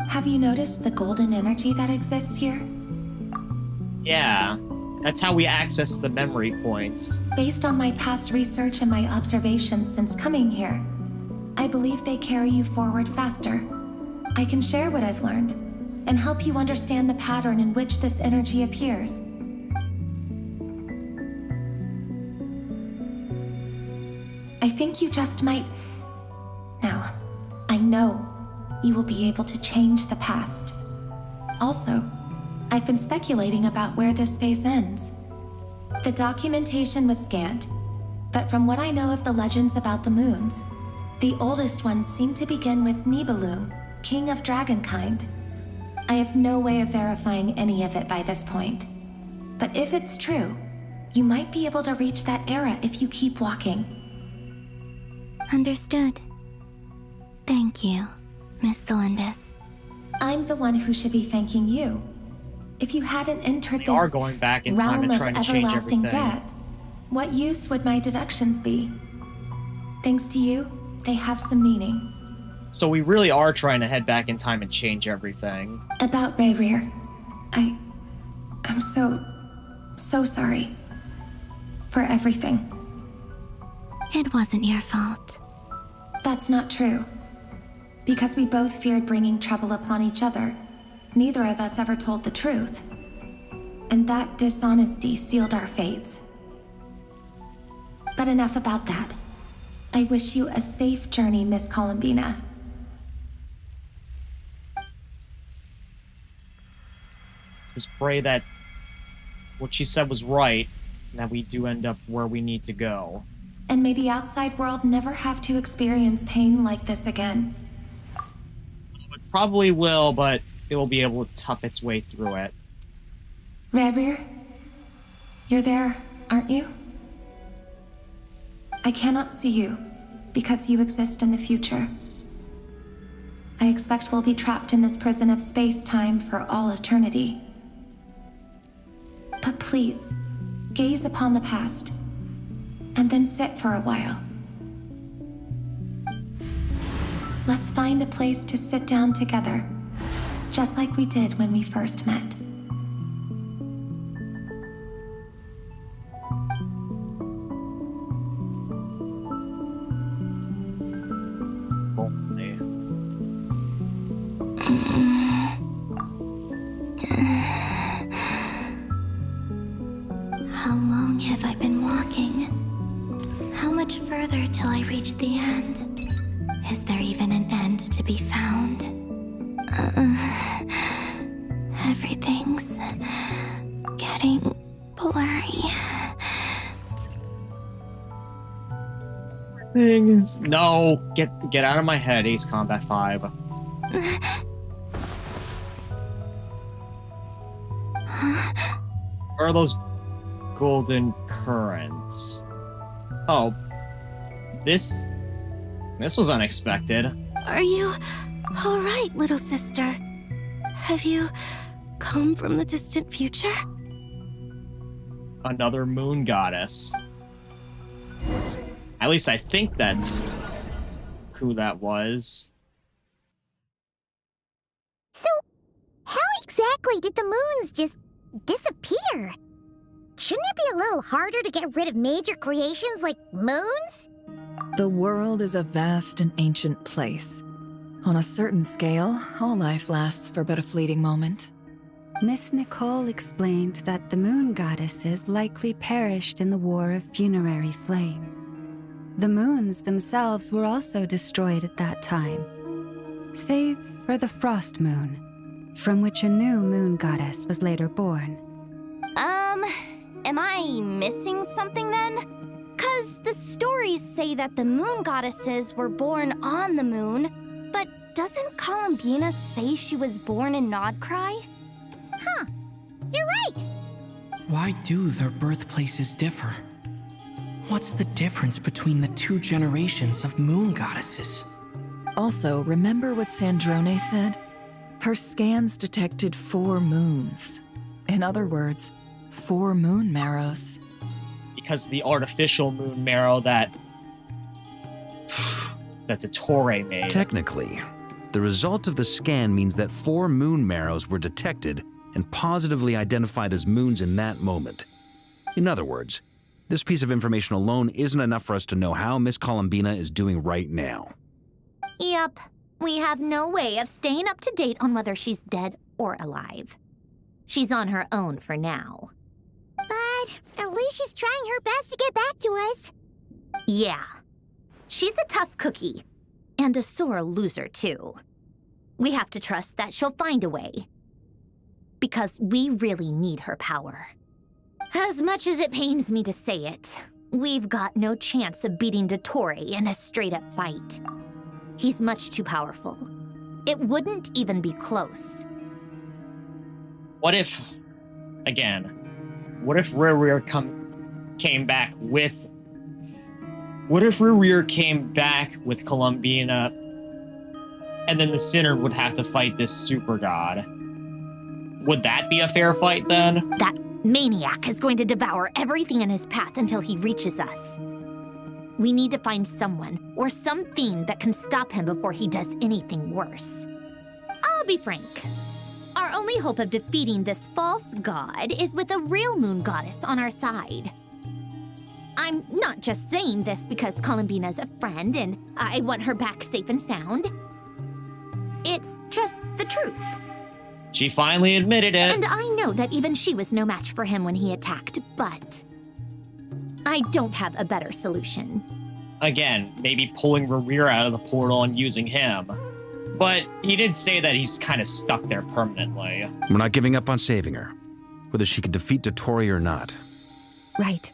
Have you noticed the golden energy that exists here? Yeah, that's how we access the memory points. Based on my past research and my observations since coming here, I believe they carry you forward faster. I can share what I've learned and help you understand the pattern in which this energy appears. I think you just might... Now, I know you will be able to change the past. Also, I've been speculating about where this space ends. The documentation was scanned, but from what I know of the legends about the moons, the oldest ones seem to begin with Nibelung, king of dragonkind. I have no way of verifying any of it by this point. But if it's true, you might be able to reach that era if you keep walking. Understood. Thank you, Miss Thelindis. I'm the one who should be thanking you. If you hadn't entered We are this going back in time realm and of trying to change everlasting everything. death, what use would my deductions be? Thanks to you, they have some meaning. So we really are trying to head back in time and change everything. About Rerir, I'm so sorry. For everything. It wasn't your fault. That's not true. Because we both feared bringing trouble upon each other, neither of us ever told the truth. And that dishonesty sealed our fates. But enough about that. I wish you a safe journey, Miss Columbina. Just pray that what she said was right, and that we do end up where we need to go. And may the outside world never have to experience pain like this again. It probably will, but it will be able to tough its way through it. Rerir, you're there, aren't you? I cannot see you, because you exist in the future. I expect we'll be trapped in this prison of space-time for all eternity. But please, gaze upon the past, and then sit for a while. Let's find a place to sit down together, just like we did when we first met. How long have I been walking? How much further till I reach the end? Is there even an end to be found? Everything's getting blurry. things. No, get out of my head, Ace Combat 5. Where are those golden currents? Oh, this was unexpected. Are you all right, little sister? Have you come from the distant future? Another moon goddess. At least I think that's who that was. So, how exactly did the moons just disappear? Shouldn't it be a little harder to get rid of major creations like moons? The world is a vast and ancient place. On a certain scale, all life lasts for but a fleeting moment. Miss Nicole explained that the moon goddesses likely perished in the War of Funerary Flame. The moons themselves were also destroyed at that time, save for the Frost Moon, from which a new moon goddess was later born. Am I missing something then? 'Cause the stories say that the moon goddesses were born on the moon, but doesn't Columbina say she was born in Krai? Huh, you're right! Why do their birthplaces differ? What's the difference between the two generations of moon goddesses? Also, remember what Sandrone said? Her scans detected 4 moons. In other words, 4 moon marrows. Because the artificial moon marrow that Dottore made. Technically, the result of the scan means that 4 moon marrows were detected and positively identified as moons in that moment. In other words, this piece of information alone isn't enough for us to know how Miss Columbina is doing right now. Yep, we have no way of staying up to date on whether she's dead or alive. She's on her own for now. But at least she's trying her best to get back to us. Yeah. She's a tough cookie. And a sore loser, too. We have to trust that she'll find a way. Because we really need her power. As much as it pains me to say it, we've got no chance of beating Dottore in a straight-up fight. He's much too powerful. It wouldn't even be close. What if, again, what if Rurir came back with... What if Rurir came back with Columbina, and then the Sinner would have to fight this super god? Would that be a fair fight, then? That maniac is going to devour everything in his path until he reaches us. We need to find someone, or something that can stop him before he does anything worse. I'll be frank. Our only hope of defeating this false god is with a real moon goddess on our side. I'm not just saying this because Columbina's a friend and I want her back safe and sound. It's just the truth. She finally admitted it. And I know that even she was no match for him when he attacked, but I don't have a better solution. Again, maybe pulling Rurir out of the portal and using him. But he did say that he's kind of stuck there permanently. We're not giving up on saving her, whether she can defeat Dottore or not. Right.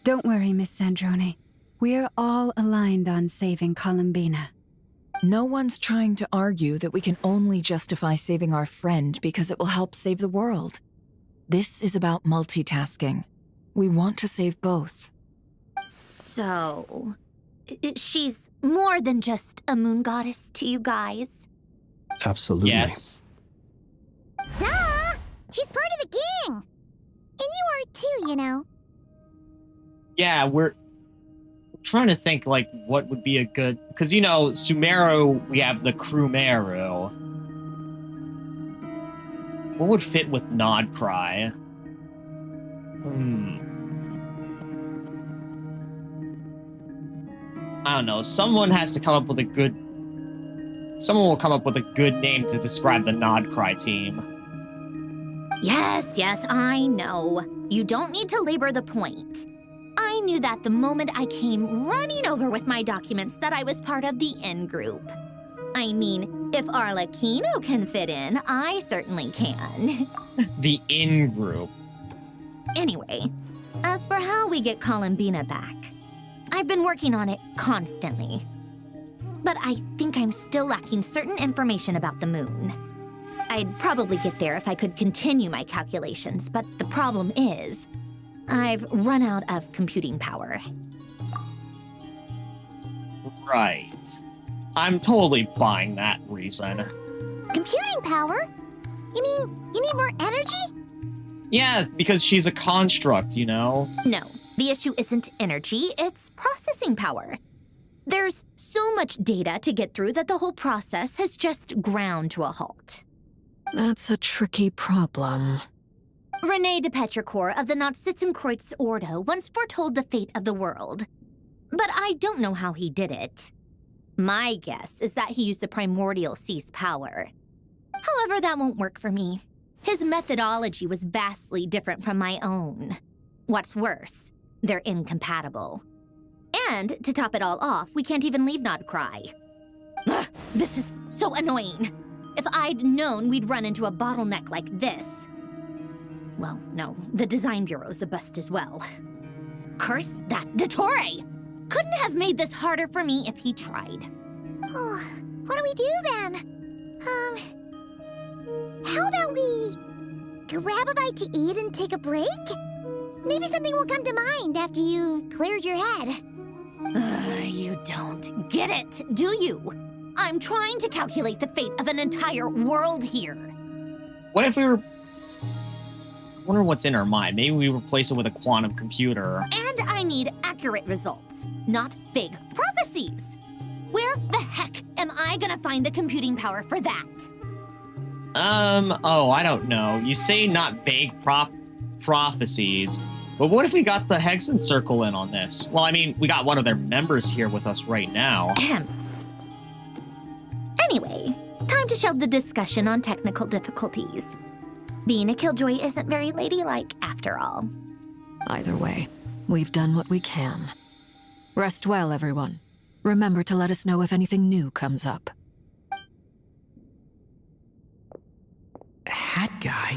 Don't worry, Miss Sandrone. We're all aligned on saving Columbina. No one's trying to argue that we can only justify saving our friend because it will help save the world. This is about multitasking. We want to save both. So, she's more than just a moon goddess to you guys? Absolutely. Yes. Duh! She's part of the gang! And you are too, you know. Yeah, we're trying to think, like, what would be a good... Because, you know, Sumeru, we have the Krumeru. What would fit with Krai? I don't know. Someone has to come up with a good... Someone will come up with a good name to describe the Krai team. Yes, I know. You don't need to labor the point. I knew that the moment I came running over with my documents that I was part of the in-group. I mean, if Arlecchino can fit in, I certainly can. The in-group. Anyway, as for how we get Columbina back, I've been working on it constantly. But I think I'm still lacking certain information about the moon. I'd probably get there if I could continue my calculations, but the problem is, I've run out of computing power. Right. I'm totally buying that reason. Computing power? You mean you need more energy? Yeah, because she's a construct, you know? No, the issue isn't energy, it's processing power. There's so much data to get through that the whole process has just ground to a halt. That's a tricky problem. René de Petrichor of the Nazissenkreuz Ordo once foretold the fate of the world. But I don't know how he did it. My guess is that he used the primordial sea's power. However, that won't work for me. His methodology was vastly different from my own. What's worse, they're incompatible. And, to top it all off, we can't even leave Krai. Ugh, this is so annoying. If I'd known we'd run into a bottleneck like this... Well, no, the design bureau's a bust as well. Curse that Dottore! Couldn't have made this harder for me if he tried. Oh, what do we do then? How about we grab a bite to eat and take a break? Maybe something will come to mind after you've cleared your head. You don't get it, do you? I'm trying to calculate the fate of an entire world here. What if we were... I wonder what's in her mind. Maybe we replace it with a quantum computer. And I need accurate results, not vague prophecies. Where the heck am I gonna find the computing power for that? Oh, I don't know. You say not vague prophecies, but what if we got the Hexen Circle in on this? Well, I mean, we got one of their members here with us right now. Anyway, time to shelve the discussion on technical difficulties. Being a killjoy isn't very ladylike, after all. Either way, we've done what we can. Rest well, everyone. Remember to let us know if anything new comes up. Hat guy?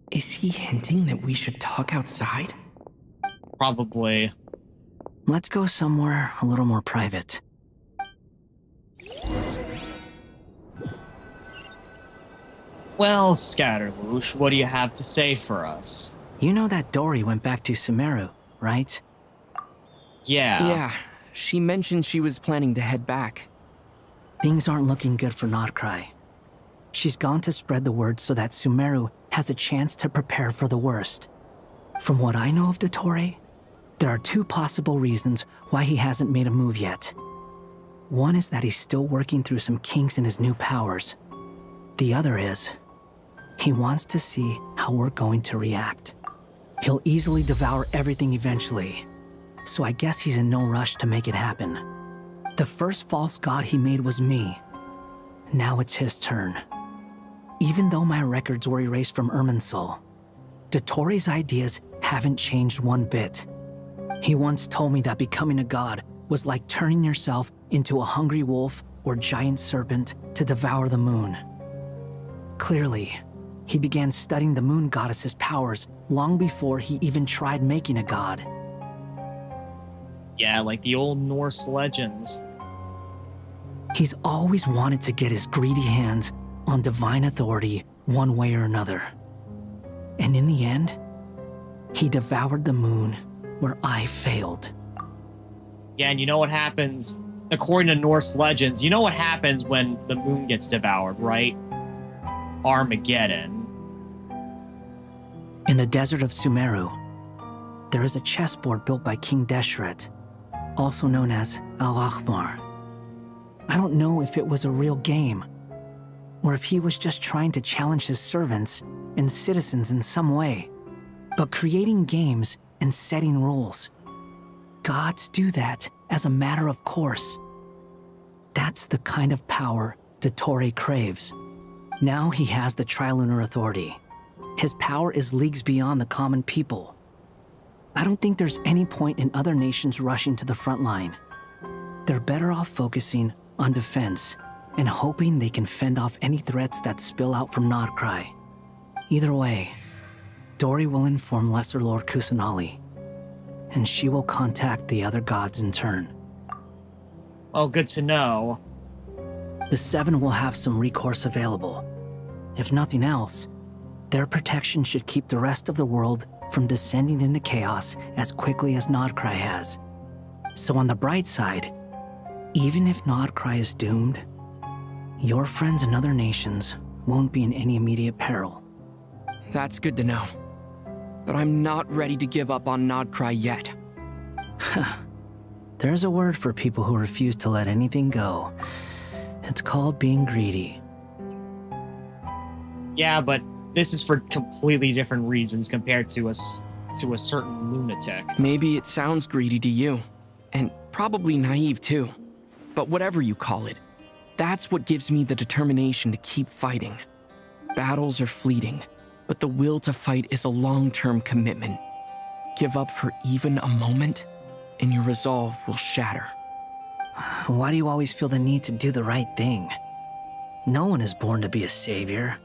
Is he hinting that we should talk outside? Probably. Let's go somewhere a little more private. Well, Scatterwoosh, what do you have to say for us? You know that Dory went back to Sumeru, right? Yeah. Yeah, she mentioned she was planning to head back. Things aren't looking good for Krai. She's gone to spread the word so that Sumeru has a chance to prepare for the worst. From what I know of Dottore, there are two possible reasons why he hasn't made a move yet. One is that he's still working through some kinks in his new powers. The other is, he wants to see how we're going to react. He'll easily devour everything eventually, so I guess he's in no rush to make it happen. The first false god he made was me. Now it's his turn. Even though my records were erased from Irminsul, Dottore's ideas haven't changed one bit. He once told me that becoming a god was like turning yourself into a hungry wolf or giant serpent to devour the moon. Clearly, he began studying the moon goddess's powers long before he even tried making a god. Yeah, like the old Norse legends. He's always wanted to get his greedy hands on divine authority one way or another. And in the end, he devoured the moon where I failed. Yeah, and you know what happens, according to Norse legends, you know what happens when the moon gets devoured, right? Armageddon. In the desert of Sumeru, there is a chessboard built by King Deshret, also known as Al-Ahmar. I don't know if it was a real game, or if he was just trying to challenge his servants and citizens in some way. But creating games and setting rules, gods do that as a matter of course. That's the kind of power Dottore craves. Now he has the Trilunar Authority. His power is leagues beyond the common people. I don't think there's any point in other nations rushing to the front line. They're better off focusing on defense and hoping they can fend off any threats that spill out from Krai. Either way, Dory will inform Lesser Lord Kusanali. and she will contact the other gods in turn. Oh, good to know. The Seven will have some recourse available. If nothing else, their protection should keep the rest of the world from descending into chaos as quickly as Nodcry has. So on the bright side, even if Nodcry is doomed, your friends in other nations won't be in any immediate peril. That's good to know. But I'm not ready to give up on Nodcry yet. There's a word for people who refuse to let anything go. It's called being greedy. Yeah, but this is for completely different reasons compared to a certain lunatic. Maybe it sounds greedy to you, and probably naive too. But whatever you call it, that's what gives me the determination to keep fighting. Battles are fleeting, but the will to fight is a long-term commitment. Give up for even a moment, and your resolve will shatter. Why do you always feel the need to do the right thing? No one is born to be a savior.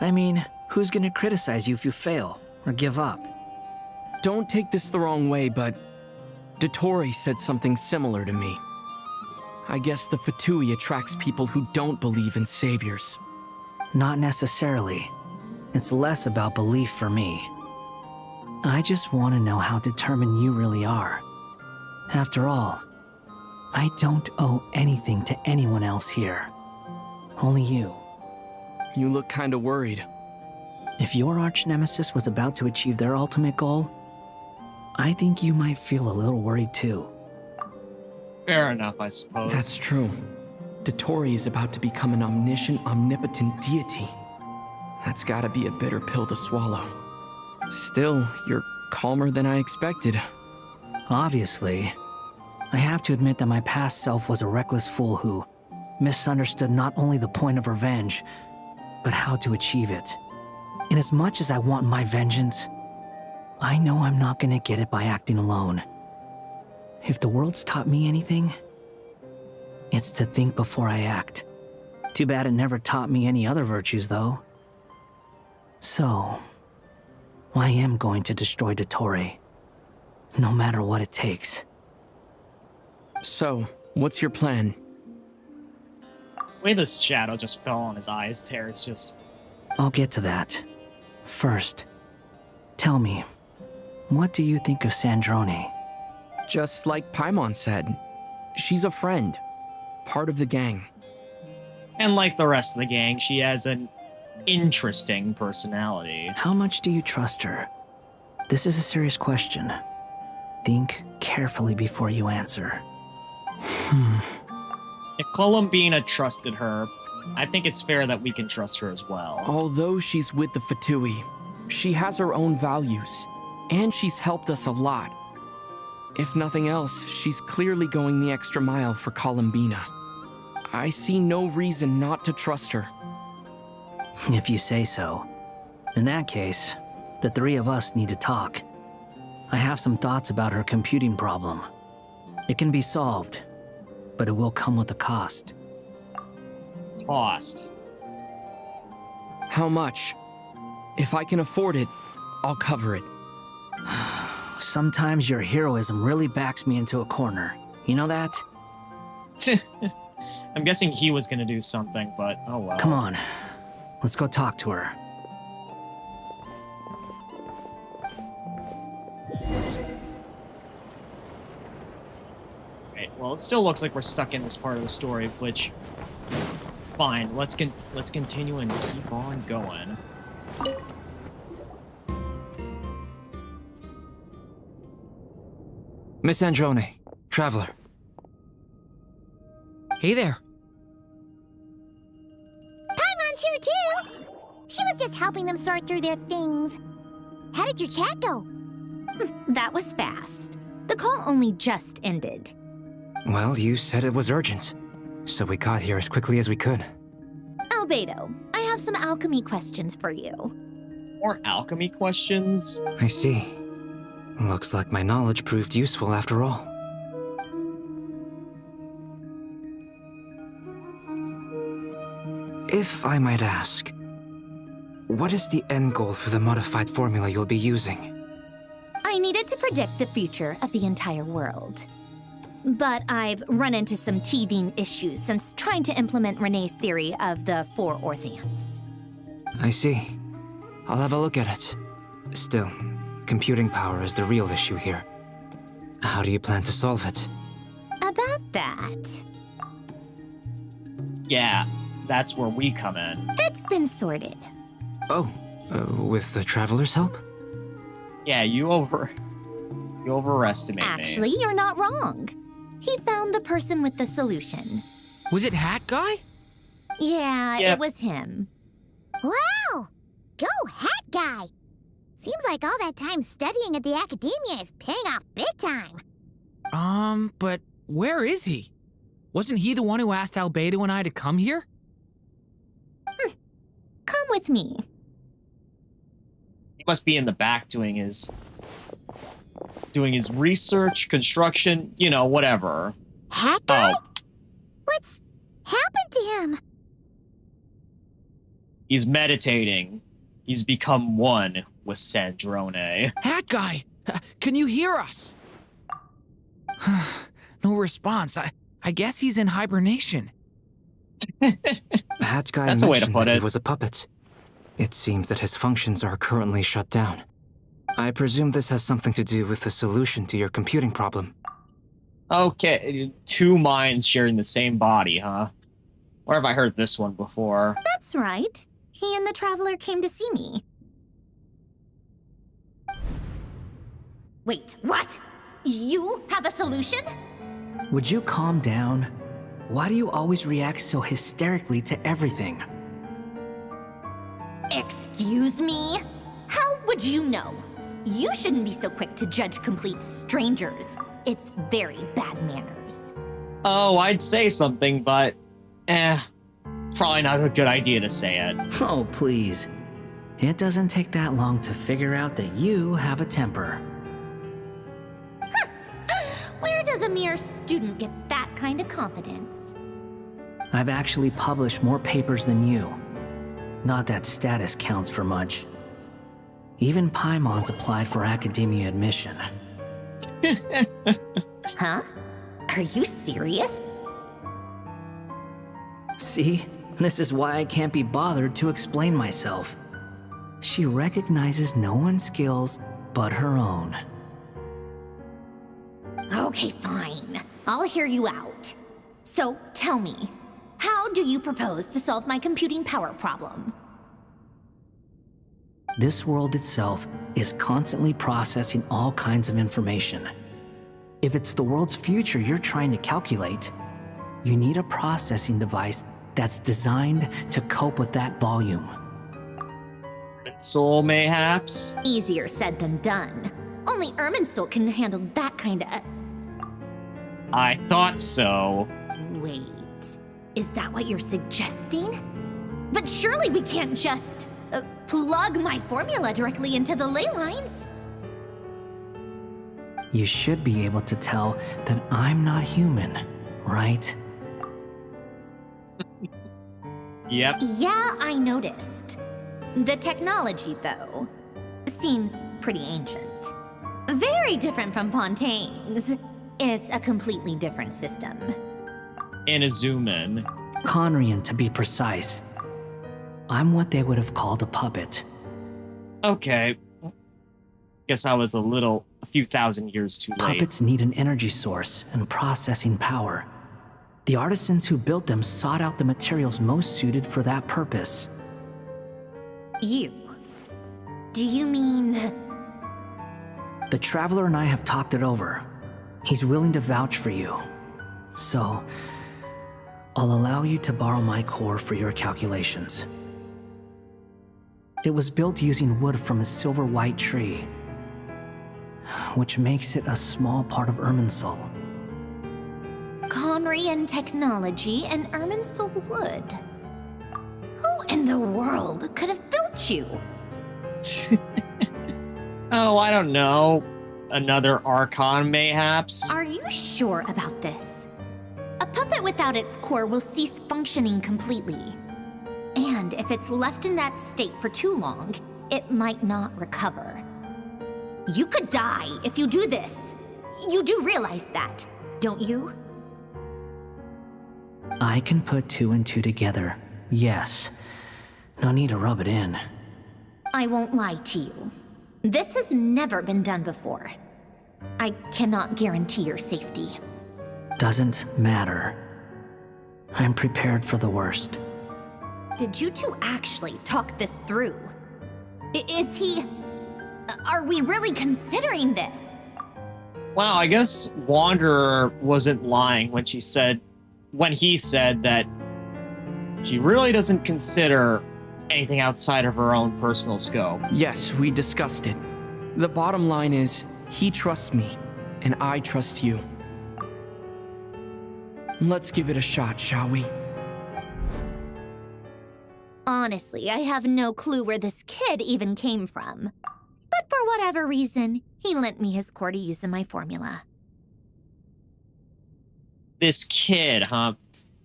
I mean, who's gonna criticize you if you fail or give up? Don't take this the wrong way, but Dottore said something similar to me. I guess the Fatui attracts people who don't believe in saviors. Not necessarily. It's less about belief for me. I just want to know how determined you really are. After all, I don't owe anything to anyone else here. Only you. You look kinda worried. If your arch-nemesis was about to achieve their ultimate goal, I think you might feel a little worried too. Fair enough, I suppose. That's true. Dottore is about to become an omniscient, omnipotent deity. That's gotta be a bitter pill to swallow. Still, you're calmer than I expected. Obviously. I have to admit that my past self was a reckless fool who misunderstood not only the point of revenge, but how to achieve it. And as much as I want my vengeance, I know I'm not gonna get it by acting alone. If the world's taught me anything, it's to think before I act. Too bad it never taught me any other virtues, though. So, I am going to destroy Dottore, no matter what it takes. So, what's your plan? The way this shadow just fell on his eyes there, it's just... I'll get to that. First, tell me, what do you think of Sandrone? Just like Paimon said, she's a friend, part of the gang. And like the rest of the gang, she has an interesting personality. How much do you trust her? This is a serious question. Think carefully before you answer. If Columbina trusted her, I think it's fair that we can trust her as well. Although she's with the Fatui, she has her own values, and she's helped us a lot. If nothing else, she's clearly going the extra mile for Columbina. I see no reason not to trust her. If you say so. In that case, the three of us need to talk. I have some thoughts about her computing problem. It can be solved, but it will come with a cost. Cost? How much? If I can afford it, I'll cover it. Sometimes your heroism really backs me into a corner. You know that? I'm guessing he was gonna do something, but oh well. Come on. Let's go talk to her. Right, well, it still looks like we're stuck in this part of the story, which... Fine, let's continue and keep on going. Miss Androne, traveler. Hey there. Paimon's here too! She was just helping them sort through their things. How did your chat go? That was fast. The call only just ended. Well, you said it was urgent, so we got here as quickly as we could. Albedo, I have some alchemy questions for you. More alchemy questions? I see. Looks like my knowledge proved useful after all. If I might ask, what is the end goal for the modified formula you'll be using? I I needed to predict the future of the entire world. But I've run into some teething issues since trying to implement Renee's theory of the 4 Orthants. I see. I'll have a look at it. Still, computing power is the real issue here. How do you plan to solve it? About that, Yeah, that's where we come in. it's been sorted. Oh, with the Traveler's help? Yeah, you overestimate me. Actually, you're not wrong. He found the person with the solution. Was it Hat Guy? Yeah, Yep. it was him. Wow! Go Hat Guy! Seems like all that time studying at the academia is paying off big time. But where is he? Wasn't he the one who asked Albedo and I to come here? Come with me. He must be in the back doing his research, construction, you know, whatever. Hat Guy? Oh, What's happened to him? he's meditating. He's become one with Sandrone. Hat Guy! Can you hear us? No response. I guess he's in hibernation. Hat Guy That's a way to mentioned put that he it. was a puppet. It seems that his functions are currently shut down. I presume this has something to do with the solution to your computing problem. Okay, 2 minds sharing the same body, huh? Where have I heard this one before? That's right. He and the Traveler came to see me. Wait, what? You have a solution? Would you calm down? Why do you always react so hysterically to everything? Excuse me? How would you know? You shouldn't be so quick to judge complete strangers. It's very bad manners. Oh, I'd say something, but probably not a good idea to say it. Oh, please. It doesn't take that long to figure out that you have a temper. Where does a mere student get that kind of confidence? I've actually published more papers than you. Not that status counts for much. Even Paimon's applied for academia admission. Huh? Are you serious? See? This is why I can't be bothered to explain myself. She recognizes no one's skills but her own. Okay, fine. I'll hear you out. So, tell me, how do you propose to solve my computing power problem? This world itself is constantly processing all kinds of information. If it's the world's future you're trying to calculate, you need a processing device that's designed to cope with that volume. Soul, mayhaps? Easier said than done. Only Irminsul can handle that kind of... I thought so. Wait, is that what you're suggesting? But surely we can't just plug my formula directly into the ley lines. You should be able to tell that I'm not human, right? Yep. Yeah, I noticed. The technology, though, seems pretty ancient. Very different from Pontaine's. It's a completely different system. And a zoom in. Conrian, to be precise. I'm what they would have called a puppet. Okay. Guess I was a few thousand years too late. Puppets need an energy source and processing power. The artisans who built them sought out the materials most suited for that purpose. You? Do you mean... The Traveler and I have talked it over. He's willing to vouch for you. So, I'll allow you to borrow my core for your calculations. It was built using wood from a silver white tree, which makes it a small part of Irminsul. Conrian technology and Irminsul wood. Who in the world could have built you? Oh, I don't know. Another Archon, mayhaps? Are you sure about this? A puppet without its core will cease functioning completely. And if it's left in that state for too long, it might not recover. You could die if you do this. You do realize that, don't you? I can put 2 and 2 together, yes. No need to rub it in. I won't lie to you. This has never been done before. I cannot guarantee your safety. Doesn't matter. I'm prepared for the worst. Did you two actually talk this through? Is he... Are we really considering this? Wow, I guess Wanderer wasn't lying when he said that she really doesn't consider anything outside of her own personal scope. Yes, we discussed it. The bottom line is, he trusts me, and I trust you. Let's give it a shot, shall we? Honestly, I have no clue where this kid even came from. But for whatever reason, he lent me his core to use in my formula. This kid, huh?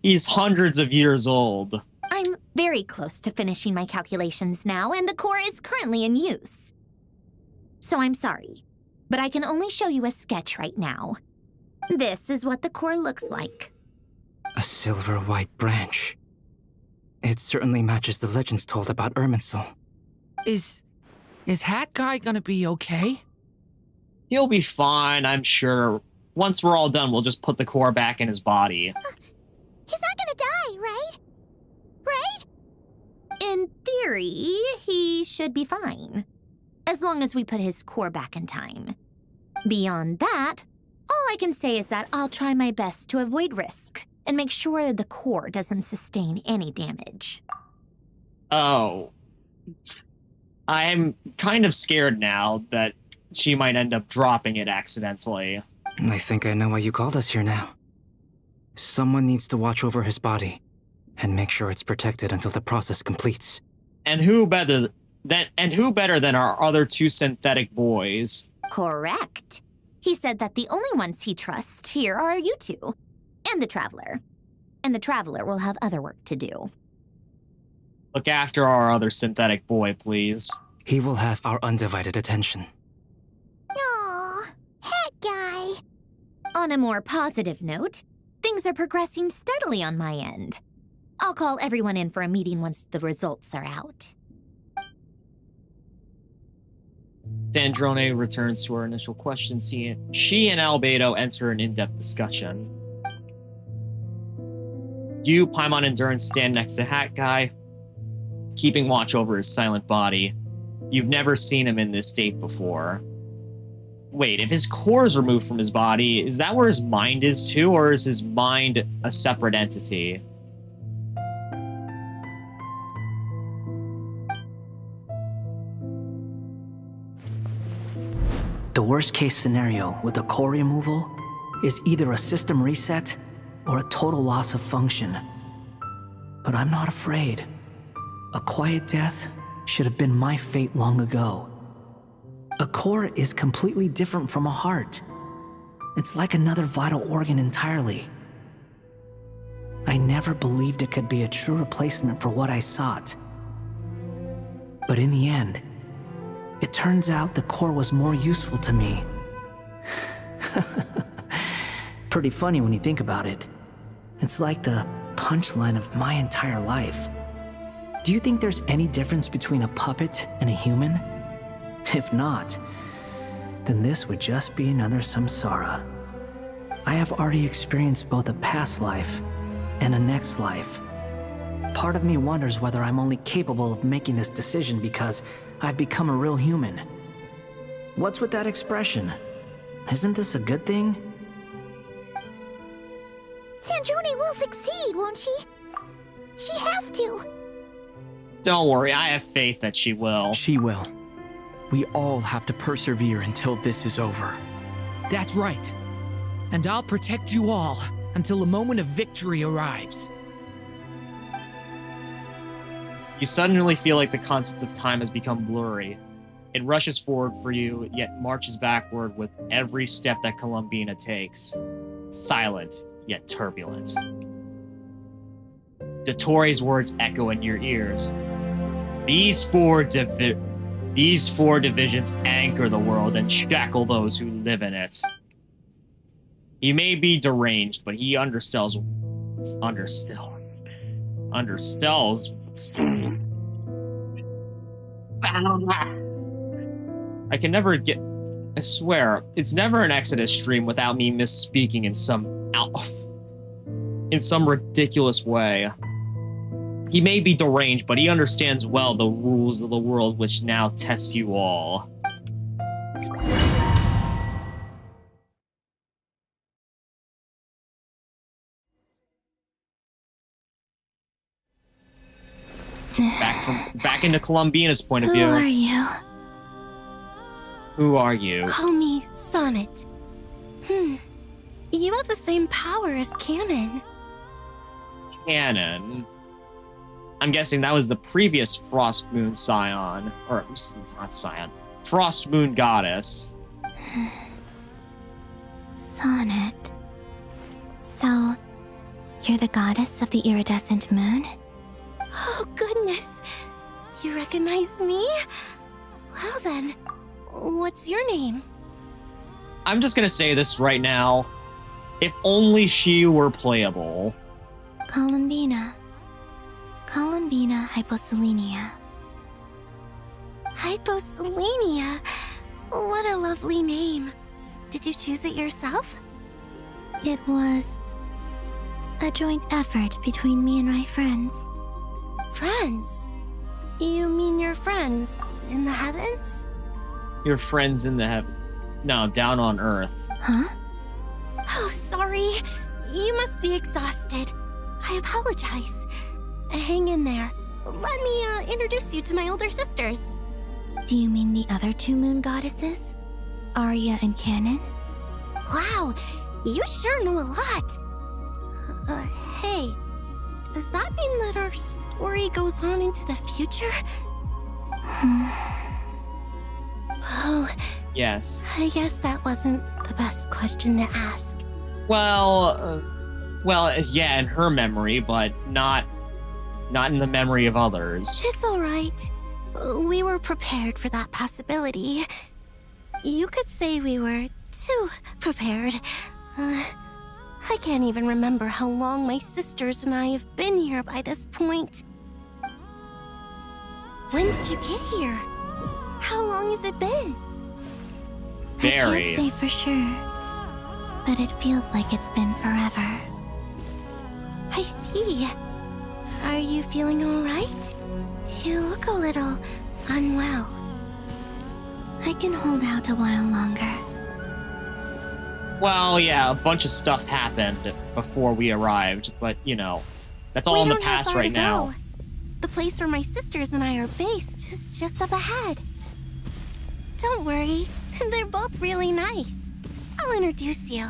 He's hundreds of years old. I'm very close to finishing my calculations now, and the core is currently in use. So I'm sorry, but I can only show you a sketch right now. This is what the core looks like. A silver-white branch. It certainly matches the legends told about Irminsul. Is Hat Guy gonna be okay? He'll be fine, I'm sure. Once we're all done, we'll just put the core back in his body. He's not gonna die, right? Right? In theory, he should be fine. As long as we put his core back in time. Beyond that, all I can say is that I'll try my best to avoid risk and make sure the core doesn't sustain any damage. Oh. I'm kind of scared now that she might end up dropping it accidentally. I think I know why you called us here now. Someone needs to watch over his body and make sure it's protected until the process completes. And who better than our other 2 synthetic boys? Correct. He said that the only ones he trusts here are you two, and the Traveler. And the Traveler will have other work to do. Look after our other synthetic boy, please. He will have our undivided attention. Aww, Hat Guy. On a more positive note, things are progressing steadily on my end. I'll call everyone in for a meeting once the results are out. Standrone returns to her initial question. She and Albedo enter an in-depth discussion. You, Paimon, and Durin stand next to Hat Guy, keeping watch over his silent body. You've never seen him in this state before. Wait, if his core is removed from his body, is that where his mind is too, or is his mind a separate entity? The worst case scenario with the core removal is either a system reset or a total loss of function. But I'm not afraid. A quiet death should have been my fate long ago. A core is completely different from a heart. It's like another vital organ entirely. I never believed it could be a true replacement for what I sought. But in the end, it turns out the core was more useful to me. Pretty funny when you think about it. It's like the punchline of my entire life. Do you think there's any difference between a puppet and a human? If not, then this would just be another samsara. I have already experienced both a past life and a next life. Part of me wonders whether I'm only capable of making this decision because I've become a real human. What's with that expression? Isn't this a good thing? Sandrone will succeed, won't she? She has to. Don't worry, I have faith that she will. She will. We all have to persevere until this is over. That's right. And I'll protect you all until a moment of victory arrives. You suddenly feel like the concept of time has become blurry. It rushes forward for you, yet marches backward with every step that Columbina takes. Silent, yet turbulent. Dottoro's words echo in your ears. These 4 These 4 divisions anchor the world and shackle those who live in it. He may be deranged, but he understells. I can never get. I swear, it's never an Exodus stream without me misspeaking in some ridiculous way. He may be deranged, but he understands well the rules of the world which now test you all. Back into Columbina's point of view. Who are you? Who are you? Call me Sonnet. You have the same power as Canon. Canon. I'm guessing that was the previous Frost Moon Scion. Or, not Scion. Frost Moon Goddess. Sonnet. So, you're the goddess of the iridescent moon? Oh, goodness. You recognize me? Well then, what's your name? I'm just gonna say this right now. If only she were playable. Columbina. Columbina Hyposelenia. Hyposelenia? What a lovely name. Did you choose it yourself? It was a joint effort between me and my friends. Friends? You mean your friends in the heavens? Your friends in the heaven. No, down on Earth. Huh? Oh, sorry. You must be exhausted. I apologize. Hang in there. Let me introduce you to my older sisters. Do you mean the other 2 moon goddesses? Arya and Canon? Wow, you sure know a lot. Hey, does that mean that our story goes on into the future? Oh, yes. I guess that wasn't the best question to ask. Well, yeah, in her memory, but not in the memory of others. It's all right. We were prepared for that possibility. You could say we were too prepared. I can't even remember how long my sisters and I have been here by this point. When did you get here? How long has it been? Very. I can't say for sure, but it feels like it's been forever. I see. Are you feeling all right? You look a little unwell. I can hold out a while longer. Well, yeah, a bunch of stuff happened before we arrived, but, you know, that's all in the past right now. The place where my sisters and I are based is just up ahead. Don't worry, they're both really nice. I'll introduce you.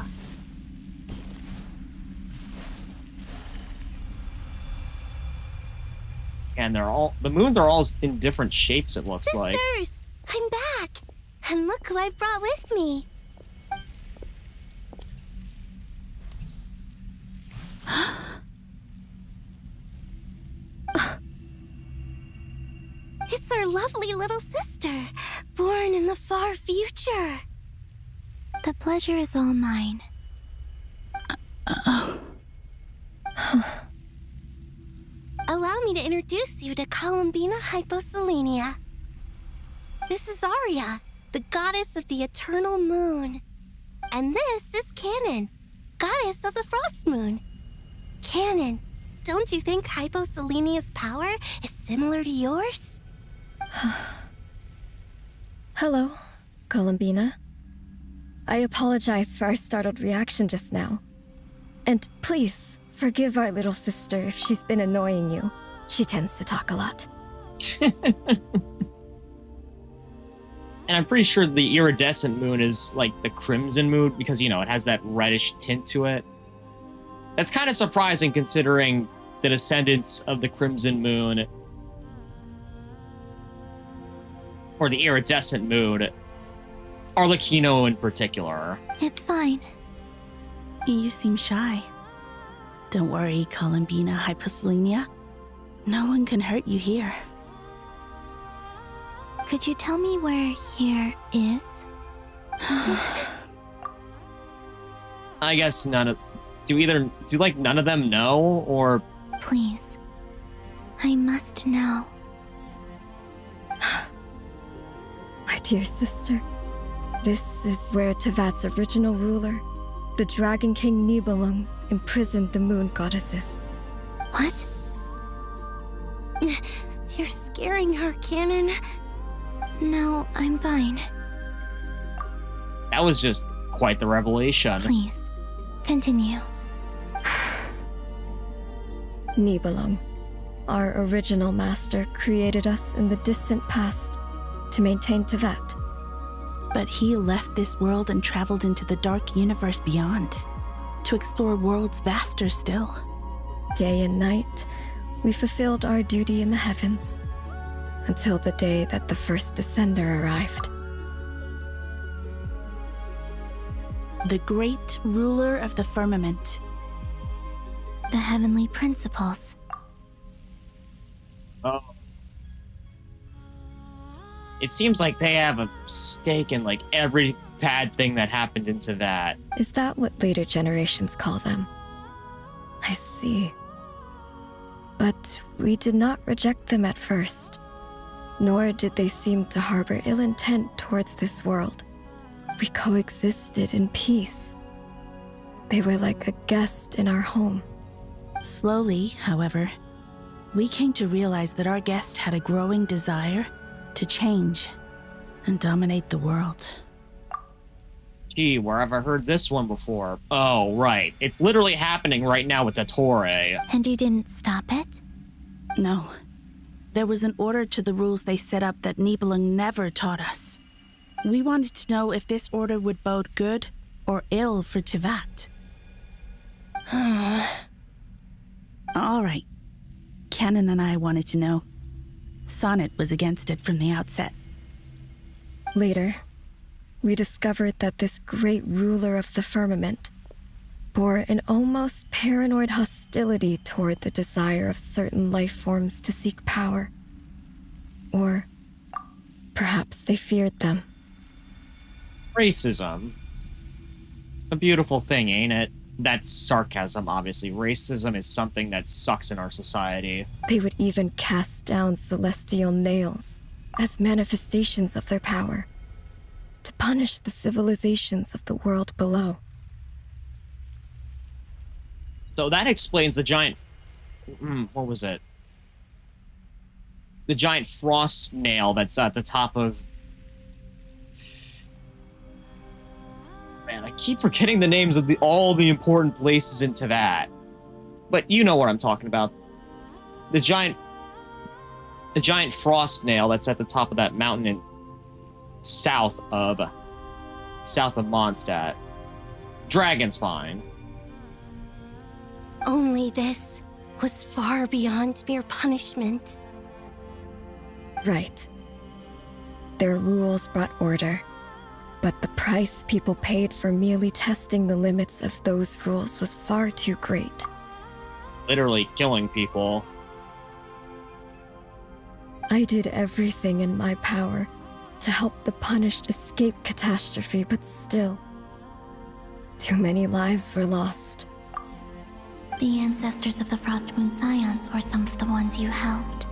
And the moons are all in different shapes, it looks like. Sisters, I'm back. And look who I've brought with me. It's our lovely little sister, born in the far future. The pleasure is all mine. Allow me to introduce you to Columbina Hyposelenia. This is Arya, the goddess of the eternal moon. And this is Canon, goddess of the frost moon. Canon, don't you think Hyposelenia's power is similar to yours? Hello, Columbina. I apologize for our startled reaction just now. And please, forgive our little sister if she's been annoying you. She tends to talk a lot. And I'm pretty sure the iridescent moon is like the crimson moon because, you know, it has that reddish tint to it. That's kind of surprising considering the descendants of the crimson moon, or the iridescent moon, Arlecchino in particular. It's fine. You seem shy. Don't worry, Columbina Hyposelenia. No one can hurt you here. Could you tell me where here is? I guess none of... Do like none of them know, or... Please. I must know. My dear sister, this is where Tevat's original ruler, the Dragon King Nibelung, imprisoned the moon goddesses. What? You're scaring her, Canon. No, I'm fine. That was just quite the revelation. Please, continue. Nibelung, our original master, created us in the distant past to maintain Tevat. But he left this world and traveled into the dark universe beyond, to explore worlds vaster still. Day and night, we fulfilled our duty in the heavens, until the day that the first Descender arrived. The great ruler of the firmament. The heavenly principles. Oh. It seems like they have a stake in like every bad thing that happened into that. Is that what later generations call them? I see. But we did not reject them at first, nor did they seem to harbor ill intent towards this world. We coexisted in peace. They were like a guest in our home. Slowly, however, we came to realize that our guest had a growing desire to change and dominate the world. Gee, where have I heard this one before? Oh, right. It's literally happening right now with the Torre. And you didn't stop it? No. There was an order to the rules they set up that Nibelung never taught us. We wanted to know if this order would bode good or ill for Tevat. All right. Canon and I wanted to know. Sonnet was against it from the outset. Later, we discovered that this great ruler of the firmament bore an almost paranoid hostility toward the desire of certain life forms to seek power. Or perhaps they feared them. Racism. A beautiful thing, ain't it? That's sarcasm, obviously. Racism is something that sucks in our society. They would even cast down celestial nails as manifestations of their power, to punish the civilizations of the world below. So that explains the giant... what was it? The giant frost nail that's at the top of... Man, I keep forgetting the names of all the important places into that. But you know what I'm talking about. The giant frost nail that's at the top of that mountain in south of Mondstadt. Dragon Spine. Only this was far beyond mere punishment. Right. Their rules brought order, but the price people paid for merely testing the limits of those rules was far too great. Literally killing people. I did everything in my power to help the punished escape catastrophe, but still, too many lives were lost. The ancestors of the Frostmoon Scions were some of the ones you helped.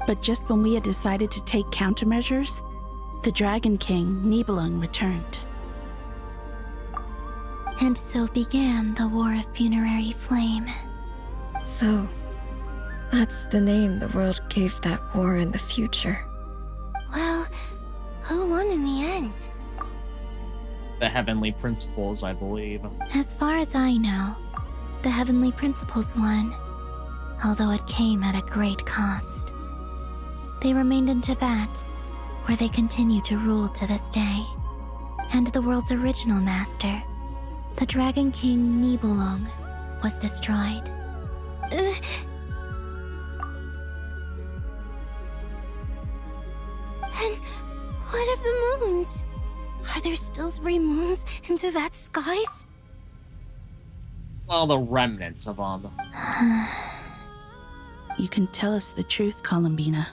But just when we had decided to take countermeasures, the Dragon King, Nibelung, returned. And so began the War of Funerary Flame. So, that's the name the world gave that war in the future. Well, who won in the end? The Heavenly Principles, I believe. As far as I know, the Heavenly Principles won, although it came at a great cost. They remained in Tevat, where they continue to rule to this day. And the world's original master, the Dragon King Nibelung, was destroyed. And what of the moons? Are there still 3 moons in Tevat's skies? Well, the remnants of them. You can tell us the truth, Columbina.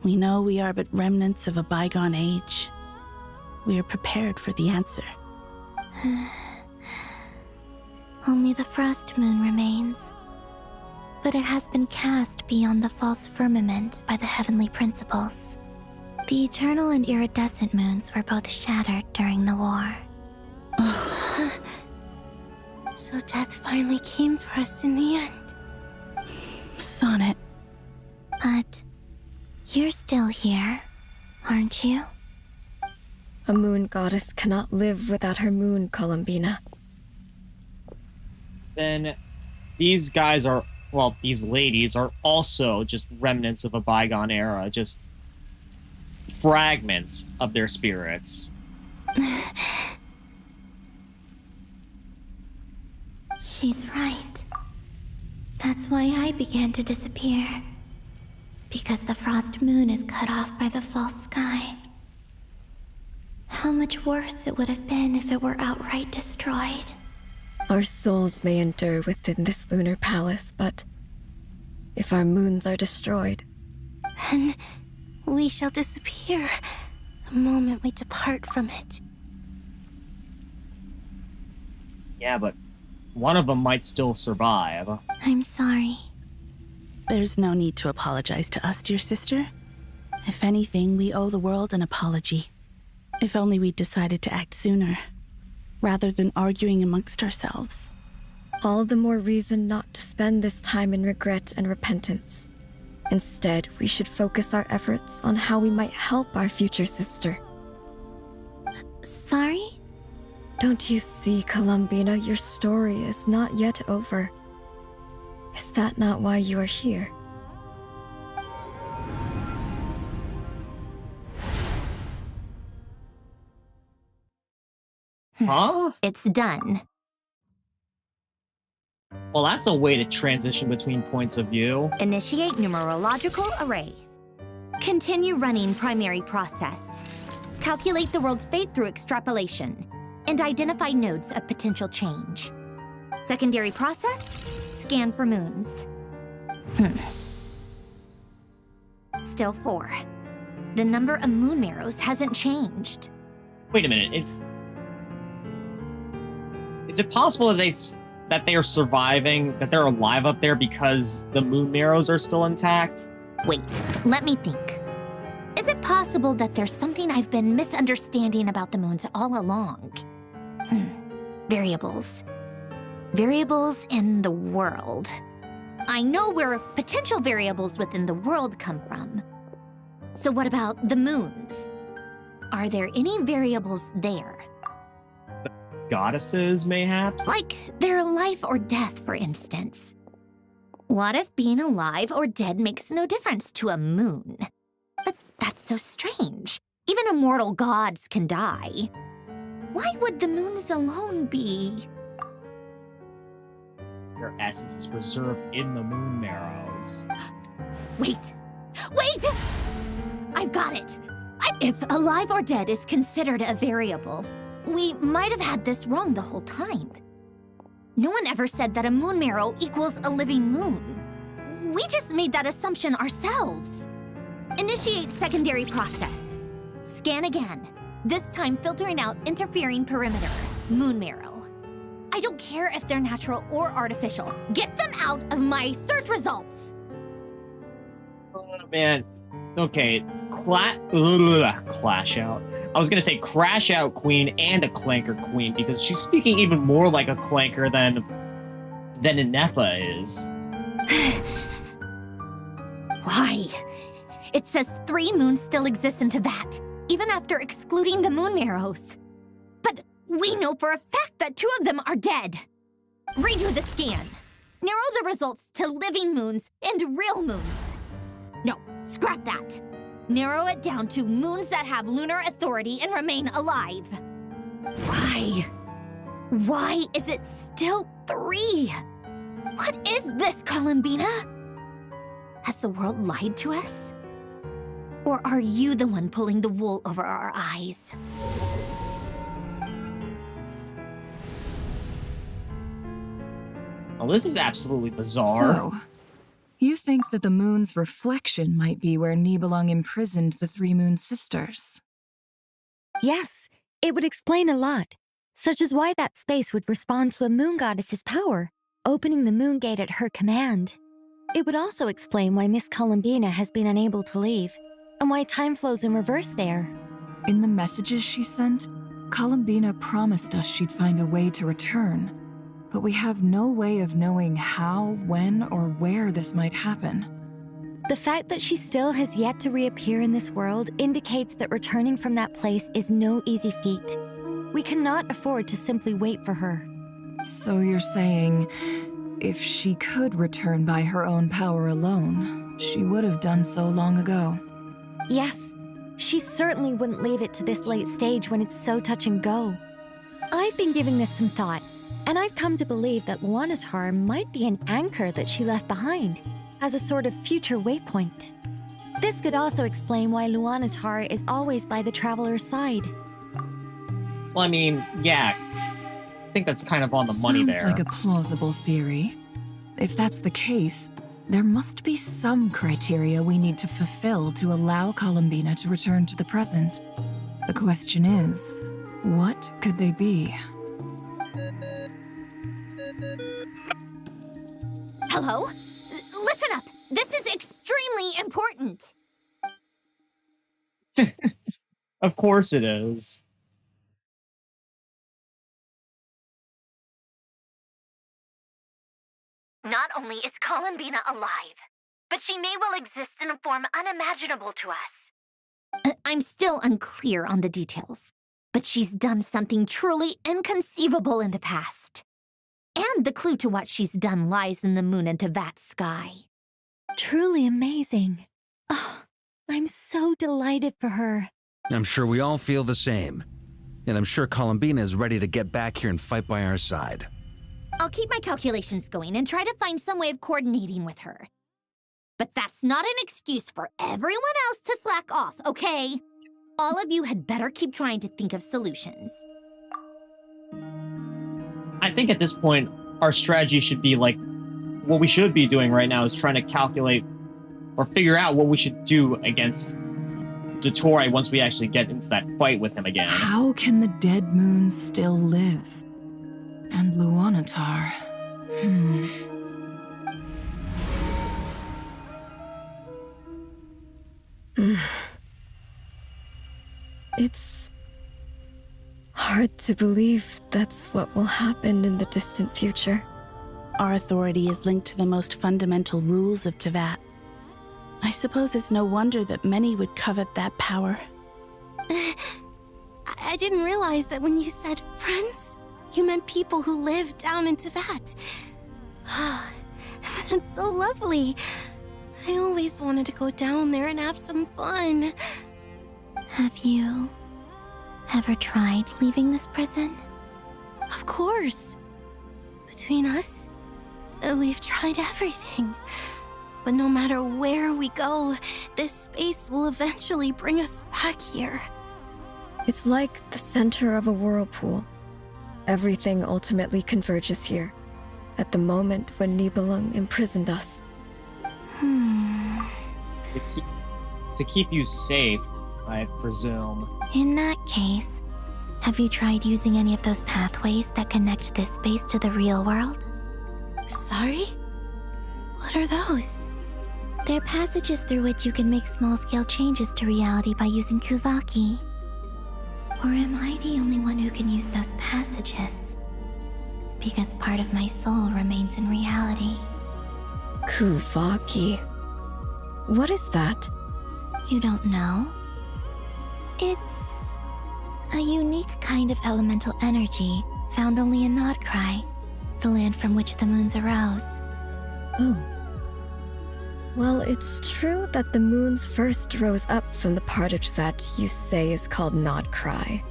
We know we are but remnants of a bygone age. We are prepared for the answer. Only the frost moon remains. But it has been cast beyond the false firmament by the heavenly principles. The eternal and iridescent moons were both shattered during the war. So death finally came for us in the end. Sonnet. But you're still here, aren't you? A moon goddess cannot live without her moon, Columbina. Then these guys are, well, these ladies are also just remnants of a bygone era, just fragments of their spirits. She's right. That's why I began to disappear. Because the frost moon is cut off by the false sky. How much worse it would have been if it were outright destroyed. Our souls may endure within this lunar palace, but if our moons are destroyed, Then we shall disappear the moment we depart from it. Yeah, but one of them might still survive. I'm sorry. There's no need to apologize to us, dear sister. If anything, we owe the world an apology. If only we'd decided to act sooner, rather than arguing amongst ourselves. all the more reason not to spend this time in regret and repentance. Instead, we should focus our efforts on how we might help our future sister. Sorry? Don't you see, Columbina, your story is not yet over. Is that not why you are here? Huh? It's done. Well, that's a way to transition between points of view. Initiate numerological array. Continue running primary process. Calculate the world's fate through extrapolation. And identify nodes of potential change. Secondary process, scan for moons. Still 4. The number of moon marrows hasn't changed. Wait a minute. Is it possible that they are surviving, that they're alive up there because the moon marrows are still intact? Wait, let me think. Is it possible that there's something I've been misunderstanding about the moons all along? Variables. Variables in the world. I know where potential variables within the world come from. So what about the moons? Are there any variables there? Goddesses, mayhaps? Like their life or death, for instance. What if being alive or dead makes no difference to a moon? But that's so strange. Even immortal gods can die. Why would the moons alone be? Their essence is preserved in the moon marrows. Wait! Wait! I've got it! If alive or dead is considered a variable, we might have had this wrong the whole time. No one ever said that a moon marrow equals a living moon. We just made that assumption ourselves. Initiate secondary process. Scan again. This time filtering out interfering perimeter, moon marrow. I don't care if they're natural or artificial. Get them out of my search results! Oh, man. Okay. Clash out. I was gonna say crash out queen and a clanker queen because she's speaking even more like a clanker than Inefa is. Why? It says 3 moons still exist in Teyvat, even after excluding the moon marrows. But we know for a fact that 2 of them are dead. Redo the scan. Narrow the results to living moons and real moons. No, scrap that. Narrow it down to moons that have lunar authority and remain alive. Why? Why is it still 3? What is this, Columbina? Has the world lied to us? Or are you the one pulling the wool over our eyes? Well, this is absolutely bizarre. So, You think that the moon's reflection might be where Nibelung imprisoned the three Moon Sisters? Yes, it would explain a lot, such as why that space would respond to a moon goddess's power, opening the moon gate at her command. It would also explain why Miss Columbina has been unable to leave, and why time flows in reverse there. In the messages she sent, Columbina promised us she'd find a way to return, but we have no way of knowing how, when, or where this might happen. The fact that she still has yet to reappear in this world indicates that returning from that place is no easy feat. We cannot afford to simply wait for her. So you're saying, if she could return by her own power alone, she would have done so long ago? Yes, she certainly wouldn't leave it to this late stage when it's so touch and go. I've been giving this some thought, and I've come to believe that Luana's harm might be an anchor that she left behind, as a sort of future waypoint. This could also explain why Luana's heart is always by the traveler's side. Well, I mean, yeah. I think that's kind of on the money there. Sounds like a plausible theory. If that's the case, there must be some criteria we need to fulfill to allow Columbina to return to the present. The question is, what could they be? Hello? Listen up! This is extremely important! Of course it is. Not only is Columbina alive, but she may well exist in a form unimaginable to us. I'm still unclear on the details, but she's done something truly inconceivable in the past. And the clue to what she's done lies in the moon and Tevat sky. Truly amazing. Oh, I'm so delighted for her. I'm sure we all feel the same. And I'm sure Columbina is ready to get back here and fight by our side. I'll keep my calculations going and try to find some way of coordinating with her. But that's not an excuse for everyone else to slack off, okay? All of you had better keep trying to think of solutions. I think at this point, our strategy should be like, what we should be doing right now is trying to calculate or figure out what we should do against Dottore once we actually get into that fight with him again. How can the dead moon still live? And Luanatar. It's hard to believe that's what will happen in the distant future. Our authority is linked to the most fundamental rules of Tevat. I suppose it's no wonder that many would covet that power. I didn't realize that when you said friends, you meant people who live down in Tevat. That's so lovely. I always wanted to go down there and have some fun. Have you ever tried leaving this prison? Of course. Between us, we've tried everything. But no matter where we go, this space will eventually bring us back here. It's like the center of a whirlpool. Everything ultimately converges here, at the moment when Nibelung imprisoned us. To keep you safe, I presume. In that case, have you tried using any of those pathways that connect this space to the real world? Sorry? What are those? They're passages through which you can make small-scale changes to reality by using Kuvaki. Or am I the only one who can use those passages? Because part of my soul remains in reality. Kuvaki. What is that? You don't know? It's a unique kind of elemental energy found only in Krai, the land from which the moons arose. Oh. Well, it's true that the moons first rose up from the part of Tevat you say is called Krai.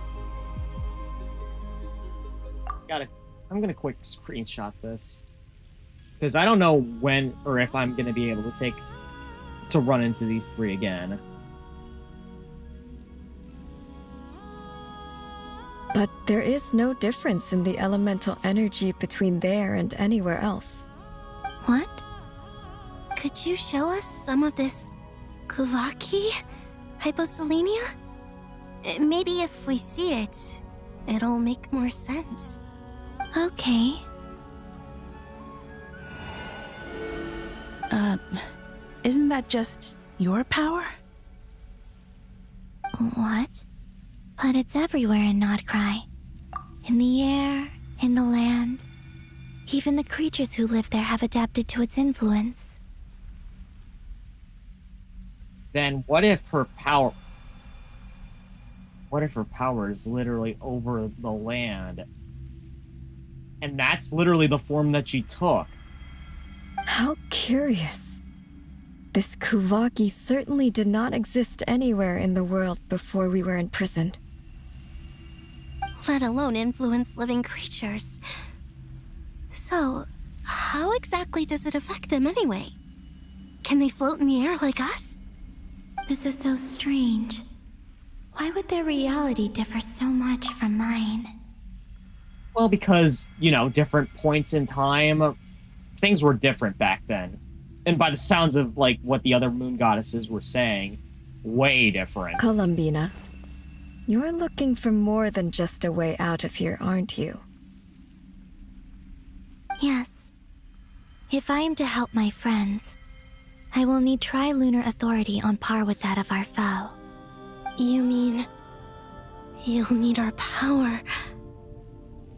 I'm gonna quick screenshot this. Because I don't know when or if I'm gonna be able to run into these three again. But there is no difference in the elemental energy between there and anywhere else. What? Could you show us some of this Kuvaki hyposelenia? Maybe if we see it, it'll make more sense. Okay. Isn't that just your power? What? But it's everywhere in Krai. In the air, in the land. Even the creatures who live there have adapted to its influence. Then what if her power... What if her power is literally over the land? And that's literally the form that she took. How curious. This Kuvaki certainly did not exist anywhere in the world before we were imprisoned. Let alone influence living creatures. So, how exactly does it affect them anyway? Can they float in the air like us? This is so strange. Why would their reality differ so much from mine? Well, because, you know, different points in time, things were different back then. And by the sounds of, like, what the other moon goddesses were saying, way different. Columbina, you're looking for more than just a way out of here, aren't you? Yes. If I am to help my friends, I will need tri-lunar authority on par with that of our foe. You mean... you'll need our power?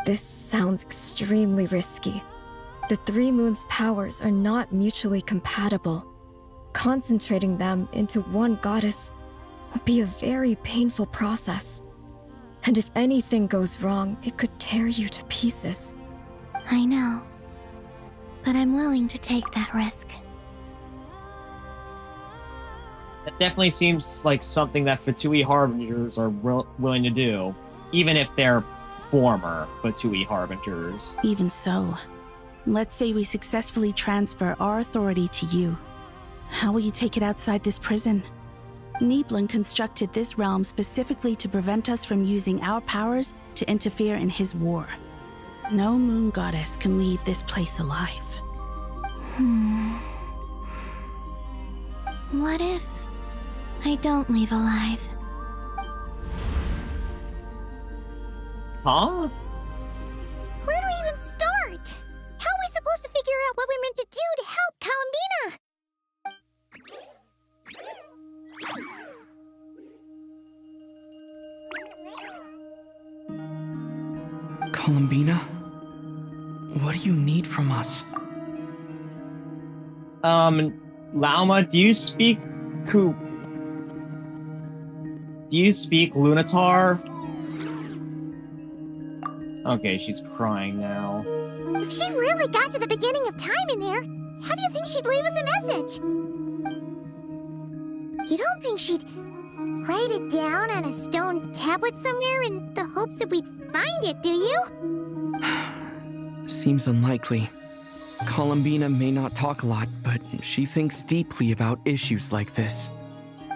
This sounds extremely risky. The Three Moons' powers are not mutually compatible. Concentrating them into one goddess would be a very painful process. And if anything goes wrong, it could tear you to pieces. I know. But I'm willing to take that risk. That definitely seems like something that Fatui Harbingers are willing to do, even if they're former Fatui Harbingers. Even so, let's say we successfully transfer our authority to you. How will you take it outside this prison? Niblin constructed this realm specifically to prevent us from using our powers to interfere in his war. No moon goddess can leave this place alive. What if I don't leave alive? Huh? Where do we even start? How are we supposed to figure out what we're meant to do to help Columbina? Columbina? What do you need from us? Lauma, do you speak Lunatar? Okay, she's crying now. If she really got to the beginning of time in there, how do you think she'd leave us a message? You don't think she'd write it down on a stone tablet somewhere in the hopes that we'd find it, do you? Seems unlikely. Columbina may not talk a lot, but she thinks deeply about issues like this.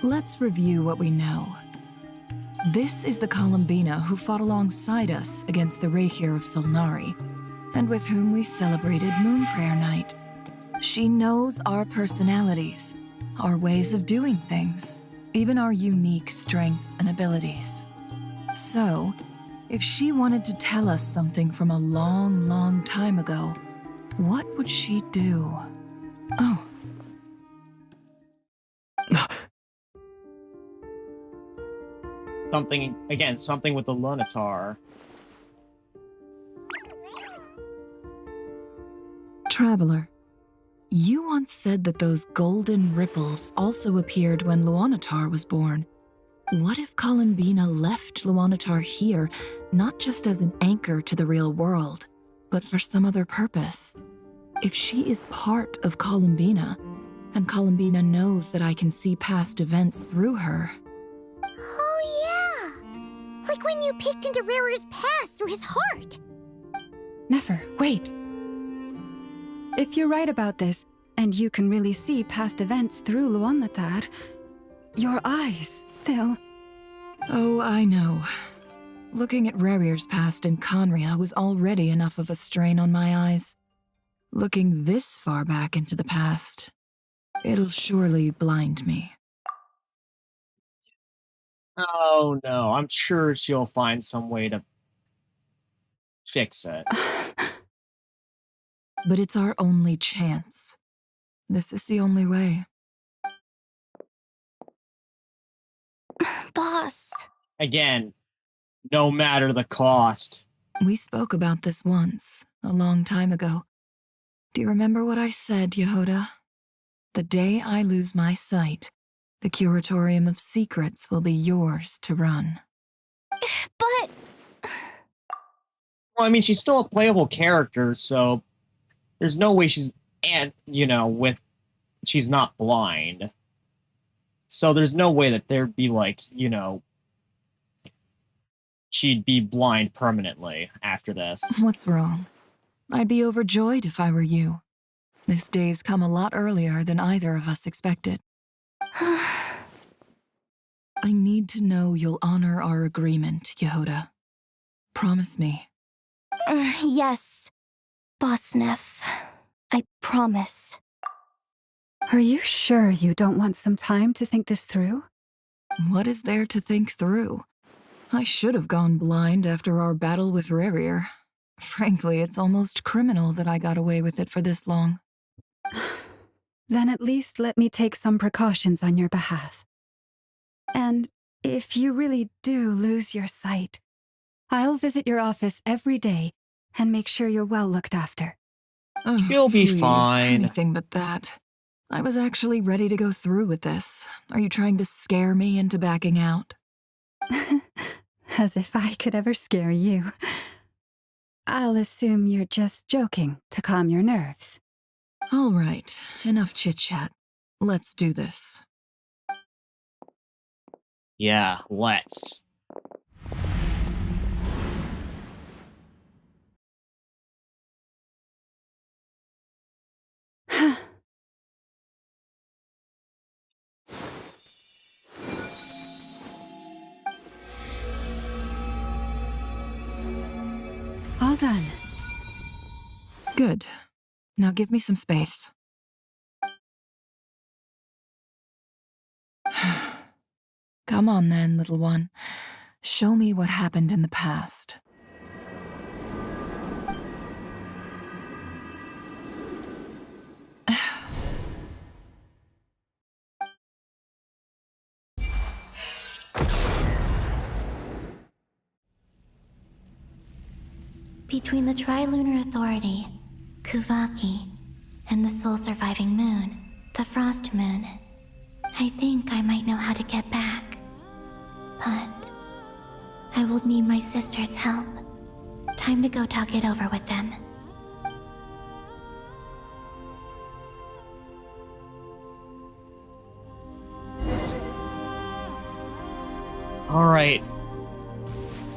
Let's review what we know. This is the Columbina who fought alongside us against the Reikir of Solnari, and with whom we celebrated Moon Prayer Night. She knows our personalities, our ways of doing things, even our unique strengths and abilities. So, if she wanted to tell us something from a long, long time ago, what would she do? Oh. Something with the Lunatar. Traveler, you once said that those golden ripples also appeared when Luanatar was born. What if Columbina left Luanatar here, not just as an anchor to the real world, but for some other purpose? If she is part of Columbina, and Columbina knows that I can see past events through her... Oh yeah! Like when you peeked into Rarer's past through his heart! Nefer, wait! If you're right about this, and you can really see past events through Luanatar, your eyes, they'll... Oh, I know. Looking at Rarier's past in Conria was already enough of a strain on my eyes. Looking this far back into the past, It'll surely blind me. Oh no, I'm sure she'll find some way to fix it. But it's our only chance. This is the only way. Boss. Again, no matter the cost. We spoke about this once, a long time ago. Do you remember what I said, Yehoda? The day I lose my sight, the Curatorium of Secrets will be yours to run. But... Well, I mean, she's still a playable character, so there's no way she's... And, you know, she's not blind. So there's no way that there'd be, like, you know, she'd be blind permanently after this. What's wrong? I'd be overjoyed if I were you. This day's come a lot earlier than either of us expected. I need to know you'll honor our agreement, Yehoda. Promise me. Yes, Boss Neff. I promise. Are you sure you don't want some time to think this through? What is there to think through? I should have gone blind after our battle with Rerir. Frankly, it's almost criminal that I got away with it for this long. Then at least let me take some precautions on your behalf. And if you really do lose your sight, I'll visit your office every day and make sure you're well looked after. Oh, You'll be please, fine. Anything but that. I was actually ready to go through with this. Are you trying to scare me into backing out? As if I could ever scare you. I'll assume you're just joking to calm your nerves. All right, enough chit-chat. Let's do this. Yeah, let's. All done. Good. Now give me some space. Come on then, little one. Show me what happened in the past. Between the Trilunar Authority, Kuvaki, and the sole-surviving moon, the Frost Moon, I think I might know how to get back. But I will need my sister's help. Time to go talk it over with them. All right.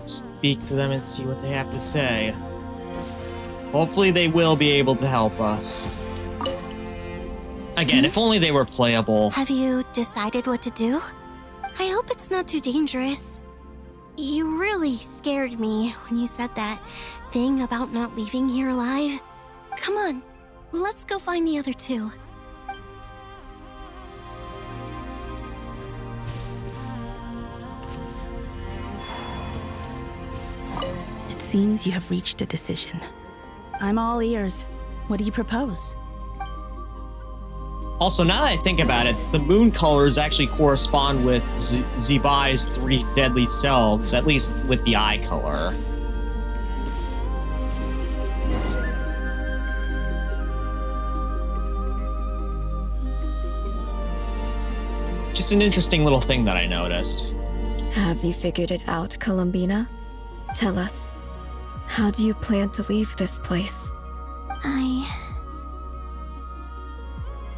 Speak to them and see what they have to say. Hopefully they will be able to help us. Again, if only they were playable. Have you decided what to do? I hope it's not too dangerous. You really scared me when you said that thing about not leaving here alive. Come on, let's go find the other two. It seems you have reached a decision. I'm all ears. What do you propose? Also, now that I think about it, the moon colors actually correspond with Zibai's 3 deadly selves, at least with the eye color. Just an interesting little thing that I noticed. Have you figured it out, Columbina? Tell us. How do you plan to leave this place?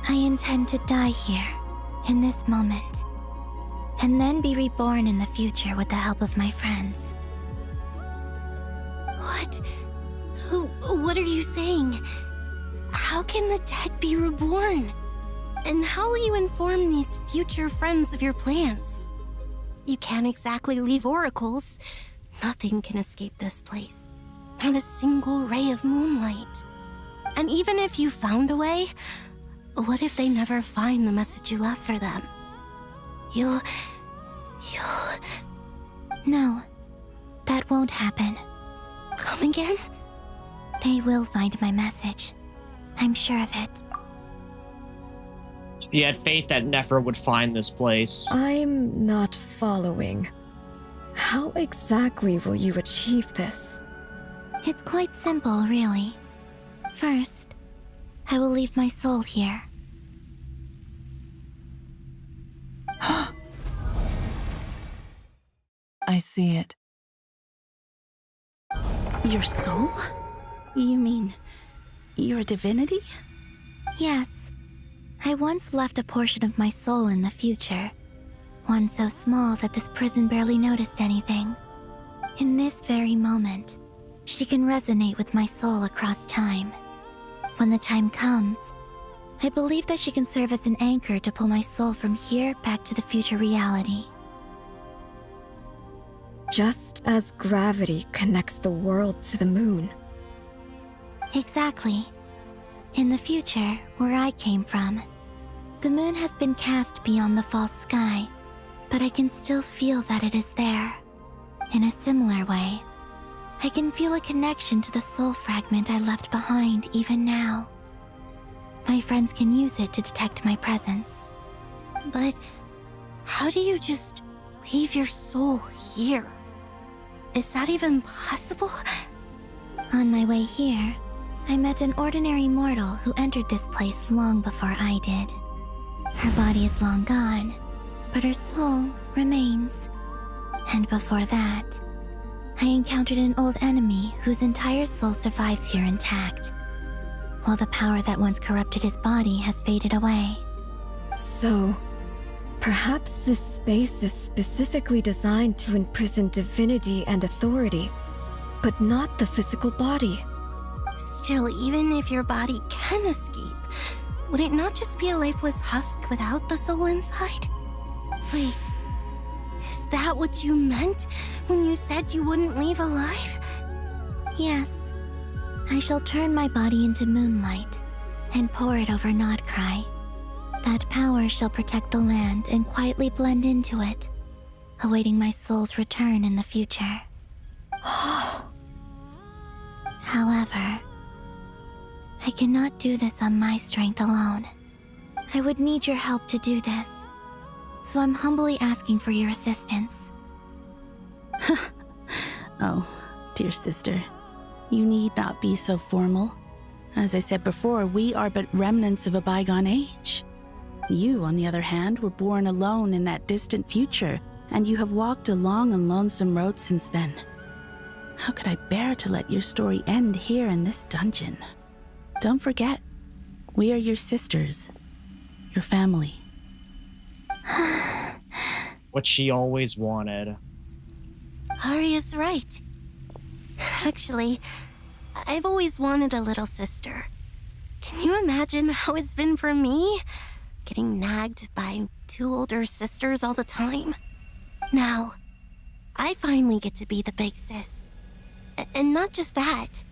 I intend to die here, in this moment, and then be reborn in the future with the help of my friends. What? What are you saying? How can the dead be reborn? And how will you inform these future friends of your plans? You can't exactly leave oracles. Nothing can escape this place. Not a single ray of moonlight. And even if you found a way, What if they never find the message you left for them? You'll... No, that won't happen. Come again? They will find my message. I'm sure of it. He had faith that Nefer would find this place. I'm not following. How exactly will you achieve this? It's quite simple, really. First, I will leave my soul here. I see it. Your soul? You mean your divinity? Yes. I once left a portion of my soul in the future. One so small that this prison barely noticed anything. In this very moment, she can resonate with my soul across time. When the time comes, I believe that she can serve as an anchor to pull my soul from here back to the future reality. Just as gravity connects the world to the moon. Exactly. In the future, where I came from, the moon has been cast beyond the false sky, but I can still feel that it is there. In a similar way, I can feel a connection to the soul fragment I left behind even now. My friends can use it to detect my presence. But how do you just leave your soul here? Is that even possible? On my way here, I met an ordinary mortal who entered this place long before I did. Her body is long gone, but her soul remains. And before that, I encountered an old enemy whose entire soul survives here intact, while the power that once corrupted his body has faded away. So, perhaps this space is specifically designed to imprison divinity and authority, but not the physical body. Still, even if your body can escape, would it not just be a lifeless husk without the soul inside? Wait, is that what you meant when you said you wouldn't leave alive? Yes. I shall turn my body into moonlight and pour it over Krai. That power shall protect the land and quietly blend into it, awaiting my soul's return in the future. However, I cannot do this on my strength alone. I would need your help to do this, so I'm humbly asking for your assistance. Oh, dear sister, you need not be so formal. As I said before, we are but remnants of a bygone age. You, on the other hand, were born alone in that distant future, and you have walked a long and lonesome road since then. How could I bear to let your story end here in this dungeon? Don't forget, we are your sisters, your family. What she always wanted. Arya's right. Actually, I've always wanted a little sister. Can you imagine how it's been for me? Getting nagged by two older sisters all the time. Now, I finally get to be the big sis. And not just that,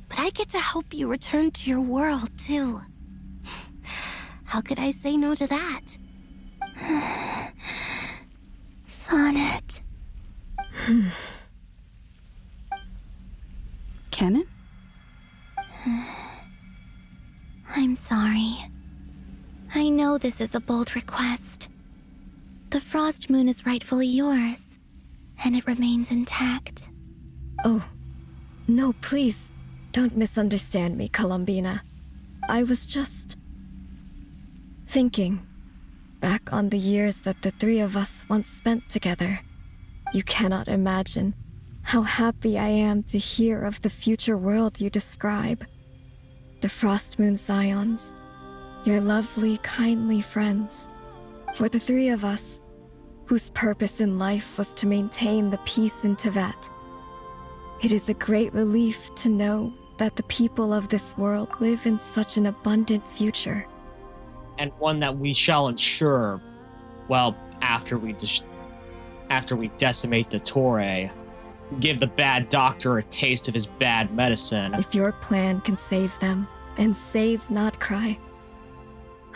but I get to help you return to your world, too. How could I say no to that? Sonnet. Kennen? I'm sorry. I know this is a bold request. The Frost Moon is rightfully yours, and it remains intact. Oh, no, please, don't misunderstand me, Columbina. I was just thinking back on the years that the three of us once spent together. You cannot imagine how happy I am to hear of the future world you describe. The Frost Moon Scions, your lovely, kindly friends. For the three of us, whose purpose in life was to maintain the peace in Teyvat. It is a great relief to know that the people of this world live in such an abundant future. And one that we shall ensure, well, after we decimate the Torre, give the bad doctor a taste of his bad medicine. If your plan can save them, and save Krai,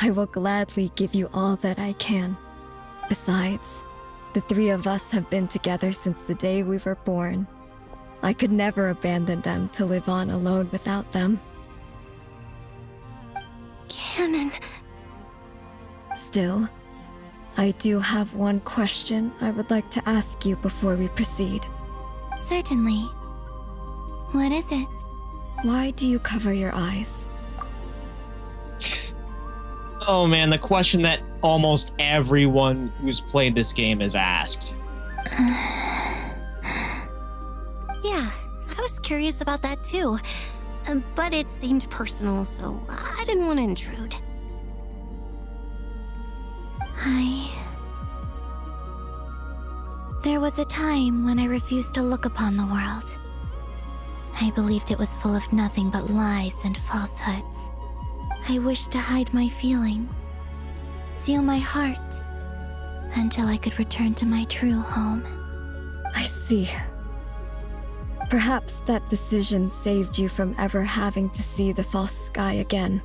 I will gladly give you all that I can. Besides, the three of us have been together since the day we were born. I could never abandon them to live on alone without them. Canon. Still, I do have one question I would like to ask you before we proceed. Certainly. What is it? Why do you cover your eyes? Oh man, the question that almost everyone who's played this game has asked. Yeah, I was curious about that too. But it seemed personal, so I didn't want to intrude. There was a time when I refused to look upon the world. I believed it was full of nothing but lies and falsehoods. I wished to hide my feelings, seal my heart, until I could return to my true home. I see. Perhaps that decision saved you from ever having to see the false sky again.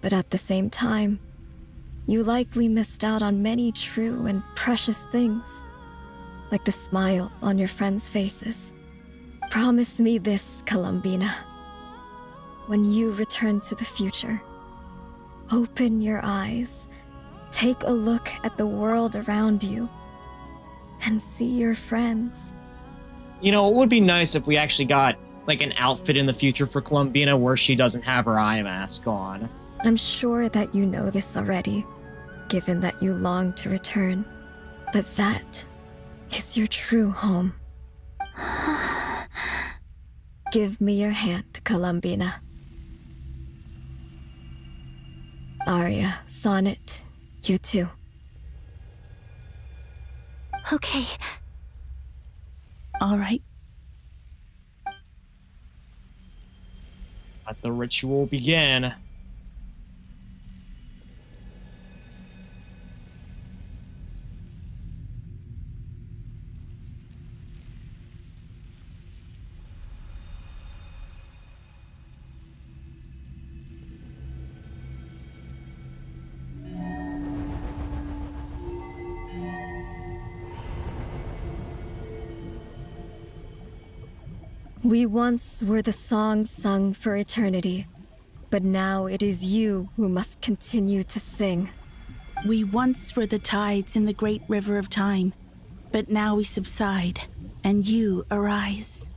But at the same time, you likely missed out on many true and precious things, like the smiles on your friends' faces. Promise me this, Columbina. When you return to the future, open your eyes, take a look at the world around you, and see your friends. You know, it would be nice if we actually got like an outfit in the future for Columbina where she doesn't have her eye mask on. I'm sure that you know this already, given that you long to return. But that is your true home. Give me your hand, Columbina. Arya, Sonnet, you too. Okay. All right. Let the ritual begin. We once were the song sung for eternity, but now it is you who must continue to sing. We once were the tides in the great river of time, but now we subside, and you arise.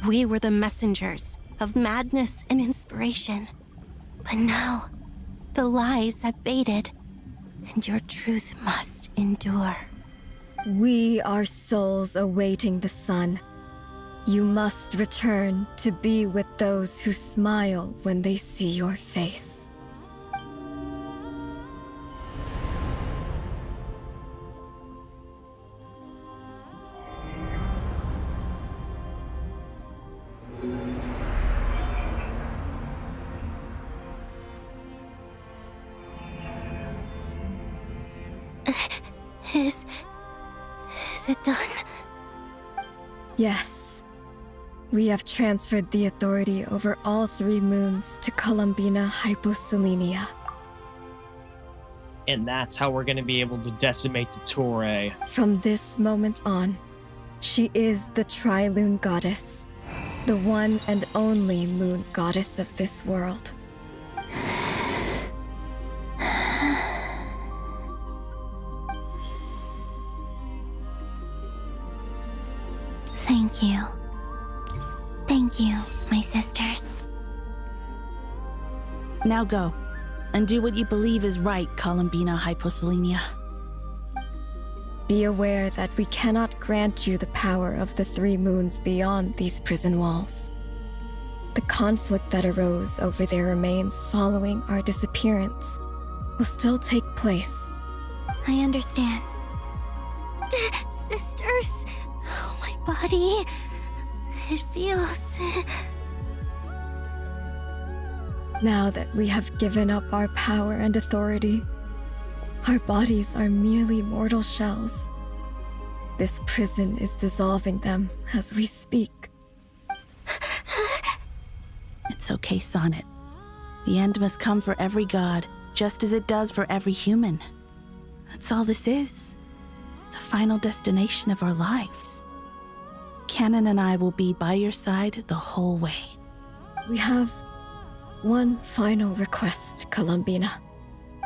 We were the messengers of madness and inspiration. But now, the lies have faded, and your truth must endure. We are souls awaiting the sun. You must return to be with those who smile when they see your face. Is it done? Yes. We have transferred the authority over all 3 moons to Columbina Hyposelenia. And that's how we're going to be able to decimate the Torre. From this moment on, she is the Tri-Lune Goddess, the one and only moon goddess of this world. Thank you. Thank you, my sisters. Now go, and do what you believe is right, Columbina Hyposelenia. Be aware that we cannot grant you the power of the 3 moons beyond these prison walls. The conflict that arose over their remains following our disappearance will still take place. I understand. Sisters, oh, my body. It feels... Now that we have given up our power and authority, our bodies are merely mortal shells. This prison is dissolving them as we speak. It's okay, Sonnet. The end must come for every god, just as it does for every human. That's all this is. The final destination of our lives. Canon and I will be by your side the whole way. We have one final request, Columbina.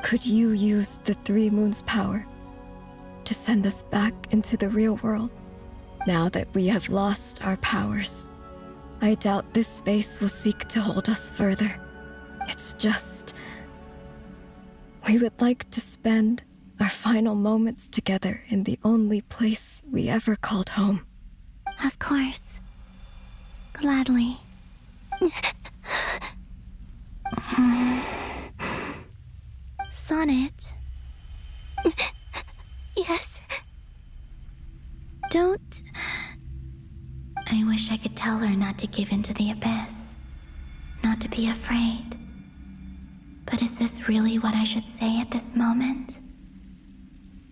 Could you use the Three Moons' power to send us back into the real world? Now that we have lost our powers, I doubt this space will seek to hold us further. It's just... we would like to spend our final moments together in the only place we ever called home. Of course. Gladly. Sonnet. Yes. Don't... I wish I could tell her not to give in to the abyss. Not to be afraid. But is this really what I should say at this moment?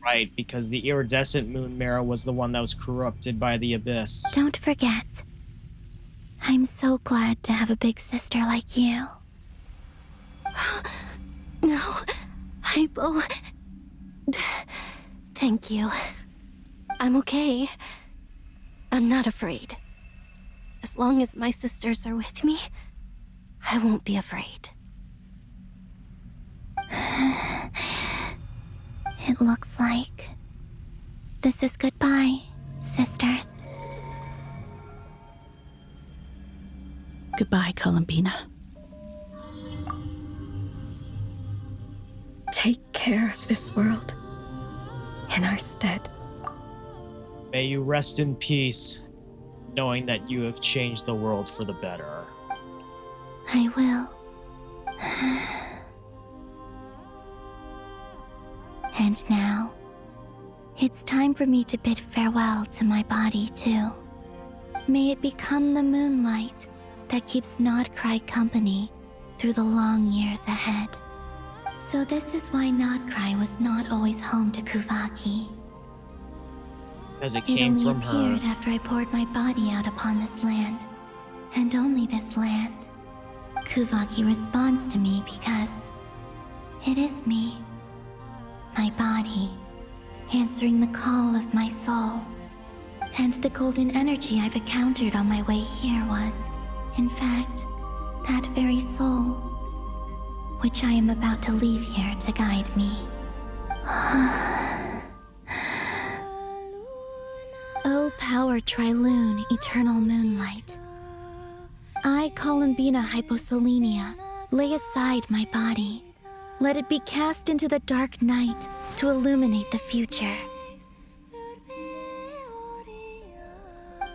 Right, because the iridescent moon mirror was the one that was corrupted by the abyss. Don't forget. I'm so glad to have a big sister like you. No, Hypo. Thank you. I'm okay. I'm not afraid. As long as my sisters are with me, I won't be afraid. It looks like this is goodbye, sisters. Goodbye, Columbina. Take care of this world in our stead. May you rest in peace, knowing that you have changed the world for the better. I will. And now, it's time for me to bid farewell to my body, too. May it become the moonlight that keeps Not Krai company through the long years ahead. So this is why Not Krai was not always home to Kuvaki. As it came from her. It only appeared after I poured my body out upon this land, and only this land. Kuvaki responds to me because it is me, my body, answering the call of my soul. And the golden energy I've encountered on my way here was, in fact, that very soul, which I am about to leave here to guide me. O power Trilune, eternal moonlight. I, Columbina Hyposelenia, lay aside my body. Let it be cast into the dark night to illuminate the future.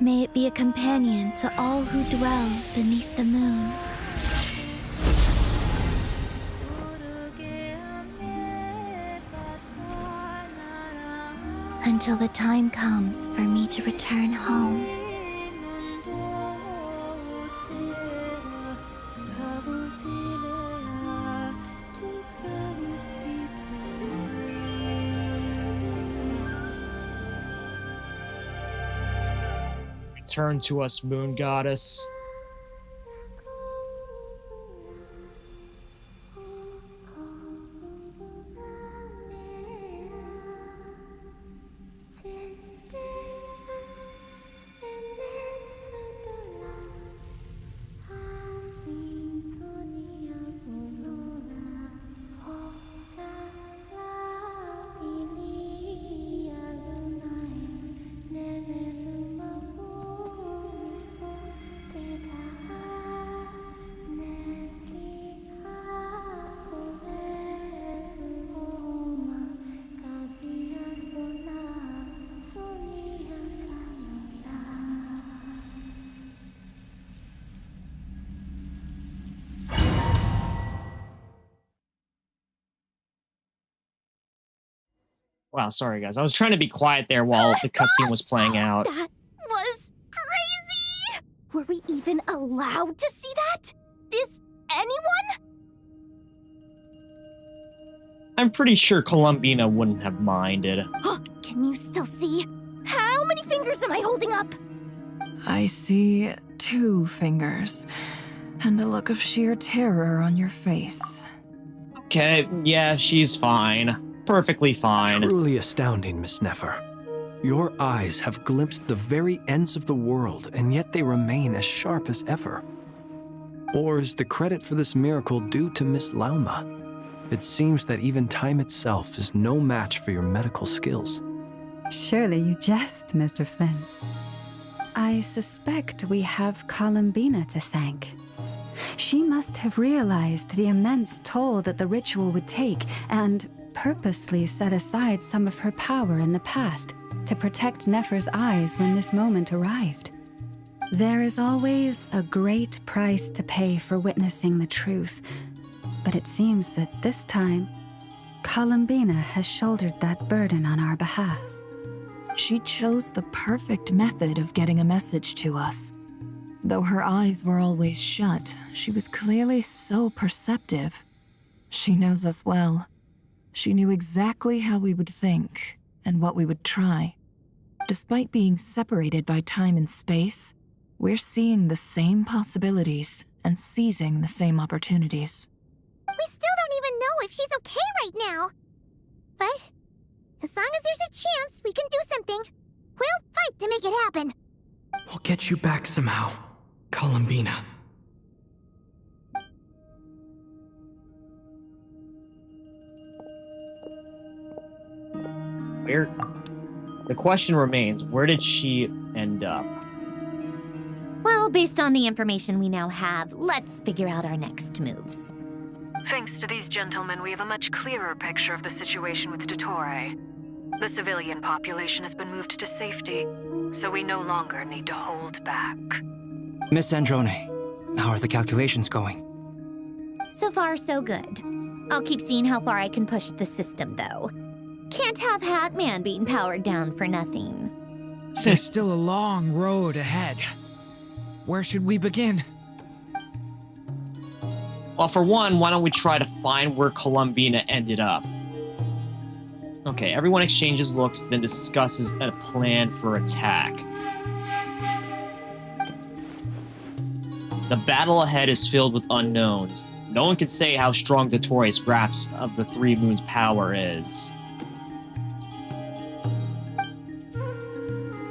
May it be a companion to all who dwell beneath the moon. Until the time comes for me to return home. Return to us, moon goddess. Wow, sorry guys. I was trying to be quiet there while the cutscene was playing out. That was crazy! Were we even allowed to see that? Is anyone? I'm pretty sure Columbina wouldn't have minded. Can you still see? How many fingers am I holding up? I see 2 fingers, and a look of sheer terror on your face. Okay, yeah, she's fine. Perfectly fine. Truly astounding, Miss Nefer. Your eyes have glimpsed the very ends of the world, and yet they remain as sharp as ever. Or is the credit for this miracle due to Miss Lauma? It seems that even time itself is no match for your medical skills. Surely you jest, Mr. Flint. I suspect we have Columbina to thank. She must have realized the immense toll that the ritual would take and purposely set aside some of her power in the past to protect Nefer's eyes when this moment arrived. There is always a great price to pay for witnessing the truth, but it seems that this time, Columbina has shouldered that burden on our behalf. She chose the perfect method of getting a message to us. Though her eyes were always shut, she was clearly so perceptive. She knows us well. She knew exactly how we would think and what we would try. Despite being separated by time and space, we're seeing the same possibilities and seizing the same opportunities. We still don't even know if she's okay right now. But as long as there's a chance we can do something, we'll fight to make it happen. We'll get you back somehow, Columbina. Where? The question remains, where did she end up? Well, based on the information we now have, let's figure out our next moves. Thanks to these gentlemen, we have a much clearer picture of the situation with Dottore. The civilian population has been moved to safety, so we no longer need to hold back. Miss Androne, how are the calculations going? So far, so good. I'll keep seeing how far I can push the system, though. Can't have Hatman being powered down for nothing. There's still a long road ahead. Where should we begin? Well, for one, why don't we try to find where Columbina ended up? Okay, everyone exchanges looks, then discusses a plan for attack. The battle ahead is filled with unknowns. No one can say how strong Dottore's grasp of the Three Moons' power is.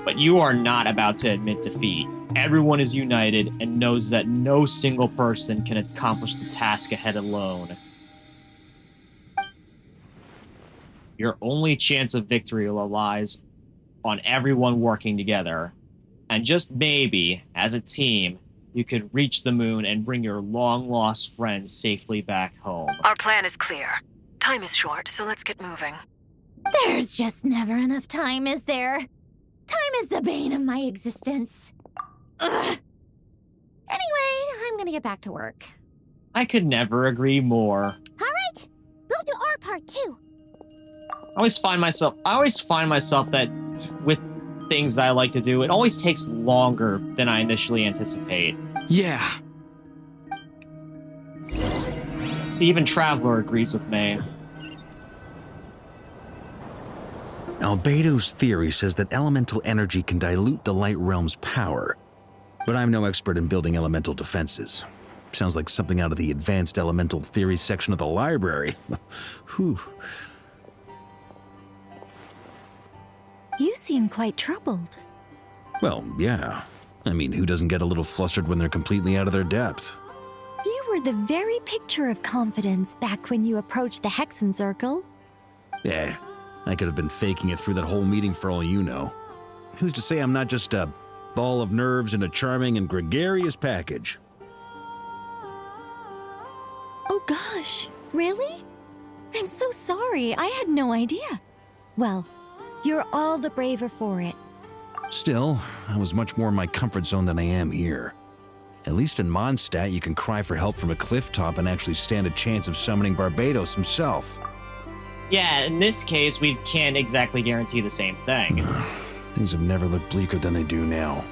But you are not about to admit defeat. Everyone is united and knows that no single person can accomplish the task ahead alone. Your only chance of victory lies on everyone working together. And just maybe, as a team, you could reach the moon and bring your long-lost friends safely back home. Our plan is clear. Time is short, so let's get moving. There's just never enough time, is there? Time is the bane of my existence. Ugh. Anyway, I'm gonna get back to work. I could never agree more. All right, we'll do our part too. I always find myself that with things that I like to do, it always takes longer than I initially anticipate. Yeah. Steven Traveler agrees with me. Albedo's theory says that elemental energy can dilute the light realm's power, but I'm no expert in building elemental defenses. Sounds like something out of the advanced elemental theory section of the library. Whew. You seem quite troubled. Well, yeah. I mean, who doesn't get a little flustered when they're completely out of their depth? You were the very picture of confidence back when you approached the Hexen Circle. Yeah, I could have been faking it through that whole meeting for all you know. Who's to say I'm not just a ball of nerves in a charming and gregarious package? Oh gosh, really? I'm so sorry, I had no idea. Well, you're all the braver for it. Still, I was much more in my comfort zone than I am here. At least in Mondstadt, you can cry for help from a cliff top and actually stand a chance of summoning Barbados himself. Yeah, in this case, we can't exactly guarantee the same thing. Things have never looked bleaker than they do now.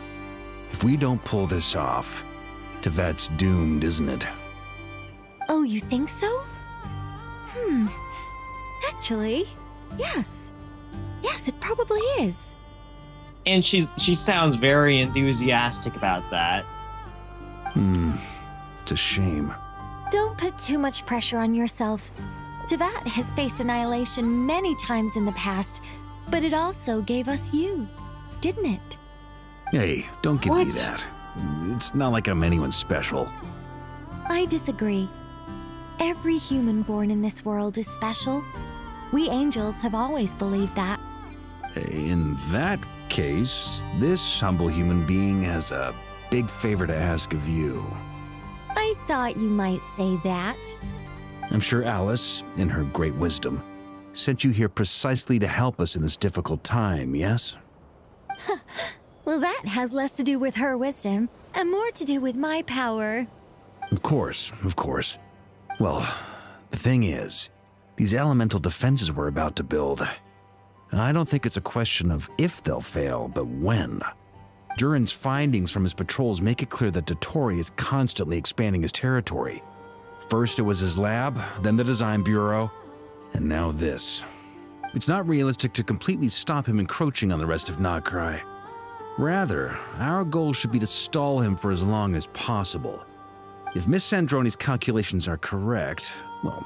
If we don't pull this off, Tevat's doomed, isn't it? Oh, you think so? Actually, yes. Yes, it probably is. And she sounds very enthusiastic about that. It's a shame. Don't put too much pressure on yourself. Teyvat has faced annihilation many times in the past, but it also gave us you, didn't it? Hey, don't give me that. It's not like I'm anyone special. I disagree. Every human born in this world is special. We angels have always believed that. In that case, this humble human being has a big favor to ask of you. I thought you might say that. I'm sure Alice, in her great wisdom, sent you here precisely to help us in this difficult time, yes? Well, that has less to do with her wisdom and more to do with my power. Of course, of course. Well, the thing is, these elemental defenses we're about to build, I don't think it's a question of if they'll fail, but when. Durin's findings from his patrols make it clear that Dottore is constantly expanding his territory. First it was his lab, then the design bureau, and now this. It's not realistic to completely stop him encroaching on the rest of Krai. Rather, our goal should be to stall him for as long as possible. If Miss Sandroni's calculations are correct, well,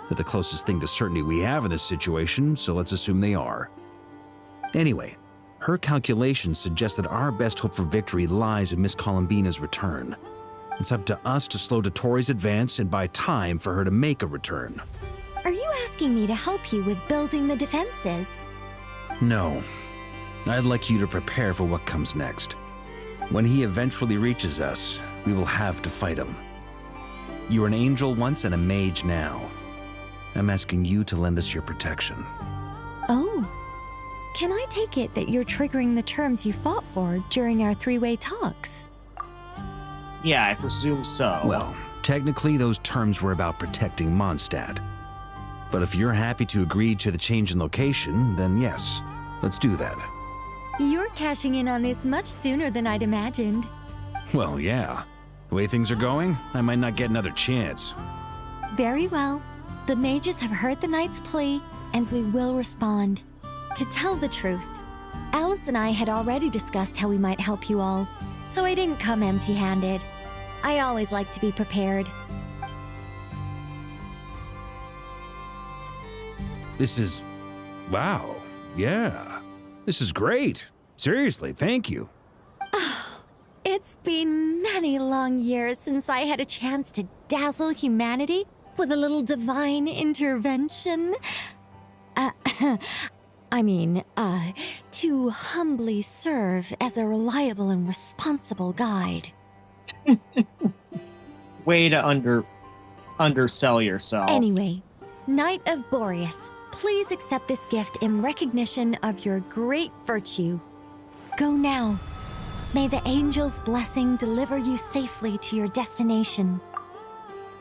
they're the closest thing to certainty we have in this situation, so let's assume they are. Anyway, her calculations suggest that our best hope for victory lies in Miss Columbina's return. It's up to us to slow Dottore's advance and buy time for her to make a return. Are you asking me to help you with building the defenses? No. I'd like you to prepare for what comes next. When he eventually reaches us, we will have to fight him. You were an angel once and a mage now. I'm asking you to lend us your protection. Oh. Can I take it that you're triggering the terms you fought for during our three-way talks? Yeah, I presume so. Well, technically those terms were about protecting Mondstadt. But if you're happy to agree to the change in location, then yes, let's do that. You're cashing in on this much sooner than I'd imagined. Well, yeah. The way things are going, I might not get another chance. Very well. The mages have heard the knight's plea, and we will respond. To tell the truth, Alice and I had already discussed how we might help you all, so I didn't come empty-handed. I always like to be prepared. This is... wow. Yeah. This is great. Seriously, thank you. Oh, it's been many long years since I had a chance to dazzle humanity with a little divine intervention. To humbly serve as a reliable and responsible guide. Way to undersell yourself. Anyway, Knight of Boreas, please accept this gift in recognition of your great virtue. Go now. May the angel's blessing deliver you safely to your destination.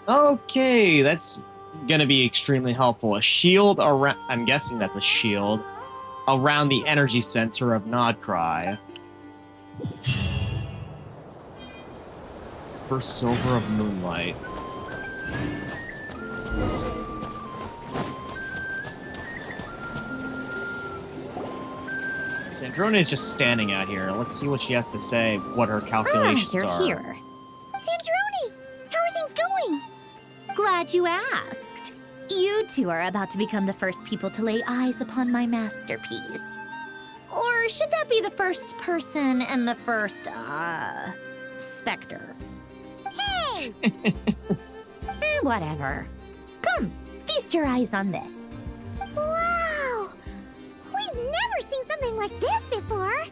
Okay, that's gonna be extremely helpful. A shield around... I'm guessing that's a shield around the energy center of Krai. First silver of moonlight. Sandrona is just standing out here. Let's see what she has to say, what her calculations are. You're here. Sandroni! How are things going? Glad you asked. You two are about to become the first people to lay eyes upon my masterpiece. Or should that be the first person and the first, specter? Hey! Whatever. Come, feast your eyes on this. Wow! We've never seen something like this before.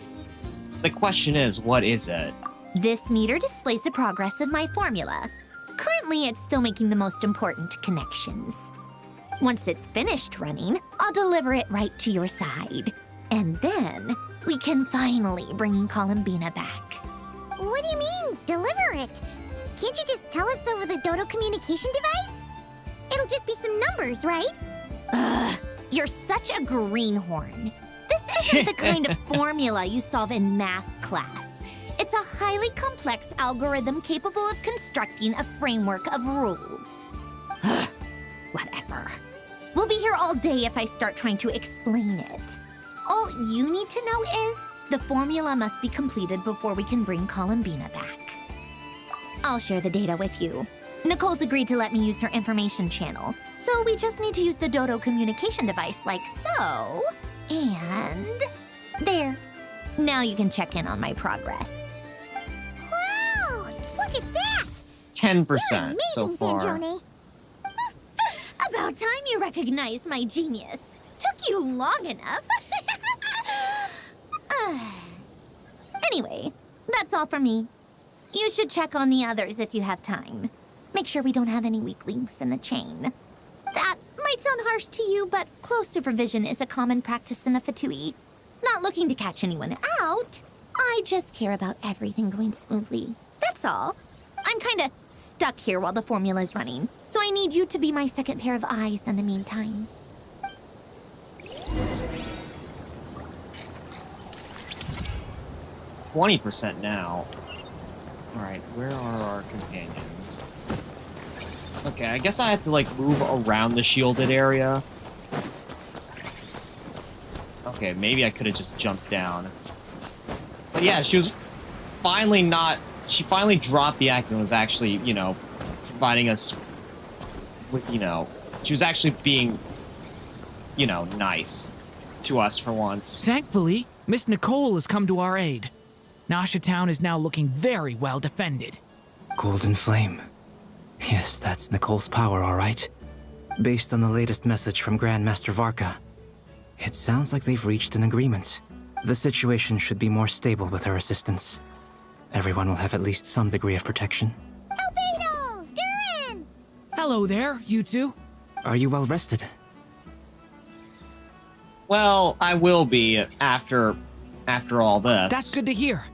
The question is, what is it? This meter displays the progress of my formula. Currently, it's still making the most important connections. Once it's finished running, I'll deliver it right to your side. And then, we can finally bring Columbina back. What do you mean, deliver it? Can't you just tell us over the Dodo communication device? It'll just be some numbers, right? Ugh, you're such a greenhorn. This isn't the kind of formula you solve in math class. It's a highly complex algorithm capable of constructing a framework of rules. Ugh, whatever. We'll be here all day if I start trying to explain it. All you need to know is the formula must be completed before we can bring Columbina back. I'll share the data with you. Nicole's agreed to let me use her information channel, so we just need to use the Dodo communication device like so. And there. Now you can check in on my progress. Wow! Look at that! 10% so Amazing, far. Sandrone. About time you recognized my genius. Took you long enough. Anyway, that's all for me. You should check on the others if you have time. Make sure we don't have any weak links in the chain. That might sound harsh to you, but close supervision is a common practice in a Fatui. Not looking to catch anyone out. I just care about everything going smoothly. That's all. I'm kinda stuck here while the formula's running, so I need you to be my second pair of eyes in the meantime. 20% now. Alright, where are our companions? Okay, I guess I had to, like, move around the shielded area. Okay, maybe I could have just jumped down. But yeah, she was finally not... She finally dropped the act and was actually, you know, providing us with, you know... She was actually being, you know, nice to us for once. Thankfully, Miss Nicole has come to our aid. Nasha Town is now looking very well defended. Golden Flame. Yes, that's Nicole's power, all right. Based on the latest message from Grandmaster Varka, it sounds like they've reached an agreement. The situation should be more stable with her assistance. Everyone will have at least some degree of protection. Albedo! Durin! Hello there, you two. Are you well rested? Well, I will be after all this. That's good to hear.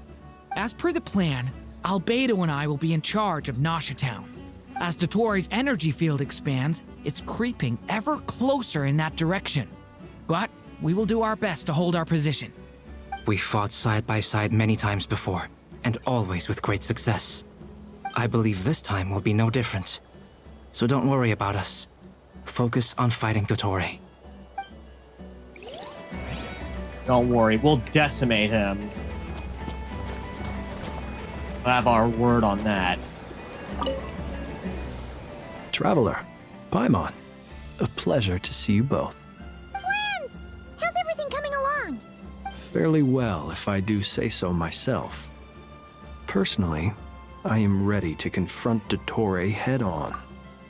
As per the plan, Albedo and I will be in charge of Nasha Town. As Dotori's energy field expands, it's creeping ever closer in that direction. But we will do our best to hold our position. We fought side by side many times before, and always with great success. I believe this time will be no different. So don't worry about us. Focus on fighting Dotori. Don't worry, we'll decimate him. We'll have our word on that. Traveler, Paimon, a pleasure to see you both. Friends! How's everything coming along? Fairly well, if I do say so myself. Personally, I am ready to confront Dottore head-on.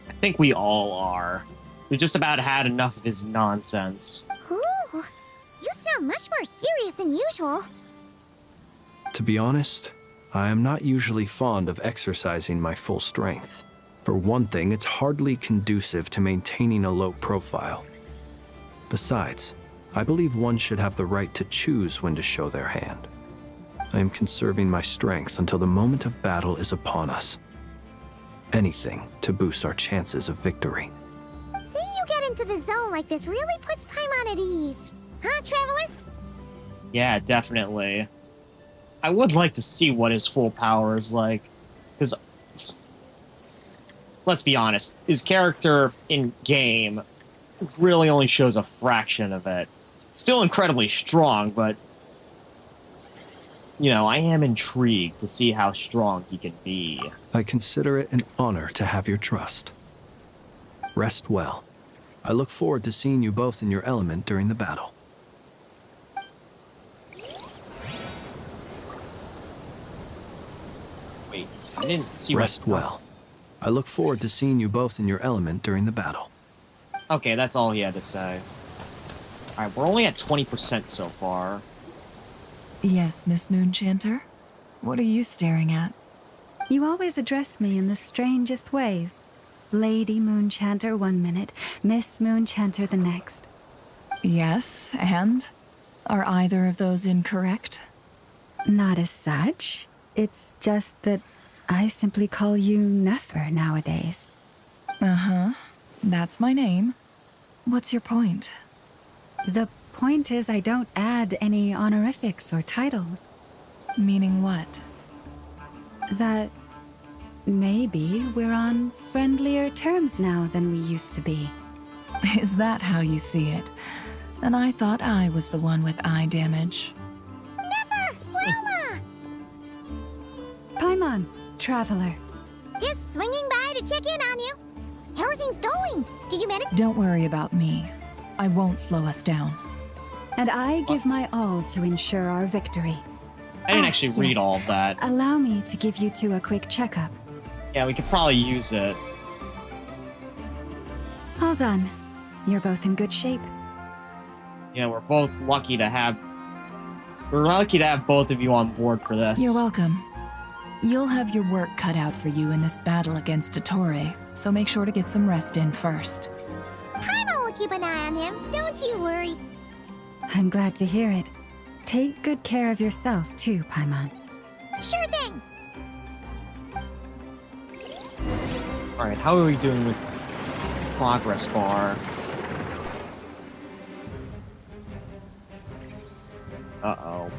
I think we all are. We just about had enough of his nonsense. Ooh, you sound much more serious than usual. To be honest, I am not usually fond of exercising my full strength. For one thing, it's hardly conducive to maintaining a low profile. Besides, I believe one should have the right to choose when to show their hand. I am conserving my strength until the moment of battle is upon us. Anything to boost our chances of victory. Seeing you get into the zone like this really puts Paimon at ease. Huh, Traveler? Yeah, definitely. I would like to see what his full power is like. Because, let's be honest, his character in-game really only shows a fraction of it. Still incredibly strong, but, you know, I am intrigued to see how strong he can be. I consider it an honor to have your trust. Rest well. I look forward to seeing you both in your element during the battle. Wait, I didn't see Rest well. I look forward to seeing you both in your element during the battle. Okay, that's all he had to say. Alright, we're only at 20% so far. Yes, Miss Moonchanter? What are you staring at? You always address me in the strangest ways. Lady Moonchanter 1 minute, Miss Moonchanter the next. Yes, and? Are either of those incorrect? Not as such. It's just that I simply call you Nefer nowadays. Uh-huh. That's my name. What's your point? The point is I don't add any honorifics or titles. Meaning what? That maybe we're on friendlier terms now than we used to be. Is that how you see it? And I thought I was the one with eye damage. Never! Wilma! Paimon, Traveler. Just swinging by to check in on you. How are things going? Did you manage? Don't worry about me. I won't slow us down. And I give my all to ensure our victory. I didn't actually read yes. all of that. Allow me to give you two a quick checkup. Yeah, we could probably use it. All done. You're both in good shape. Yeah, we're both lucky to have... We're lucky to have both of you on board for this. You're welcome. You'll have your work cut out for you in this battle against Dottore, so make sure to get some rest in first. Paimon will keep an eye on him, don't you worry. I'm glad to hear it. Take good care of yourself, too, Paimon. Sure thing. Alright, how are we doing with progress bar? Uh-oh.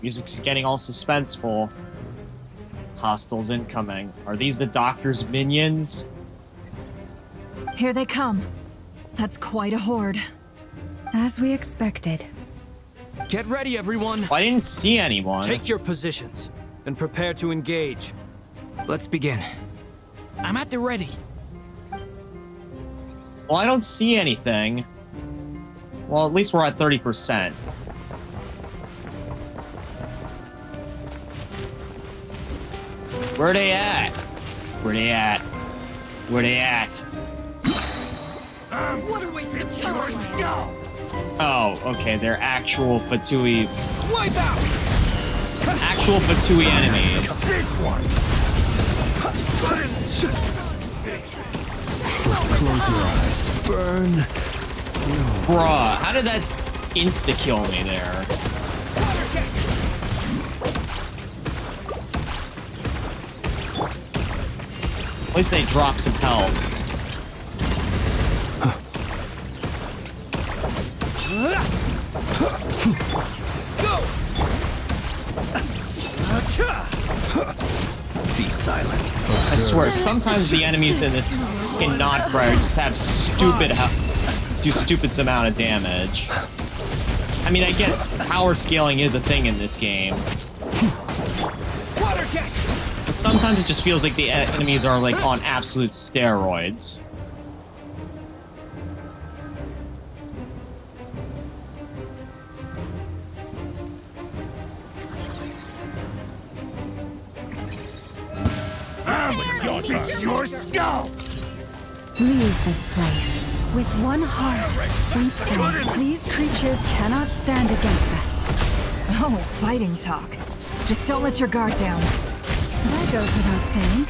Music's getting all suspenseful. Hostiles incoming. Are these the Doctor's minions? Here they come. That's quite a horde. As we expected. Get ready, everyone. I didn't see anyone. Take your positions and prepare to engage. Let's begin. I'm at the ready. Well, I don't see anything. Well, at least we're at 30%. Where they at? Where they at? Where they at? What a waste of time! Oh, okay, they're actual Fatui. Wipe out! Actual Fatui enemies. Close your eyes. Burn. Bruh, how did that insta-kill me there? At least they drop some health. Be silent. I swear, sometimes the enemies in this in not Krai just have do stupid amount of damage. I mean, I get power scaling is a thing in this game, but sometimes it just feels like the enemies are like on absolute steroids. It's your skull! Leave this place. With one heart, we pray. These creatures cannot stand against us. Oh, fighting talk. Just don't let your guard down. That goes without saying.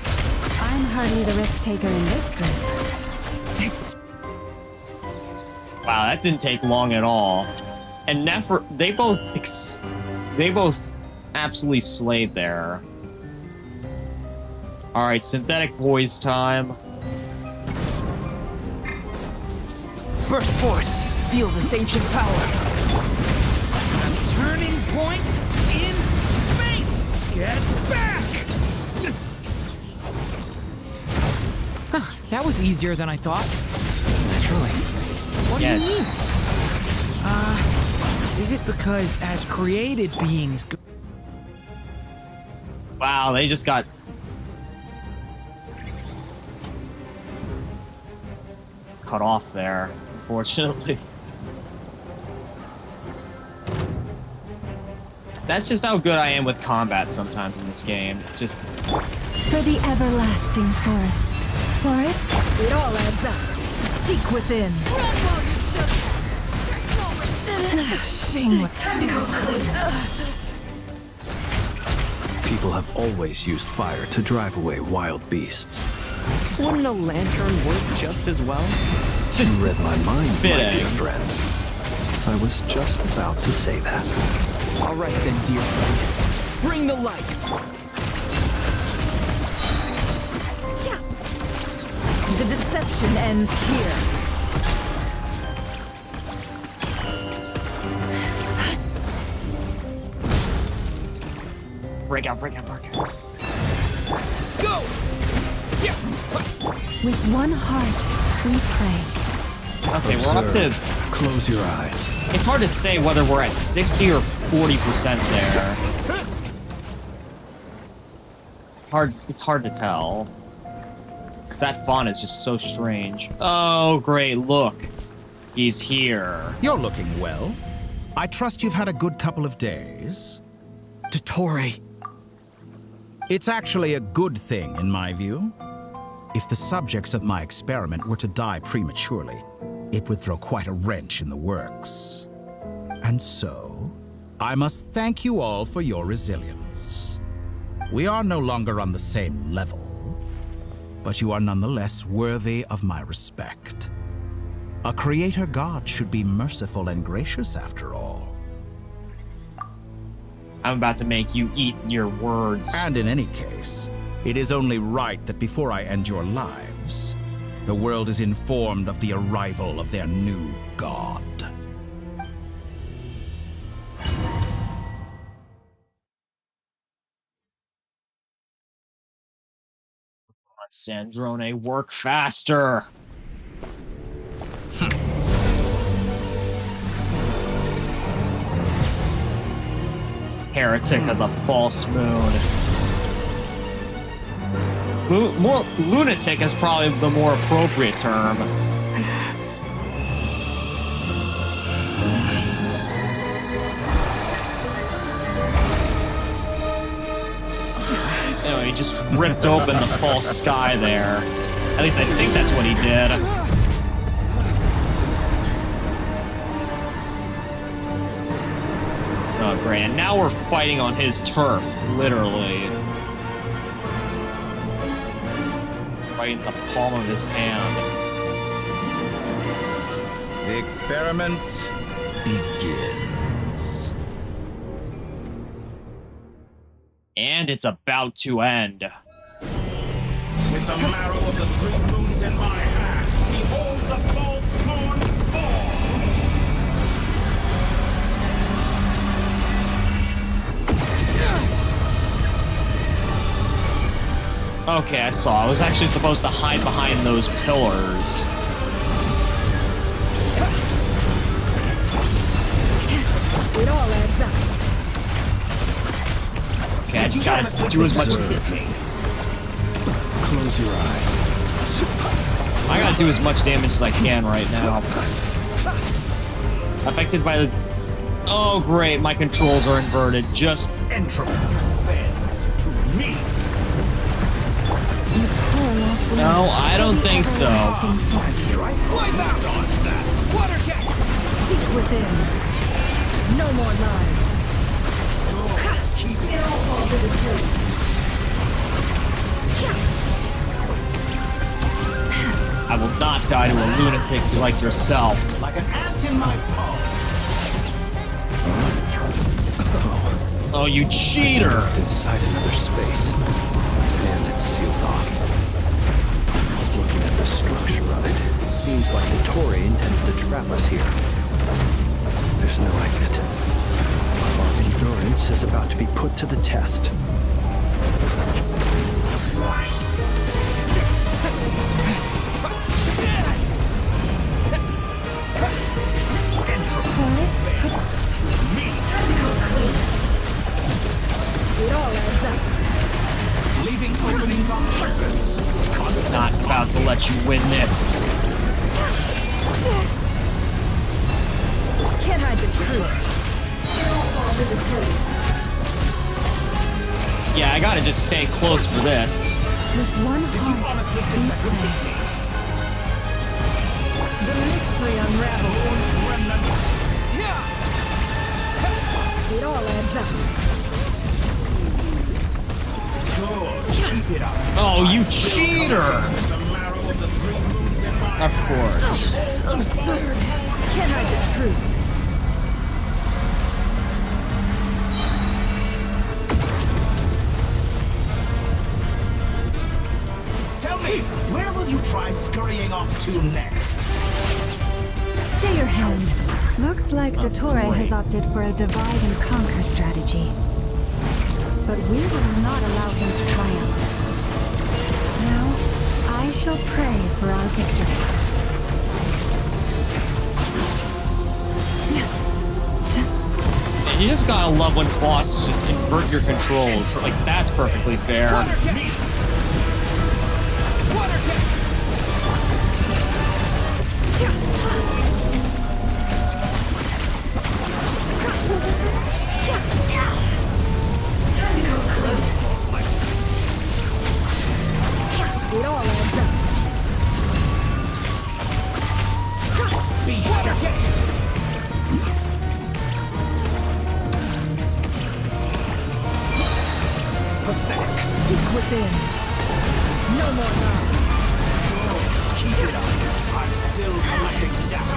I'm hardly the risk taker in this group. Wow, that didn't take long at all. And Nefer, they both absolutely slayed there. All right, synthetic boys time. Burst forth. Feel this ancient power. Turning point in fate. Get back. Huh, that was easier than I thought. Naturally. What do you mean? Is it because as created beings... Wow, they just got... cut off there, unfortunately. That's just how good I am with combat sometimes in this game. Just... For the everlasting forest. Forest? It all adds up. Seek within. Shameless. People have always used fire to drive away wild beasts. Wouldn't a lantern work just as well? You read my mind, my Fitting. dear friend. I was just about to say that. All right then, dear friend. Bring the light. The deception ends here. break out, break out, break out. Go! With one heart, we pray. Okay, we're up to... Close your eyes. It's hard to say whether we're at 60 or 40% there. It's hard to tell. Because that font is just so strange. Oh, great, look. He's here. You're looking well. I trust you've had a good couple of days. Dottore. It's actually a good thing, in my view. If the subjects of my experiment were to die prematurely, it would throw quite a wrench in the works. And so, I must thank you all for your resilience. We are no longer on the same level, but you are nonetheless worthy of my respect. A creator god should be merciful and gracious after all. I'm about to make you eat your words. And in any case, it is only right that before I end your lives, the world is informed of the arrival of their new god. Sandrone, work faster! Heretic of the false moon. More lunatic is probably the more appropriate term. Anyway, he just ripped open the false sky there. At least I think that's what he did. Oh, great. And now we're fighting on his turf, literally. Right in the palm of his hand. The experiment begins. And it's about to end. With the marrow of the 3 moons in my hand, behold the false moon's fall! Okay, I saw. I was actually supposed to hide behind those pillars. It all adds up. Okay, I just gotta do as much. Close your eyes. I gotta do as much damage as I can right now. Affected by the. Oh, great! My controls are inverted. Just. Entropy bends to me. No, I don't think so. Why not dodge that? Water jet! Seek within. No more lies. Keep it It all falls into place. I will not die to a lunatic like yourself. like an ant in my palm. Oh, you cheater! Inside another space, and it's sealed off. Looking at the structure of it, it seems like Dottore intends to trap us here. There's no exit. Our endurance is about to be put to the test. It all adds up. Leaving openings on purpose. Not about to let you win this. Can't hide the truth. It all falls into place. Yeah, I gotta just stay close for this. With one heart, the mystery unravels. It all adds up. Keep it up. Oh, you cheater! Of course. Absurd. Can't hide the truth. Tell me, where will you try scurrying off to next? Stay your hand. Looks like Dottore has opted for a divide and conquer strategy. But we will not allow him to triumph. Now, I shall pray for our victory. You just gotta love when bosses just invert your controls. Like, that's perfectly fair. It all adds up. Be shut. Pathetic. Seek within. No more lies. Keep it up. I'm still collecting data.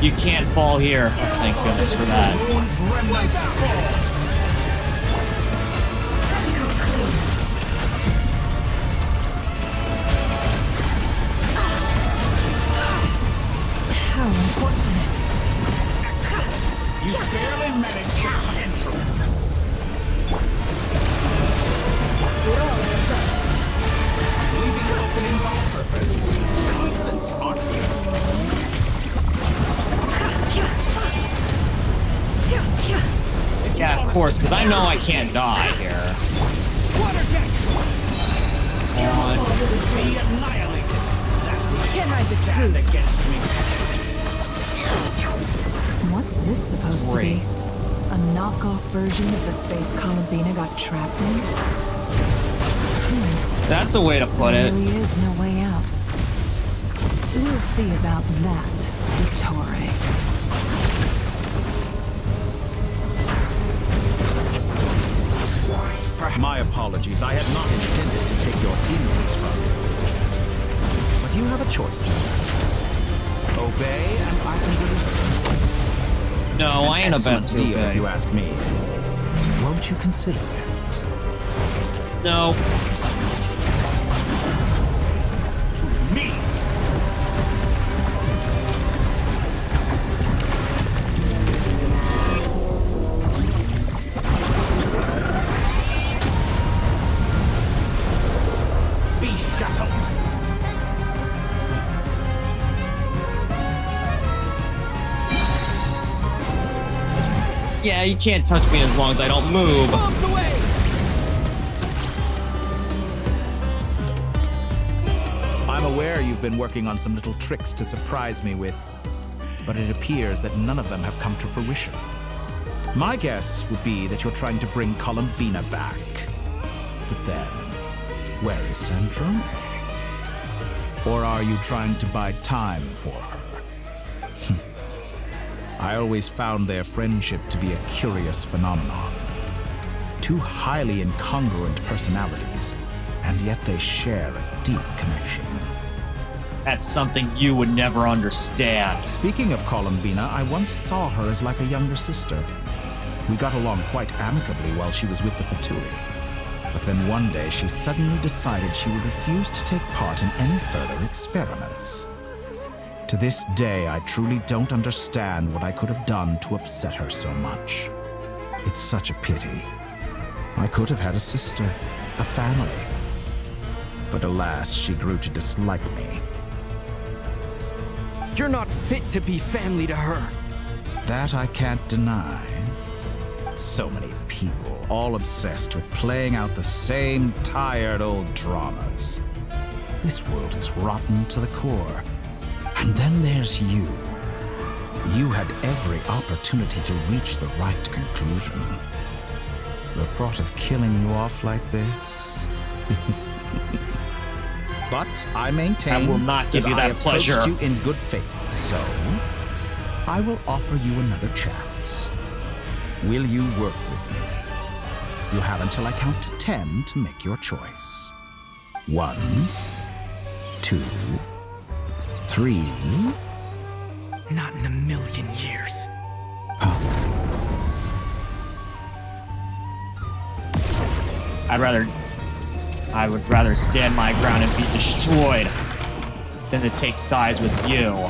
You can't fall here. Oh, thank goodness for that. Remnants fall. How unfortunate. Excellent. You barely managed to tantrum. It all adds up. Leaving openings on purpose. Confident, aren't we? Yeah, of course, because I know I can't die here. On. Be annihilated. That which Can I stand against me. What's this supposed to be? A knockoff version of the space Columbina got trapped in? That's a way to put There it. really is no way out. We'll see about that, Vtuber. My apologies. I had not intended to take your teammates from you. But you have a choice. Obey, and I can release them. No, I ain't about Excellent to deal, if obey. you ask me. Won't you consider it? No. To me. Be shackled. Yeah, you can't touch me as long as I don't move. Bombs away. I'm aware you've been working on some little tricks to surprise me with, but it appears that none of them have come to fruition. My guess would be that you're trying to bring Columbina back. But then, where is Sandrone? Or are you trying to buy time for her? I always found their friendship to be a curious phenomenon. Two highly incongruent personalities, and yet they share a deep connection. That's something you would never understand. Speaking of Columbina, I once saw her as like a younger sister. We got along quite amicably while she was with the Vtuber. But then one day she suddenly decided she would refuse to take part in any further experiments. To this day, I truly don't understand what I could have done to upset her so much. It's such a pity. I could have had a sister, a family. But alas, she grew to dislike me. You're not fit to be family to her. That I can't deny. So many people, all obsessed with playing out the same tired old dramas. This world is rotten to the core. And then there's you. You had every opportunity to reach the right conclusion. The thought of killing you off like this? But I maintain I will not give you that I approached pleasure. you in good faith, so I will offer you another chance. Will you work with me? You have until I count to 10 to make your choice. 1, 2, 3. Not in a million years. I would rather stand my ground and be destroyed than to take sides with you.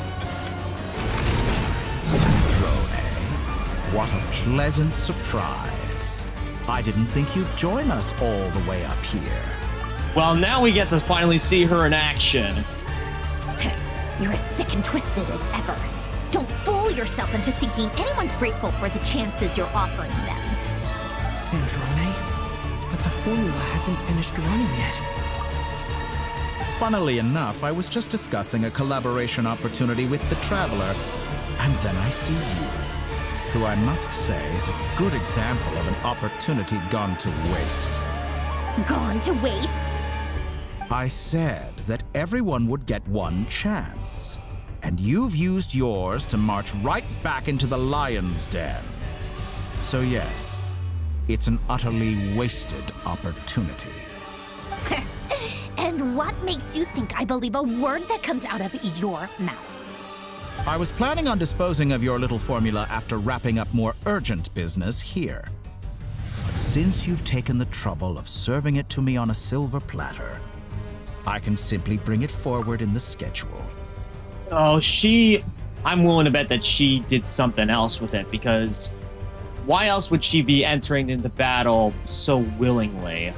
Sandrone, what a pleasant surprise. I didn't think you'd join us all the way up here. Well, now we get to finally see her in action. You're as sick and twisted as ever. Don't fool yourself into thinking anyone's grateful for the chances you're offering them. Sandrone, but the formula hasn't finished running yet. Funnily enough, I was just discussing a collaboration opportunity with the Traveler, and then I see you, who I must say is a good example of an opportunity gone to waste. Gone to waste? I said that everyone would get one chance, and you've used yours to march right back into the lion's den. So yes, it's an utterly wasted opportunity. And what makes you think I believe a word that comes out of your mouth? I was planning on disposing of your little formula after wrapping up more urgent business here. But since you've taken the trouble of serving it to me on a silver platter, I can simply bring it forward in the schedule. Oh, I'm willing to bet that she did something else with it, because why else would she be entering into battle so willingly?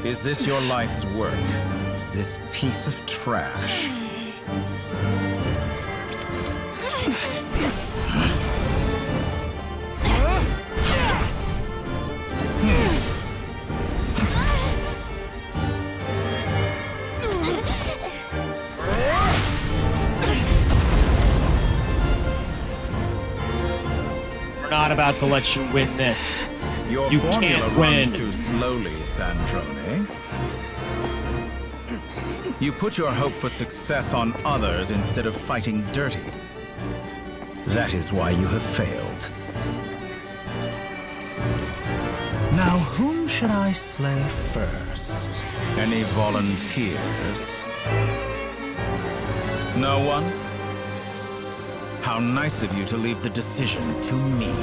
Is this your life's work? This piece of trash? We're not about to let you win this. Your You formula can't runs win. too slowly, Sandrone. You put your hope for success on others instead of fighting dirty. That is why you have failed. Now, whom should I slay first? Any volunteers? No one? How nice of you to leave the decision to me.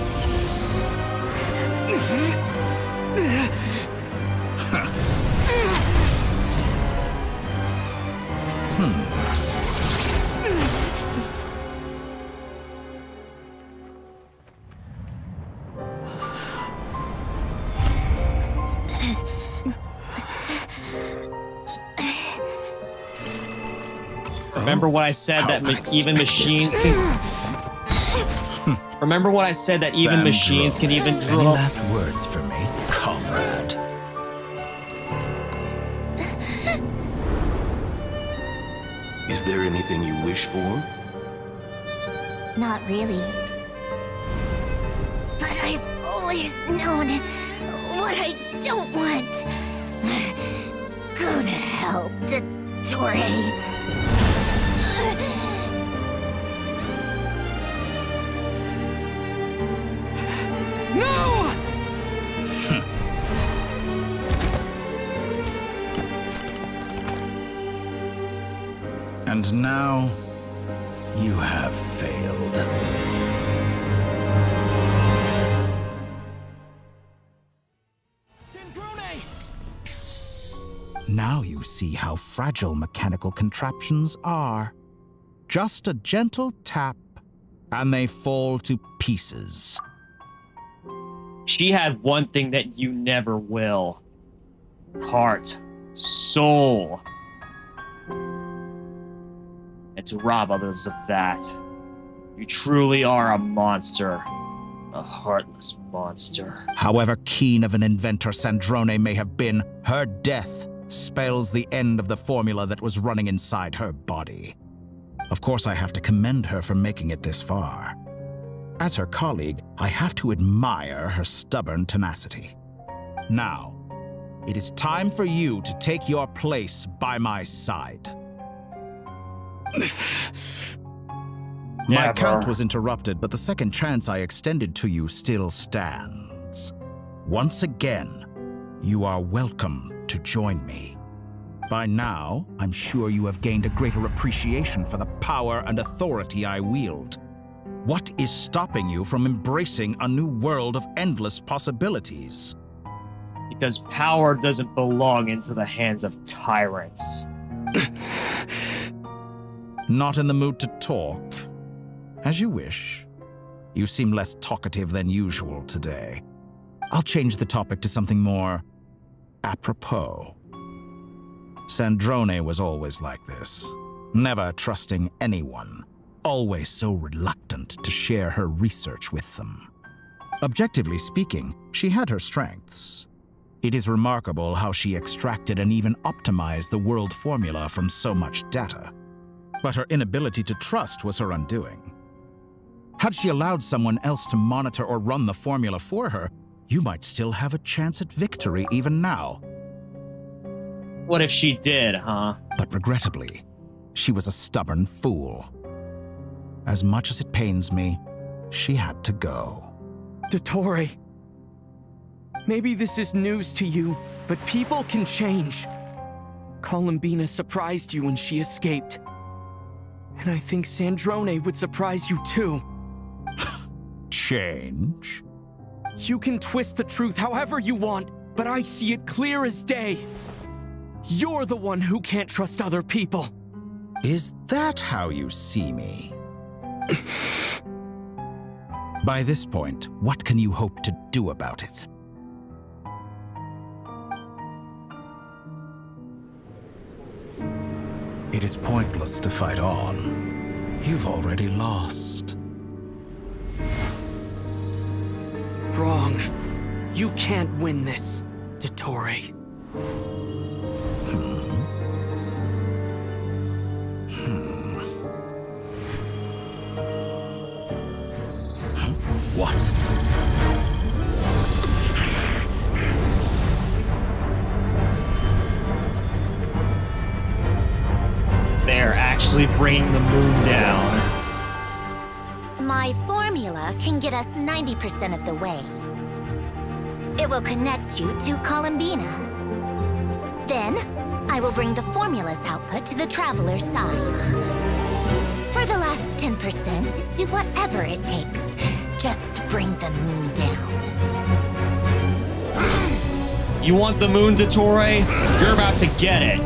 Remember what I said that even machines can... Remember what I said that even machines can even draw... Any last words for me, comrade? Is there anything you wish for? Not really. But I've always known what I don't want. Go to hell, Dottore. No! And now, you have failed. Now you see how fragile mechanical contraptions are. Just a gentle tap, and they fall to pieces. She had one thing that you never will. Heart. Soul. And to rob others of that, you truly are a monster. A heartless monster. However keen of an inventor Sandrone may have been, her death spells the end of the formula that was running inside her body. Of course, I have to commend her for making it this far. As her colleague, I have to admire her stubborn tenacity. Now, it is time for you to take your place by my side. My count was interrupted, but the second chance I extended to you still stands. Once again, you are welcome to join me. By now, I'm sure you have gained a greater appreciation for the power and authority I wield. What is stopping you from embracing a new world of endless possibilities? Because power doesn't belong into the hands of tyrants. Not in the mood to talk? As you wish. You seem less talkative than usual today. I'll change the topic to something more apropos. Sandrone was always like this, never trusting anyone, always so reluctant to share her research with them. Objectively speaking, she had her strengths. It is remarkable how she extracted and even optimized the world formula from so much data. But her inability to trust was her undoing. Had she allowed someone else to monitor or run the formula for her, you might still have a chance at victory even now. What if she did, huh? But regrettably, she was a stubborn fool. As much as it pains me, she had to go. Dottore, maybe this is news to you, but people can change. Columbina surprised you when she escaped. And I think Sandrone would surprise you too. Change? You can twist the truth however you want, but I see it clear as day. You're the one who can't trust other people. Is that how you see me? By this point, what can you hope to do about it? It is pointless to fight on. You've already lost. Wrong. You can't win this, Dottore. What? They're actually bringing the moon down. My formula can get us 90% of the way. It will connect you to Columbina. Then, I will bring the formula's output to the Traveler's side. For the last 10%, do whatever it takes. Just bring the moon down. You want the moon, Dottore? You're about to get it.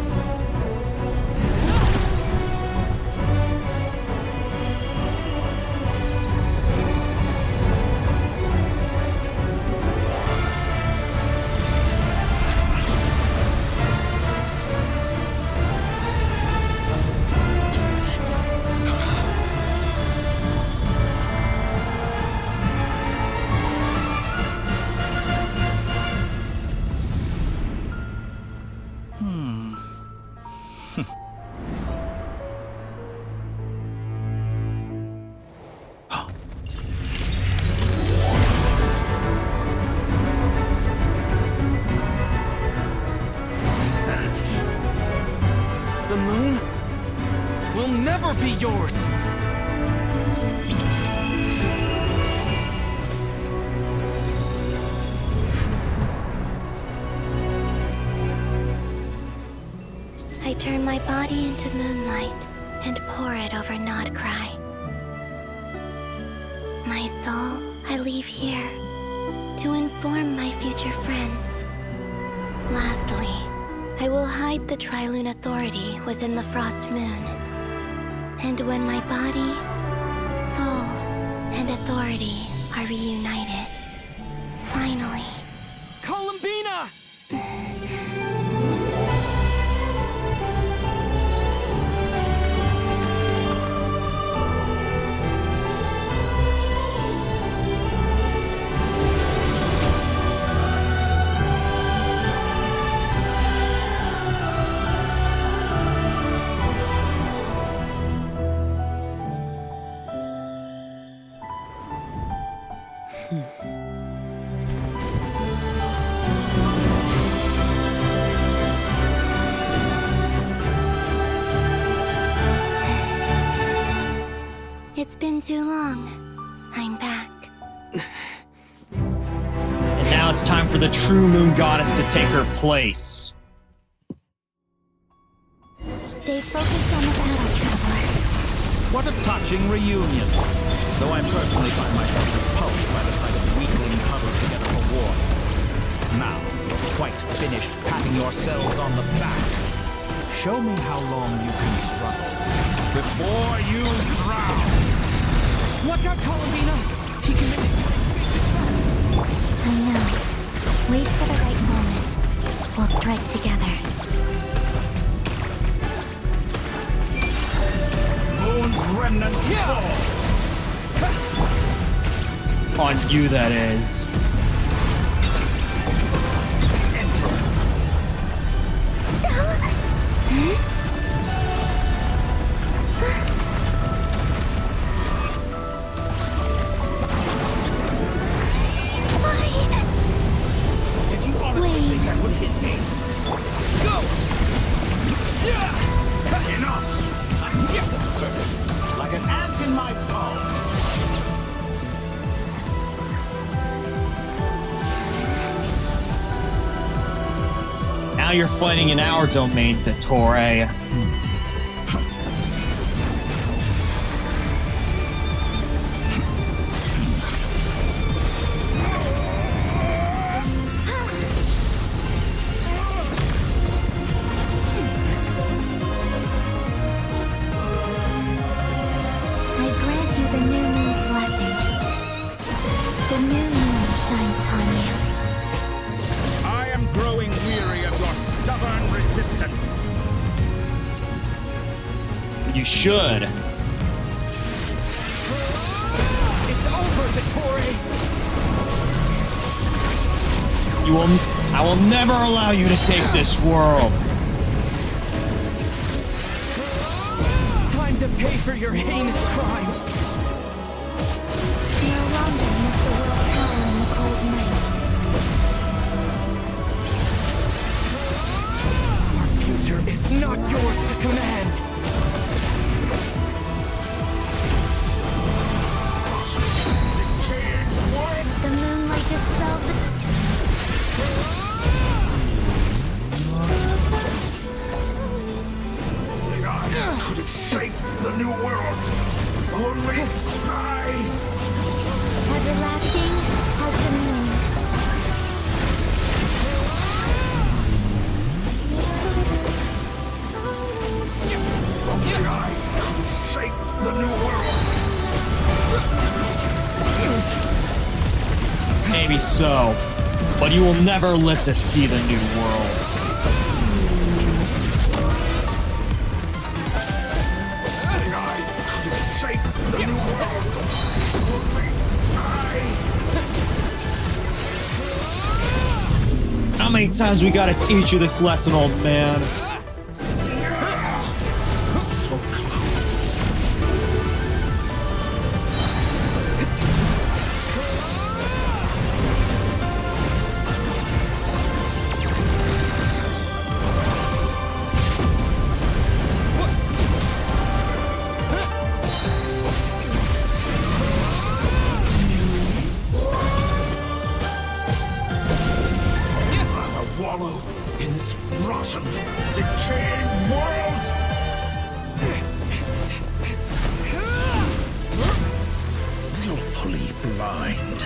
The moon will never be yours. I turn my body into moonlight and pour it over Krai. My soul I leave here to inform my future friends. Lastly, I will hide the Trilune Authority within the Frost Moon. And when my body, soul, and authority are reunited, finally... Columbina! It's been too long. I'm back. And now it's time for the true moon goddess to take her place. Stay focused on the battle, Traveler. What a touching reunion. though I personally find myself repulsed by the sight of weaklings huddled together for war. Now, you're quite finished patting yourselves on the back. Show me how long you can struggle before you drown. Watch out, Columbina! He committed. I know. Wait for the right moment. We'll strike together. Moon's remnants fall. On you, that is. Did you honestly think that would hit me? Go! Enough! I'm here first, like an ant in my palm. Now you're fighting in our domain, Vtuber. I grant you the new moon's blessing. The new moon shines upon you. I am growing weary of your stubborn resistance. You should. It's over, Vtuber! I will never allow you to take this world. Time to pay for your heinous crimes. No longer must the world cower in the cold night. Our future is not yours to command. The moonlight dispels the... I could have shaped the new world. Only I. Everlasting as the moon. Only I could have shaped the new world. Maybe so, but you will never live to see the new world. The new world. Only I. How many times we gotta teach you this lesson, old man? So close. Wallow in this rotten, decaying world! Willfully blind.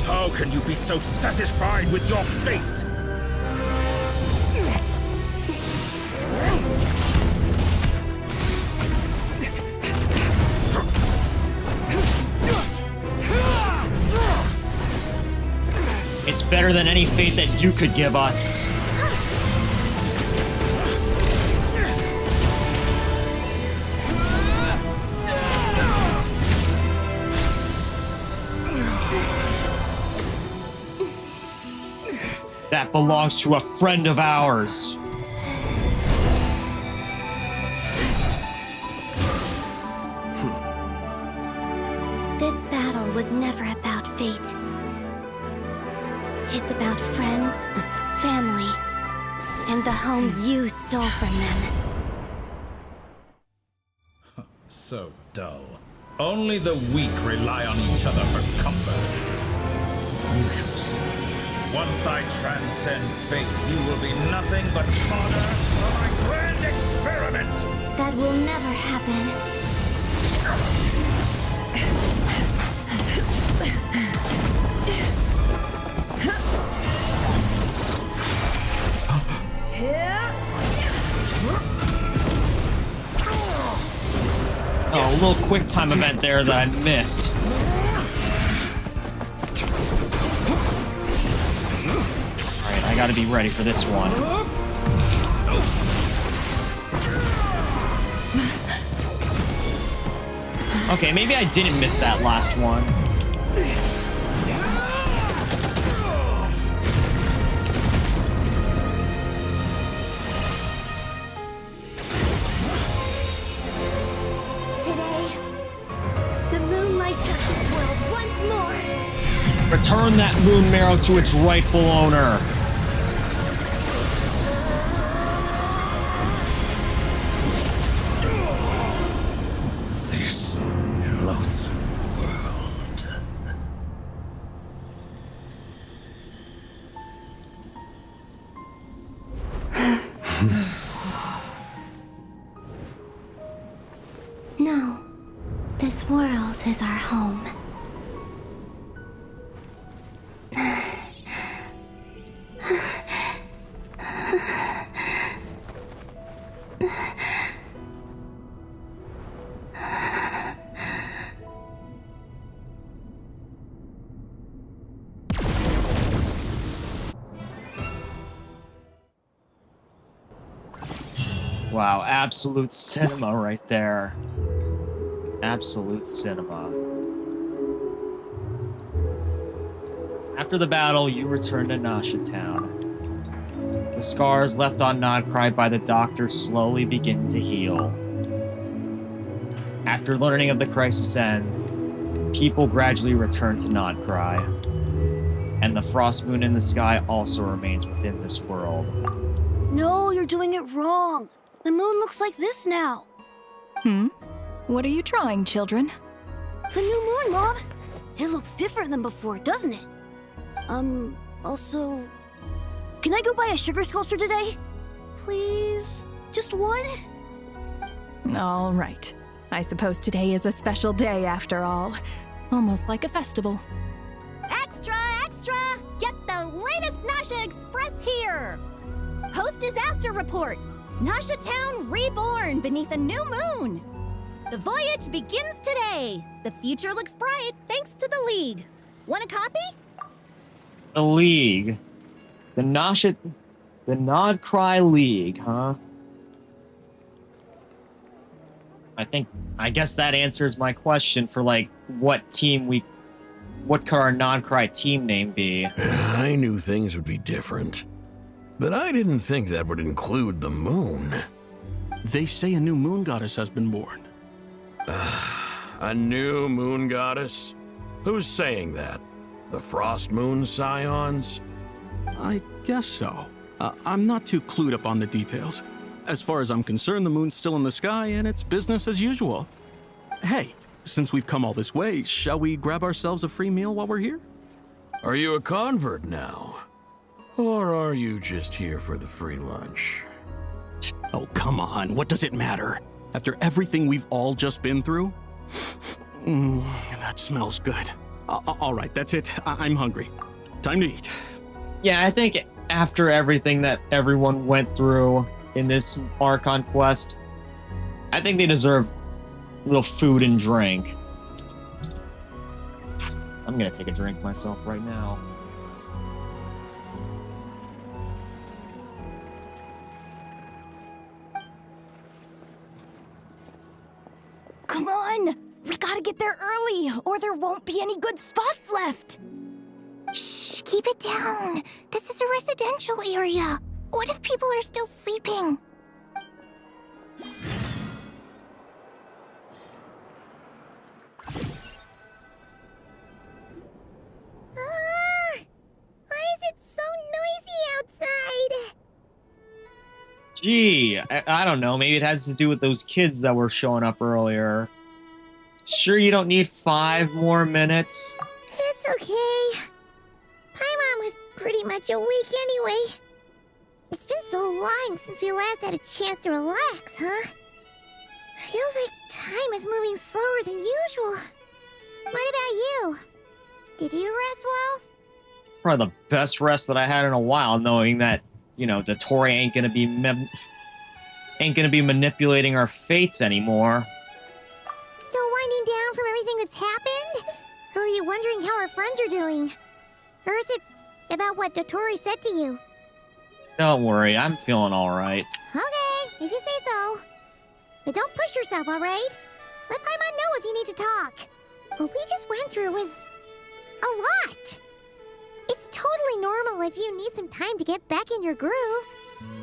How can you be so satisfied with your fate? It's better than any fate that you could give us. That belongs to a friend of ours. This battle was never about fate. It's about friends, family, and the home you stole from them. So dull. Only the weak rely on each other for comfort. You shall see. Once I transcend fate, you will be nothing but fodder for my grand experiment! That will never happen. Oh, a little quick time event there that I missed. Alright, I gotta be ready for this one. Okay, maybe I didn't miss that last one. Return that moon marrow to its rightful owner. This loathsome world. No, this world is our home. Wow, absolute cinema right there. Absolute cinema. After the battle, you return to Nasha Town. The scars left on Krai by the doctor slowly begin to heal. After learning of the crisis end, people gradually return to Krai. And the frost moon in the sky also remains within this world. No, you're doing it wrong. The moon looks like this now. What are you trying, children? The new moon, Mom. It looks different than before, doesn't it? Also... Can I go buy a sugar sculpture today? Please? Just one? All right. I suppose today is a special day after all. Almost like a festival. Extra, extra! Get the latest Nasha Express here! Post-disaster report! Nasha Town reborn beneath a new moon! The voyage begins today! The future looks bright thanks to the League. Want a copy? The League. The Krai League, huh? I guess that answers my question for, like, what could our Krai team name be? I knew things would be different. But I didn't think that would include the moon. They say a new moon goddess has been born. A new moon goddess? Who's saying that? The Frost Moon Scions? I guess so. I'm not too clued up on the details. As far as I'm concerned, the moon's still in the sky and it's business as usual. Hey, since we've come all this way, shall we grab ourselves a free meal while we're here? Are you a convert now? Or are you just here for the free lunch? Oh, come on. What does it matter? After everything we've all just been through? That smells good. All right, that's it. I'm hungry. Time to eat. Yeah, I think after everything that everyone went through in this Archon quest, I think they deserve a little food and drink. I'm gonna take a drink myself right now. Come on! We gotta get there early, or there won't be any good spots left! Shh, keep it down. This is a residential area. What if people are still sleeping? Why is it so noisy outside? Gee, I don't know. Maybe it has to do with those kids that were showing up earlier. Sure you don't need 5 more minutes? It's okay. My mom was pretty much awake anyway. It's been so long since we last had a chance to relax, huh? Feels like time is moving slower than usual. What about you? Did you rest well? Probably the best rest that I had in a while, knowing that, you know, Dottore ain't gonna be manipulating our fates anymore. Still winding down from everything that's happened? Or are you wondering how our friends are doing? Or is it about what Dottore said to you? Don't worry, I'm feeling alright. Okay, if you say so. But don't push yourself, alright? Let Paimon know if you need to talk. What we just went through was a lot. It's totally normal if you need some time to get back in your groove.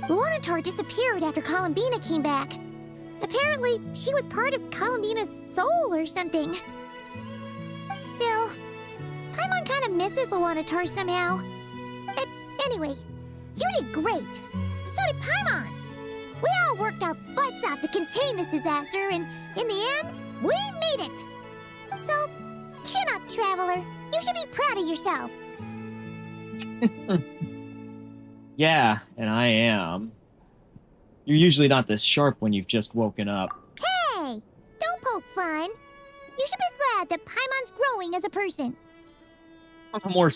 Luonatar disappeared after Columbina came back. Apparently, she was part of Columbina's soul or something. Still, Paimon kind of misses Luonatar somehow. But anyway, you did great. So did Paimon. We all worked our butts off to contain this disaster, and in the end, we made it. So, chin up, Traveler. You should be proud of yourself. Yeah, and I am. You're usually not this sharp when you've just woken up. Hey! Don't poke fun. You should be glad that Paimon's growing as a person. On a more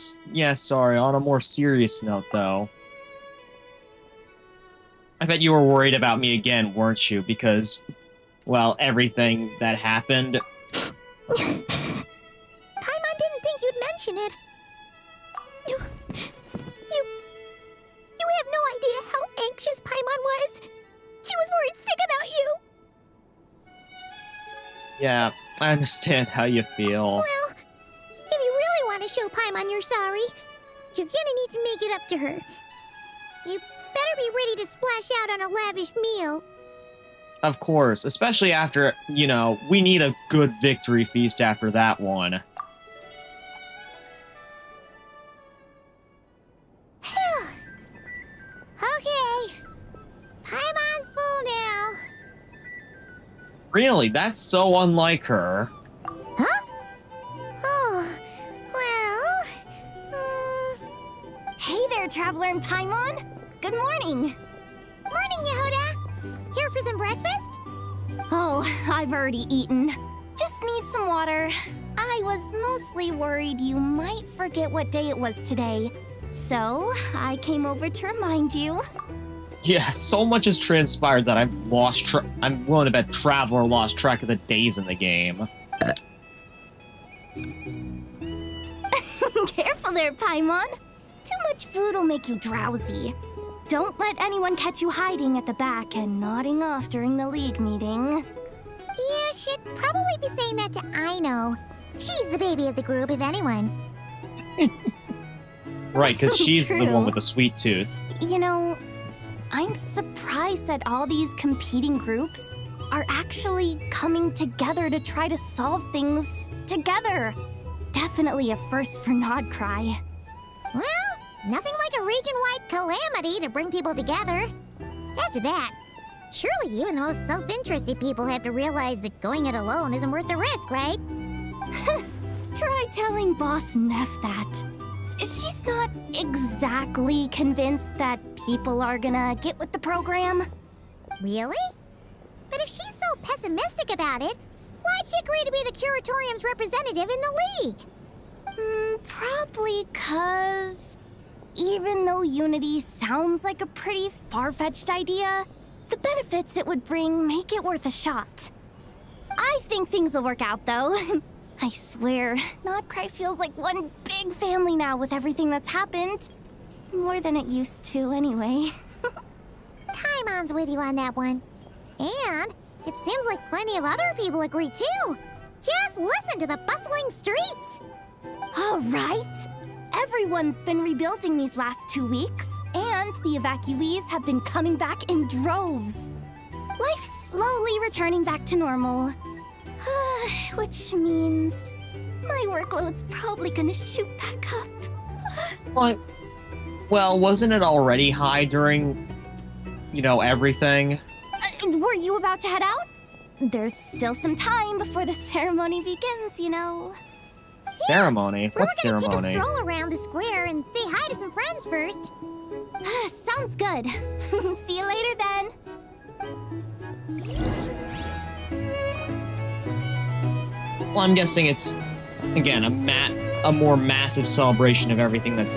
on a more serious note, though. I bet you were worried about me again, weren't you? Because, well, everything that happened... Paimon didn't think you'd mention it. You have no idea how anxious Paimon was. She was worried sick about you. Yeah, I understand how you feel. Well, if you really want to show Paimon you're sorry, you're gonna need to make it up to her. You better be ready to splash out on a lavish meal. Of course, especially after, you know, we need a good victory feast after that one. Okay. Paimon's full now. Really? That's so unlike her. Huh? Oh, well... Hey there, Traveler and Paimon. Good morning. Morning, Yehuda. Here for some breakfast? Oh, I've already eaten. Just need some water. I was mostly worried you might forget what day it was today. So, I came over to remind you. Yeah, so much has transpired that I'm willing to bet Traveler lost track of the days in the game. Careful there, Paimon. Too much food will make you drowsy. Don't let anyone catch you hiding at the back and nodding off during the league meeting. Yeah, she'd probably be saying that to Aino. She's the baby of the group, if anyone. Right, because she's the True. one with the sweet tooth. You know, I'm surprised that all these competing groups are actually coming together to try to solve things together. Definitely a first for Nod Krai. Well, nothing like a region-wide calamity to bring people together. After that, surely even the most self-interested people have to realize that going it alone isn't worth the risk, right? Try telling Boss Neff that. She's not exactly convinced that people are gonna get with the program. Really? But if she's so pessimistic about it, why'd she agree to be the Curatorium's representative in the league? Probably 'cause even though Unity sounds like a pretty far-fetched idea, the benefits it would bring make it worth a shot. I think things will work out, though. I swear, Nod Krai feels like one big family now with everything that's happened. More than it used to, anyway. Paimon's with you on that one. And it seems like plenty of other people agree, too. Just listen to the bustling streets. All right. Everyone's been rebuilding these last 2 weeks, and the evacuees have been coming back in droves. Life's slowly returning back to normal. Which means my workload's probably gonna shoot back up. What? Well, wasn't it already high during, you know, everything? Were you about to head out? There's still some time before the ceremony begins, you know. Ceremony? What ceremony? We're gonna take a stroll around the square and say hi to some friends first. Sounds good. See you later then. Well, I'm guessing it's, again, a more massive celebration of everything that's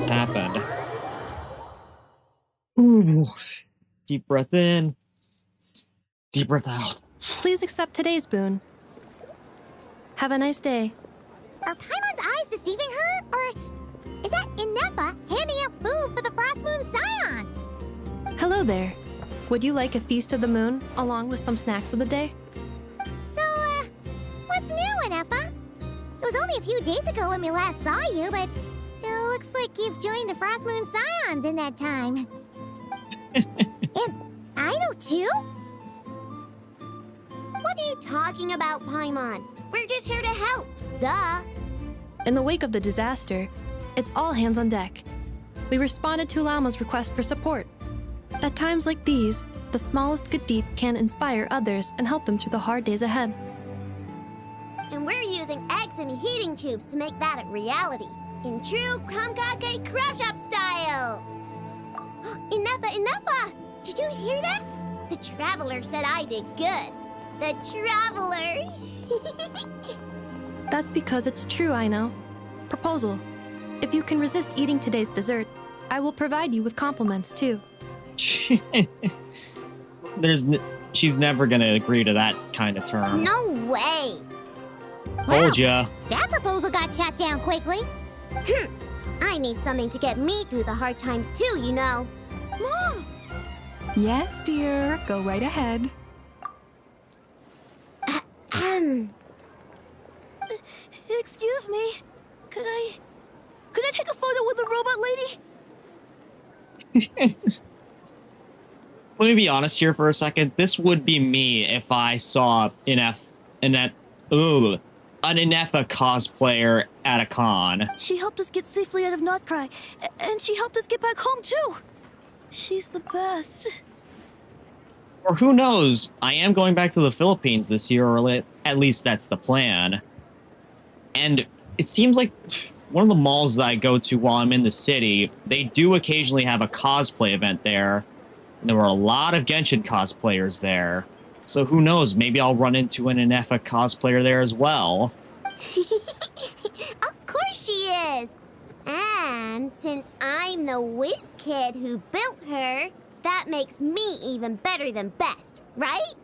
happened. Ooh. Deep breath in. Deep breath out. Please accept today's boon. Have a nice day. Are Paimon's eyes deceiving her? Or is that Inefa handing out food for the Frost Moon Scions? Hello there. Would you like a feast of the moon along with some snacks of the day? So, what's new, Inefa? It was only a few days ago when we last saw you, but it looks like you've joined the Frost Moon Scions in that time. And I know too? What are you talking about, Paimon? We're just here to help. Duh. In the wake of the disaster, it's all hands on deck. We responded to Lama's request for support. At times like these, the smallest good deed can inspire others and help them through the hard days ahead. And we're using eggs and heating tubes to make that a reality. In true Kamkake craft shop style! Enough! Did you hear that? The Traveler said I did good. The Traveler! That's because it's true, I know. Proposal. If you can resist eating today's dessert, I will provide you with compliments, too. She's never gonna agree to that kind of term. No way! Told ya. That proposal got shot down quickly. I need something to get me through the hard times too, you know. Mom! Yes, dear. Go right ahead. Excuse me. Could I take a photo with the robot lady? Let me be honest here for a second. This would be me if I saw an Inefa cosplayer at a con. She helped us get safely out of Krai, and she helped us get back home too. She's the best. Or who knows? I am going back to the Philippines this year, or at least that's the plan. And it seems like one of the malls that I go to while I'm in the city, they do occasionally have a cosplay event there. And there were a lot of Genshin cosplayers there. So who knows, maybe I'll run into an Inefa cosplayer there as well. Of course she is! And since I'm the whiz kid who built her, that makes me even better than best, right?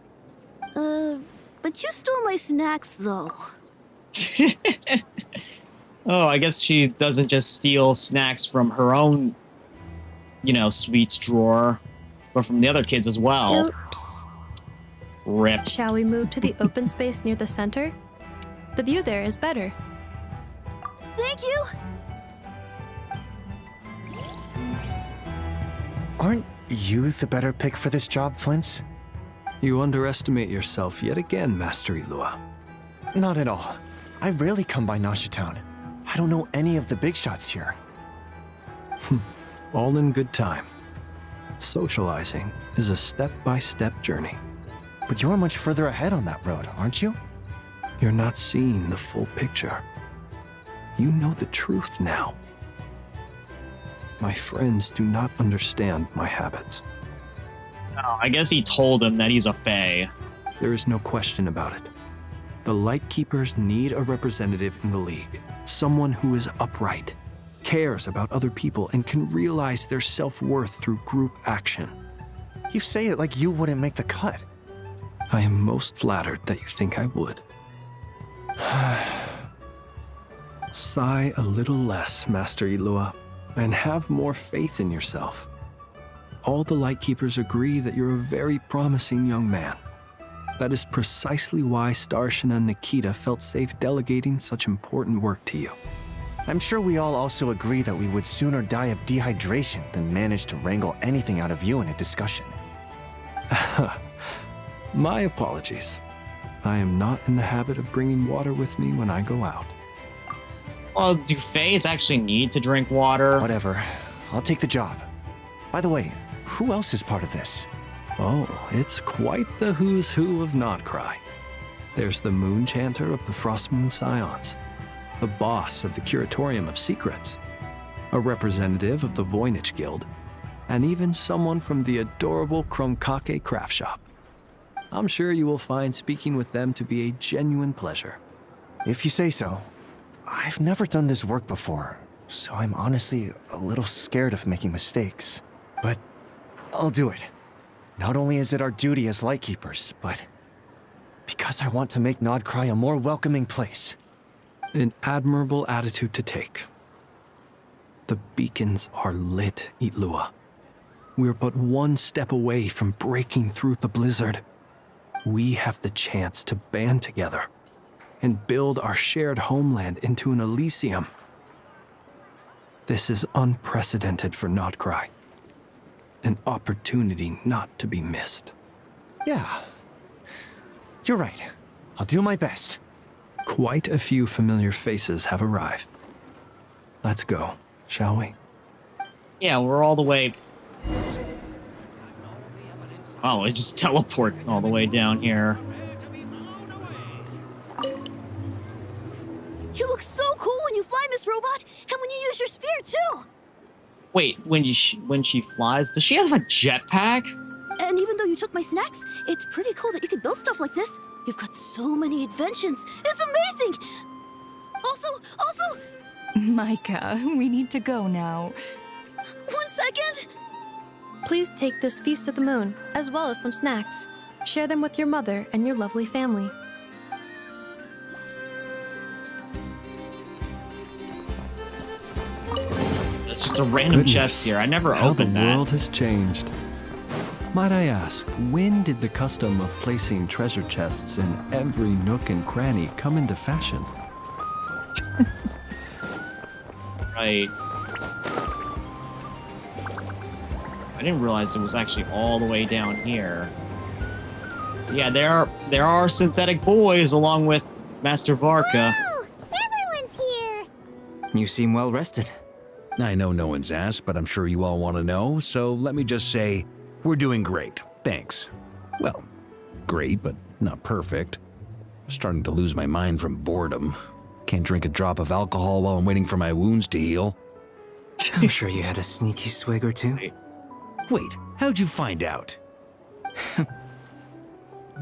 But you stole my snacks, though. Oh, I guess she doesn't just steal snacks from her own, sweets drawer, but from the other kids as well. Oops. Rip. Shall we move to the open space near the center? The view there is better. Thank you! Aren't you the better pick for this job, Flint? You underestimate yourself yet again, Master Ilua. Not at all. I rarely come by Nasha Town. I don't know any of the big shots here. All in good time. Socializing is a step-by-step journey. But you're much further ahead on that road, aren't you? You're not seeing the full picture. You know the truth now. My friends do not understand my habits. Oh, I guess he told him that he's a fae. There is no question about it. The Lightkeepers need a representative in the League. Someone who is upright, cares about other people, and can realize their self-worth through group action. You say it like you wouldn't make the cut. I am most flattered that you think I would. Sigh a little less, Master Ilua, and have more faith in yourself. All the Lightkeepers agree that you're a very promising young man. That is precisely why Starshina and Nikita felt safe delegating such important work to you. I'm sure we all also agree that we would sooner die of dehydration than manage to wrangle anything out of you in a discussion. My apologies. I am not in the habit of bringing water with me when I go out. Well, do faes actually need to drink water? Whatever. I'll take the job. By the way, who else is part of this? Oh, it's quite the who's who of Krai. There's the Moon Chanter of the Frost Moon Scions, the boss of the Curatorium of Secrets, a representative of the Voynich Guild, and even someone from the adorable Kromkake craft shop. I'm sure you will find speaking with them to be a genuine pleasure. If you say so. I've never done this work before, so I'm honestly a little scared of making mistakes. But I'll do it. Not only is it our duty as Lightkeepers, but because I want to make Krai a more welcoming place. An admirable attitude to take. The beacons are lit, Itlua. We're but one step away from breaking through the blizzard. We have the chance to band together and build our shared homeland into an Elysium. This is unprecedented for Krai. An opportunity not to be missed. Yeah. You're right. I'll do my best. Quite a few familiar faces have arrived. Let's go, shall we? Yeah, we're all the way... Oh, I just teleport all the way down here. You look so cool when you fly, Miss Robot, and when you use your spear, too! Wait, when she flies, does she have a jetpack? And even though you took my snacks, it's pretty cool that you can build stuff like this. You've got so many inventions. It's amazing! Also... Micah, we need to go now. 1 second! Please take this feast of the moon, as well as some snacks. Share them with your mother and your lovely family. It's just a random chest here. I never opened that. How the world has changed. Might I ask, when did the custom of placing treasure chests in every nook and cranny come into fashion? Right. I didn't realize it was actually all the way down here. Yeah, there are synthetic boys along with Master Varka. Oh, everyone's here! You seem well rested. I know no one's asked, but I'm sure you all want to know, so let me just say, we're doing great. Thanks. Well, great, but not perfect. I'm starting to lose my mind from boredom. Can't drink a drop of alcohol while I'm waiting for my wounds to heal. I'm sure you had a sneaky swig or two. Wait, how'd you find out?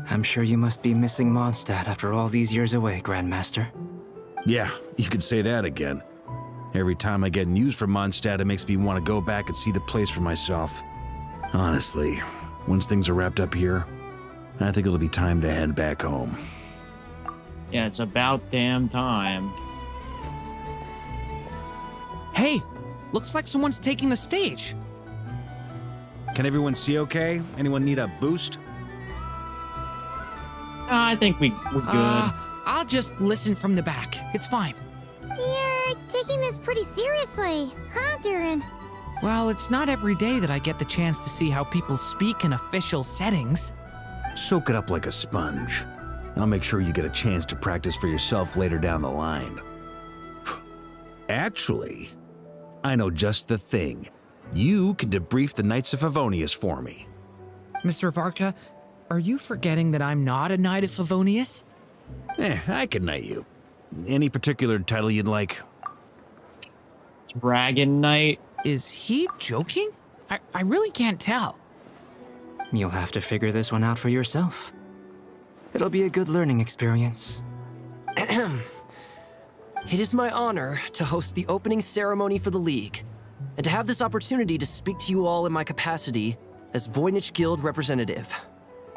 I'm sure you must be missing Mondstadt after all these years away, Grandmaster. Yeah, you could say that again. Every time I get news from Mondstadt, it makes me want to go back and see the place for myself. Honestly, once things are wrapped up here, I think it'll be time to head back home. Yeah, it's about damn time. Hey, looks like someone's taking the stage. Can everyone see okay? Anyone need a boost? I think we're good. I'll just listen from the back. It's fine. You're taking this pretty seriously, huh, Durin? Well, it's not every day that I get the chance to see how people speak in official settings. Soak it up like a sponge. I'll make sure you get a chance to practice for yourself later down the line. Actually, I know just the thing. You can debrief the Knights of Favonius for me. Mr. Varka, are you forgetting that I'm not a Knight of Favonius? I can knight you. Any particular title you'd like? Dragon Knight? Is he joking? I really can't tell. You'll have to figure this one out for yourself. It'll be a good learning experience. It is my honor to host the opening ceremony for the League, and to have this opportunity to speak to you all in my capacity as Voynich Guild representative.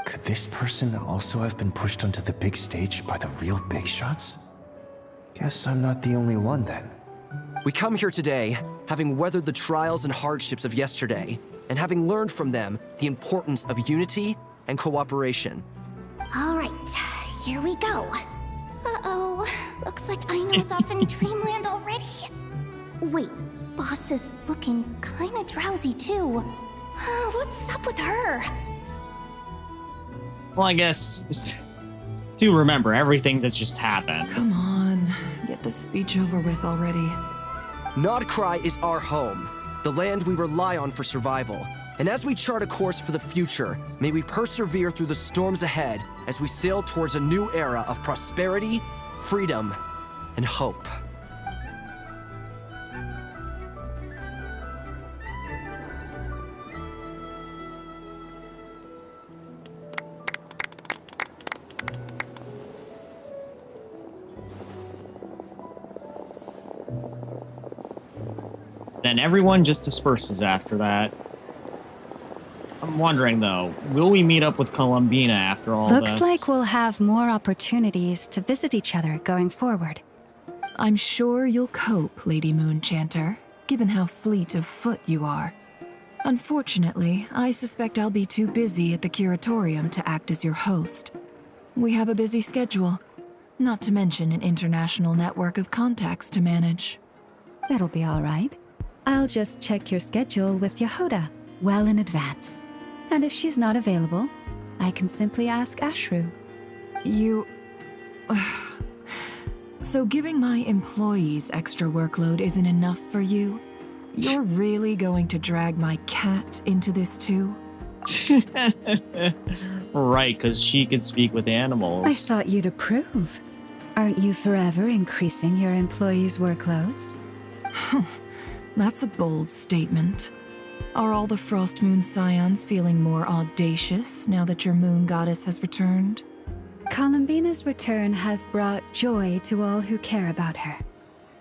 Could this person also have been pushed onto the big stage by the real big shots? Guess I'm not the only one then. We come here today, having weathered the trials and hardships of yesterday, and having learned from them the importance of unity and cooperation. All right, here we go. Uh-oh, looks like Aino's off in Dreamland already. Wait, Boss is looking kinda drowsy too. What's up with her? Well, I guess... do remember everything that just happened. Come on, get this speech over with already. Krai is our home, the land we rely on for survival. And as we chart a course for the future, may we persevere through the storms ahead as we sail towards a new era of prosperity, freedom, and hope. Then everyone just disperses after that. I'm wondering, though, will we meet up with Columbina after all Looks this? like we'll have more opportunities to visit each other going forward. I'm sure you'll cope, Lady Moonchanter, given how fleet of foot you are. Unfortunately, I suspect I'll be too busy at the Curatorium to act as your host. We have a busy schedule, not to mention an international network of contacts to manage. That'll be all right. I'll just check your schedule with Yehoda well in advance. And if she's not available, I can simply ask Ashru. You... So giving my employees extra workload isn't enough for you? You're really going to drag my cat into this too? Right, because she could speak with animals. I thought you'd approve. Aren't you forever increasing your employees' workloads? That's a bold statement. Are all the Frostmoon Scions feeling more audacious now that your moon goddess has returned? Columbina's return has brought joy to all who care about her.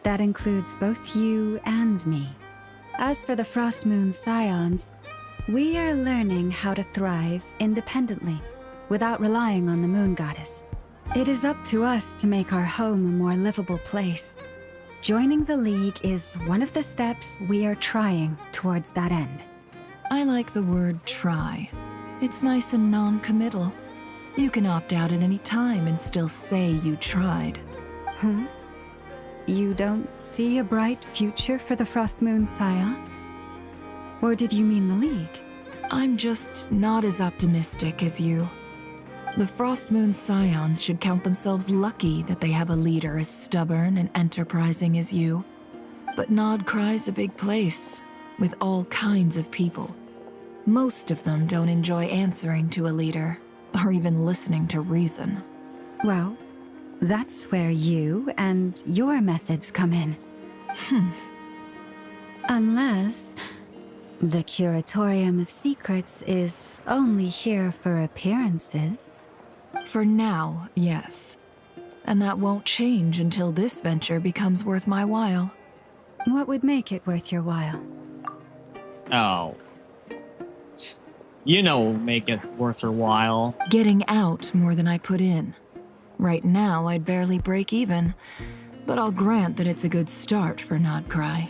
That includes both you and me. As for the Frostmoon Scions, we are learning how to thrive independently, without relying on the moon goddess. It is up to us to make our home a more livable place. Joining the League is one of the steps we are trying towards that end. I like the word try. It's nice and non-committal. You can opt out at any time and still say you tried. You don't see a bright future for the Frostmoon Scions? Or did you mean the League? I'm just not as optimistic as you. The Frostmoon Scions should count themselves lucky that they have a leader as stubborn and enterprising as you. But Nod Krai's a big place, with all kinds of people. Most of them don't enjoy answering to a leader, or even listening to reason. Well, that's where you and your methods come in. Unless the Curatorium of Secrets is only here for appearances. For now, yes. And that won't change until this venture becomes worth my while. What would make it worth your while? Oh. You know, make it worth her while. Getting out more than I put in. Right now, I'd barely break even, but I'll grant that it's a good start for Nod Krai.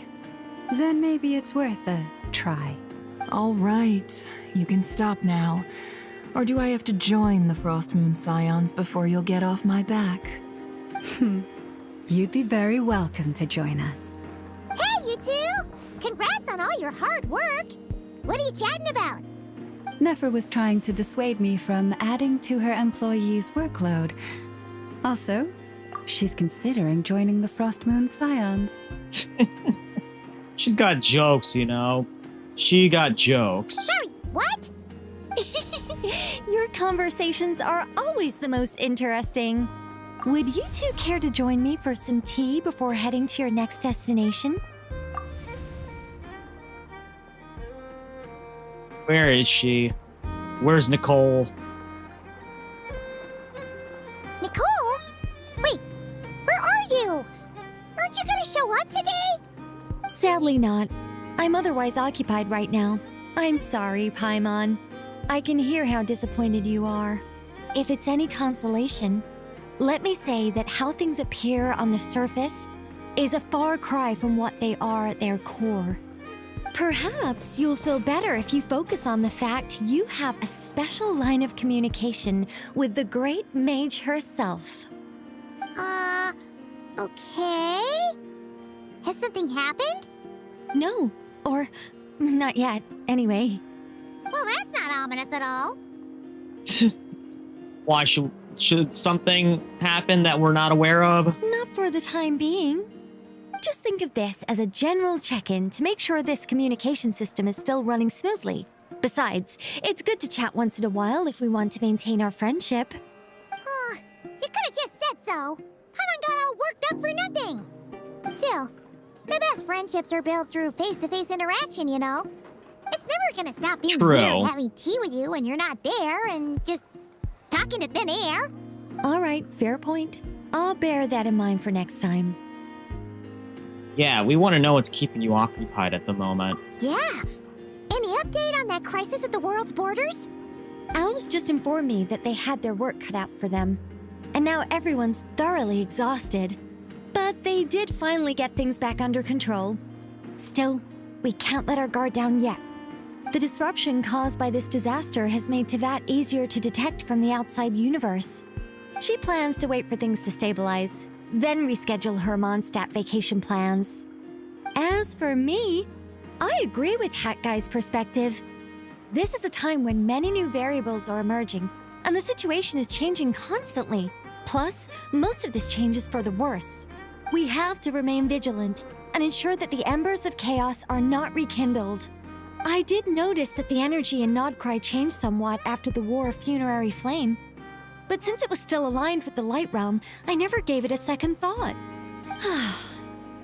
Then maybe it's worth a try. All right, you can stop now. Or do I have to join the Frostmoon Scions before you'll get off my back? You'd be very welcome to join us. Hey, you two! Congrats on all your hard work! What are you chatting about? Nefer was trying to dissuade me from adding to her employees' workload. Also, she's considering joining the Frostmoon Scions. She's got jokes, you know. She got jokes. Sorry, what? Your conversations are always the most interesting. Would you two care to join me for some tea before heading to your next destination? Where is she? Where's Nicole? Nicole? Wait, where are you? Aren't you gonna show up today? Sadly not. I'm otherwise occupied right now. I'm sorry, Paimon. I can hear how disappointed you are. If it's any consolation, let me say that how things appear on the surface is a far cry from what they are at their core. Perhaps you'll feel better if you focus on the fact you have a special line of communication with the great mage herself. Okay? Has something happened? No, or not yet, anyway. Well, that's not ominous at all. Why should something happen that we're not aware of? Not for the time being. Just think of this as a general check-in to make sure this communication system is still running smoothly. Besides, it's good to chat once in a while if we want to maintain our friendship. You could have just said so. Paimon got all worked up for nothing. Still, the best friendships are built through face-to-face interaction, you know? It's never gonna stop being weird having tea with you when you're not there and just talking to thin air. All right, fair point. I'll bear that in mind for next time. Yeah, we want to know what's keeping you occupied at the moment. Yeah. Any update on that crisis at the world's borders? Alice just informed me that they had their work cut out for them. And now everyone's thoroughly exhausted. But they did finally get things back under control. Still, we can't let our guard down yet. The disruption caused by this disaster has made Teyvat easier to detect from the outside universe. She plans to wait for things to stabilize, then reschedule her Mondstadt vacation plans. As for me, I agree with Hat Guy's perspective. This is a time when many new variables are emerging, and the situation is changing constantly. Plus, most of this change is for the worse. We have to remain vigilant and ensure that the embers of chaos are not rekindled. I did notice that the energy in Nodcry changed somewhat after the War of Funerary Flame, but since it was still aligned with the Light Realm, I never gave it a second thought.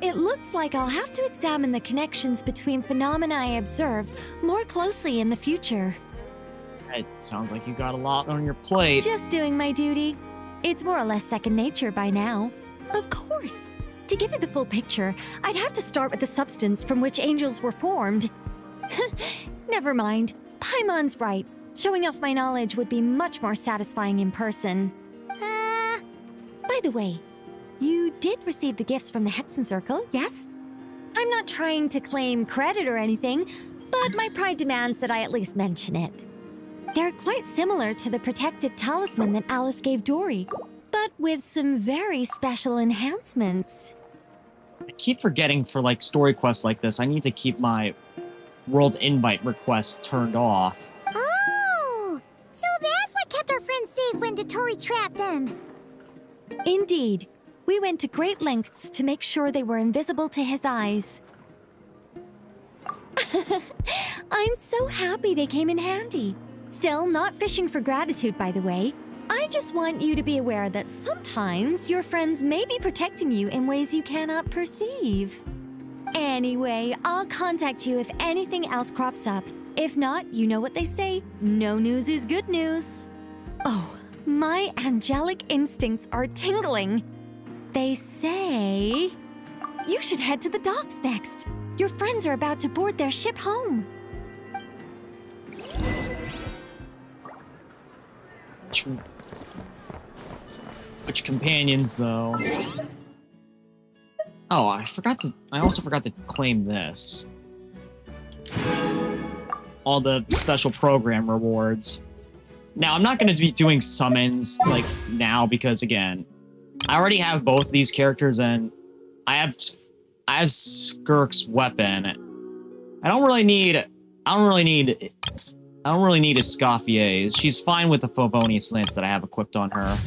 It looks like I'll have to examine the connections between phenomena I observe more closely in the future. It sounds like you got a lot on your plate. Just doing my duty. It's more or less second nature by now. Of course. To give you the full picture, I'd have to start with the substance from which angels were formed. Never mind. Paimon's right. Showing off my knowledge would be much more satisfying in person. By the way, you did receive the gifts from the Hexen Circle, yes? I'm not trying to claim credit or anything, but my pride demands that I at least mention it. They're quite similar to the protective talisman that Alice gave Dory, but with some very special enhancements. I keep forgetting for like story quests like this, I need to keep my world invite requests turned off. Oh! So that's what kept our friends safe when Dotori trapped them. Indeed. We went to great lengths to make sure they were invisible to his eyes. I'm so happy they came in handy. Still, not fishing for gratitude, by the way. I just want you to be aware that sometimes your friends may be protecting you in ways you cannot perceive. Anyway, I'll contact you if anything else crops up. If not, you know what they say, no news is good news. Oh, my angelic instincts are tingling. They say you should head to the docks next. Your friends are about to board their ship home. Which companions, though? Oh, I also forgot to claim this. All the special program rewards. Now, I'm not going to be doing summons, like, now, because, again, I already have both these characters, and I have Skirk's weapon. I don't really need Escoffier's. She's fine with the Favonius Lance that I have equipped on her.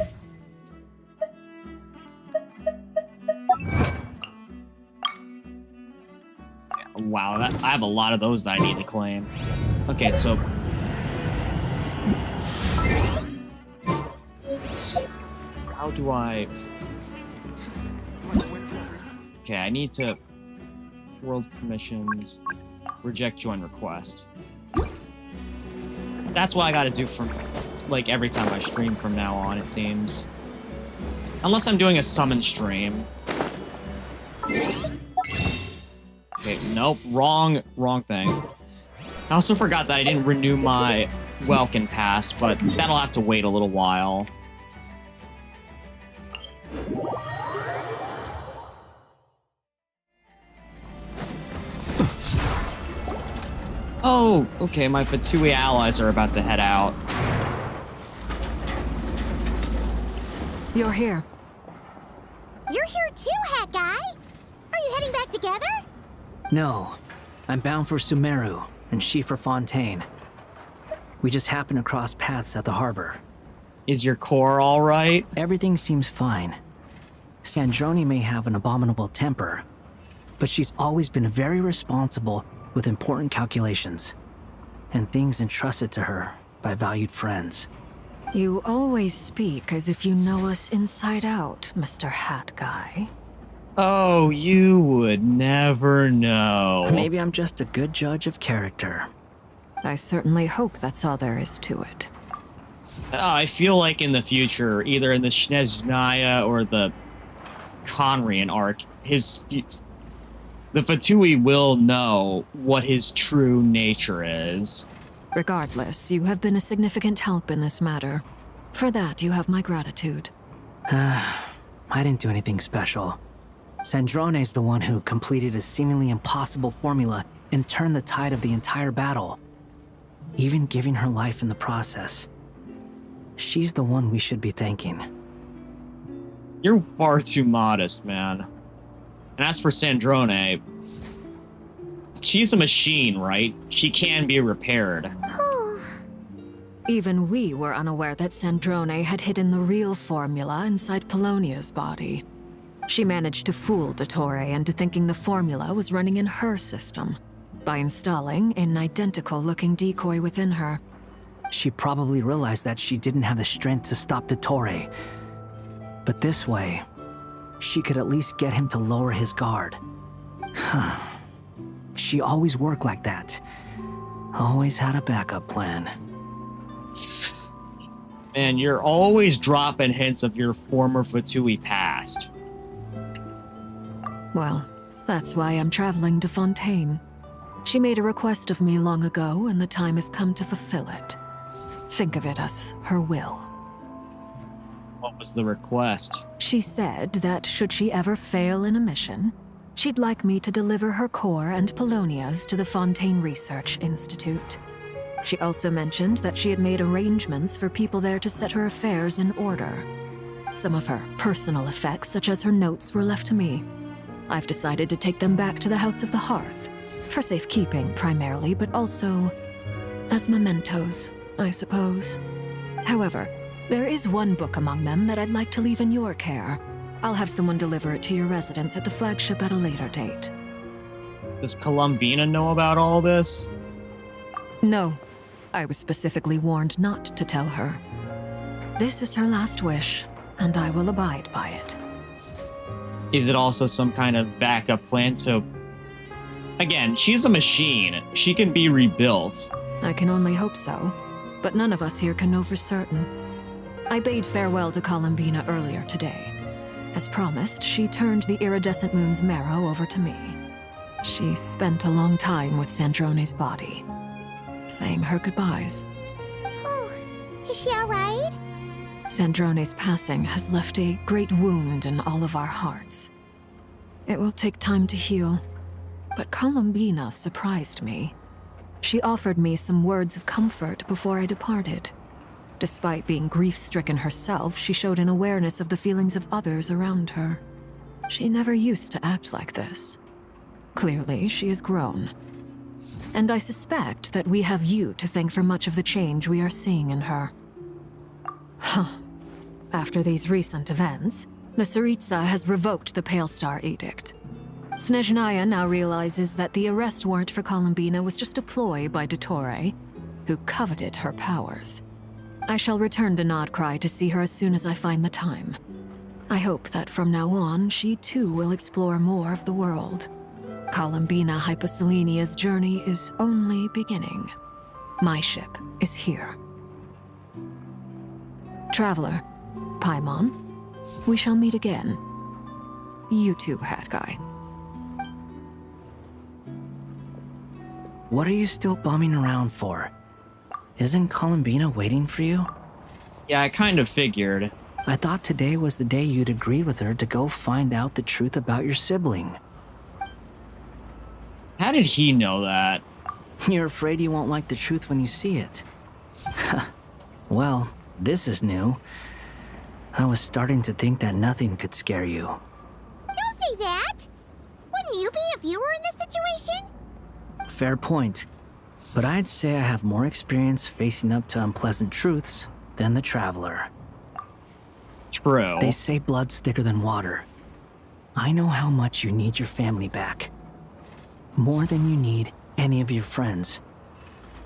Wow, I have a lot of those that I need to claim. Okay, so how do I... Okay, I need to... World permissions... Reject join request. That's what I gotta do from, like, every time I stream from now on, it seems. Unless I'm doing a summon stream. Okay, nope, wrong thing. I also forgot that I didn't renew my Welkin Pass, but that'll have to wait a little while. Oh, okay, my Fatui allies are about to head out. You're here. You're here too, Hat Guy! Are you heading back together? No, I'm bound for Sumeru, and she for Fontaine. We just happened to cross paths at the harbor. Is your core all right? Everything seems fine. Sandrone may have an abominable temper, but she's always been very responsible with important calculations, and things entrusted to her by valued friends. You always speak as if you know us inside out, Mr. Hat Guy. Oh, you would never know. Maybe I'm just a good judge of character. I certainly hope that's all there is to it. I feel like in the future, either in the Snezhnaya or the Conrian arc, the Fatui will know what his true nature is. Regardless, you have been a significant help in this matter. For that, you have my gratitude. I didn't do anything special. Sandrone's the one who completed a seemingly impossible formula and turned the tide of the entire battle, even giving her life in the process. She's the one we should be thanking. You're far too modest, man. And as for Sandrone, she's a machine, right? She can be repaired. Even we were unaware that Sandrone had hidden the real formula inside Polonia's body. She managed to fool Dottore into thinking the formula was running in her system by installing an identical-looking decoy within her. She probably realized that she didn't have the strength to stop Dottore. But this way, she could at least get him to lower his guard. She always worked like that. Always had a backup plan. Man, you're always dropping hints of your former Fatui past. Well, that's why I'm traveling to Fontaine. She made a request of me long ago, and the time has come to fulfill it. Think of it as her will. What was the request? She said that should she ever fail in a mission, she'd like me to deliver her core and Polonia's to the Fontaine Research Institute. She also mentioned that she had made arrangements for people there to set her affairs in order. Some of her personal effects, such as her notes, were left to me. I've decided to take them back to the House of the Hearth, for safekeeping primarily, but also as mementos, I suppose. However, there is one book among them that I'd like to leave in your care. I'll have someone deliver it to your residence at the flagship at a later date. Does Columbina know about all this? No. I was specifically warned not to tell her. This is her last wish, and I will abide by it. Is it also some kind of backup plan to... Again, she's a machine. She can be rebuilt. I can only hope so, but none of us here can know for certain. I bade farewell to Columbina earlier today. As promised, she turned the iridescent moon's marrow over to me. She spent a long time with Sandrone's body, saying her goodbyes. Oh, is she all right? Sandrone's passing has left a great wound in all of our hearts. It will take time to heal, but Columbina surprised me. She offered me some words of comfort before I departed. Despite being grief-stricken herself, she showed an awareness of the feelings of others around her. She never used to act like this. Clearly, she has grown. And I suspect that we have you to thank for much of the change we are seeing in her. After these recent events, the Tsaritsa has revoked the Pale Star Edict. Snezhnaya now realizes that the arrest warrant for Columbina was just a ploy by Dottore, who coveted her powers. I shall return to Krai to see her as soon as I find the time. I hope that from now on, she too will explore more of the world. Columbina Hyposelenia's journey is only beginning. My ship is here. Traveler, Paimon, we shall meet again. You too, Hat Guy. What are you still bumming around for? Isn't Columbina waiting for you? Yeah, I kind of figured. I thought today was the day you'd agreed with her to go find out the truth about your sibling. How did he know that? You're afraid you won't like the truth when you see it. Well, this is new. I was starting to think that nothing could scare you. Don't say that! Wouldn't you be if you were in this situation? Fair point. But I'd say I have more experience facing up to unpleasant truths than the Traveler. True. They say blood's thicker than water. I know how much you need your family back. More than you need any of your friends.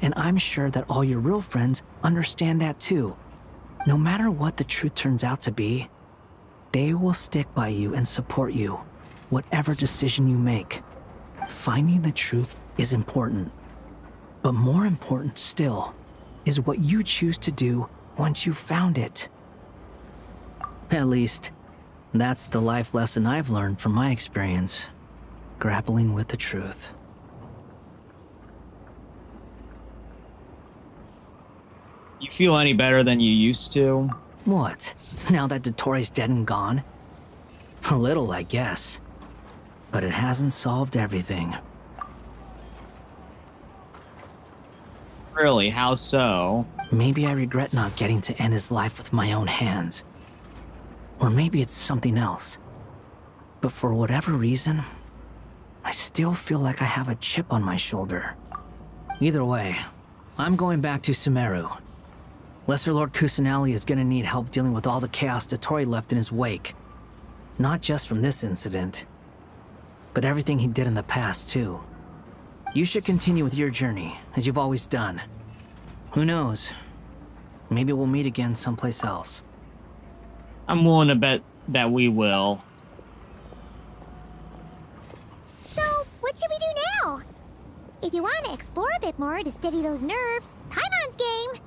And I'm sure that all your real friends understand that too. No matter what the truth turns out to be, they will stick by you and support you, whatever decision you make. Finding the truth is important. But more important still is what you choose to do once you've found it. At least, that's the life lesson I've learned from my experience. grappling with the truth. You feel any better than you used to? What? Now that Dottoro's dead and gone? A little, I guess. But it hasn't solved everything. Really? How so? Maybe I regret not getting to end his life with my own hands. Or maybe it's something else. But for whatever reason, I still feel like I have a chip on my shoulder. Either way, I'm going back to Sumeru. Lesser Lord Kusanali is gonna need help dealing with all the chaos Dottore left in his wake. Not just from this incident, but everything he did in the past, too. You should continue with your journey, as you've always done. Who knows? Maybe we'll meet again someplace else. I'm willing to bet that we will. So, what should we do now? If you want to explore a bit more to steady those nerves, Paimon's game.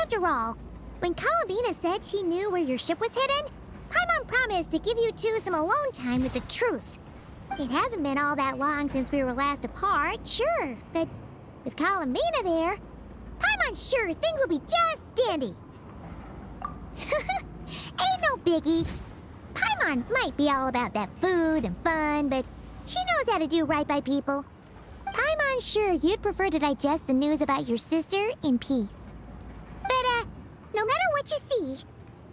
After all, when Columbina said she knew where your ship was hidden, Paimon promised to give you two some alone time with the truth. It hasn't been all that long since we were last apart, sure, but with Columbina there, Paimon's sure things will be just dandy. Ain't no biggie. Paimon might be all about that food and fun, but she knows how to do right by people. Paimon's sure you'd prefer to digest the news about your sister in peace. But, no matter what you see,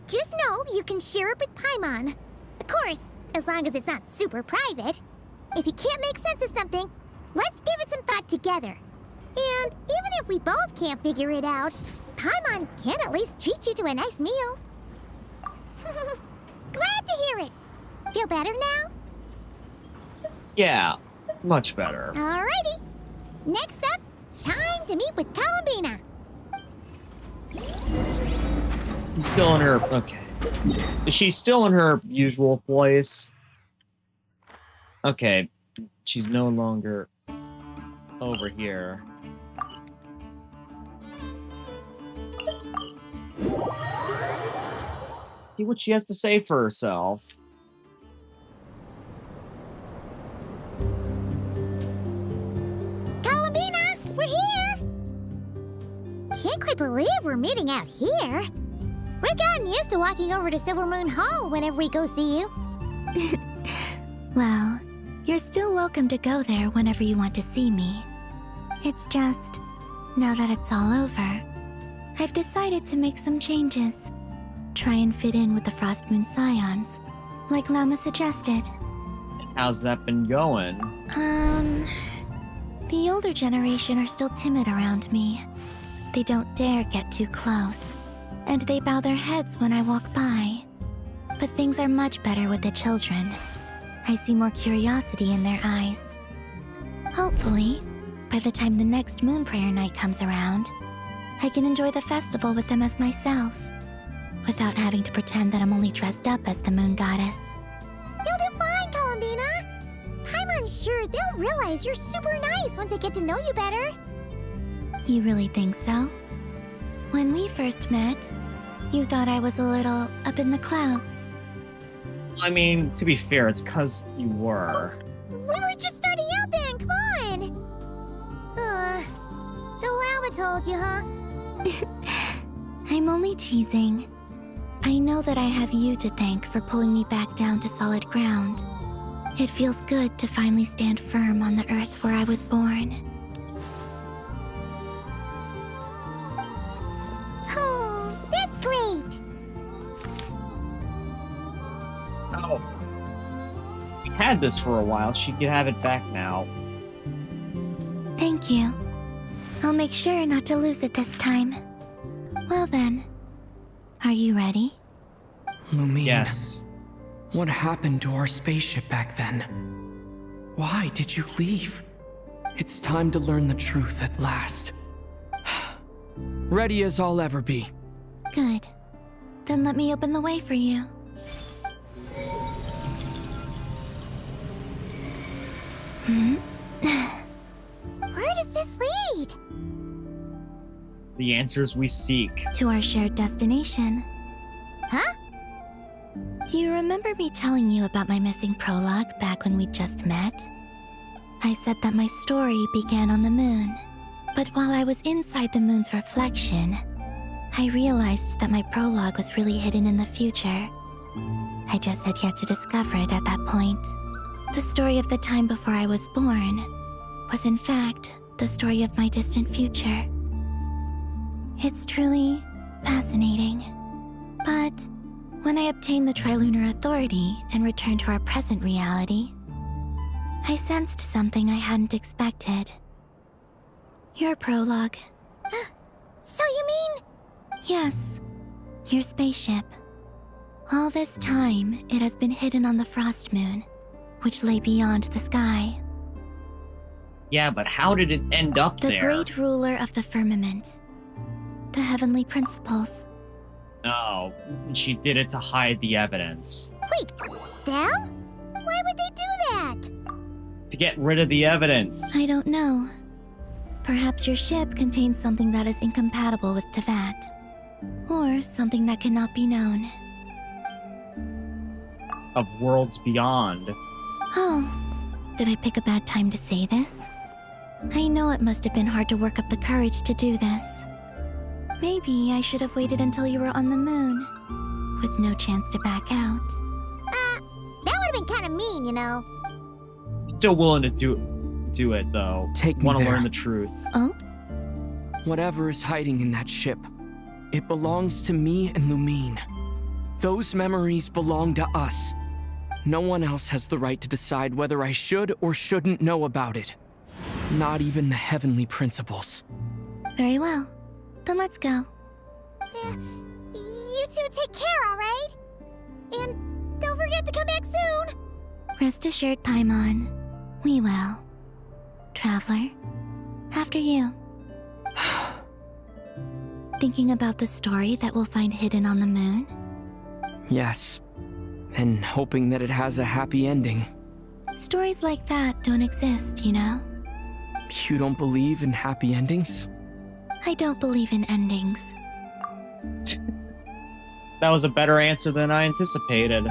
just know you can share it with Paimon. Of course, as long as it's not super private. If you can't make sense of something, let's give it some thought together. And even if we both can't figure it out, Paimon can at least treat you to a nice meal. Glad to hear it. Feel better now? Yeah, much better. Alrighty. Next up, time to meet with Columbina. She's still in her... Okay. Is she still in her usual place? Okay. She's no longer over here. See what she has to say for herself. Columbina, we're here! Can't quite believe we're meeting out here. We've gotten used to walking over to Silver Moon Hall whenever we go see you. Well, you're still welcome to go there whenever you want to see me. It's just, now that it's all over, I've decided to make some changes. Try and fit in with the Frost Moon Scions, like Lama suggested. How's that been going? The older generation are still timid around me. They don't dare get too close, and they bow their heads when I walk by. But things are much better with the children. I see more curiosity in their eyes. Hopefully, by the time the next Moon Prayer Night comes around, I can enjoy the festival with them as myself, without having to pretend that I'm only dressed up as the Moon Goddess. You'll do fine, Columbina. Paimon's sure they'll realize you're super nice once they get to know you better. You really think so? When we first met, you thought I was a little up in the clouds. I mean, to be fair, it's 'cause you were. We were just starting out then, come on! So Lama told you, huh? I'm only teasing. I know that I have you to thank for pulling me back down to solid ground. It feels good to finally stand firm on the earth where I was born. Oh, that's great! Oh. We had this for a while. She could have it back now. Thank you. I'll make sure not to lose it this time. Well then, are you ready? Lumine. Yes. What happened to our spaceship back then? Why did you leave? It's time to learn the truth at last. Ready as I'll ever be. Good. Then let me open the way for you. Where does this lead? The answers we seek. To our shared destination. Huh? Do you remember me telling you about my missing prologue back when we just met? I said that my story began on the moon. But while I was inside the moon's reflection, I realized that my prologue was really hidden in the future. I just had yet to discover it at that point. The story of the time before I was born was in fact the story of my distant future. It's truly fascinating. But when I obtained the Trilunar Authority and returned to our present reality, I sensed something I hadn't expected. Your prologue. So you mean? Yes, your spaceship. All this time, it has been hidden on the Frost Moon, which lay beyond the sky. Yeah, but how did it end up The there? great ruler of the firmament. The heavenly principles. Oh, she did it to hide the evidence. Wait, them? Why would they do that? To get rid of the evidence. I don't know. Perhaps your ship contains something that is incompatible with Teyvat. Or something that cannot be known. Of worlds beyond. Oh, did I pick a bad time to say this? I know it must have been hard to work up the courage to do this. Maybe I should have waited until you were on the moon, with no chance to back out. That would have been kind of mean, you know. Still willing to do it, though. Take me Want to there. learn the truth. Oh? Whatever is hiding in that ship, it belongs to me and Lumine. Those memories belong to us. No one else has the right to decide whether I should or shouldn't know about it. Not even the heavenly principles. Very well. Then let's go. You two take care, alright? And don't forget to come back soon! Rest assured, Paimon. We will. Traveler, after you. Thinking about the story that we'll find hidden on the moon? Yes. And hoping that it has a happy ending. Stories like that don't exist, you know? You don't believe in happy endings? I don't believe in endings. That was a better answer than I anticipated.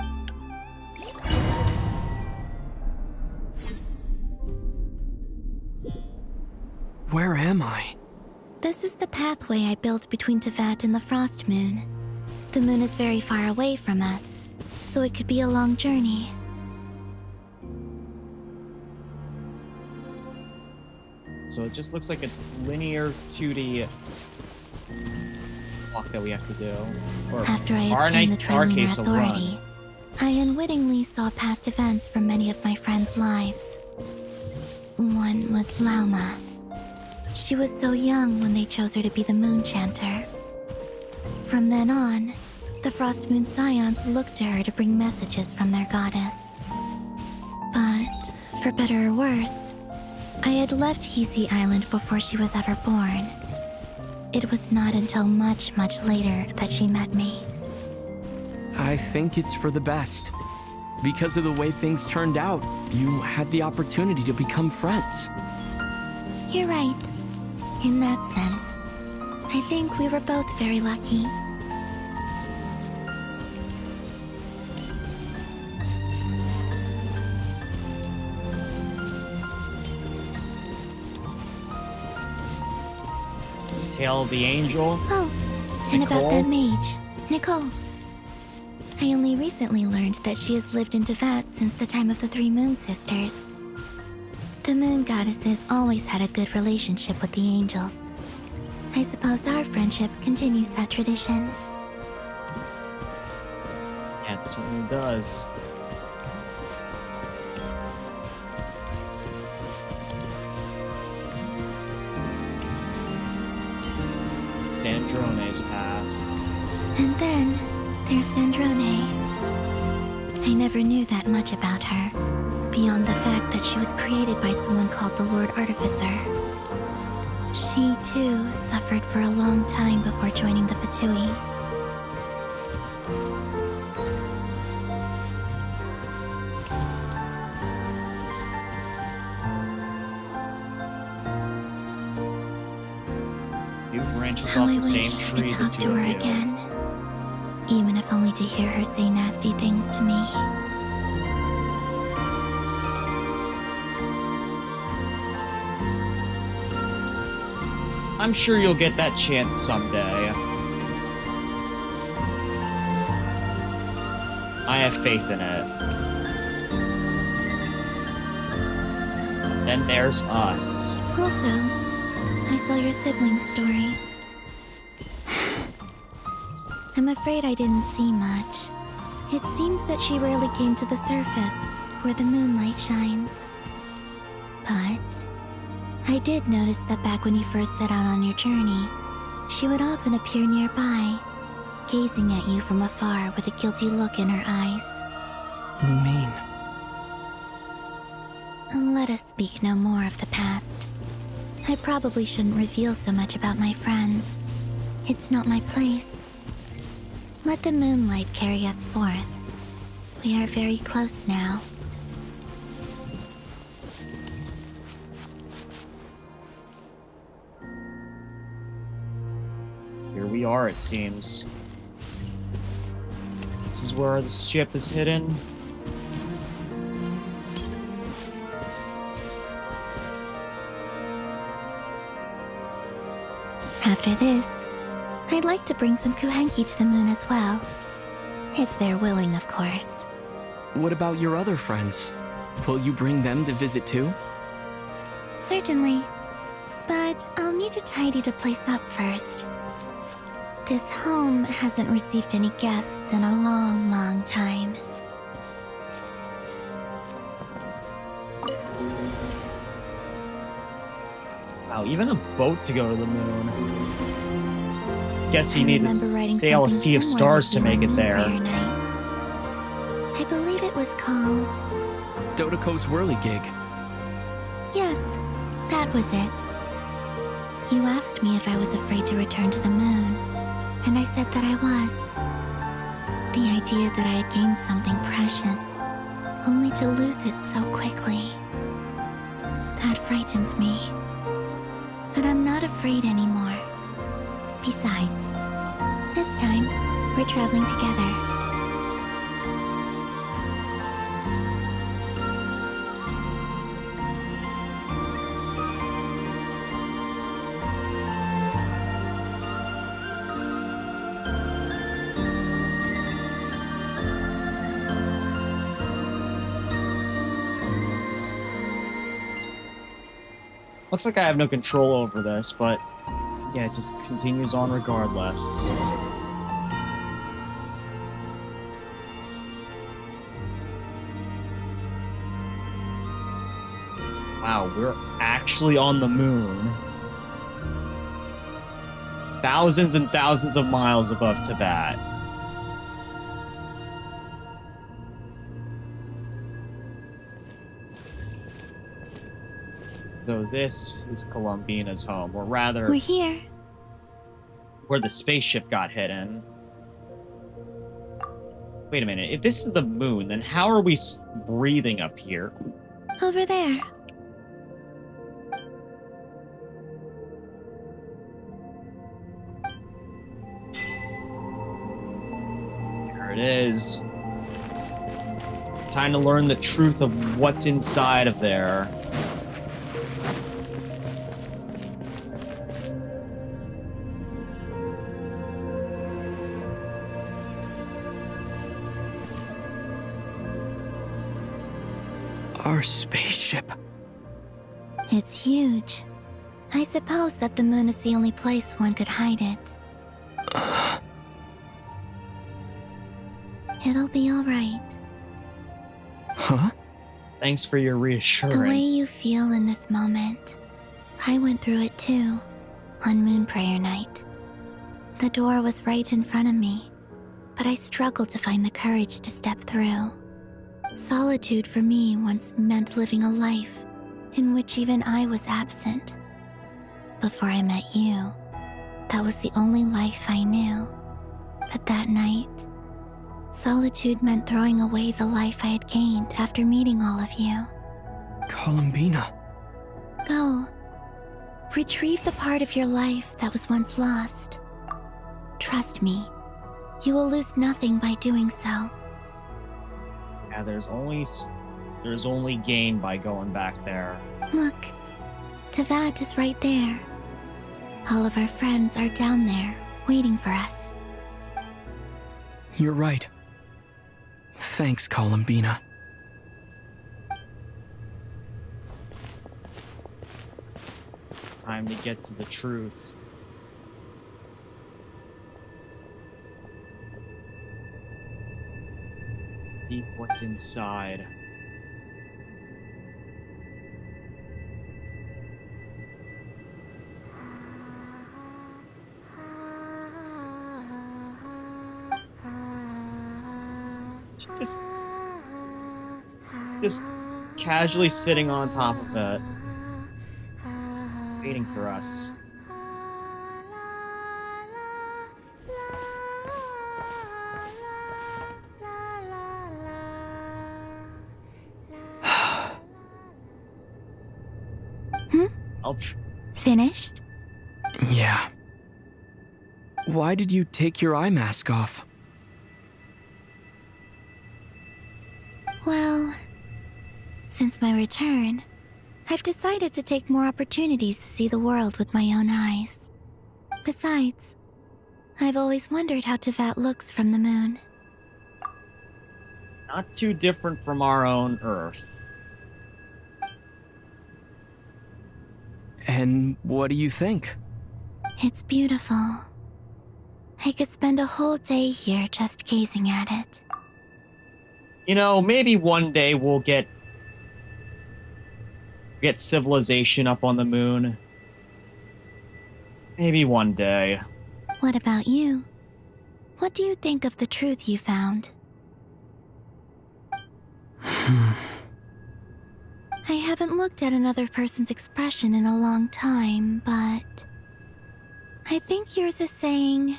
Where am I? This is the pathway I built between Teyvat and the Frost Moon. The moon is very far away from us, so it could be a long journey. So it just looks like a linear 2D walk that we have to do. Or After I our obtained the our Trilunar case, a run. Authority, I unwittingly saw past events from many of my friends' lives. One was Lauma. She was so young when they chose her to be the Moon Chanter. From then on, the Frost Moon Scions looked to her to bring messages from their goddess. But, for better or worse, I had left Hisi Island before she was ever born. It was not until much, much later that she met me. I think it's for the best. Because of the way things turned out, you had the opportunity to become friends. You're right. In that sense, I think we were both very lucky. Tale of the Angel. Oh, and about Nicole? that mage, Nicole. I only recently learned that she has lived in Teyvat since the time of the Three Moon Sisters. The Moon Goddesses always had a good relationship with the angels. I suppose our friendship continues that tradition. Yeah, it certainly does. Sandrone's Pass. And then, there's Sandrone. I never knew that much about her, beyond the fact that she was created by someone called the Lord Artificer. She, too, suffered for a long time before joining the Fatui. Two branches How off I the same wish I tree, could the talk two to her of you. again, even if only to hear her say nasty things to me. I'm sure you'll get that chance someday. I have faith in it. Then there's us. Also, I saw your sibling's story. I'm afraid I didn't see much. It seems that she rarely came to the surface, where the moonlight shines. But I did notice that back when you first set out on your journey, she would often appear nearby, gazing at you from afar with a guilty look in her eyes. Lumine. Let us speak no more of the past. I probably shouldn't reveal so much about my friends. It's not my place. Let the moonlight carry us forth. We are very close now. Here we are, it seems. This is where the ship is hidden. After this, I'd like to bring some Kuhenki to the moon as well. If they're willing, of course. What about your other friends? Will you bring them to visit too? Certainly. But I'll need to tidy the place up first. This home hasn't received any guests in a long, long time. Wow, even a boat to go to the moon. Guess you need to sail a sea of stars to make it there. I believe it was called... Dodoko's Whirligig. Yes, that was it. You asked me if I was afraid to return to the moon, and I said that I was. The idea that I had gained something precious, only to lose it so quickly. That frightened me. But I'm not afraid anymore. Besides, this time, we're traveling together. Looks like I have no control over this, but yeah, it just continues on regardless. Wow, we're actually on the moon. Thousands and thousands of miles above Tibet. So this is Columbina's home, or rather... We're here. Where the spaceship got hidden. Wait a minute, if this is the moon, then how are we breathing up here? Over there. There it is. Time to learn the truth of what's inside of there. Our spaceship. It's huge. I suppose that the moon is the only place one could hide it. It'll be all right. Huh? Thanks for your reassurance. The way you feel in this moment, I went through it too, on Moon Prayer Night. The door was right in front of me, but I struggled to find the courage to step through. Solitude for me once meant living a life in which even I was absent. Before I met you, that was the only life I knew. But that night, solitude meant throwing away the life I had gained after meeting all of you. Columbina. Go. Retrieve the part of your life that was once lost. Trust me, you will lose nothing by doing so. Yeah, there's only gain by going back there. Look, Tavad is right there. All of our friends are down there, waiting for us. You're right. Thanks, Columbina. It's time to get to the truth. See what's inside. Just casually sitting on top of it, waiting for us. Finished? Yeah. Why did you take your eye mask off? Well, since my return, I've decided to take more opportunities to see the world with my own eyes. Besides, I've always wondered how Teyvat looks from the moon. Not too different from our own Earth. And what do you think? It's beautiful. I could spend a whole day here just gazing at it. You know, maybe one day we'll get civilization up on the moon. Maybe one day. What about you? What do you think of the truth you found? I haven't looked at another person's expression in a long time, but I think yours is saying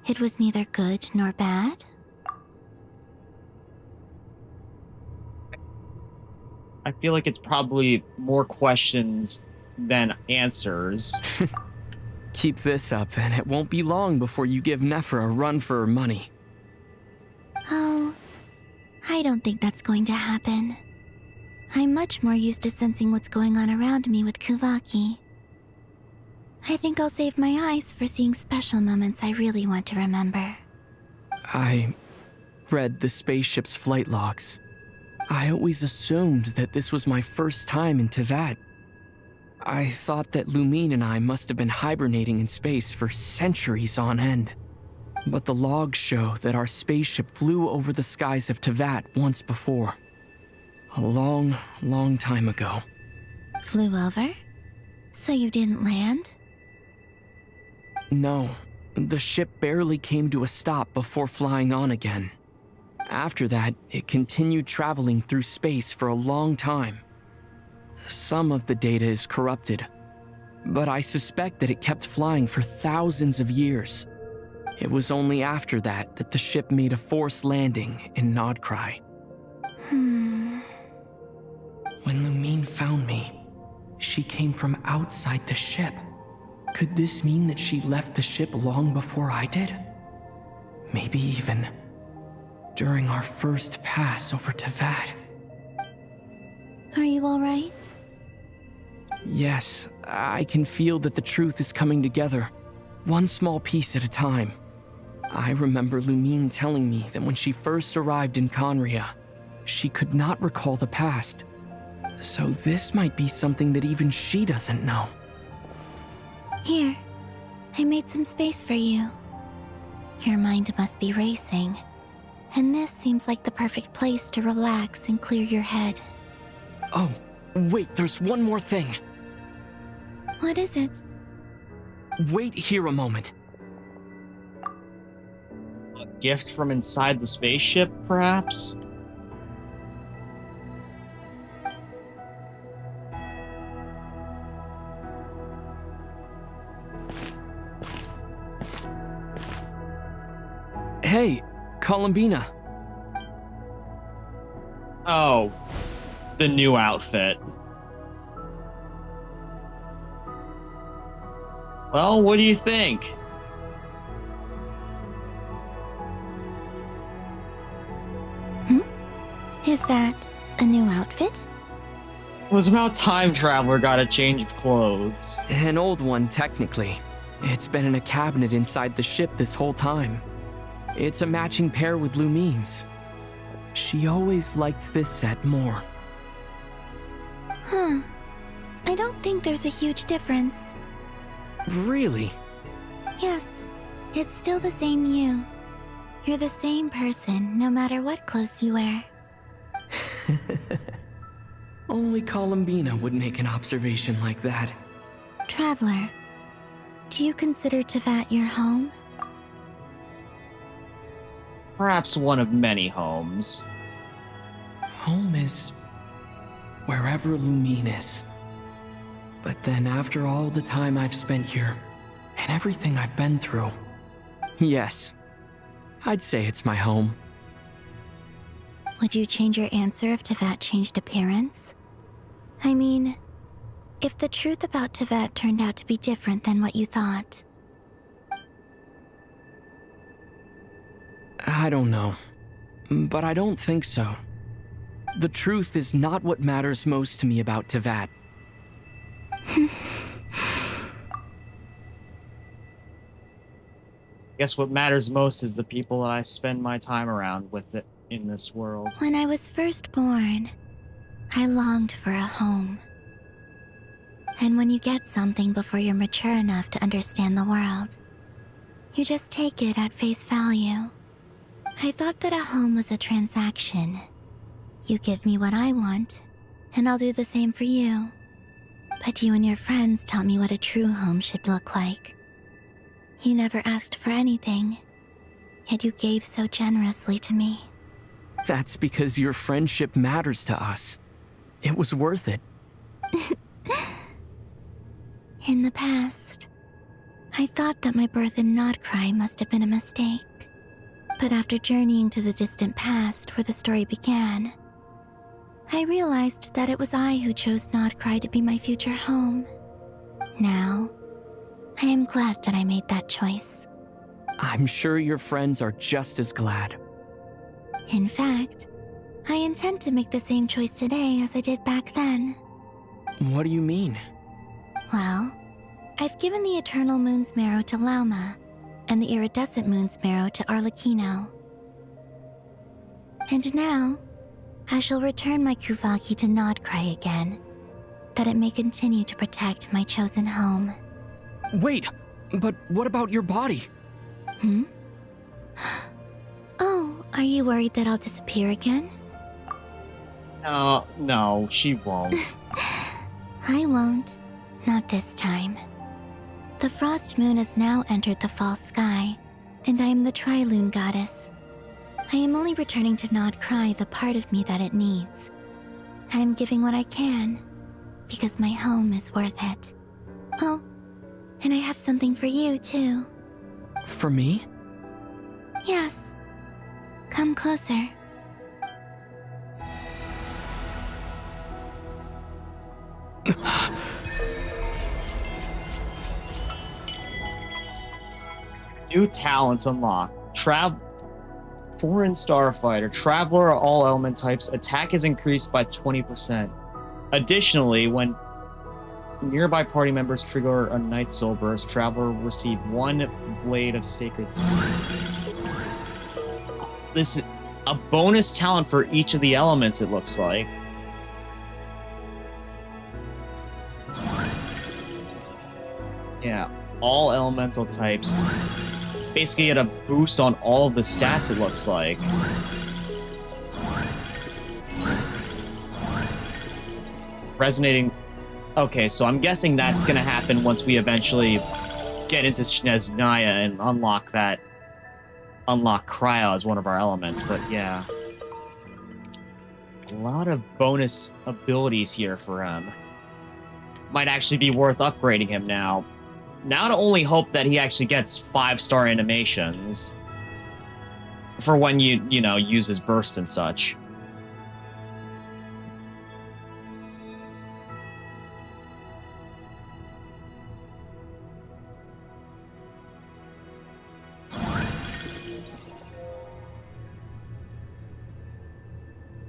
it was neither good nor bad. I feel like it's probably more questions than answers. Keep this up, and it won't be long before you give Nephra a run for her money. Oh, I don't think that's going to happen. I'm much more used to sensing what's going on around me with Kuvaki. I think I'll save my eyes for seeing special moments I really want to remember. I read the spaceship's flight logs. I always assumed that this was my first time in Teyvat. I thought that Lumine and I must have been hibernating in space for centuries on end. But the logs show that our spaceship flew over the skies of Teyvat once before. A long, long time ago. Flew over? So you didn't land? No, the ship barely came to a stop before flying on again. After that, it continued traveling through space for a long time. Some of the data is corrupted, but I suspect that it kept flying for thousands of years. It was only after that that the ship made a forced landing in Krai. When Lumine found me, she came from outside the ship. Could this mean that she left the ship long before I did? Maybe even during our first pass over Teyvat. Are you alright? Yes, I can feel that the truth is coming together, one small piece at a time. I remember Lumine telling me that when she first arrived in Conria, she could not recall the past. So this might be something that even she doesn't know. Here, I made some space for you. Your mind must be racing, and this seems like the perfect place to relax and clear your head. Oh, wait, there's one more thing. What is it? Wait here a moment. A gift from inside the spaceship, perhaps? Hey, Columbina. Oh, the new outfit. Well, what do you think? Is that a new outfit? was about time Traveler got a change of clothes. An old one, technically. It's been in a cabinet inside the ship this whole time. It's a matching pair with Lumine's. She always liked this set more. Huh. I don't think there's a huge difference. Really? Yes, it's still the same you. You're the same person, no matter what clothes you wear. Only Columbina would make an observation like that. Traveler, do you consider Teyvat your home? Perhaps one of many homes. Home is wherever Lumine is. But then after all the time I've spent here, and everything I've been through, yes, I'd say it's my home. Would you change your answer if Teyvat changed appearance? I mean, if the truth about Teyvat turned out to be different than what you thought. I don't know, but I don't think so. The truth is not what matters most to me about Teyvat. Guess what matters most is the people that I spend my time around with it in this world. When I was first born, I longed for a home. And when you get something before you're mature enough to understand the world, you just take it at face value. I thought that a home was a transaction. You give me what I want, and I'll do the same for you. But you and your friends taught me what a true home should look like. You never asked for anything, yet you gave so generously to me. That's because your friendship matters to us. It was worth it. In the past, I thought that my birth in Krai must have been a mistake. But after journeying to the distant past where the story began, I realized that it was I who chose Krai to be my future home. Now, I am glad that I made that choice. I'm sure your friends are just as glad. In fact, I intend to make the same choice today as I did back then. What do you mean? Well, I've given the Eternal Moon's Marrow to Lauma, and the Iridescent Moon's Marrow to Arlecchino. And now, I shall return my Kuvagi to Krai again, that it may continue to protect my chosen home. Wait, but what about your body? Oh, are you worried that I'll disappear again? No, she won't. I won't. Not this time. The Frost Moon has now entered the false sky, and I am the Tri-Lune Goddess. I am only returning to Krai the part of me that it needs. I am giving what I can, because my home is worth it. Oh, and I have something for you, too. For me? Yes. Come closer. New talents unlocked. Foreign Starfighter. Traveler all element types. Attack is increased by 20%. Additionally, when nearby party members trigger a Night Soul Burst, Traveler will receive 1 Blade of Sacred Steel. This is a bonus talent for each of the elements, it looks like. Yeah, all elemental types. Basically get a boost on all of the stats, it looks like. Resonating. Okay, so I'm guessing that's gonna happen once we eventually get into Snezhnaya and unlock Cryo as one of our elements, but yeah. A lot of bonus abilities here for him. Might actually be worth upgrading him now. Now to only hope that he actually gets 5-star animations for when you use his bursts and such.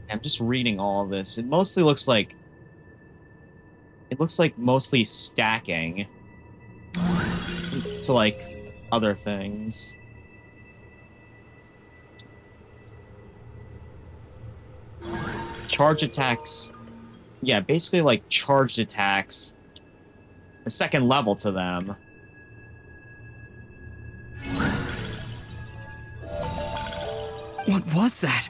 I'm just reading all of this. It mostly looks like looks like mostly stacking to, like, other things. Charge attacks. Yeah, basically like charged attacks. A second level to them. What was that?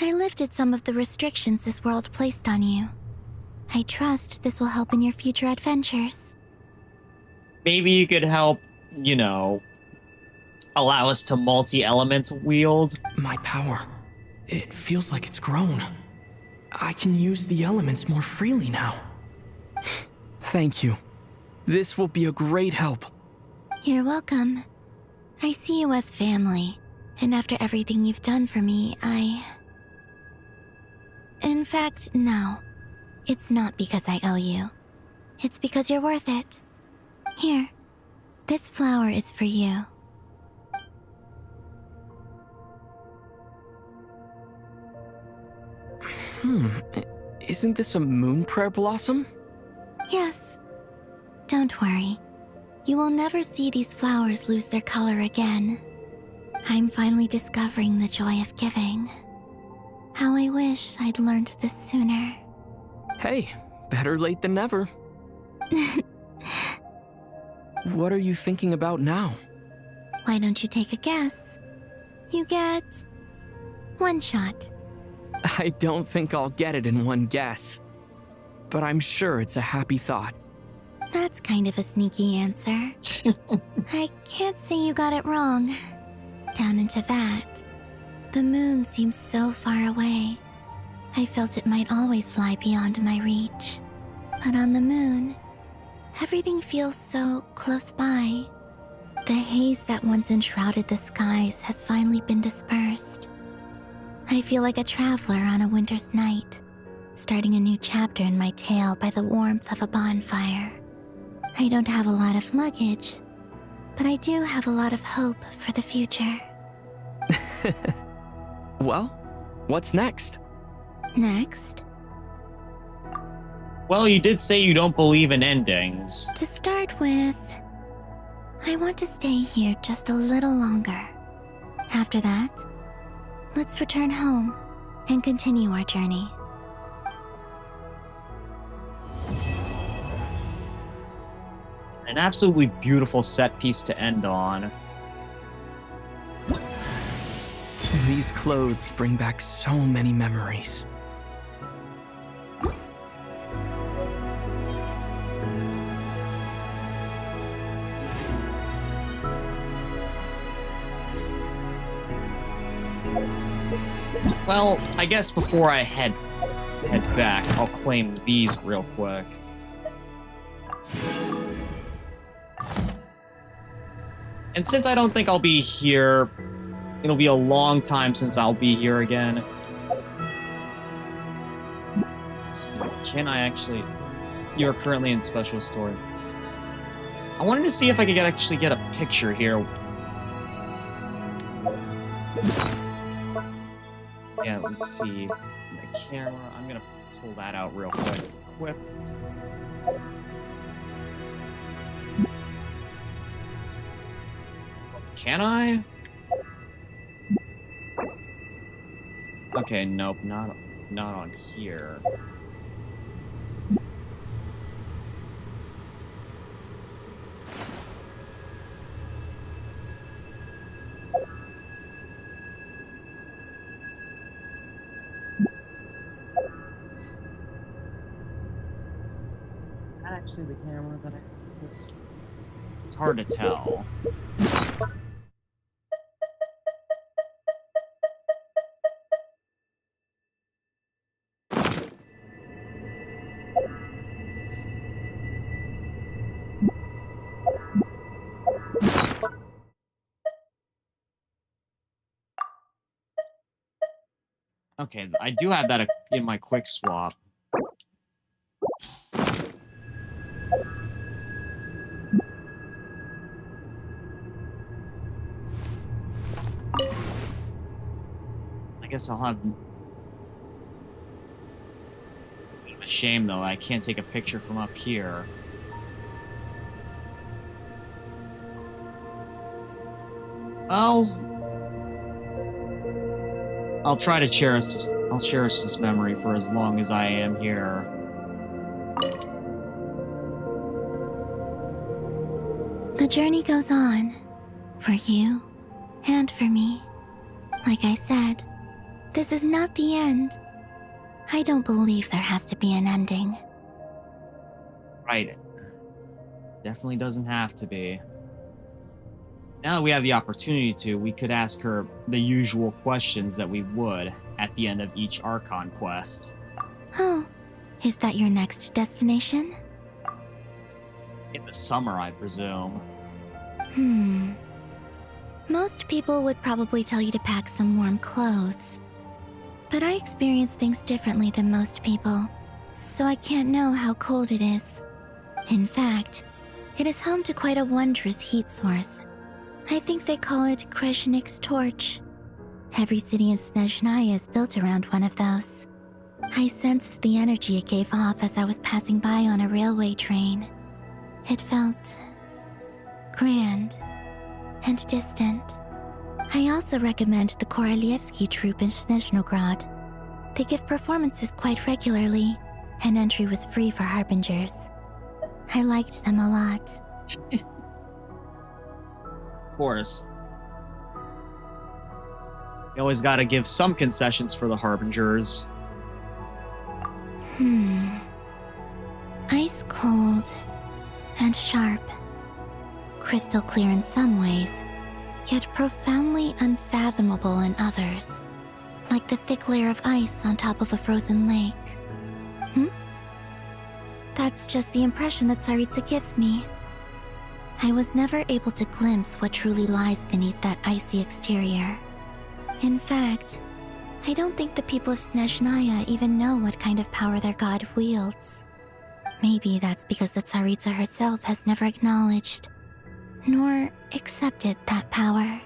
I lifted some of the restrictions this world placed on you. I trust this will help in your future adventures. Maybe you could help, you know, allow us to multi-element wield. My power. It feels like it's grown. I can use the elements more freely now. Thank you. This will be a great help. You're welcome. I see you as family, and after everything you've done for me, In fact, no. It's not because I owe you. It's because you're worth it. Here, this flower is for you. Isn't this a moon prayer blossom? Yes. Don't worry. You will never see these flowers lose their color again. I'm finally discovering the joy of giving. How I wish I'd learned this sooner. Hey, better late than never. What are you thinking about now? Why don't you take a guess? You get one shot. I don't think I'll get it in one guess. But I'm sure it's a happy thought. That's kind of a sneaky answer. I can't say you got it wrong. Down into that, the moon seems so far away. I felt it might always lie beyond my reach. But on the moon, everything feels so close by. The haze that once enshrouded the skies has finally been dispersed. I feel like a traveler on a winter's night, starting a new chapter in my tale by the warmth of a bonfire. I don't have a lot of luggage, but I do have a lot of hope for the future. Well, what's next? Next? Well, you did say you don't believe in endings. To start with, I want to stay here just a little longer. After that, let's return home and continue our journey. An absolutely beautiful set piece to end on. These clothes bring back so many memories. Well, I guess before I head back, I'll claim these real quick. And since I don't think I'll be here, it'll be a long time since I'll be here again. So can I actually... You're currently in special story. I wanted to see if I could actually get a picture here. Yeah, let's see. The camera, I'm gonna pull that out real quick. Equipped. Can I? Okay, nope, not on here. Not actually the camera that it's hard to tell. Okay, I do have that in my quick swap. I guess I'll have shame, though. I can't take a picture from up here. Well, I'll try to cherish this. I'll cherish this memory for as long as I am here. The journey goes on. For you. And for me. Like I said, this is not the end. I don't believe there has to be an ending. Right. Definitely doesn't have to be. Now that we have the opportunity to, we could ask her the usual questions that we would at the end of each Archon quest. Oh, is that your next destination? In the summer, I presume. Most people would probably tell you to pack some warm clothes. But I experience things differently than most people, so I can't know how cold it is. In fact, it is home to quite a wondrous heat source. I think they call it Kreshnik's torch. Every city in Snezhnaya is built around one of those. I sensed the energy it gave off as I was passing by on a railway train. It felt grand and distant. I also recommend the Korolievsky troupe in Snezhnograd. They give performances quite regularly, and entry was free for harbingers. I liked them a lot. Of course. You always gotta give some concessions for the harbingers. Ice cold and sharp. Crystal clear in some ways, yet profoundly unfathomable in others. Like the thick layer of ice on top of a frozen lake. That's just the impression that Tsaritsa gives me. I was never able to glimpse what truly lies beneath that icy exterior. In fact, I don't think the people of Snezhnaya even know what kind of power their god wields. Maybe that's because the Tsaritsa herself has never acknowledged, nor accepted that power.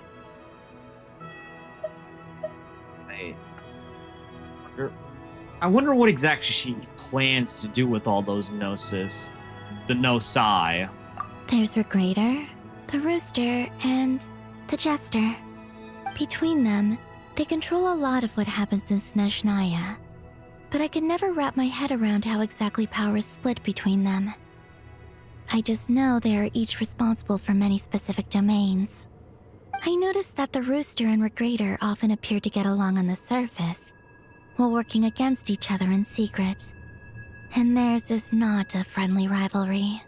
I wonder what exactly she plans to do with all those gnosis. The Gnosai. There's Regrator, the Rooster, and the Jester. Between them, they control a lot of what happens in Snezhnaya. But I can never wrap my head around how exactly power is split between them. I just know they are each responsible for many specific domains. I noticed that the Rooster and Regrator often appear to get along on the surface, while working against each other in secret. And theirs is not a friendly rivalry.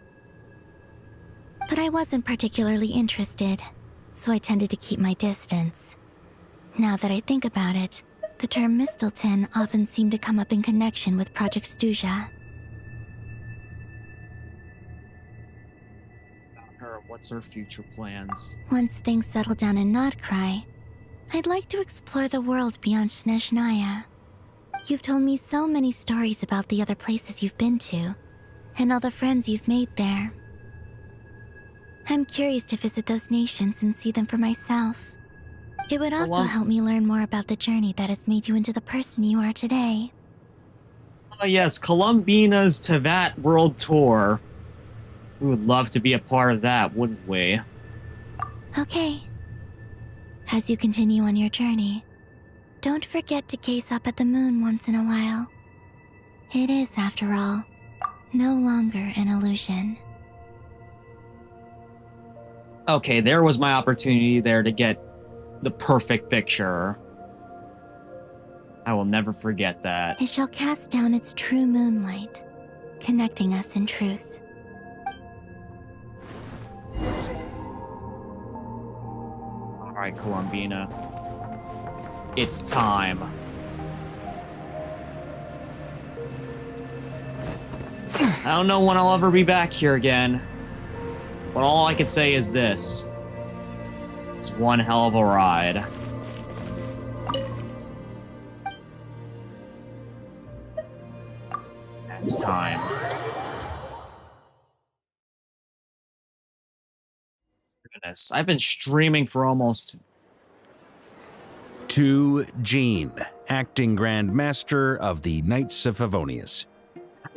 But I wasn't particularly interested, so I tended to keep my distance. Now that I think about it, the term Mistelton often seemed to come up in connection with Project Stuja. What's her future plans? Once things settle down in Krai, I'd like to explore the world beyond Snezhnaya. You've told me so many stories about the other places you've been to, and all the friends you've made there. I'm curious to visit those nations and see them for myself. It would also help me learn more about the journey that has made you into the person you are today. Oh yes, Columbina's Tevat World Tour. We would love to be a part of that, wouldn't we? Okay. As you continue on your journey, don't forget to gaze up at the moon once in a while. It is, after all, no longer an illusion. Okay, there was my opportunity there to get the perfect picture. I will never forget that. It shall cast down its true moonlight, connecting us in truth. Alright, Columbina. It's time. I don't know when I'll ever be back here again, but all I can say is this. It's one hell of a ride. It's time. Goodness, I've been streaming for almost... To Jean, acting Grand Master of the Knights of Favonius.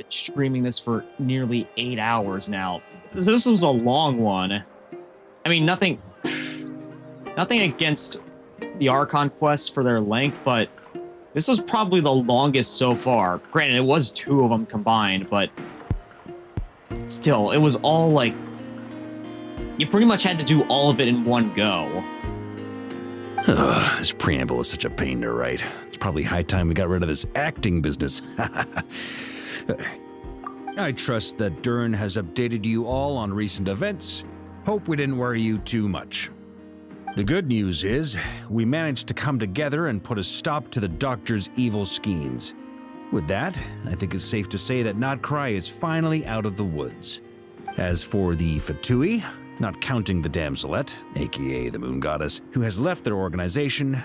streaming this for nearly 8 hours now. This was a long one. I mean, nothing against the Archon quests for their length, but this was probably the longest so far. Granted, it was 2 of them combined, but still, it was all like, you pretty much had to do all of it in one go. This preamble is such a pain to write. It's probably high time we got rid of this acting business. I trust that Dern has updated you all on recent events. Hope we didn't worry you too much. The good news is, we managed to come together and put a stop to the Doctor's evil schemes. With that, I think it's safe to say that Krai is finally out of the woods. As for the Fatui, not counting the Damselette, aka the Moon Goddess, who has left their organization,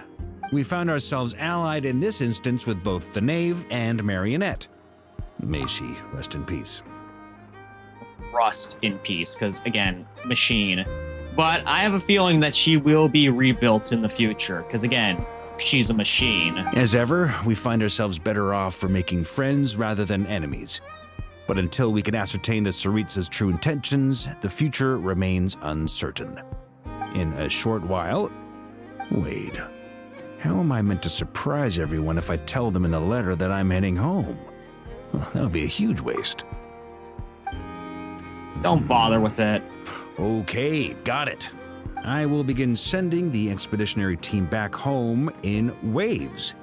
we found ourselves allied in this instance with both the Knave and Marionette. May she rest in peace. Rust in peace, because, again, machine. But I have a feeling that she will be rebuilt in the future, because, again, she's a machine. As ever, we find ourselves better off for making friends rather than enemies. But until we can ascertain the Tsaritsa's true intentions, the future remains uncertain. In a short while... Wait. How am I meant to surprise everyone if I tell them in a letter that I'm heading home? Well, that would be a huge waste. Don't bother with it. Okay, got it. I will begin sending the expeditionary team back home in waves.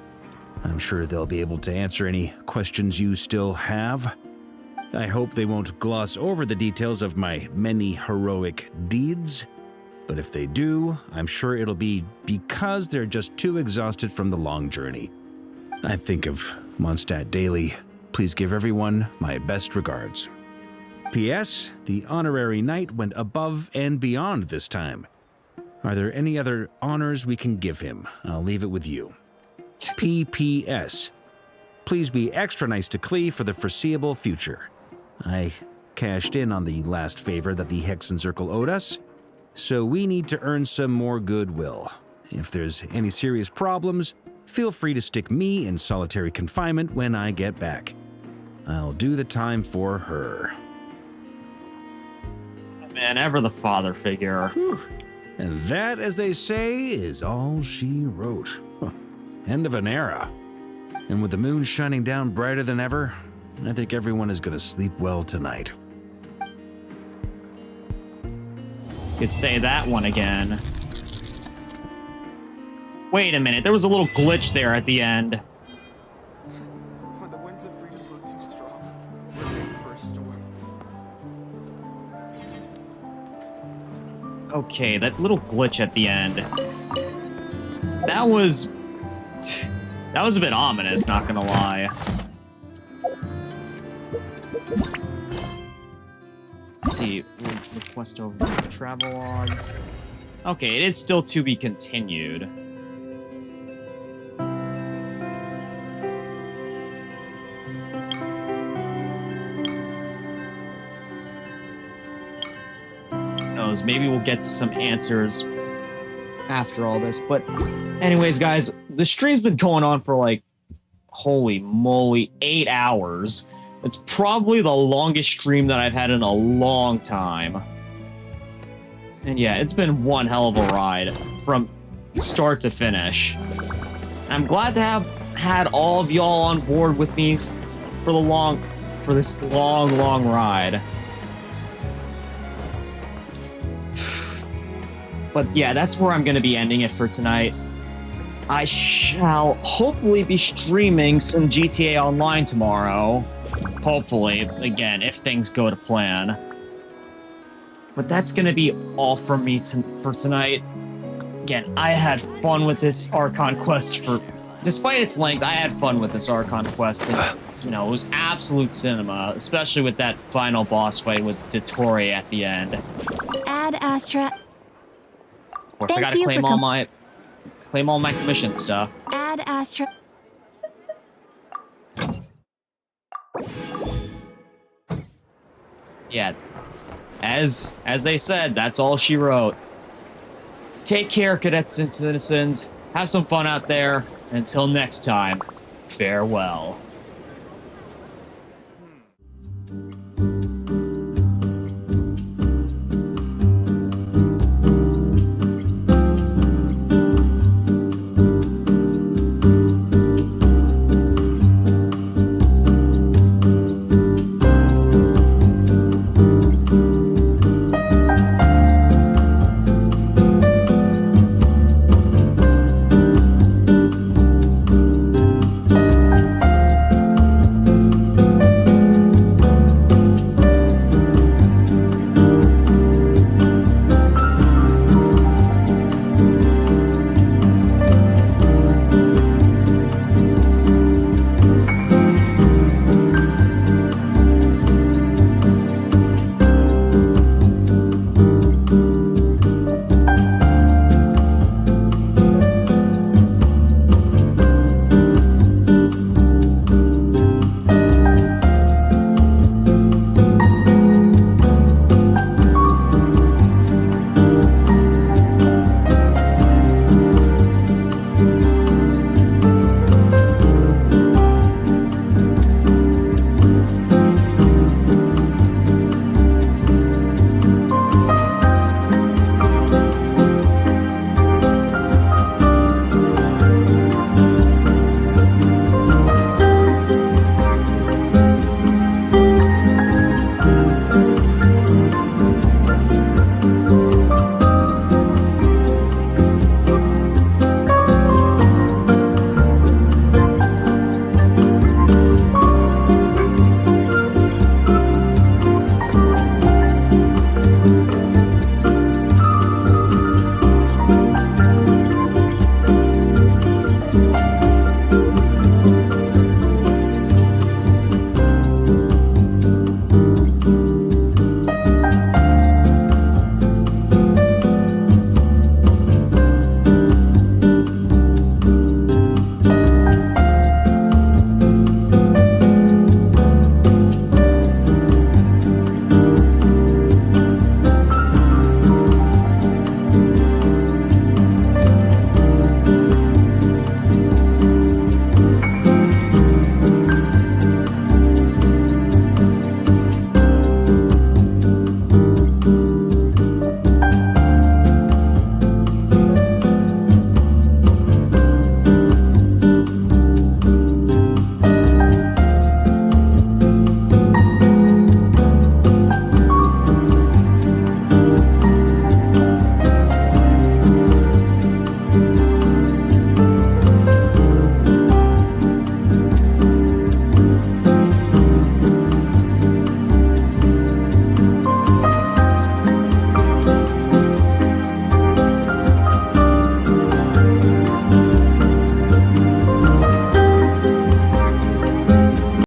I'm sure they'll be able to answer any questions you still have. I hope they won't gloss over the details of my many heroic deeds. But if they do, I'm sure it'll be because they're just too exhausted from the long journey. I think of Mondstadt daily. Please give everyone my best regards. P.S. The honorary knight went above and beyond this time. Are there any other honors we can give him? I'll leave it with you. P.P.S. Please be extra nice to Klee for the foreseeable future. I cashed in on the last favor that the Hexen Circle owed us, so we need to earn some more goodwill. If there's any serious problems, feel free to stick me in solitary confinement when I get back. I'll do the time for her. Man, ever the father figure. Whew. And that, as they say, is all she wrote. End of an era. And with the moon shining down brighter than ever, I think everyone is going to sleep well tonight. Could say that one again. Wait a minute, there was a little glitch there at the end. When the winds of freedom blow too strong, we're ready for a storm. Okay, that little glitch at the end. That was a bit ominous, not gonna lie. Let's see, request over travel log. Okay, it is still to be continued. Who knows, maybe we'll get some answers after all this. But anyways, guys, the stream's been going on for like, holy moly, 8 hours. It's probably the longest stream that I've had in a long time. And yeah, it's been one hell of a ride from start to finish. I'm glad to have had all of y'all on board with me for this long ride. But yeah, that's where I'm going to be ending it for tonight. I shall hopefully be streaming some GTA Online tomorrow. Hopefully, again, if things go to plan. But that's going to be all from me for tonight. Again, I had fun with this Archon quest despite its length, I had fun with this Archon quest. And, you know, it was absolute cinema, especially with that final boss fight with Dottore at the end. Ad Astra. Of course, I gotta claim all my commission stuff. Ad Astra. Yeah, as they said, that's all she wrote. Take care, cadets and citizens. Have some fun out there. Until next time, farewell.